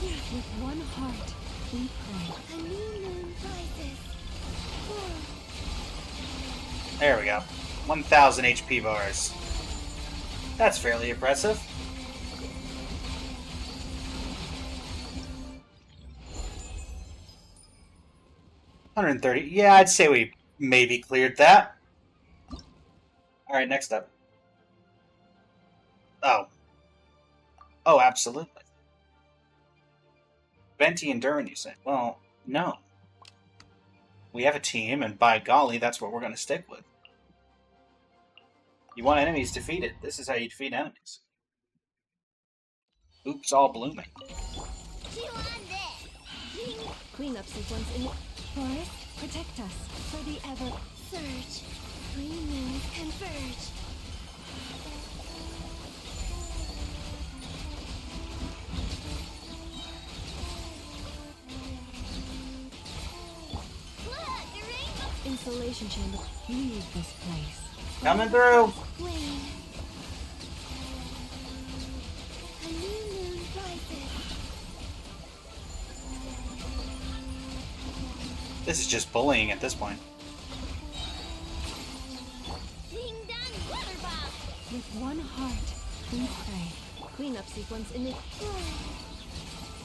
With one heart, we pray.
A new moon rises.
There we go. 1,000 HP bars. That's fairly impressive. $130. Yeah, I'd say we maybe cleared that. Alright, next up. Oh. Oh, absolutely. Venti and Durin, you say? Well, no. We have a team, and by golly, that's what we're going to stick with. You want enemies defeated. This is how you defeat enemies. Oops, all blooming.
Cleanup sequence in forest. Protect us. For the ever.
Surge. Three moons converge. Look, the rainbow!
Installation chamber. Leave this place.
Coming through.
Wane. A new moon rises.
This is just bullying at this point.
With one heart, we pray.
Cleanup sequence in the...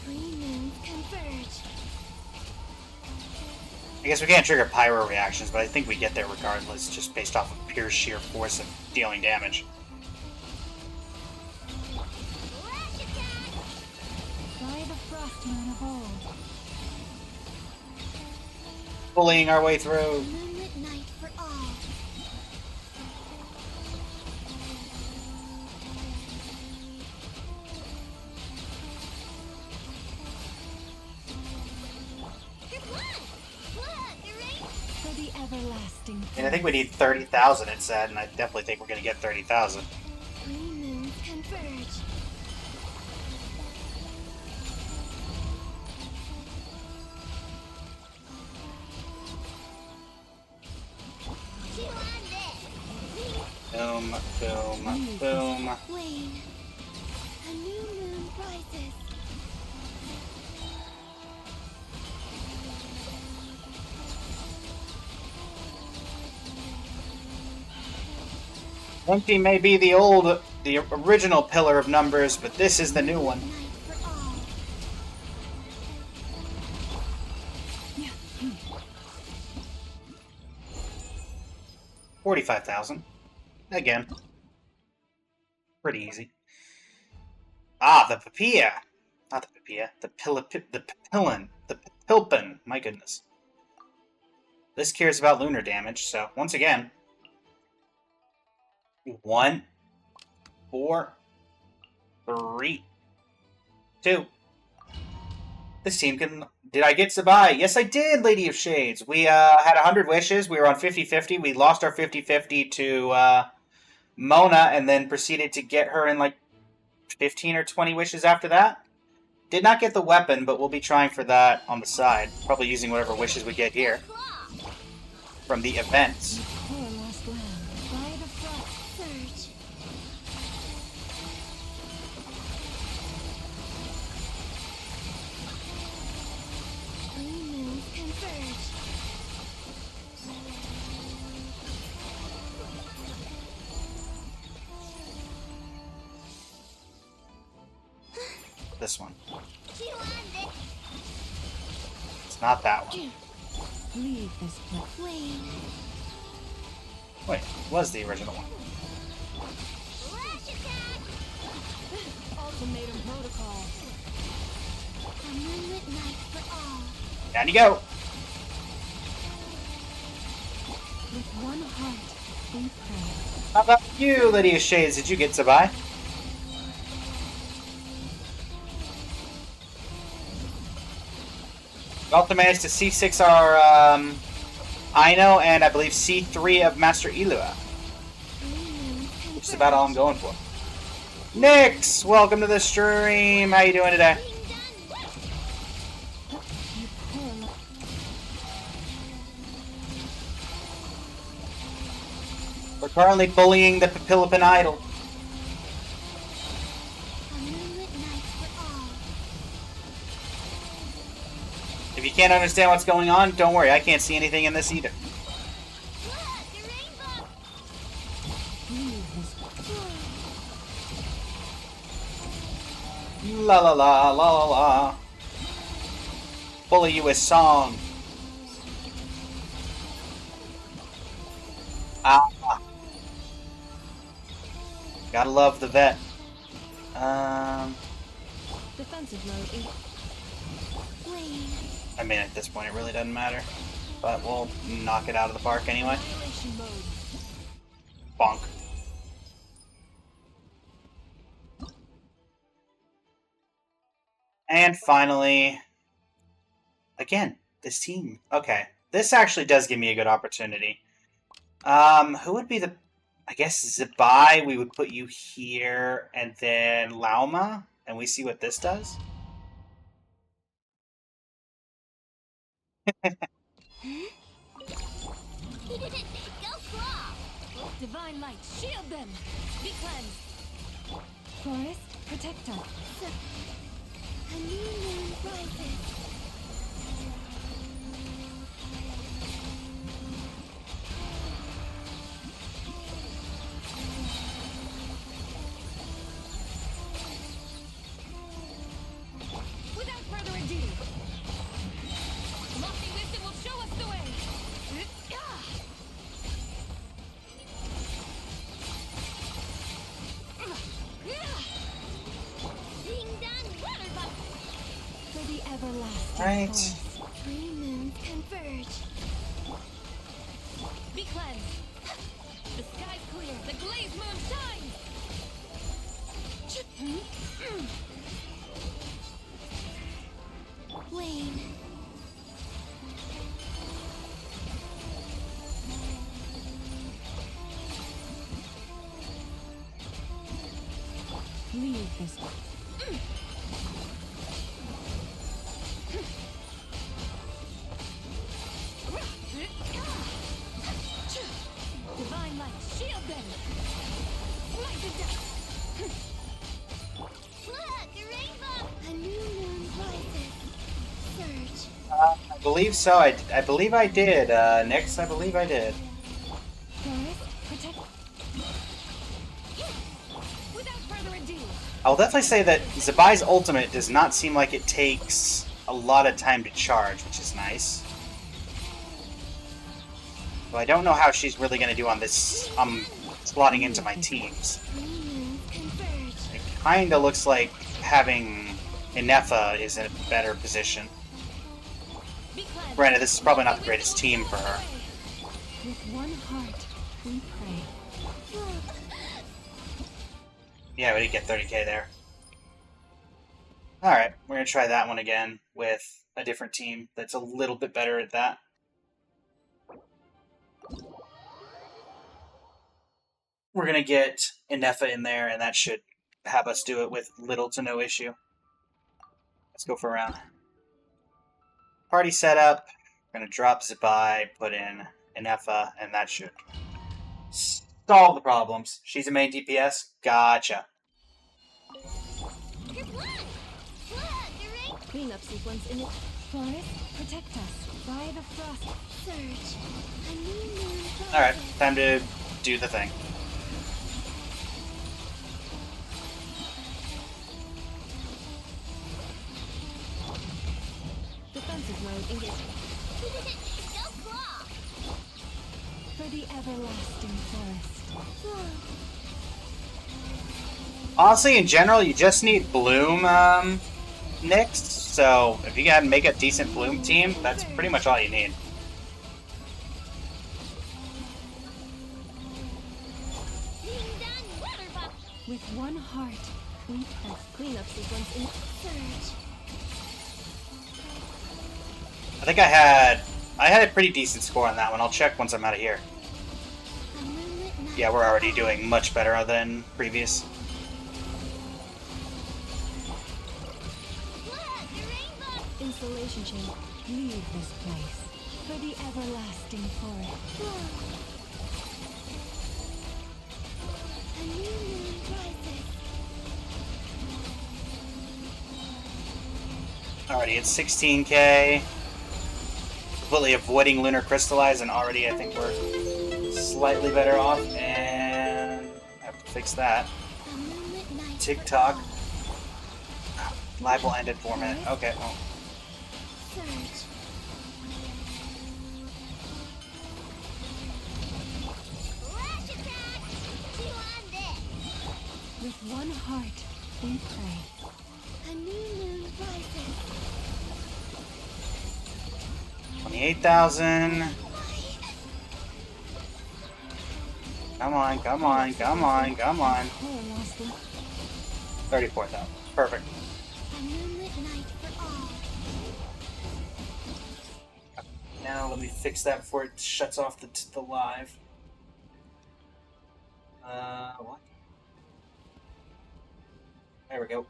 Green moons converge.
I guess we can't trigger pyro reactions, but I think we get there regardless, just based off of pure sheer force of dealing damage.
By the frost moon of old.
Bullying our way through.
Moonlit night for all.
For the everlasting.
And I think we need 30,000, it said, and I definitely think we're going to get 30,000.
Green moons converge.
Boom, boom, boom.
Wane. A new moon rises.
Empty may be the original pillar of numbers, but this is the new one. 45,000. Again. Pretty easy. Ah, the papilla. Not the papilla. The papillon. The papilpin. My goodness. This cares about lunar damage, so once again. 1, 4, 3, 2. This team can... Did I get Sabai? Yes, I did, Lady of Shades. We had 100 wishes. We were on 50-50. We lost our 50-50 to Mona and then proceeded to get her in like 15 or 20 wishes after that. Did not get the weapon, but we'll be trying for that on the side. Probably using whatever wishes we get here from the events. This one. It's not that one.
Leave this place.
Wait, it was the original one.
Ultimatum protocol.
A moonlit night for all.
Down you go.
With one heart, we pray.
How about you, Lydia Shades? Did you get to buy? We also managed to C6 our Ino and I believe C3 of Master Ilua. Which is about all I'm going for. Nyx, welcome to the stream. How you doing today? We're currently bullying the Papillipin idol. If you can't understand what's going on, don't worry. I can't see anything in this either. La la la la la la. Bully you a song. Ah. Gotta love the vet.
Defensive mode.
I mean, at this point, it really doesn't matter. But we'll knock it out of the park anyway. Bonk. And finally, again, this team. Okay, this actually does give me a good opportunity. Who would be the... I guess Zabai, we would put you here, and then Lauma, and we see what this does.
Divine light, shield them! Be cleansed! Forest, protect us.
A new moon rises.
Right.
Three moons converge.
Be cleansed. The sky's clear. The glaze moon shines.
Wane.
Leave this.
Divine light, shield them. Light it down.
Look, a rainbow! A new moon rises. Surge.
I believe so. I believe I did. Nyx, I believe I did.
Forest, protect.
Without further ado.
I'll definitely say that Zabai's ultimate does not seem like it takes a lot of time to charge, which is nice. But I don't know how she's really going to do on this, slotting into my teams. It kind of looks like having Inefa is in a better position. Granted, this is probably not the greatest team for her.
With one heart, we pray.
Yeah, we did get 30k there. Alright, we're going to try that one again with a different team that's a little bit better at that. We're going to get Inefa in there, and that should have us do it with little to no issue. Let's go for a round. Party setup. We're going to drop Zabai, put in Inefa, and that should solve the problems. She's a main DPS? Gotcha.
Cleanup sequence in it.
Forest, protect us. By the frost.
Surge. A new moon rises.
Alright, time to do the thing.
Defensive mode engaged.
Go claw.
For the everlasting forest.
Honestly, in general, you just need Bloom next. So if you can make a decent Bloom team, that's pretty much all you need.
With one heart, we pray.
Cleanup sequence in
Surge.
I think I had a pretty decent score on that one. I'll check once I'm out of here.
A moonlit night.
Yeah, we're already doing much better than previous.
Look, a rainbow.
installation chamber.
Leave this place. For the everlasting forest.
A new moon rises.
Already at 16k. Completely avoiding Lunar Crystallize, and already I think we're slightly better off. And I have to fix that.
A moonlit night.
TikTok. Live will end in 4 minutes. Okay, well.
Surge. Flash attack. Chew on this.
With one heart, we pray.
A new moon rises.
28,000. Come on, come on, come on, come on. 34,000. Perfect.
A moonlit night for all.
Now let me fix that before it shuts off the live. What? There we go.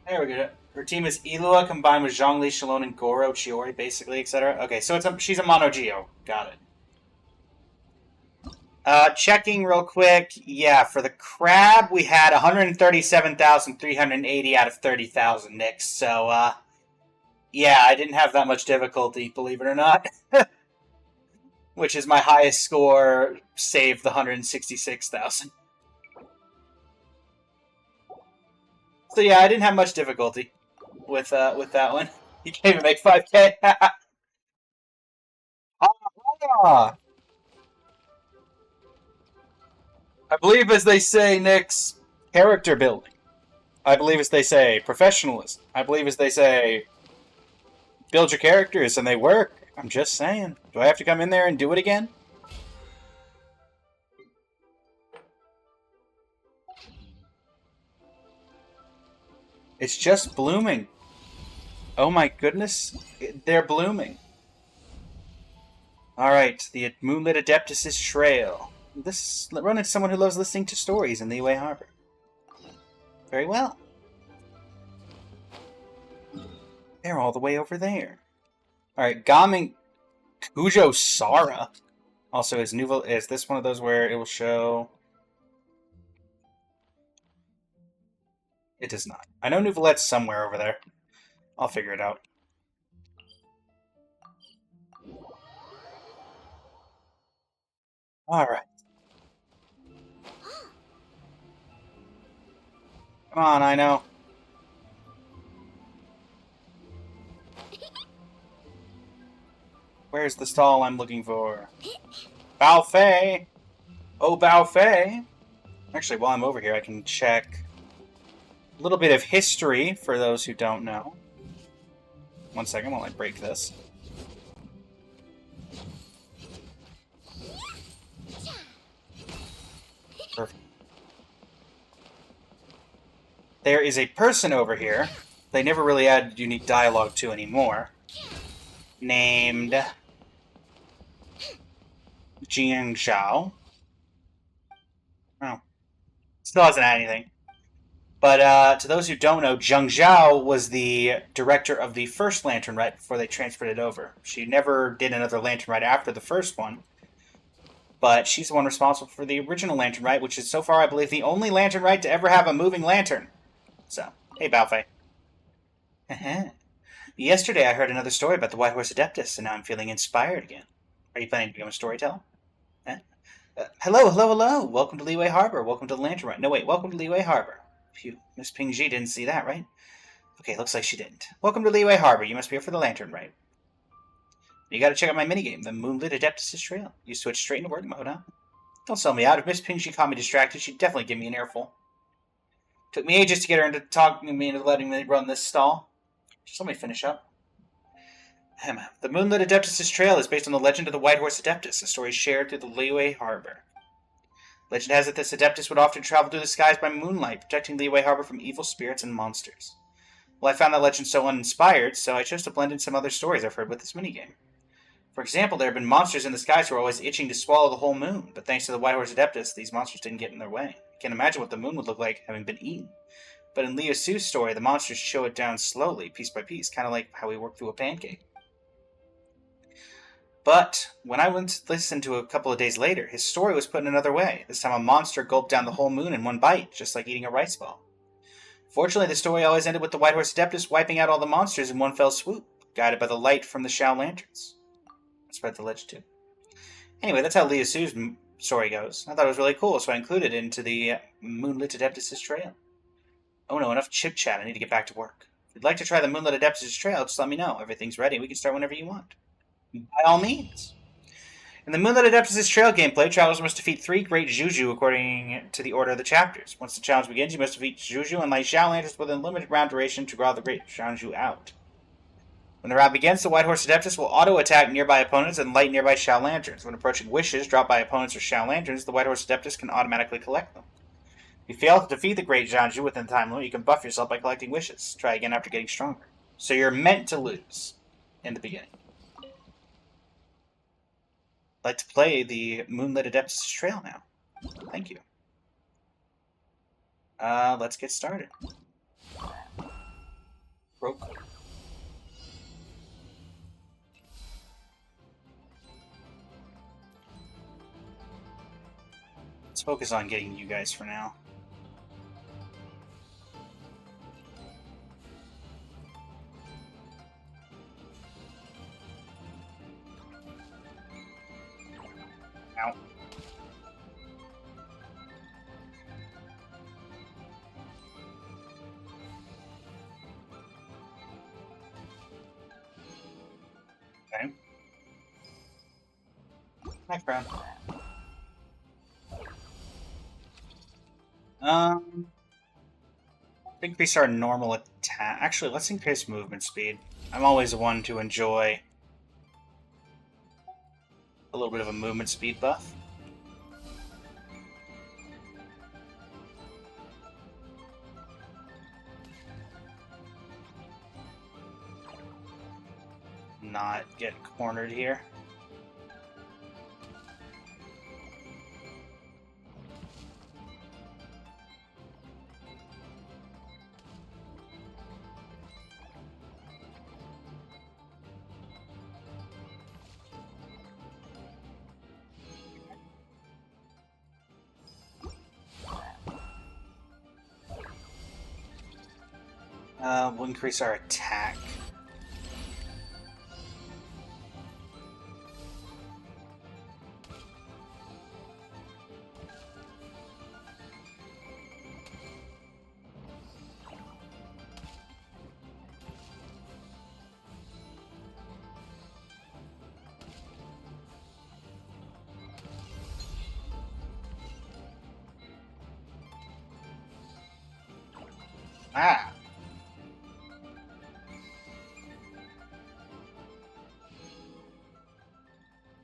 There we go. Her team is Ilua combined with Zhongli, Shalon, and Goro, Chiori, basically, etc. Okay, so she's a mono Geo. Got it. Checking real quick. Yeah, for the crab, we had 137,380 out of 30,000 nicks. So, yeah, I didn't have that much difficulty, believe it or not. Which is my highest score, save the 166,000. So yeah, I didn't have much difficulty with that one. You can't even make 5k. Ah. I believe, as they say, Nick's character building. I believe, as they say, professionalism. I believe, as they say, build your characters and they work. I'm just saying. Do I have to come in there and do it again? It's just blooming. Oh my goodness. They're blooming. Alright, the Moonlit Adeptus' Trail. This is run into someone who loves listening to stories in Liyue Harbor. Very well. They're all the way over there. Alright, Gaming Kujo Sara. Also, is this one of those where it will show... It does not. I know Nouvelette's somewhere over there. I'll figure it out. Alright. Come on, I know. Where's the stall I'm looking for? Balfei! Oh, Balfei! Actually, while I'm over here, I can check a little bit of history for those who don't know. 1 second while I break this. Perfect. There is a person over here they never really added unique dialogue to anymore, named Jiang Zhao. Oh. Still hasn't had anything. But to those who don't know, Jiang Zhao was the director of the first Lantern Rite before they transferred it over. She never did another Lantern Rite after the first one. But she's the one responsible for the original Lantern Rite, which is so far, I believe, the only Lantern Rite to ever have a moving lantern. So, hey, Balfei. Yesterday I heard another story about the White Horse Adeptus, and now I'm feeling inspired again. Are you planning to become a storyteller? Hello. Welcome to Liyue Harbor. Welcome to the Lantern Rite. No, wait, welcome to Liyue Harbor. Phew, Miss Pingji didn't see that, right? Okay, looks like she didn't. Welcome to Liyue Harbor. You must be here for the Lantern Rite. You gotta check out my minigame, the Moonlit Adeptus' Trail. You switch straight into work mode, huh? Don't sell me out. If Miss Pingji caught me distracted, she'd definitely give me an earful. Took me ages to get her into talking me into letting me run this stall. Just let me finish up. The Moonlit Adeptus' Trail is based on the legend of the White Horse Adeptus, a story shared through the Liyue Harbor. Legend has it this Adeptus would often travel through the skies by moonlight, protecting Liyue Harbor from evil spirits and monsters. Well, I found that legend so uninspired, so I chose to blend in some other stories I've heard with this minigame. For example, there have been monsters in the skies who are always itching to swallow the whole moon, but thanks to the White Horse Adeptus, these monsters didn't get in their way. I can't imagine what the moon would look like having been eaten. But in Liu Su's story, the monsters show it down slowly, piece by piece, kind of like how we work through a pancake. But when I went to listen to a couple of days later, his story was put in another way. This time a monster gulped down the whole moon in one bite, just like eating a rice ball. Fortunately, the story always ended with the White Horse Adeptus wiping out all the monsters in one fell swoop, guided by the light from the Shao Lanterns. Spread the legend too. Anyway, that's how Liu Su's story goes. I thought it was really cool, so I included it into the Moonlit Adeptus' Trail. Oh no, enough chit-chat. I need to get back to work. If you'd like to try the Moonlit Adeptus' Trail, just let me know. Everything's ready. We can start whenever you want. By all means. In the Moonlit Adeptus' Trail gameplay, travelers must defeat 3 great Juju according to the order of the chapters. Once the challenge begins, you must defeat Juju and light Shao Lanterns within a limited round duration to draw the great Juju out. When the round begins, the White Horse Adeptus will auto-attack nearby opponents and light nearby Shao Lanterns. When approaching wishes dropped by opponents or Shao Lanterns, the White Horse Adeptus can automatically collect them. If you fail to defeat the Great Jiangsu within the time limit, you can buff yourself by collecting wishes. Try again after getting stronger. So you're meant to lose in the beginning. I'd like to play the Moonlit Adeptus' Trail now. Thank you. Let's get started. Broke. Let's focus on getting you guys for now. Ow. Okay. Next round. Increase our normal attack. Actually, let's increase movement speed. I'm always one to enjoy a little bit of a movement speed buff. Not get cornered here. We'll increase our attack. Ah.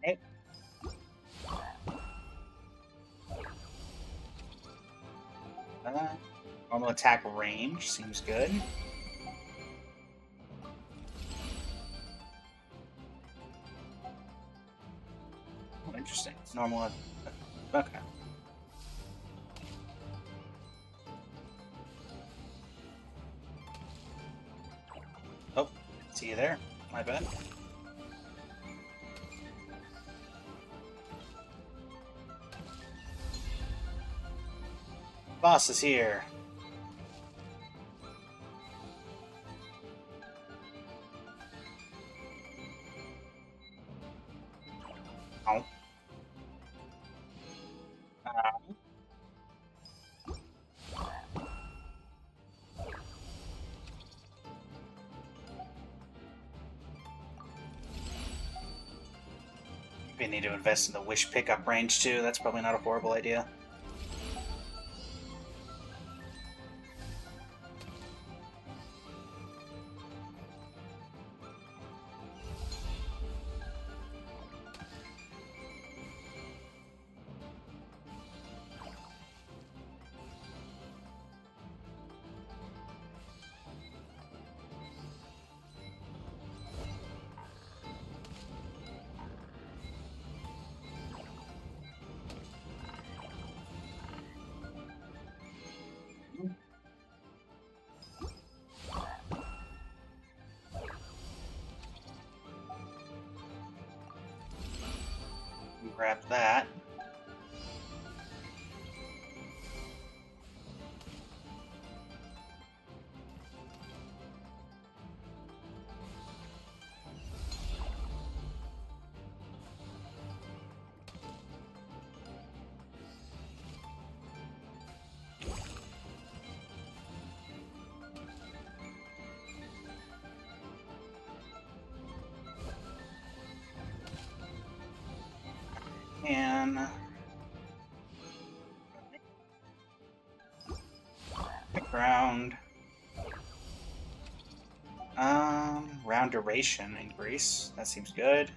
Okay. Normal attack range seems good. Oh, interesting. Normal. Okay. Oh, see you there. My bad. Boss is here. Oh. We need to invest in the wish pickup range too. That's probably not a horrible idea. Grab that. And round. Round duration increase. That seems good.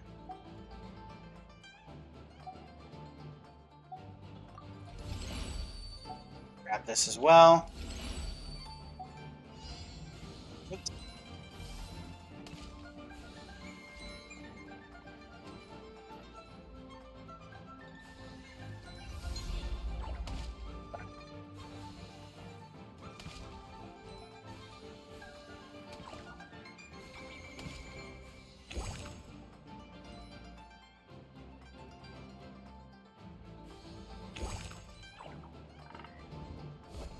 Grab this as well.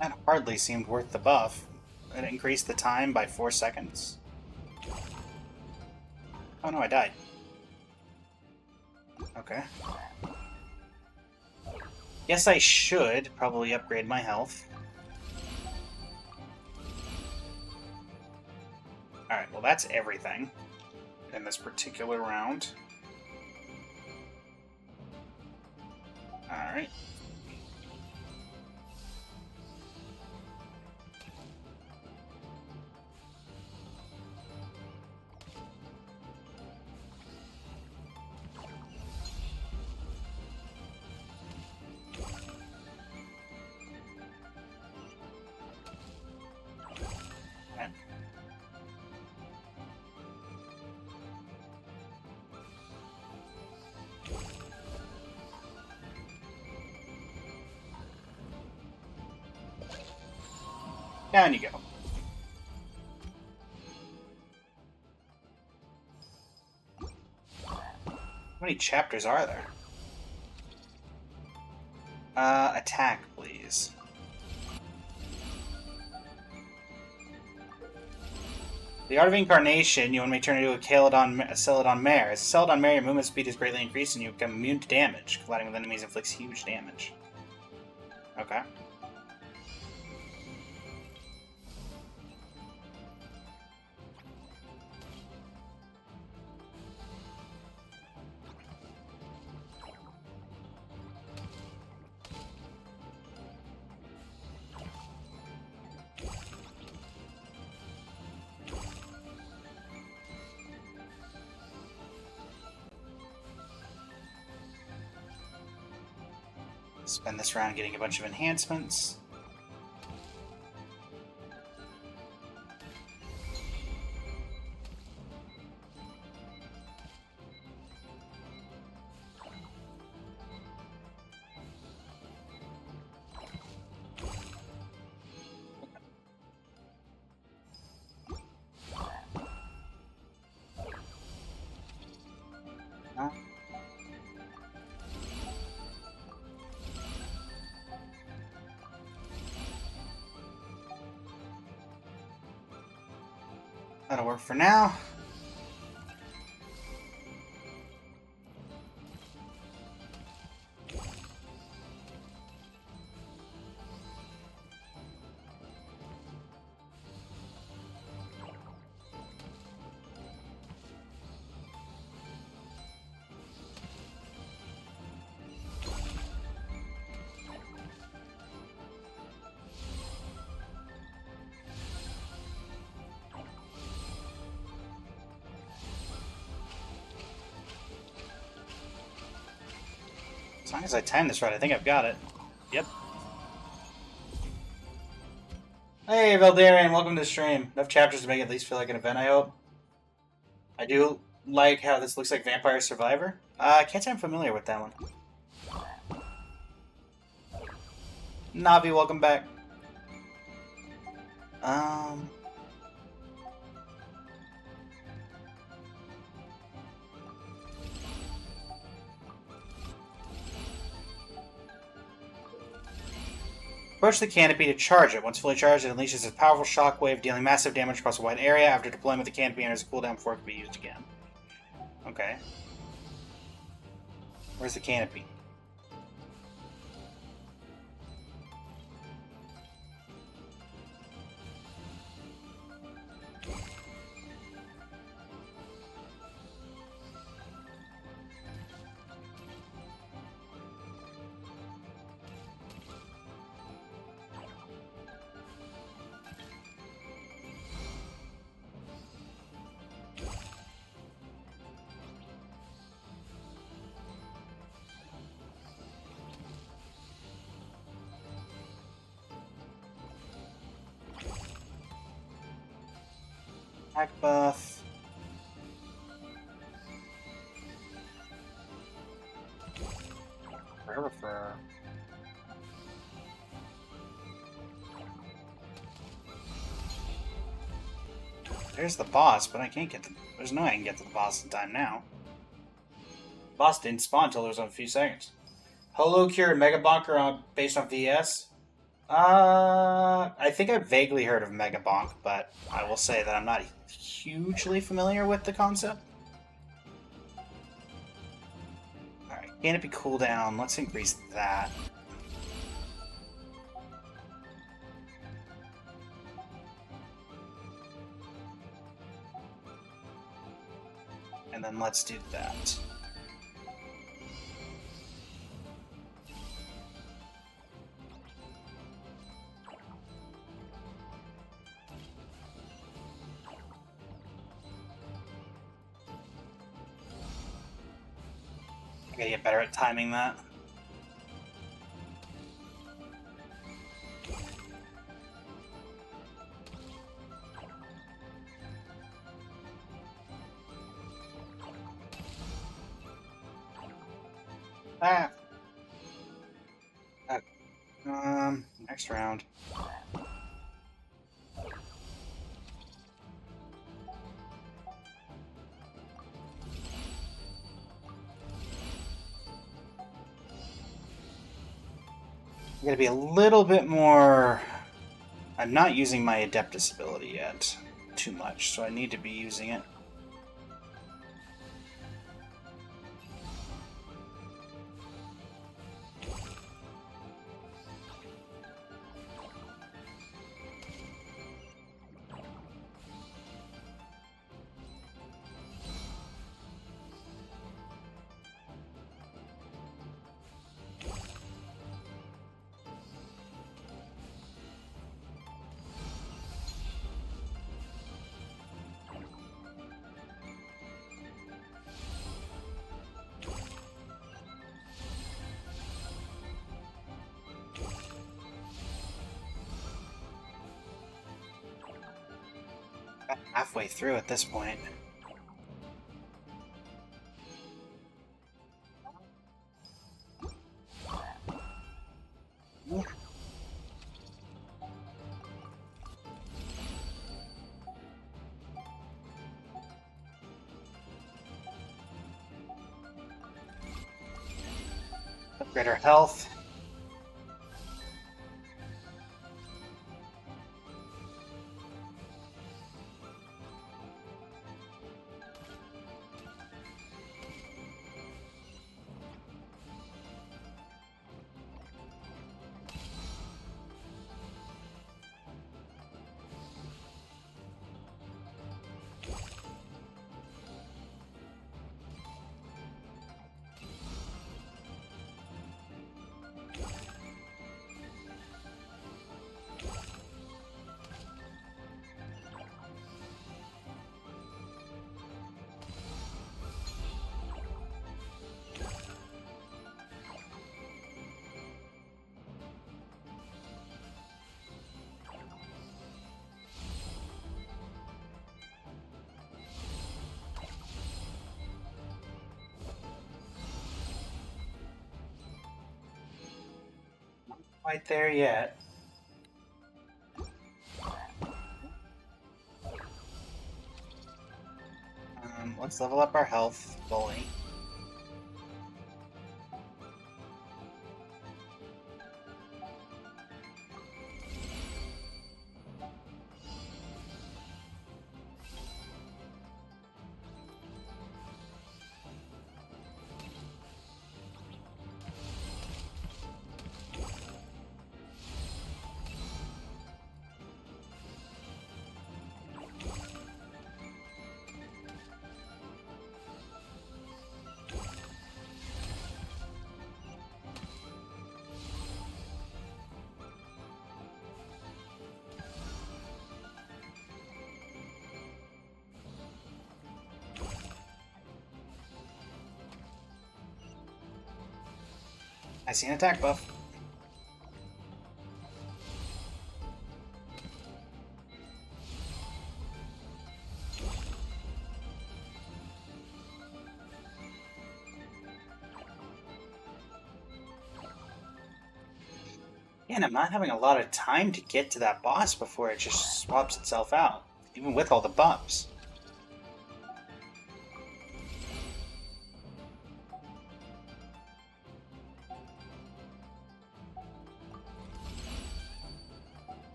That hardly seemed worth the buff. It increased the time by 4 seconds. Oh no, I died. Okay. Yes, I should probably upgrade my health. Alright, well that's everything in this particular round. Alright. Down you go. How many chapters are there? Attack, please. The Art of Incarnation, you want me to turn into a Celadon Mare. As a Celadon Mare, your movement speed is greatly increased and you become immune to damage. Colliding with enemies inflicts huge damage. Okay. Spend this round getting a bunch of enhancements. That'll work for now. As long as I time this right, I think I've got it. Yep. Hey, Veldarian, welcome to the stream. Enough chapters to make it at least feel like an event, I hope. I do like how this looks like Vampire Survivor. I can't say I'm familiar with that one. Navi, welcome back. Approach the canopy to charge it. Once fully charged, it unleashes a powerful shockwave, dealing massive damage across a wide area. After deployment, the canopy enters a cooldown before it can be used again. Okay. Where's the canopy? Attack buff. Refer. There's the boss, but I can't get the... There's no way I can get to the boss in time now. The boss didn't spawn until there was a few seconds. Holo Cure and Mega Bonker on, based on VS? I think I've vaguely heard of Mega Bonk, but I will say that I'm not hugely familiar with the concept. Alright, canopy cooldown. Let's increase that. And then let's do that. I gotta get better at timing that. Ah. Next round. I gotta be a little bit more... I'm not using my Adeptus ability yet too much, so I need to be using it. Halfway through at this point. Upgrade our health. Quite there yet. Let's level up our health fully. I see an attack buff. And I'm not having a lot of time to get to that boss before it just swaps itself out, even with all the buffs.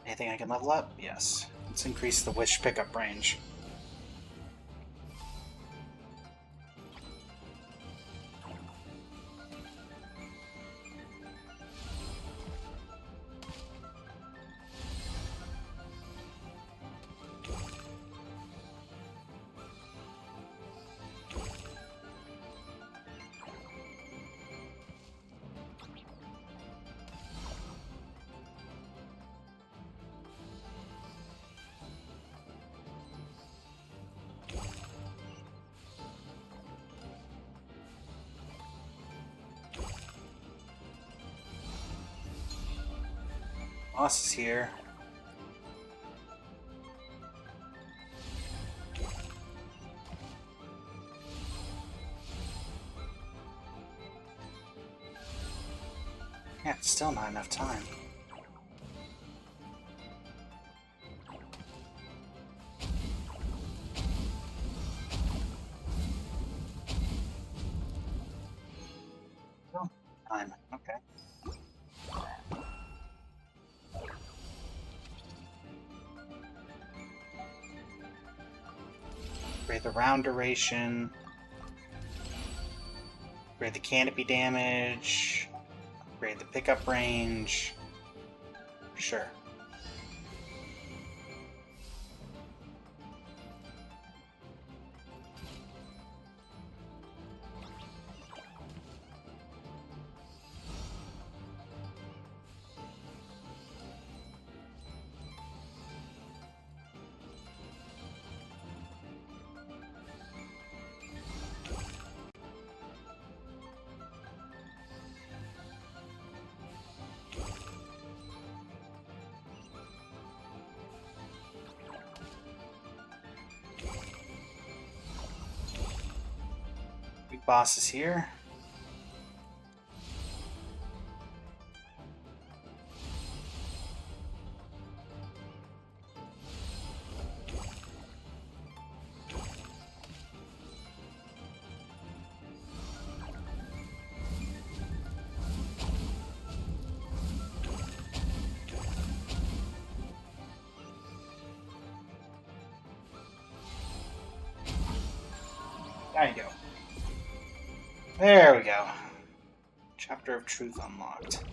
Anything I can level up? Yes. Let's increase the wish pickup range. Boss is here. Yeah, it's still not enough time. Oh, time. Okay. Upgrade the round duration. Upgrade the canopy damage. Upgrade the pickup range. Sure. Big boss is here. There you go. There we go. Chapter of Truth unlocked.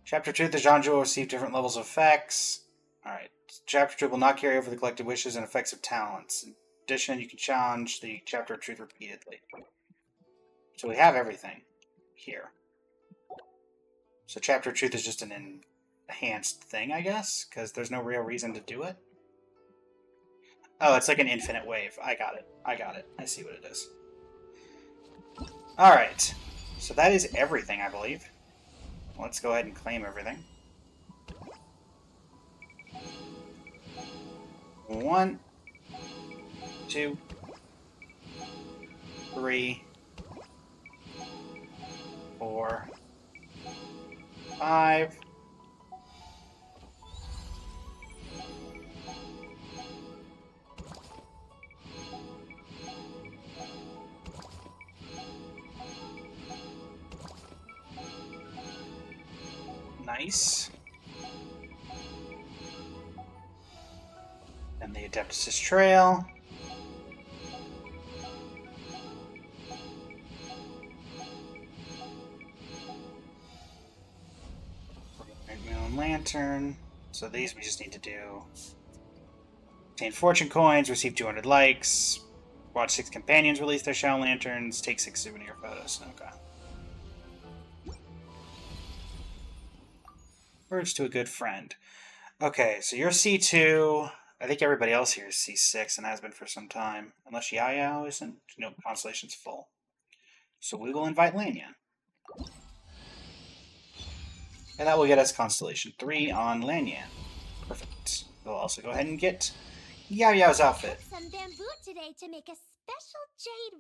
Chapter 2, the genre will receive different levels of effects. Alright. Chapter 2 will not carry over the collected wishes and effects of talents. In addition, you can challenge the Chapter of Truth repeatedly. So we have everything here. So Chapter of Truth is just an enhanced thing, I guess, because there's no real reason to do it. Oh, it's like an infinite wave. I got it. I see what it is. Alright. So that is everything, I believe. Let's go ahead and claim everything. 1, 2, 3, 4, 5. Nice. And the Adeptus' Trail. Moon Lantern. So these we just need to do. Obtain fortune coins, receive 200 likes, watch 6 companions release their Shadow Lanterns, take 6 souvenir photos. Okay. Words to a good friend. Okay, so you're C2. I think everybody else here is C6 and has been for some time. Unless Yao isn't. No, Constellation's full. So we will invite Lanyan. And that will get us Constellation 3 on Lanyan. Perfect. We'll also go ahead and get Yao Yao's outfit.
Some bamboo today to make a special jade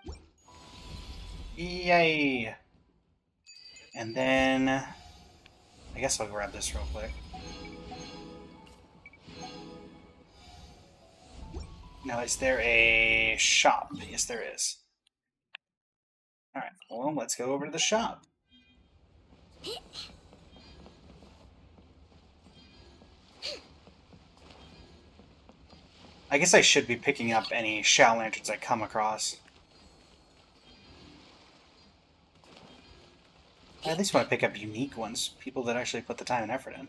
robe.
Yay! And then I guess I'll grab this real quick. Now, is there a shop? Yes, there is. Alright, well, let's go over to the shop. I guess I should be picking up any Shadow Lanterns I come across. I at least want to pick up unique ones, people that actually put the time and effort in.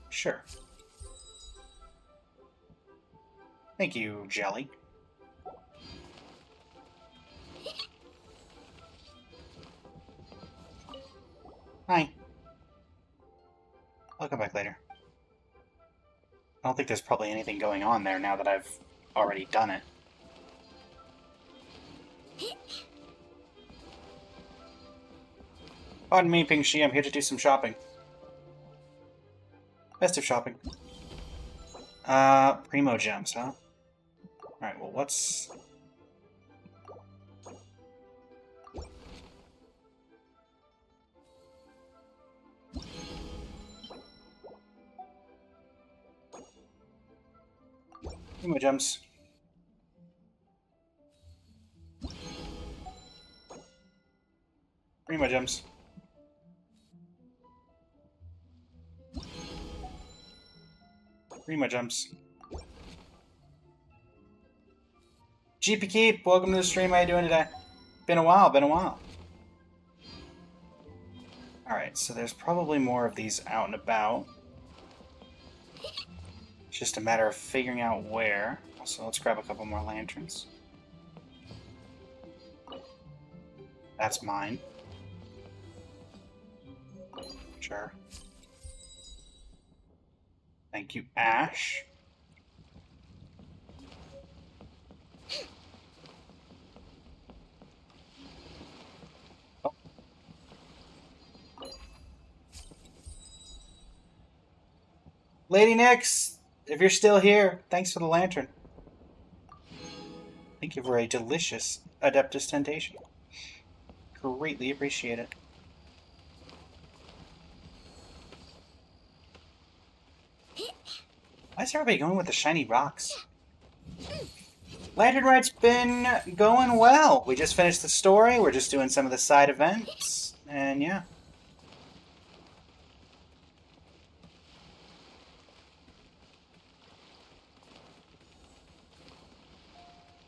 Sure. Thank you, Jelly. Hi. I'll come back later. I don't think there's probably anything going on there now that I've already done it. Pardon me, Ping Shi, I'm here to do some shopping. Festive shopping. Primo gems, huh? Alright, well, what's... Primo gems. Primo gems. Primo gems. GP Keep, welcome to the stream. How you doing today? Been a while, been a while. Alright, so there's probably more of these out and about. It's just a matter of figuring out where. So let's grab a couple more lanterns. That's mine. Sure. Thank you, Ash. Oh. Lady Nix, if you're still here, thanks for the lantern. Thank you for a delicious Adeptus Temptation. Greatly appreciate it. Why is everybody going with the shiny rocks? Lanternlight's been going well. We just finished the story. We're just doing some of the side events. And yeah.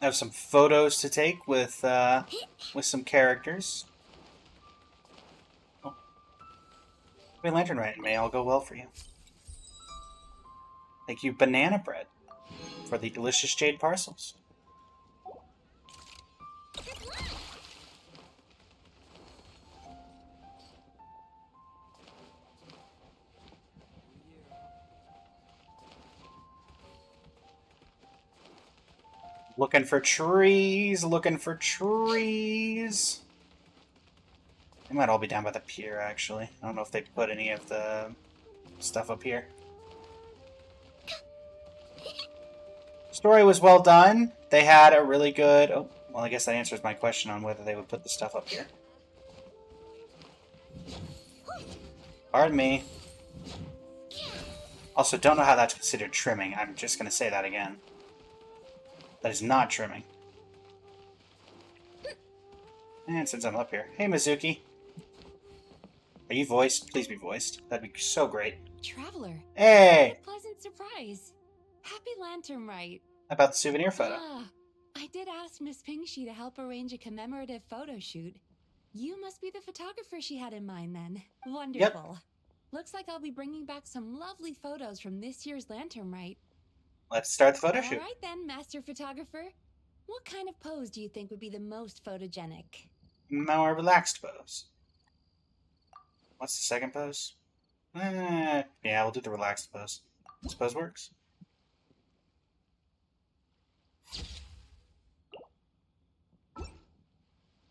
I have some photos to take with some characters. Oh. Hey, Lanternlight, may all go well for you. Thank you, Banana Bread, for the delicious jade parcels. Looking for trees, looking for trees. They might all be down by the pier, actually. I don't know if they put any of the stuff up here. Story was well done. They had a really good... Oh, well, I guess that answers my question on whether they would put the stuff up here. Pardon me. Also, don't know how that's considered trimming. I'm just going to say that again. That is not trimming. And since I'm up here... Hey, Mizuki. Are you voiced? Please be voiced. That'd be so great.
Traveler.
Hey!
What a pleasant surprise. Happy Lanternlight.
How about the souvenir photo?
I did ask Miss Pingshi to help arrange a commemorative photo shoot. You must be the photographer she had in mind then. Wonderful.
Yep.
Looks like I'll be bringing back some lovely photos from this year's Lanternlight.
Let's start the photo shoot.
All right then, Master Photographer. What kind of pose do you think would be the most photogenic?
More relaxed pose. What's the second pose? Yeah, we'll do the relaxed pose. This pose works.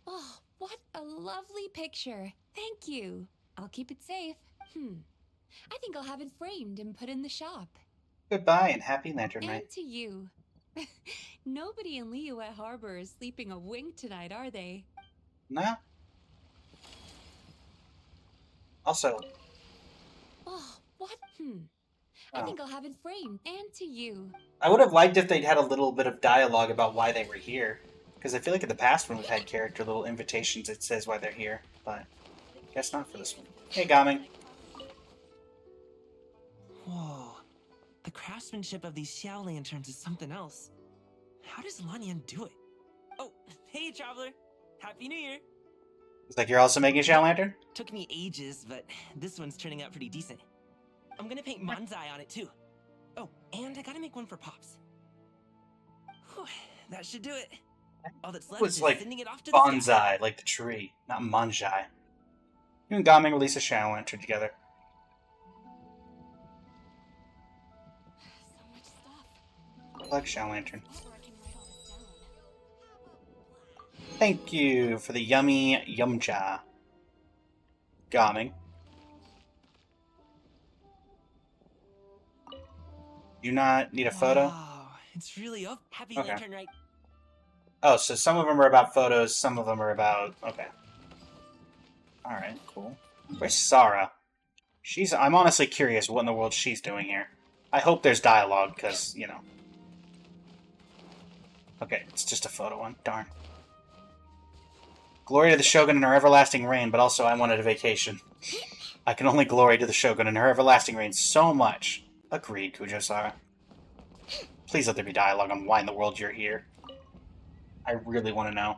Oh, what a lovely picture. Thank you. I'll keep it safe. I think I'll have it framed and put in the shop.
Goodbye and happy Lantern Night.
And to you. Nobody in Liyue Harbor is sleeping a wink tonight, are they?
No. Also.
Oh, what? I think I'll have it framed. And to you.
I would have liked if they'd had a little bit of dialogue about why they were here. Because I feel like in the past when we've had character little invitations, it says why they're here. But I guess not for this one. Hey, Gaming.
Whoa. The craftsmanship of these Xiao lanterns is something else. How does Lanyan do it? Oh, hey, Traveler. Happy New Year.
It's like you're also making a Xiao Lantern?
Took me ages, but this one's turning out pretty decent. I'm gonna paint Manzai on it, too. Oh, and I gotta make one for Pops. Whew, that should do it. All that's left is
like
sending it off to the sky.
bonsai, like the tree, not manjai. You and Gaming release a Xiao Lantern together. I like Xiao Lantern. Thank you for the yummy yumcha. Gaming. You not need a photo?
Wow, it's really up. Happy
Okay.
Lantern, right?
Oh, so some of them are about photos, some of them are about... Okay. Alright, cool. Where's Sarah? I'm honestly curious what in the world she's doing here. I hope there's dialogue, because, you know... Okay, it's just a photo one. Darn. Glory to the Shogun in her everlasting reign, but also I wanted a vacation. I can only glory to the Shogun in her everlasting reign so much. Agreed, Kujo-Sara. Please let there be dialogue on why in the world you're here. I really want to know.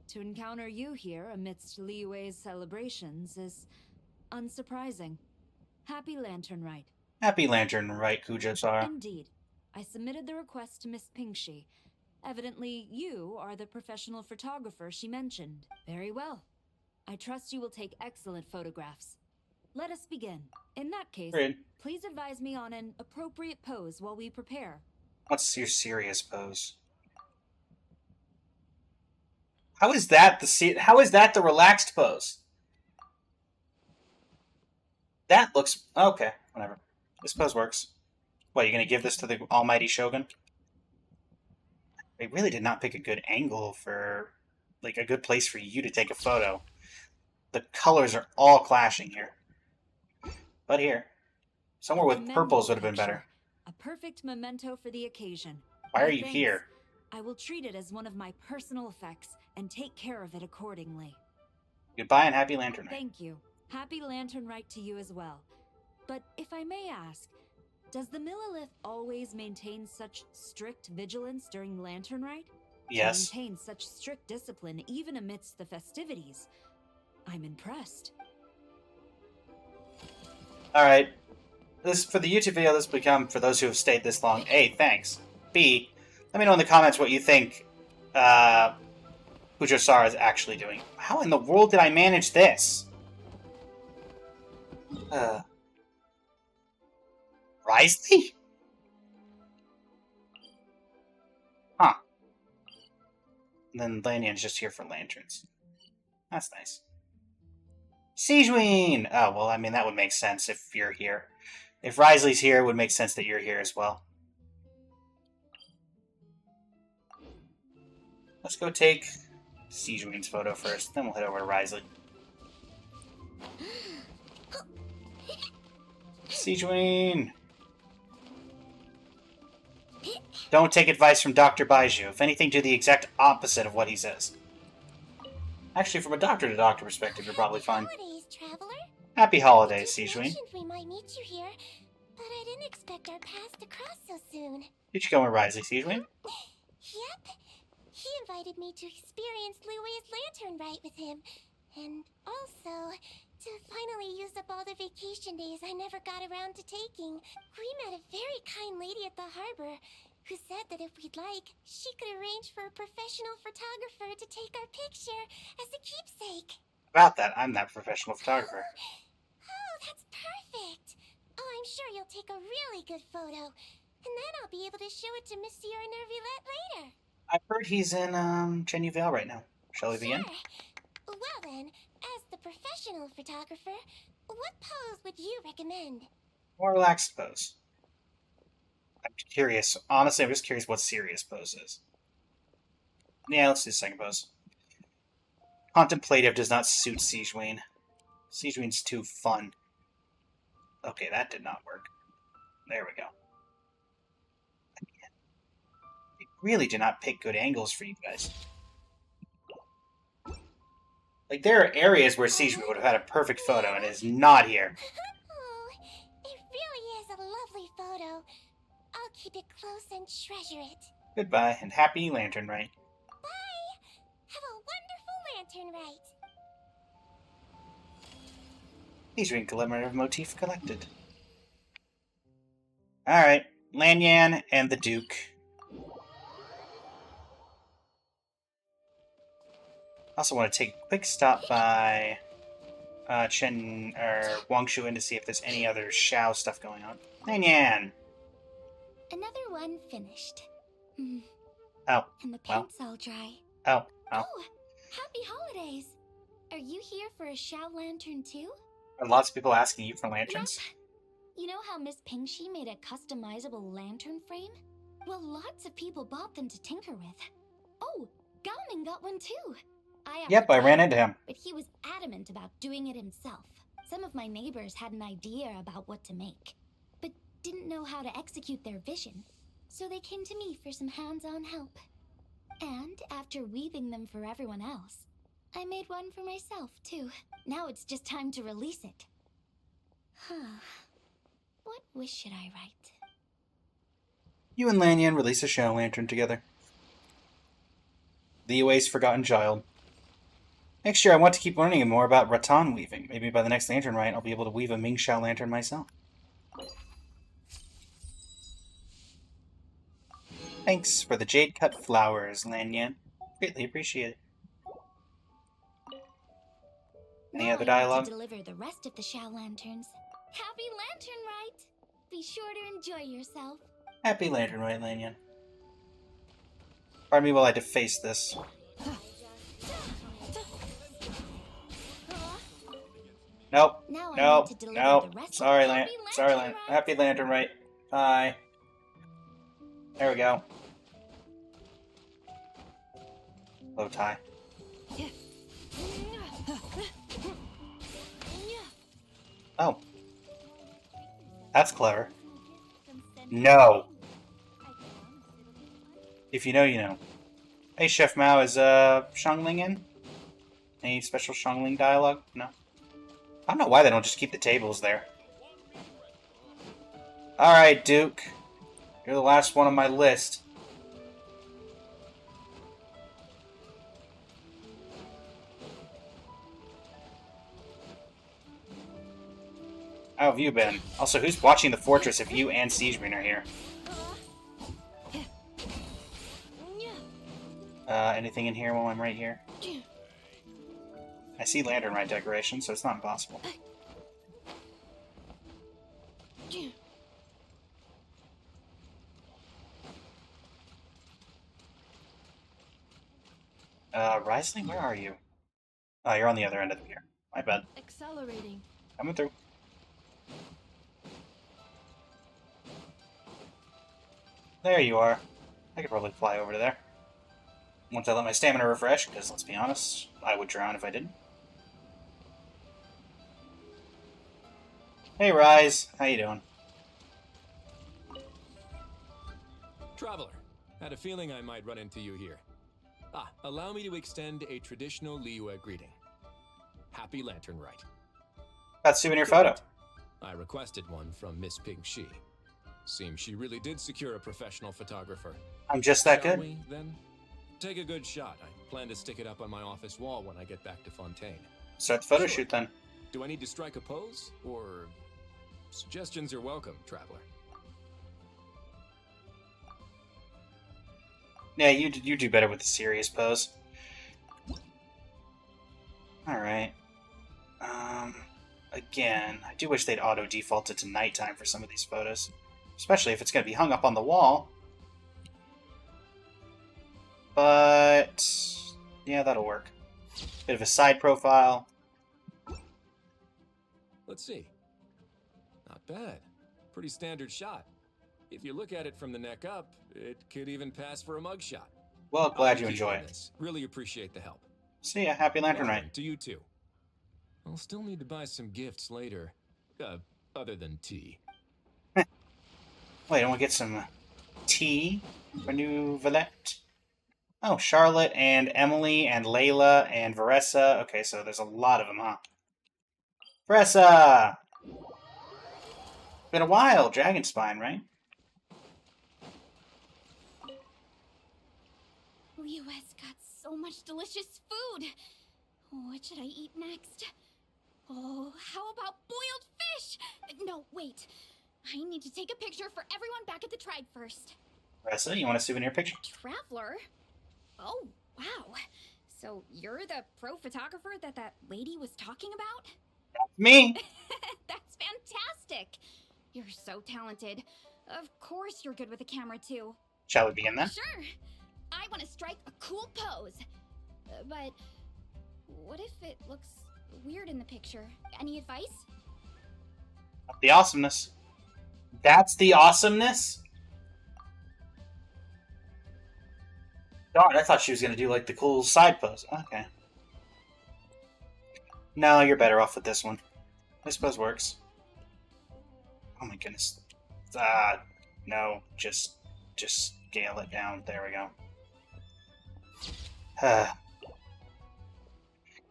To encounter you here amidst Liyue's celebrations is unsurprising. Happy Lanternlit.
Happy Lanternlit, Kujo-Sara.
Indeed. I submitted the request to Miss Pingshi. Evidently, you are the professional photographer she mentioned. Very well. I trust you will take excellent photographs. Let us begin. In that case,
Great.
please advise me on an appropriate pose while we prepare.
What's your serious pose? How is that the relaxed pose? That looks okay. Whatever. This pose works. What, you're gonna give this to the almighty Shogun? They really did not pick a good angle for, like, a good place for you to take a photo. The colors are all clashing here. But here, somewhere with purples would have been better.
A perfect memento for the occasion.
Why are you
Thanks.
here?
I will treat it as one of my personal effects and take care of it accordingly.
Goodbye and happy Lanternlit.
Thank you. Happy Lanternlit to you as well. But if I may ask, does the Millilith always maintain such strict vigilance during Lanternlit?
Yes.
To maintain such strict discipline even amidst the festivities. I'm impressed.
Alright. This, for the YouTube video, this will become, for those who have stayed this long, A, thanks. B, let me know in the comments what you think Kujo-Sara is actually doing. How in the world did I manage this? Risley? Huh. And then Lanyan's just here for lanterns. That's nice. Sigewinne! Oh, well, I mean, that would make sense if you're here. If Risley's here, it would make sense that you're here as well. Let's go take Sigewinne's photo first, then we'll head over to Risley. Sigewinne! Don't take advice from Dr. Baiju. If anything, do the exact opposite of what he says. Actually, from a doctor-to-doctor perspective, you're probably fine.
Holidays, traveler.
Happy holidays, Sigewinne.
Mentioned we might meet you here, but I didn't expect our paths to cross so soon.
Did you go with Risley, Sigewinne?
Yep. He invited me to experience Liyue's Lanternlit with him, and also to finally use up all the vacation days I never got around to taking. We met a very kind lady at the harbor who said that if we'd like, she could arrange for a professional photographer to take our picture as a keepsake.
About that, I'm that professional photographer.
Oh, that's perfect. Oh, I'm sure you'll take a really good photo, and then I'll be able to show it to Monsieur Nervilette later.
I've heard he's in Chenyu Vale right now. Shall we begin?
Well then, as the professional photographer, what pose would you recommend?
More relaxed pose. I'm curious. Honestly, I'm just curious what serious pose is. Yeah, let's do the second pose. Contemplative does not suit Sigewinne. Sigewinne's too fun. Okay, that did not work. There we go. They really did not pick good angles for you guys. Like, there are areas where Sigewinne would have had a perfect photo and is not here.
Oh, it really is a lovely photo. I'll keep it close and treasure it.
Goodbye, and happy Lanternlit.
Bye! Have a wonderful Lanternlit.
Sigewinne commemorative motif collected. Alright, Lanyan and the Duke. Also want to take a quick stop by Wangshuin to see if there's any other Shao stuff going on. Lanyan!
Another one finished.
Oh,
And the
well.
paint's all dry.
Oh.
Happy holidays! Are you here for a Shao Lantern too?
Are lots of people asking you for lanterns?
You know how Miss Pingshi made a customizable lantern frame? Well, lots of people bought them to tinker with. Oh, Gaoming got one too.
Yep, I ran into him.
But he was adamant about doing it himself. Some of my neighbors had an idea about what to make, but didn't know how to execute their vision. So they came to me for some hands-on help. And after weaving them for everyone else, I made one for myself too. Now it's just time to release it. What wish should I write?
You and Lanyan release a Shao Lantern together. The Ue's Forgotten Child. Next year, I want to keep learning more about rattan weaving. Maybe by the next lantern rite, I'll be able to weave a Mingxiao lantern myself. Thanks for the jade-cut flowers, Lanyan. Greatly appreciated. Any other dialogue?
To deliver the rest of the Xiao lanterns. Happy Lantern Rite! Be sure to enjoy yourself.
Happy Lantern Rite, Lanyan. Pardon me while I deface this. Nope. Nope. Nope. Sorry, Sorry, Happy Lantern Rite. Bye. There we go. Low tie. Oh. That's clever. No. If you know, you know. Hey, Chef Mao, is Xiangling in? Any special Xiangling dialogue? No. I don't know why they don't just keep the tables there. Alright, Duke. You're the last one on my list. How have you been? Also, who's watching the fortress if you and Siegeman are here? Anything in here while I'm right here? I see Lantern Rite decorations, so it's not impossible. Riesling, where are you? Oh, you're on the other end of the pier. My bad.
Accelerating.
Coming through. There you are. I could probably fly over to there. Once I let my stamina refresh, because let's be honest, I would drown if I didn't. Hey, Rise. How you doing?
Traveler, had a feeling I might run into you here. Allow me to extend a traditional Liyue greeting. Happy Lantern Rite.
That souvenir photo.
I requested one from Miss Ping-Shi. Seems she really did secure a professional photographer.
I'm just that
Shall
good.
we, then? Take a good shot. I plan to stick it up on my office wall when I get back to Fontaine.
Start the photo shoot then.
Do I need to strike a pose? Or suggestions are welcome, Traveler.
Yeah, you do better with the serious pose. Alright. Again, I do wish they'd auto-default it to nighttime for some of these photos. Especially if it's going to be hung up on the wall. But yeah, that'll work. Bit of a side profile.
Let's see. Not bad. Pretty standard shot. If you look at it from the neck up, it could even pass for a mugshot.
Well, glad you enjoy it.
Really appreciate the help.
See ya. Happy Lantern
Well,
Rite.
to you too. I'll still need to buy some gifts later. Other than tea.
Wait, I want to get some tea for New Valette. Oh, Charlotte and Emily and Layla and Varessa. Okay, so there's a lot of them, huh? Varessa! Been a while. Dragon Spine, right?
Liyue's got so much delicious food. What should I eat next? Oh, how about boiled fish? No, wait. I need to take a picture for everyone back at the tribe first.
Varessa, you want a souvenir picture?
Traveler? Oh, wow. So you're the pro photographer that lady was talking about?
Me!
That's fantastic! You're so talented. Of course you're good with a camera, too.
Shall we begin then?
Sure! I want to strike a cool pose. But what if it looks weird in the picture? Any advice?
The awesomeness. That's the awesomeness? Darn, I thought she was going to do, like, the cool side pose. Okay. No, you're better off with this one. This pose works. Oh my goodness. No, just scale it down. There we go.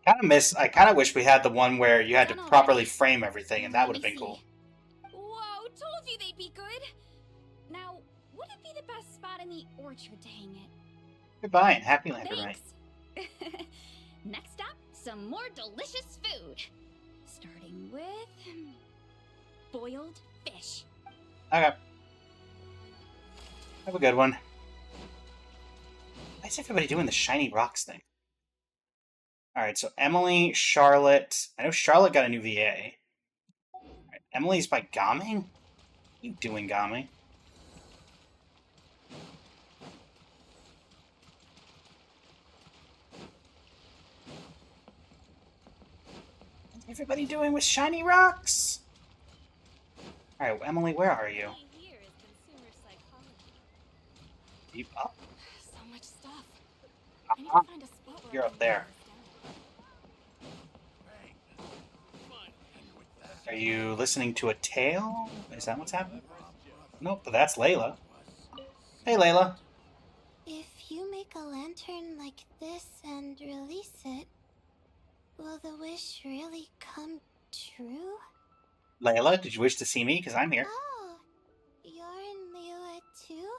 I kind of wish we had the one where you had to properly frame everything, and that would have been cool.
Whoa, told you they'd be good! Now, would it be the best spot in the orchard to hang it?
Goodbye and happy Lanternlight.
Thanks. Next up, some more delicious food. Starting with boiled fish.
Okay. Have a good one. Why is everybody doing the shiny rocks thing? Alright, so Emily, Charlotte. I know Charlotte got a new VA. Right, Emily's by Gaming? What are you doing, Gaming? What's everybody doing with shiny rocks? Alright, well, Emily, where are you? You up?
So much stuff. I need to find a spot where
You're up there. Are you listening to a tale? Is that what's happening? Nope, but that's Layla. Hey, Layla.
If you make a lantern like this and release it, will the wish really come true?
Layla, did you wish to see me? Because I'm here.
Oh, you're in Liyue too?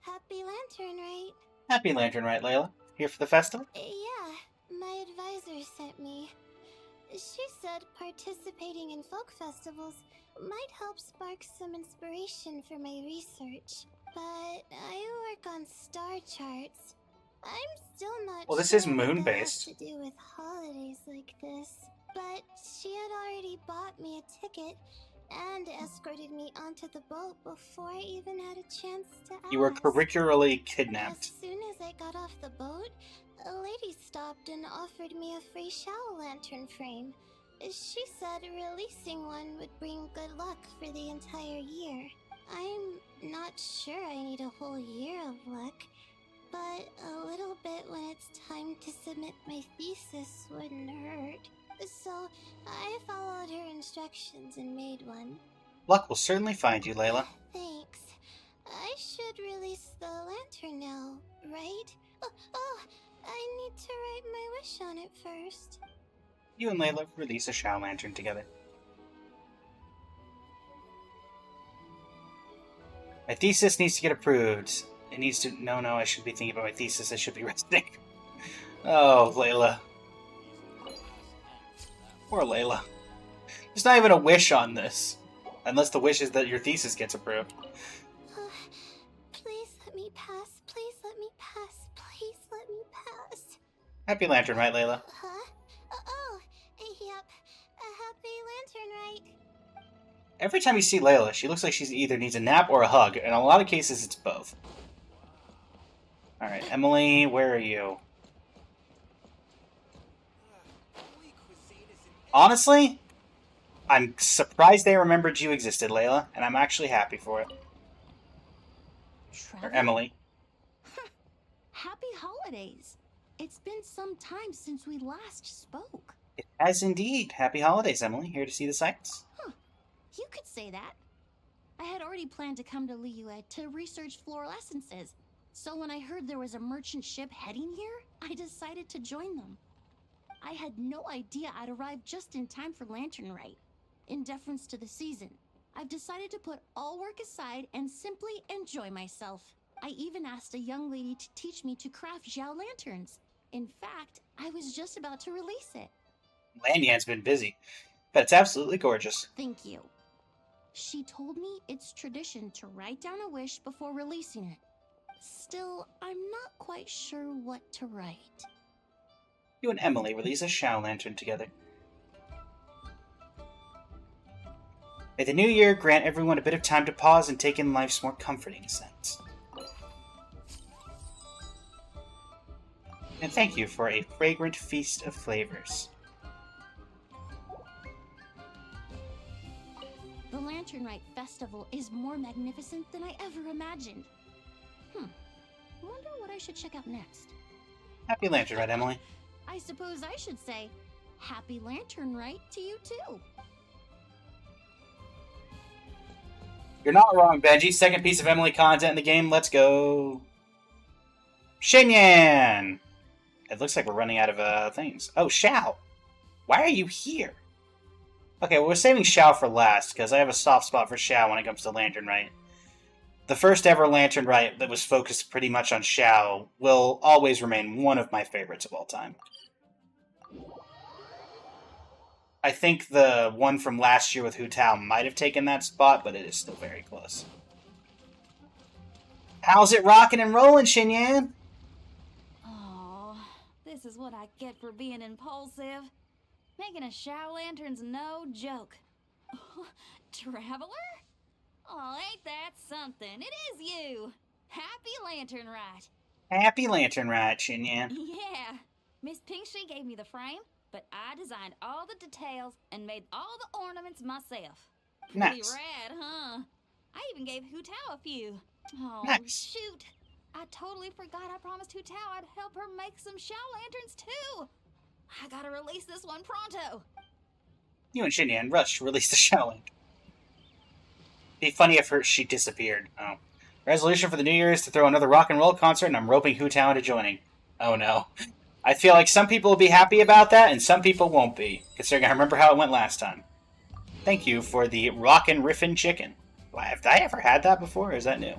Happy Lanternlit.
Happy Lanternlit, Layla. Here for the festival?
Yeah, my advisor sent me. She said participating in folk festivals might help spark some inspiration for my research. But I work on star charts. I'm still not
Well, this
sure
is moon-based.
what that has to do with holidays like this. But she had already bought me a ticket and escorted me onto the boat before I even had a chance to ask.
You were curricularly kidnapped.
As soon as I got off the boat, a lady stopped and offered me a free shadow lantern frame. She said releasing one would bring good luck for the entire year. I'm not sure I need a whole year of luck, but a little bit when it's time to submit my thesis wouldn't hurt. So I followed her instructions and made one.
Luck will certainly find you, Layla.
Thanks. I should release the lantern now, right? Oh, I need to write my wish on it first.
You and Layla release a Shao Lantern together. My thesis needs to get approved. It needs to... No, I shouldn't be thinking about my thesis. I should be resting. Oh, Layla. Poor Layla. There's not even a wish on this. Unless the wish is that your thesis gets approved.
Please let me pass. Please let me pass. Please let me pass.
Happy Lantern, right, Layla?
Huh? Oh, yep. A happy lantern, right?
Every time you see Layla, she looks like she either needs a nap or a hug. In a lot of cases, it's both. Alright, Emily, where are you? Honestly, I'm surprised they remembered you existed, Layla, and I'm actually happy for it.
Trevor?
Or Emily.
Happy holidays. It's been some time since we last spoke.
It has indeed. Happy holidays, Emily. Here to see the sights.
Huh. You could say that. I had already planned to come to Liyue to research floral essences, so when I heard there was a merchant ship heading here, I decided to join them. I had no idea I'd arrive just in time for Lanternlit. In deference to the season, I've decided to put all work aside and simply enjoy myself. I even asked a young lady to teach me to craft Xiao lanterns. In fact, I was just about to release it.
Lanyan's been busy, but it's absolutely gorgeous.
Thank you. She told me it's tradition to write down a wish before releasing it. Still, I'm not quite sure what to write.
You and Emily release a Shao Lantern together. May the new year grant everyone a bit of time to pause and take in life's more comforting sense. And thank you for a fragrant feast of flavors.
The Lanternlit Festival is more magnificent than I ever imagined. Wonder what I should check out next.
Happy Lanternlit, Emily.
I suppose I should say, Happy Lanternlit to you too.
You're not wrong, Benji. Second piece of Emily content in the game. Let's go. Shinyan! It looks like we're running out of things. Oh, Xiao! Why are you here? Okay, well, we're saving Xiao for last, because I have a soft spot for Xiao when it comes to Lanternlit. the first ever Lantern Rite that was focused pretty much on Xiao will always remain one of my favorites of all time. I think the one from last year with Hu Tao might have taken that spot, but it is still very close. How's it rocking and rolling, Xinyan?
Oh, this is what I get for being impulsive. Making a Xiao Lantern's no joke. Traveler? Oh, ain't that something? It is you! Happy Lantern Rite!
Happy Lantern Rite, Xinyan.
Yeah! Miss Pinkshi gave me the frame, but I designed all the details and made all the ornaments myself. Pretty
Nice.
rad, huh? I even gave Hu Tao a few. Oh,
Nice.
shoot! I totally forgot I promised Hu Tao I'd help her make some Xiao Lanterns, too! I gotta release this one pronto!
You and Xinyan rushed to release the Xiao Lantern. Be funny if she disappeared. Oh. Resolution for the new year is to throw another rock and roll concert, and I'm roping Hu Tao into joining. Oh no. I feel like some people will be happy about that, and some people won't be, considering I remember how it went last time. Thank you for the Rockin' Riffin' Chicken. Have I ever had that before, or is that new?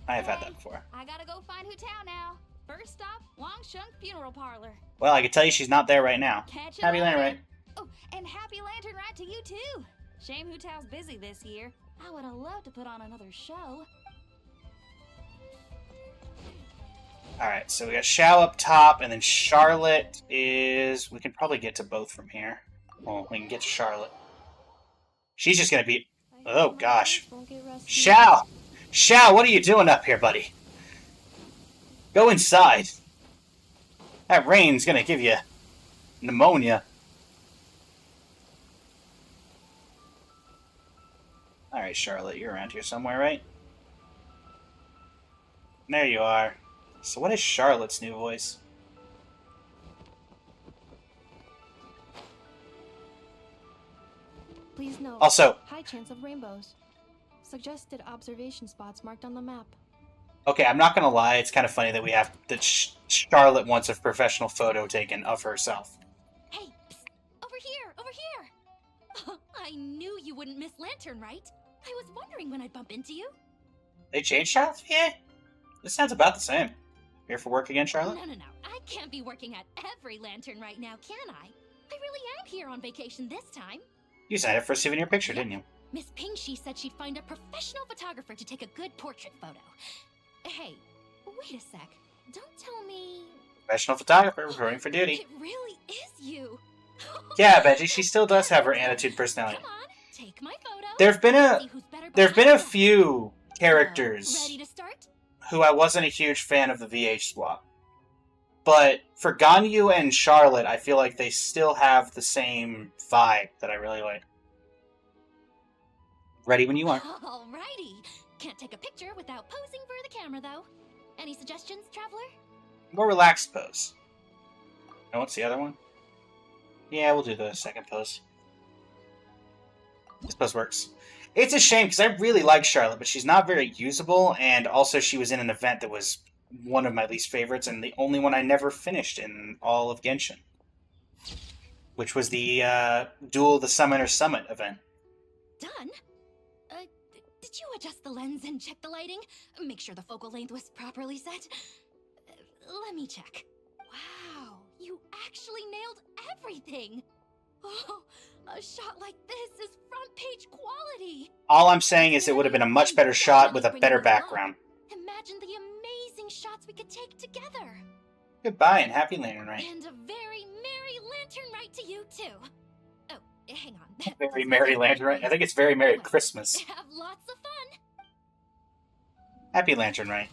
I have had that before.
I gotta go find Hu Tao now. First stop, Wangsheng Funeral Parlor.
Well, I can tell you she's not there right now.
Catch you
Happy
later.
Lantern Rite.
Oh, and happy Lantern Rite to you too. Shame Hu Tao's busy this year. I would have loved to put on another show.
Alright, so we got Xiao up top, and then Charlotte is... We can probably get to both from here. Well, we can get to Charlotte. She's just gonna be... Oh, gosh. Xiao! Xiao, what are you doing up here, buddy? Go inside. That rain's gonna give you pneumonia. Alright, Charlotte, you're around here somewhere, right? There you are. So what is Charlotte's new voice?
Please note,
Also-
high chance of rainbows. Suggested observation spots marked on the map.
Okay, I'm not gonna lie, it's kind of funny that we have... that Charlotte wants a professional photo taken of herself.
Hey, psst, over here! I knew you wouldn't miss Lantern, right? I was wondering when I'd bump into you.
They changed Charlotte? Yeah. This sounds about the same. Here for work again, Charlotte?
No. I can't be working at every Lantern right now, can I? I really am here on vacation this time.
You signed up for a souvenir picture, didn't you?
Miss Pinkshi said she'd find a professional photographer to take a good portrait photo. Hey, wait a sec. Don't tell me...
Professional photographer, reporting for duty.
It really is you.
Yeah, Benji, she still does have her attitude personality.
Come on, take my photo.
There've been a few
Ready
characters
to start?
who I wasn't a huge fan of the VH swap. But for Ganyu and Charlotte, I feel like they still have the same vibe that I really like. Ready when you are.
Alrighty. Can't take a picture without posing for the camera, though. Any suggestions, Traveler?
More relaxed pose. And what's the other one? Yeah, we'll do the second pose. This pose works. It's a shame, because I really like Charlotte, but she's not very usable, and also she was in an event that was one of my least favorites, and the only one I never finished in all of Genshin. Which was the Duel of the Summoner Summit event.
Done? Did you adjust the lens and check the lighting? Make sure the focal length was properly set? Let me check. Wow, you actually nailed everything! Oh, a shot like this is front page quality!
All I'm saying is it would have been a much better shot with a better background.
Imagine the amazing shots we could take together!
Goodbye and happy Lantern Rite.
And a very merry Lantern Rite to you, too! Oh, hang on.
Very Merry Lantern Rite? I think it's Very Merry Christmas.
Have lots of fun!
Happy Lantern Rite.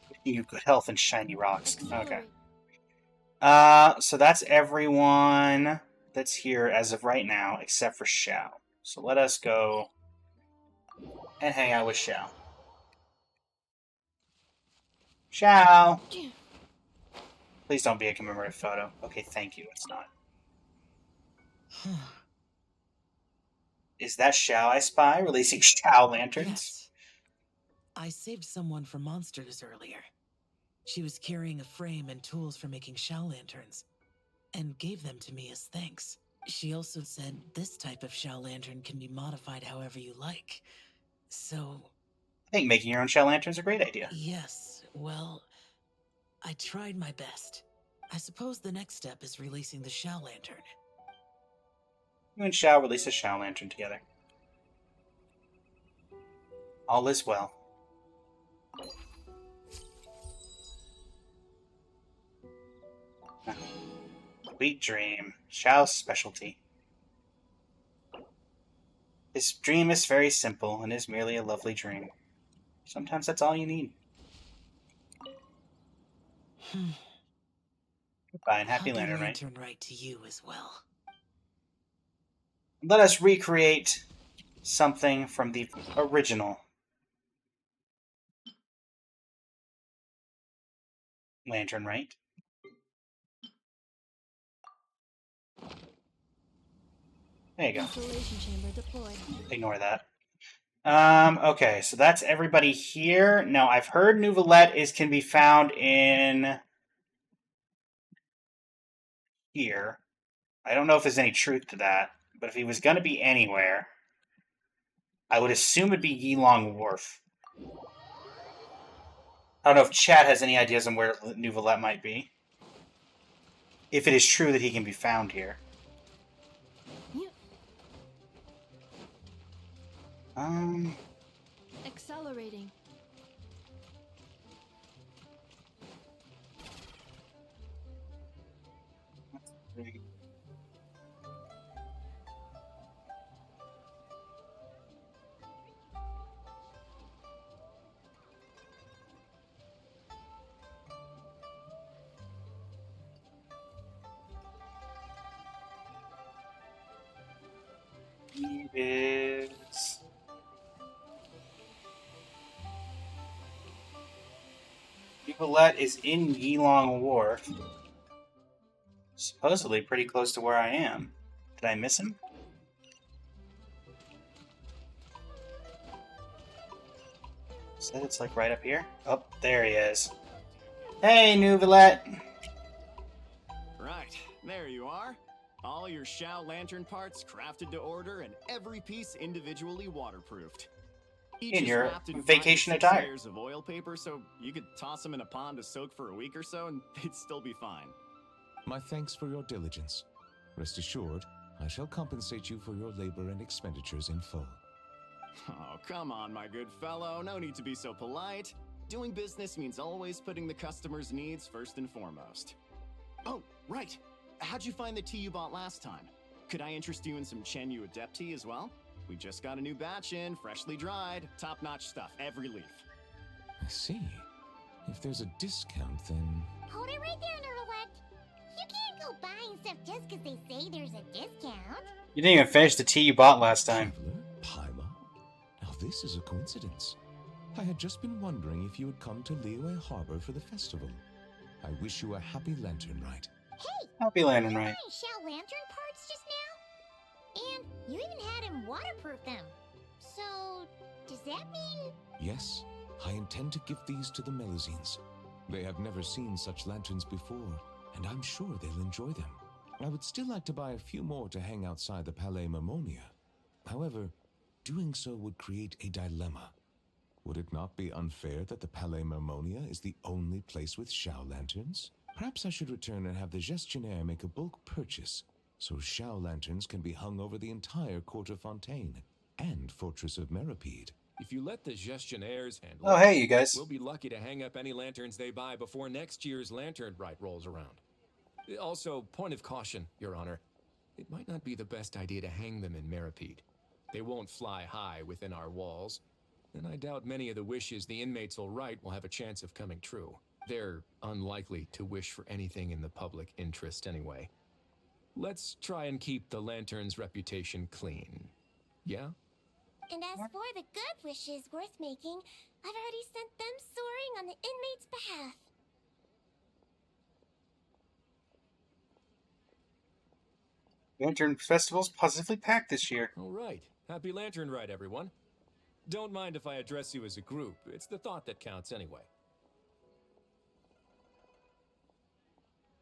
Wishing you good health and shiny rocks. Okay. So that's everyone that's here as of right now, except for Xiao. So let us go and hang out with Xiao. Xiao! Please don't be a commemorative photo. Okay, thank you, it's not. Is that Xiao I spy, releasing Xiao lanterns?
Yes. I saved someone from monsters earlier. She was carrying a frame and tools for making Xiao lanterns, and gave them to me as thanks. She also said this type of shell lantern can be modified however you like. So...
I think making your own shell lantern is a great idea.
Yes, well, I tried my best. I suppose the next step is releasing the shell lantern.
You and Shao release a shell lantern together. All is well. Sweet dream. Shao's specialty. His dream is very simple and is merely a lovely dream. Sometimes that's all you need. Goodbye and happy Lanternlit.
Lanternlit to you as well.
Let us recreate something from the original Lanternlit. There you go.
Installation chamber deployed.
Ignore that. Okay, so that's everybody here. Now, I've heard Neuvillette can be found in here. I don't know if there's any truth to that, but if he was going to be anywhere, I would assume it'd be Yilong Wharf. I don't know if Chad has any ideas on where Neuvillette might be. If it is true that he can be found here.
Accelerating.
It is... Neuvillette is in Yilong Wharf. Supposedly pretty close to where I am. Did I miss him? Said it's like right up here? Oh, there he is. Hey, Neuvillette!
Right, there you are. All your Shao Lantern parts crafted to order and every piece individually waterproofed. Each
In
is
your
wrapped in
vacation
5 to 6
attire.
layers of oil paper, so you could toss them in a pond to soak for a week or so and they'd still be fine.
My thanks for your diligence. Rest assured, I shall compensate you for your labor and expenditures in full.
Oh, come on, my good fellow. No need to be so polite. Doing business means always putting the customer's needs first and foremost. Oh, right. How'd you find the tea you bought last time? Could I interest you in some Chen Yu Adept tea as well? We just got a new batch in, freshly dried, top-notch stuff, every leaf.
I see. If there's a discount, then...
Hold it right there, Neuvillette. You can't go buying stuff just because they say there's a discount.
You didn't even finish the tea you bought last time.
Paimon? Now this is a coincidence. I had just been wondering if you had come to Liyue Harbor for the festival. I wish you a happy lantern ride.
Hey!
Happy lantern
you
ride.
buying Shao Lantern parts just now? And you even had him waterproof them. So, does that mean...
Yes, I intend to give these to the Melazines. They have never seen such lanterns before, and I'm sure they'll enjoy them. I would still like to buy a few more to hang outside the Palais Mermonia. However, doing so would create a dilemma. Would it not be unfair that the Palais Mermonia is the only place with Shao lanterns? Perhaps I should return and have the Gestionnaire make a bulk purchase, so Shao lanterns can be hung over the entire Court of Fontaine and Fortress of Meripede.
If you let the Gestionnaires handle
Oh, hey, you guys.
we'll be lucky to hang up any lanterns they buy before next year's Lanternlit rolls around. Also, point of caution, Your Honor. It might not be the best idea to hang them in Meripede. They won't fly high within our walls, and I doubt many of the wishes the inmates will write will have a chance of coming true. They're unlikely to wish for anything in the public interest anyway. Let's try and keep the Lantern's reputation clean. Yeah?
And as for the good wishes worth making, I've already sent them soaring on the inmates' behalf.
Lantern Festival's positively packed this year.
All right. Happy Lanternlit, everyone. Don't mind if I address you as a group. It's the thought that counts anyway.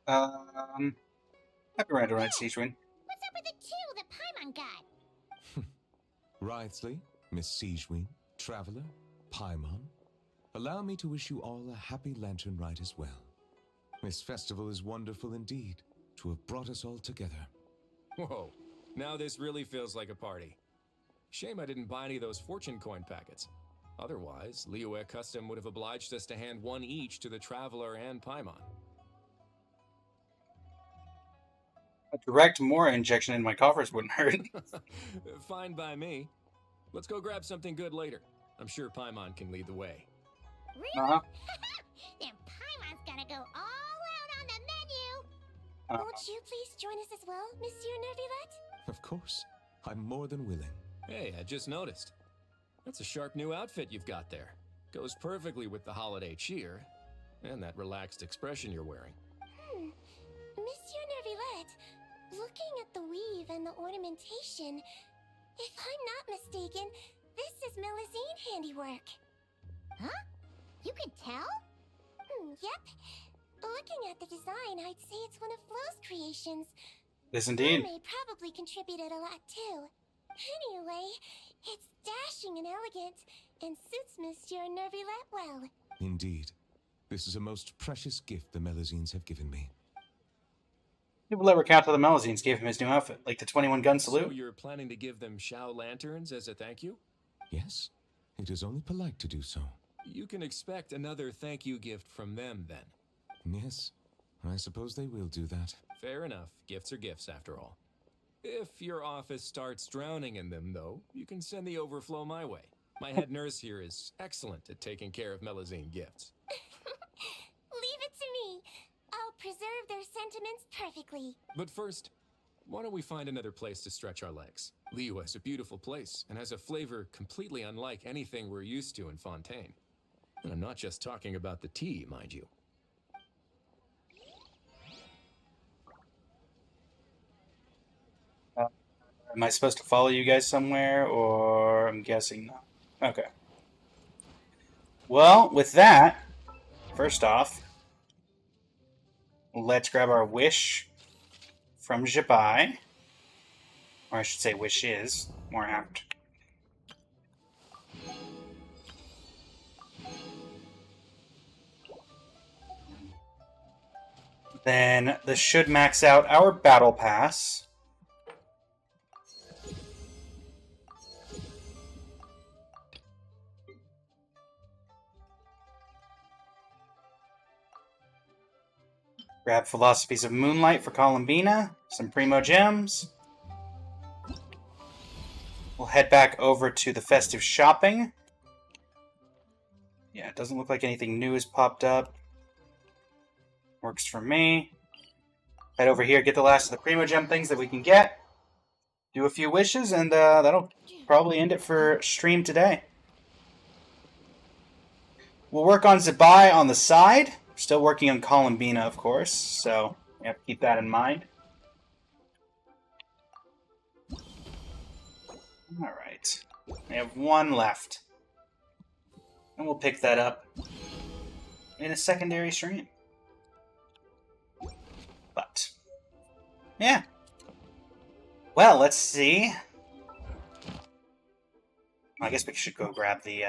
Happy Lanternlit, Seachwin.
What's up with the Paimon got?
Wriothesley, Miss Siegewing, Traveler, Paimon, allow me to wish you all a happy Lantern Rite as well. This festival is wonderful indeed, to have brought us all together.
Whoa, now this really feels like a party. Shame I didn't buy any of those fortune coin packets. Otherwise, Liyue Custom would have obliged us to hand one each to the Traveler and Paimon.
A direct Mora injection in my coffers wouldn't hurt.
Fine by me. Let's go grab something good later. I'm sure Paimon can lead the way.
Really? Then Paimon's gonna go all out on the menu! Won't you please join us as well, Monsieur Nervilet?
Of course. I'm more than willing.
Hey, I just noticed. That's a sharp new outfit you've got there. Goes perfectly with the holiday cheer. And that relaxed expression you're wearing.
Monsieur Nervilet, looking at the weave and the ornamentation, if I'm not mistaken, this is Melusine handiwork. Huh? You can tell? Yep. Looking at the design, I'd say it's one of Flo's creations.
Yes, indeed.
Flo may probably contributed a lot too. Anyway, it's dashing and elegant, and suits Monsieur Nervilet well.
Indeed. This is a most precious gift the Melusines have given me.
People ever count to the Melusines gave him his new outfit, like the 21-gun salute.
So you're planning to give them Shao lanterns as a thank you?
Yes. It is only polite to do so.
You can expect another thank you gift from them, then.
Yes. I suppose they will do that.
Fair enough. Gifts are gifts, after all. If your office starts drowning in them, though, you can send the overflow my way. My head nurse here is excellent at taking care of Melusine gifts.
Leave it to me. I'll preserve their sentiments perfectly.
But first, why don't we find another place to stretch our legs? Liyue is a beautiful place and has a flavor completely unlike anything we're used to in Fontaine. And I'm not just talking about the tea, mind you.
Am I supposed to follow you guys somewhere, or I'm guessing no? Okay. Well, with that, first off, let's grab our wish from Jabai. Or I should say wishes, more apt. Then this should max out our battle pass. Grab Philosophies of Moonlight for Columbina, some Primo Gems. We'll head back over to the festive shopping. Yeah, it doesn't look like anything new has popped up. Works for me. Head over here, get the last of the Primo Gem things that we can get. Do a few wishes, and that'll probably end it for stream today. We'll work on Zabai on the side. Still working on Columbina, of course, so you have to keep that in mind. Alright. We have one left. And we'll pick that up in a secondary stream. But, yeah. Well, let's see. I guess we should go grab the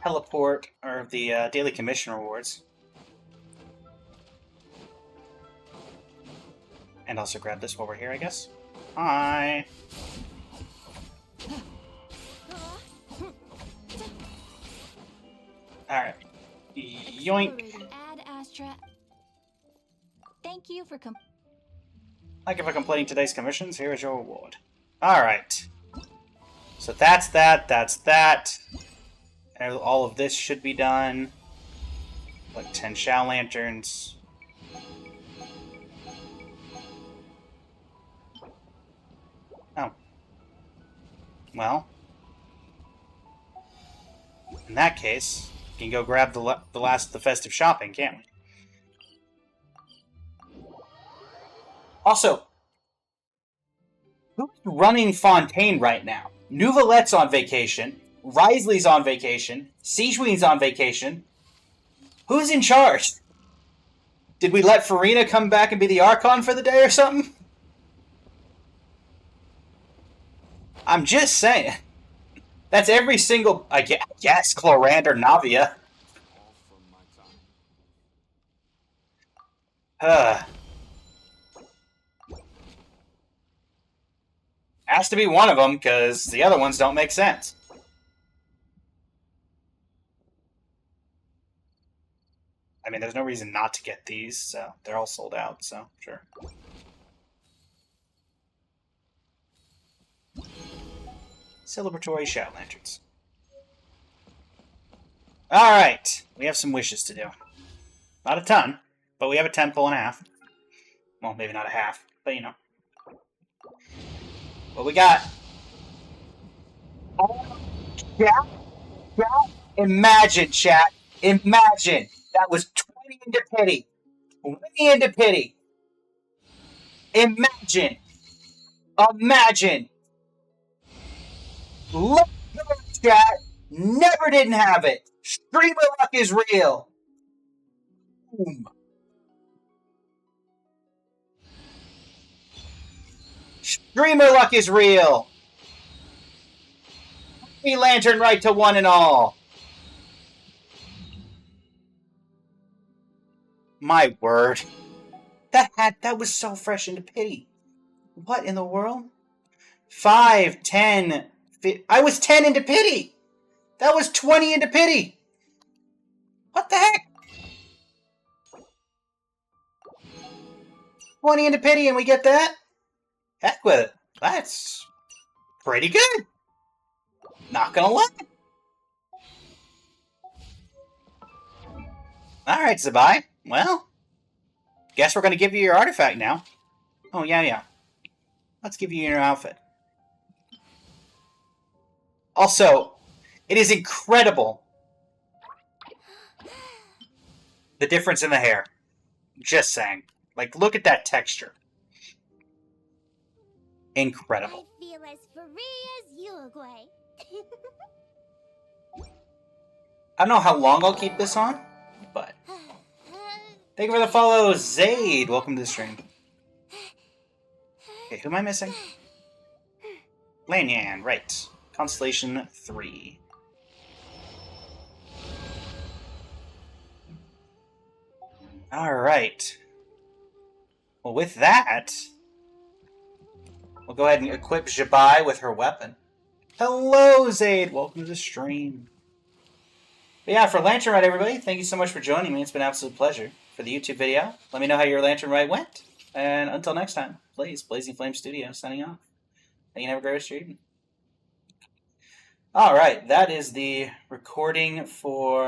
teleport, or the daily commission rewards. And also grab this while we're here, I guess. Hi! Alright. Yoink!
Ad Astra. Thank you for
Thank you for completing today's commissions. Here is your reward. Alright. So that's that, that's that. And all of this should be done. Like 10 Shao Lanterns. Oh. Well. In that case, we can go grab the last of the festive shopping, can't we? Also, who's running Fontaine right now? Nouvelette's on vacation. Risley's on vacation. Siegewing's on vacation. Who's in charge? Did we let Farina come back and be the Archon for the day or something? I'm just saying. That's every single, I guess, Clorand or Navia. Has to be one of them, because the other ones don't make sense. I mean, there's no reason not to get these, so they're all sold out, so sure. Celebratory shout lanterns. Alright, we have some wishes to do. Not a ton, but we have a 10.5. Well, maybe not a half, but you know. What we got? Yeah. Imagine, chat. Imagine. That was 20 into pity. 20 into pity. Imagine. Imagine. Look at the chat. Never didn't have it. Streamer luck is real. Boom. Streamer luck is real. Happy Lantern right to one and all. My word. That was so fresh into pity. What in the world? 5, 10, 15. I was 10 into pity. That was 20 into pity. What the heck? 20 into pity and we get that? Heck with it. That's pretty good. Not gonna lie. Alright, Zabai. Well, guess we're gonna give you your artifact now. Oh, yeah. Let's give you your outfit. Also, it is incredible the difference in the hair. Just saying. Like, look at that texture. Incredible.
I feel as free as Uruguay.
I don't know how long I'll keep this on, but... Thank you for the follow, Zaid. Welcome to the stream. Okay, who am I missing? Lanyan, right. Constellation 3. Alright. Well, with that, we'll go ahead and equip Jabai with her weapon. Hello, Zaid! Welcome to the stream. But yeah, for Lantern Ride, everybody, thank you so much for joining me. It's been an absolute pleasure. For the YouTube video, let me know how your Lantern Ride went. And until next time, please, Blazing Flame Studio signing off. Thank you, have a great rest of your evening. Alright, that is the recording for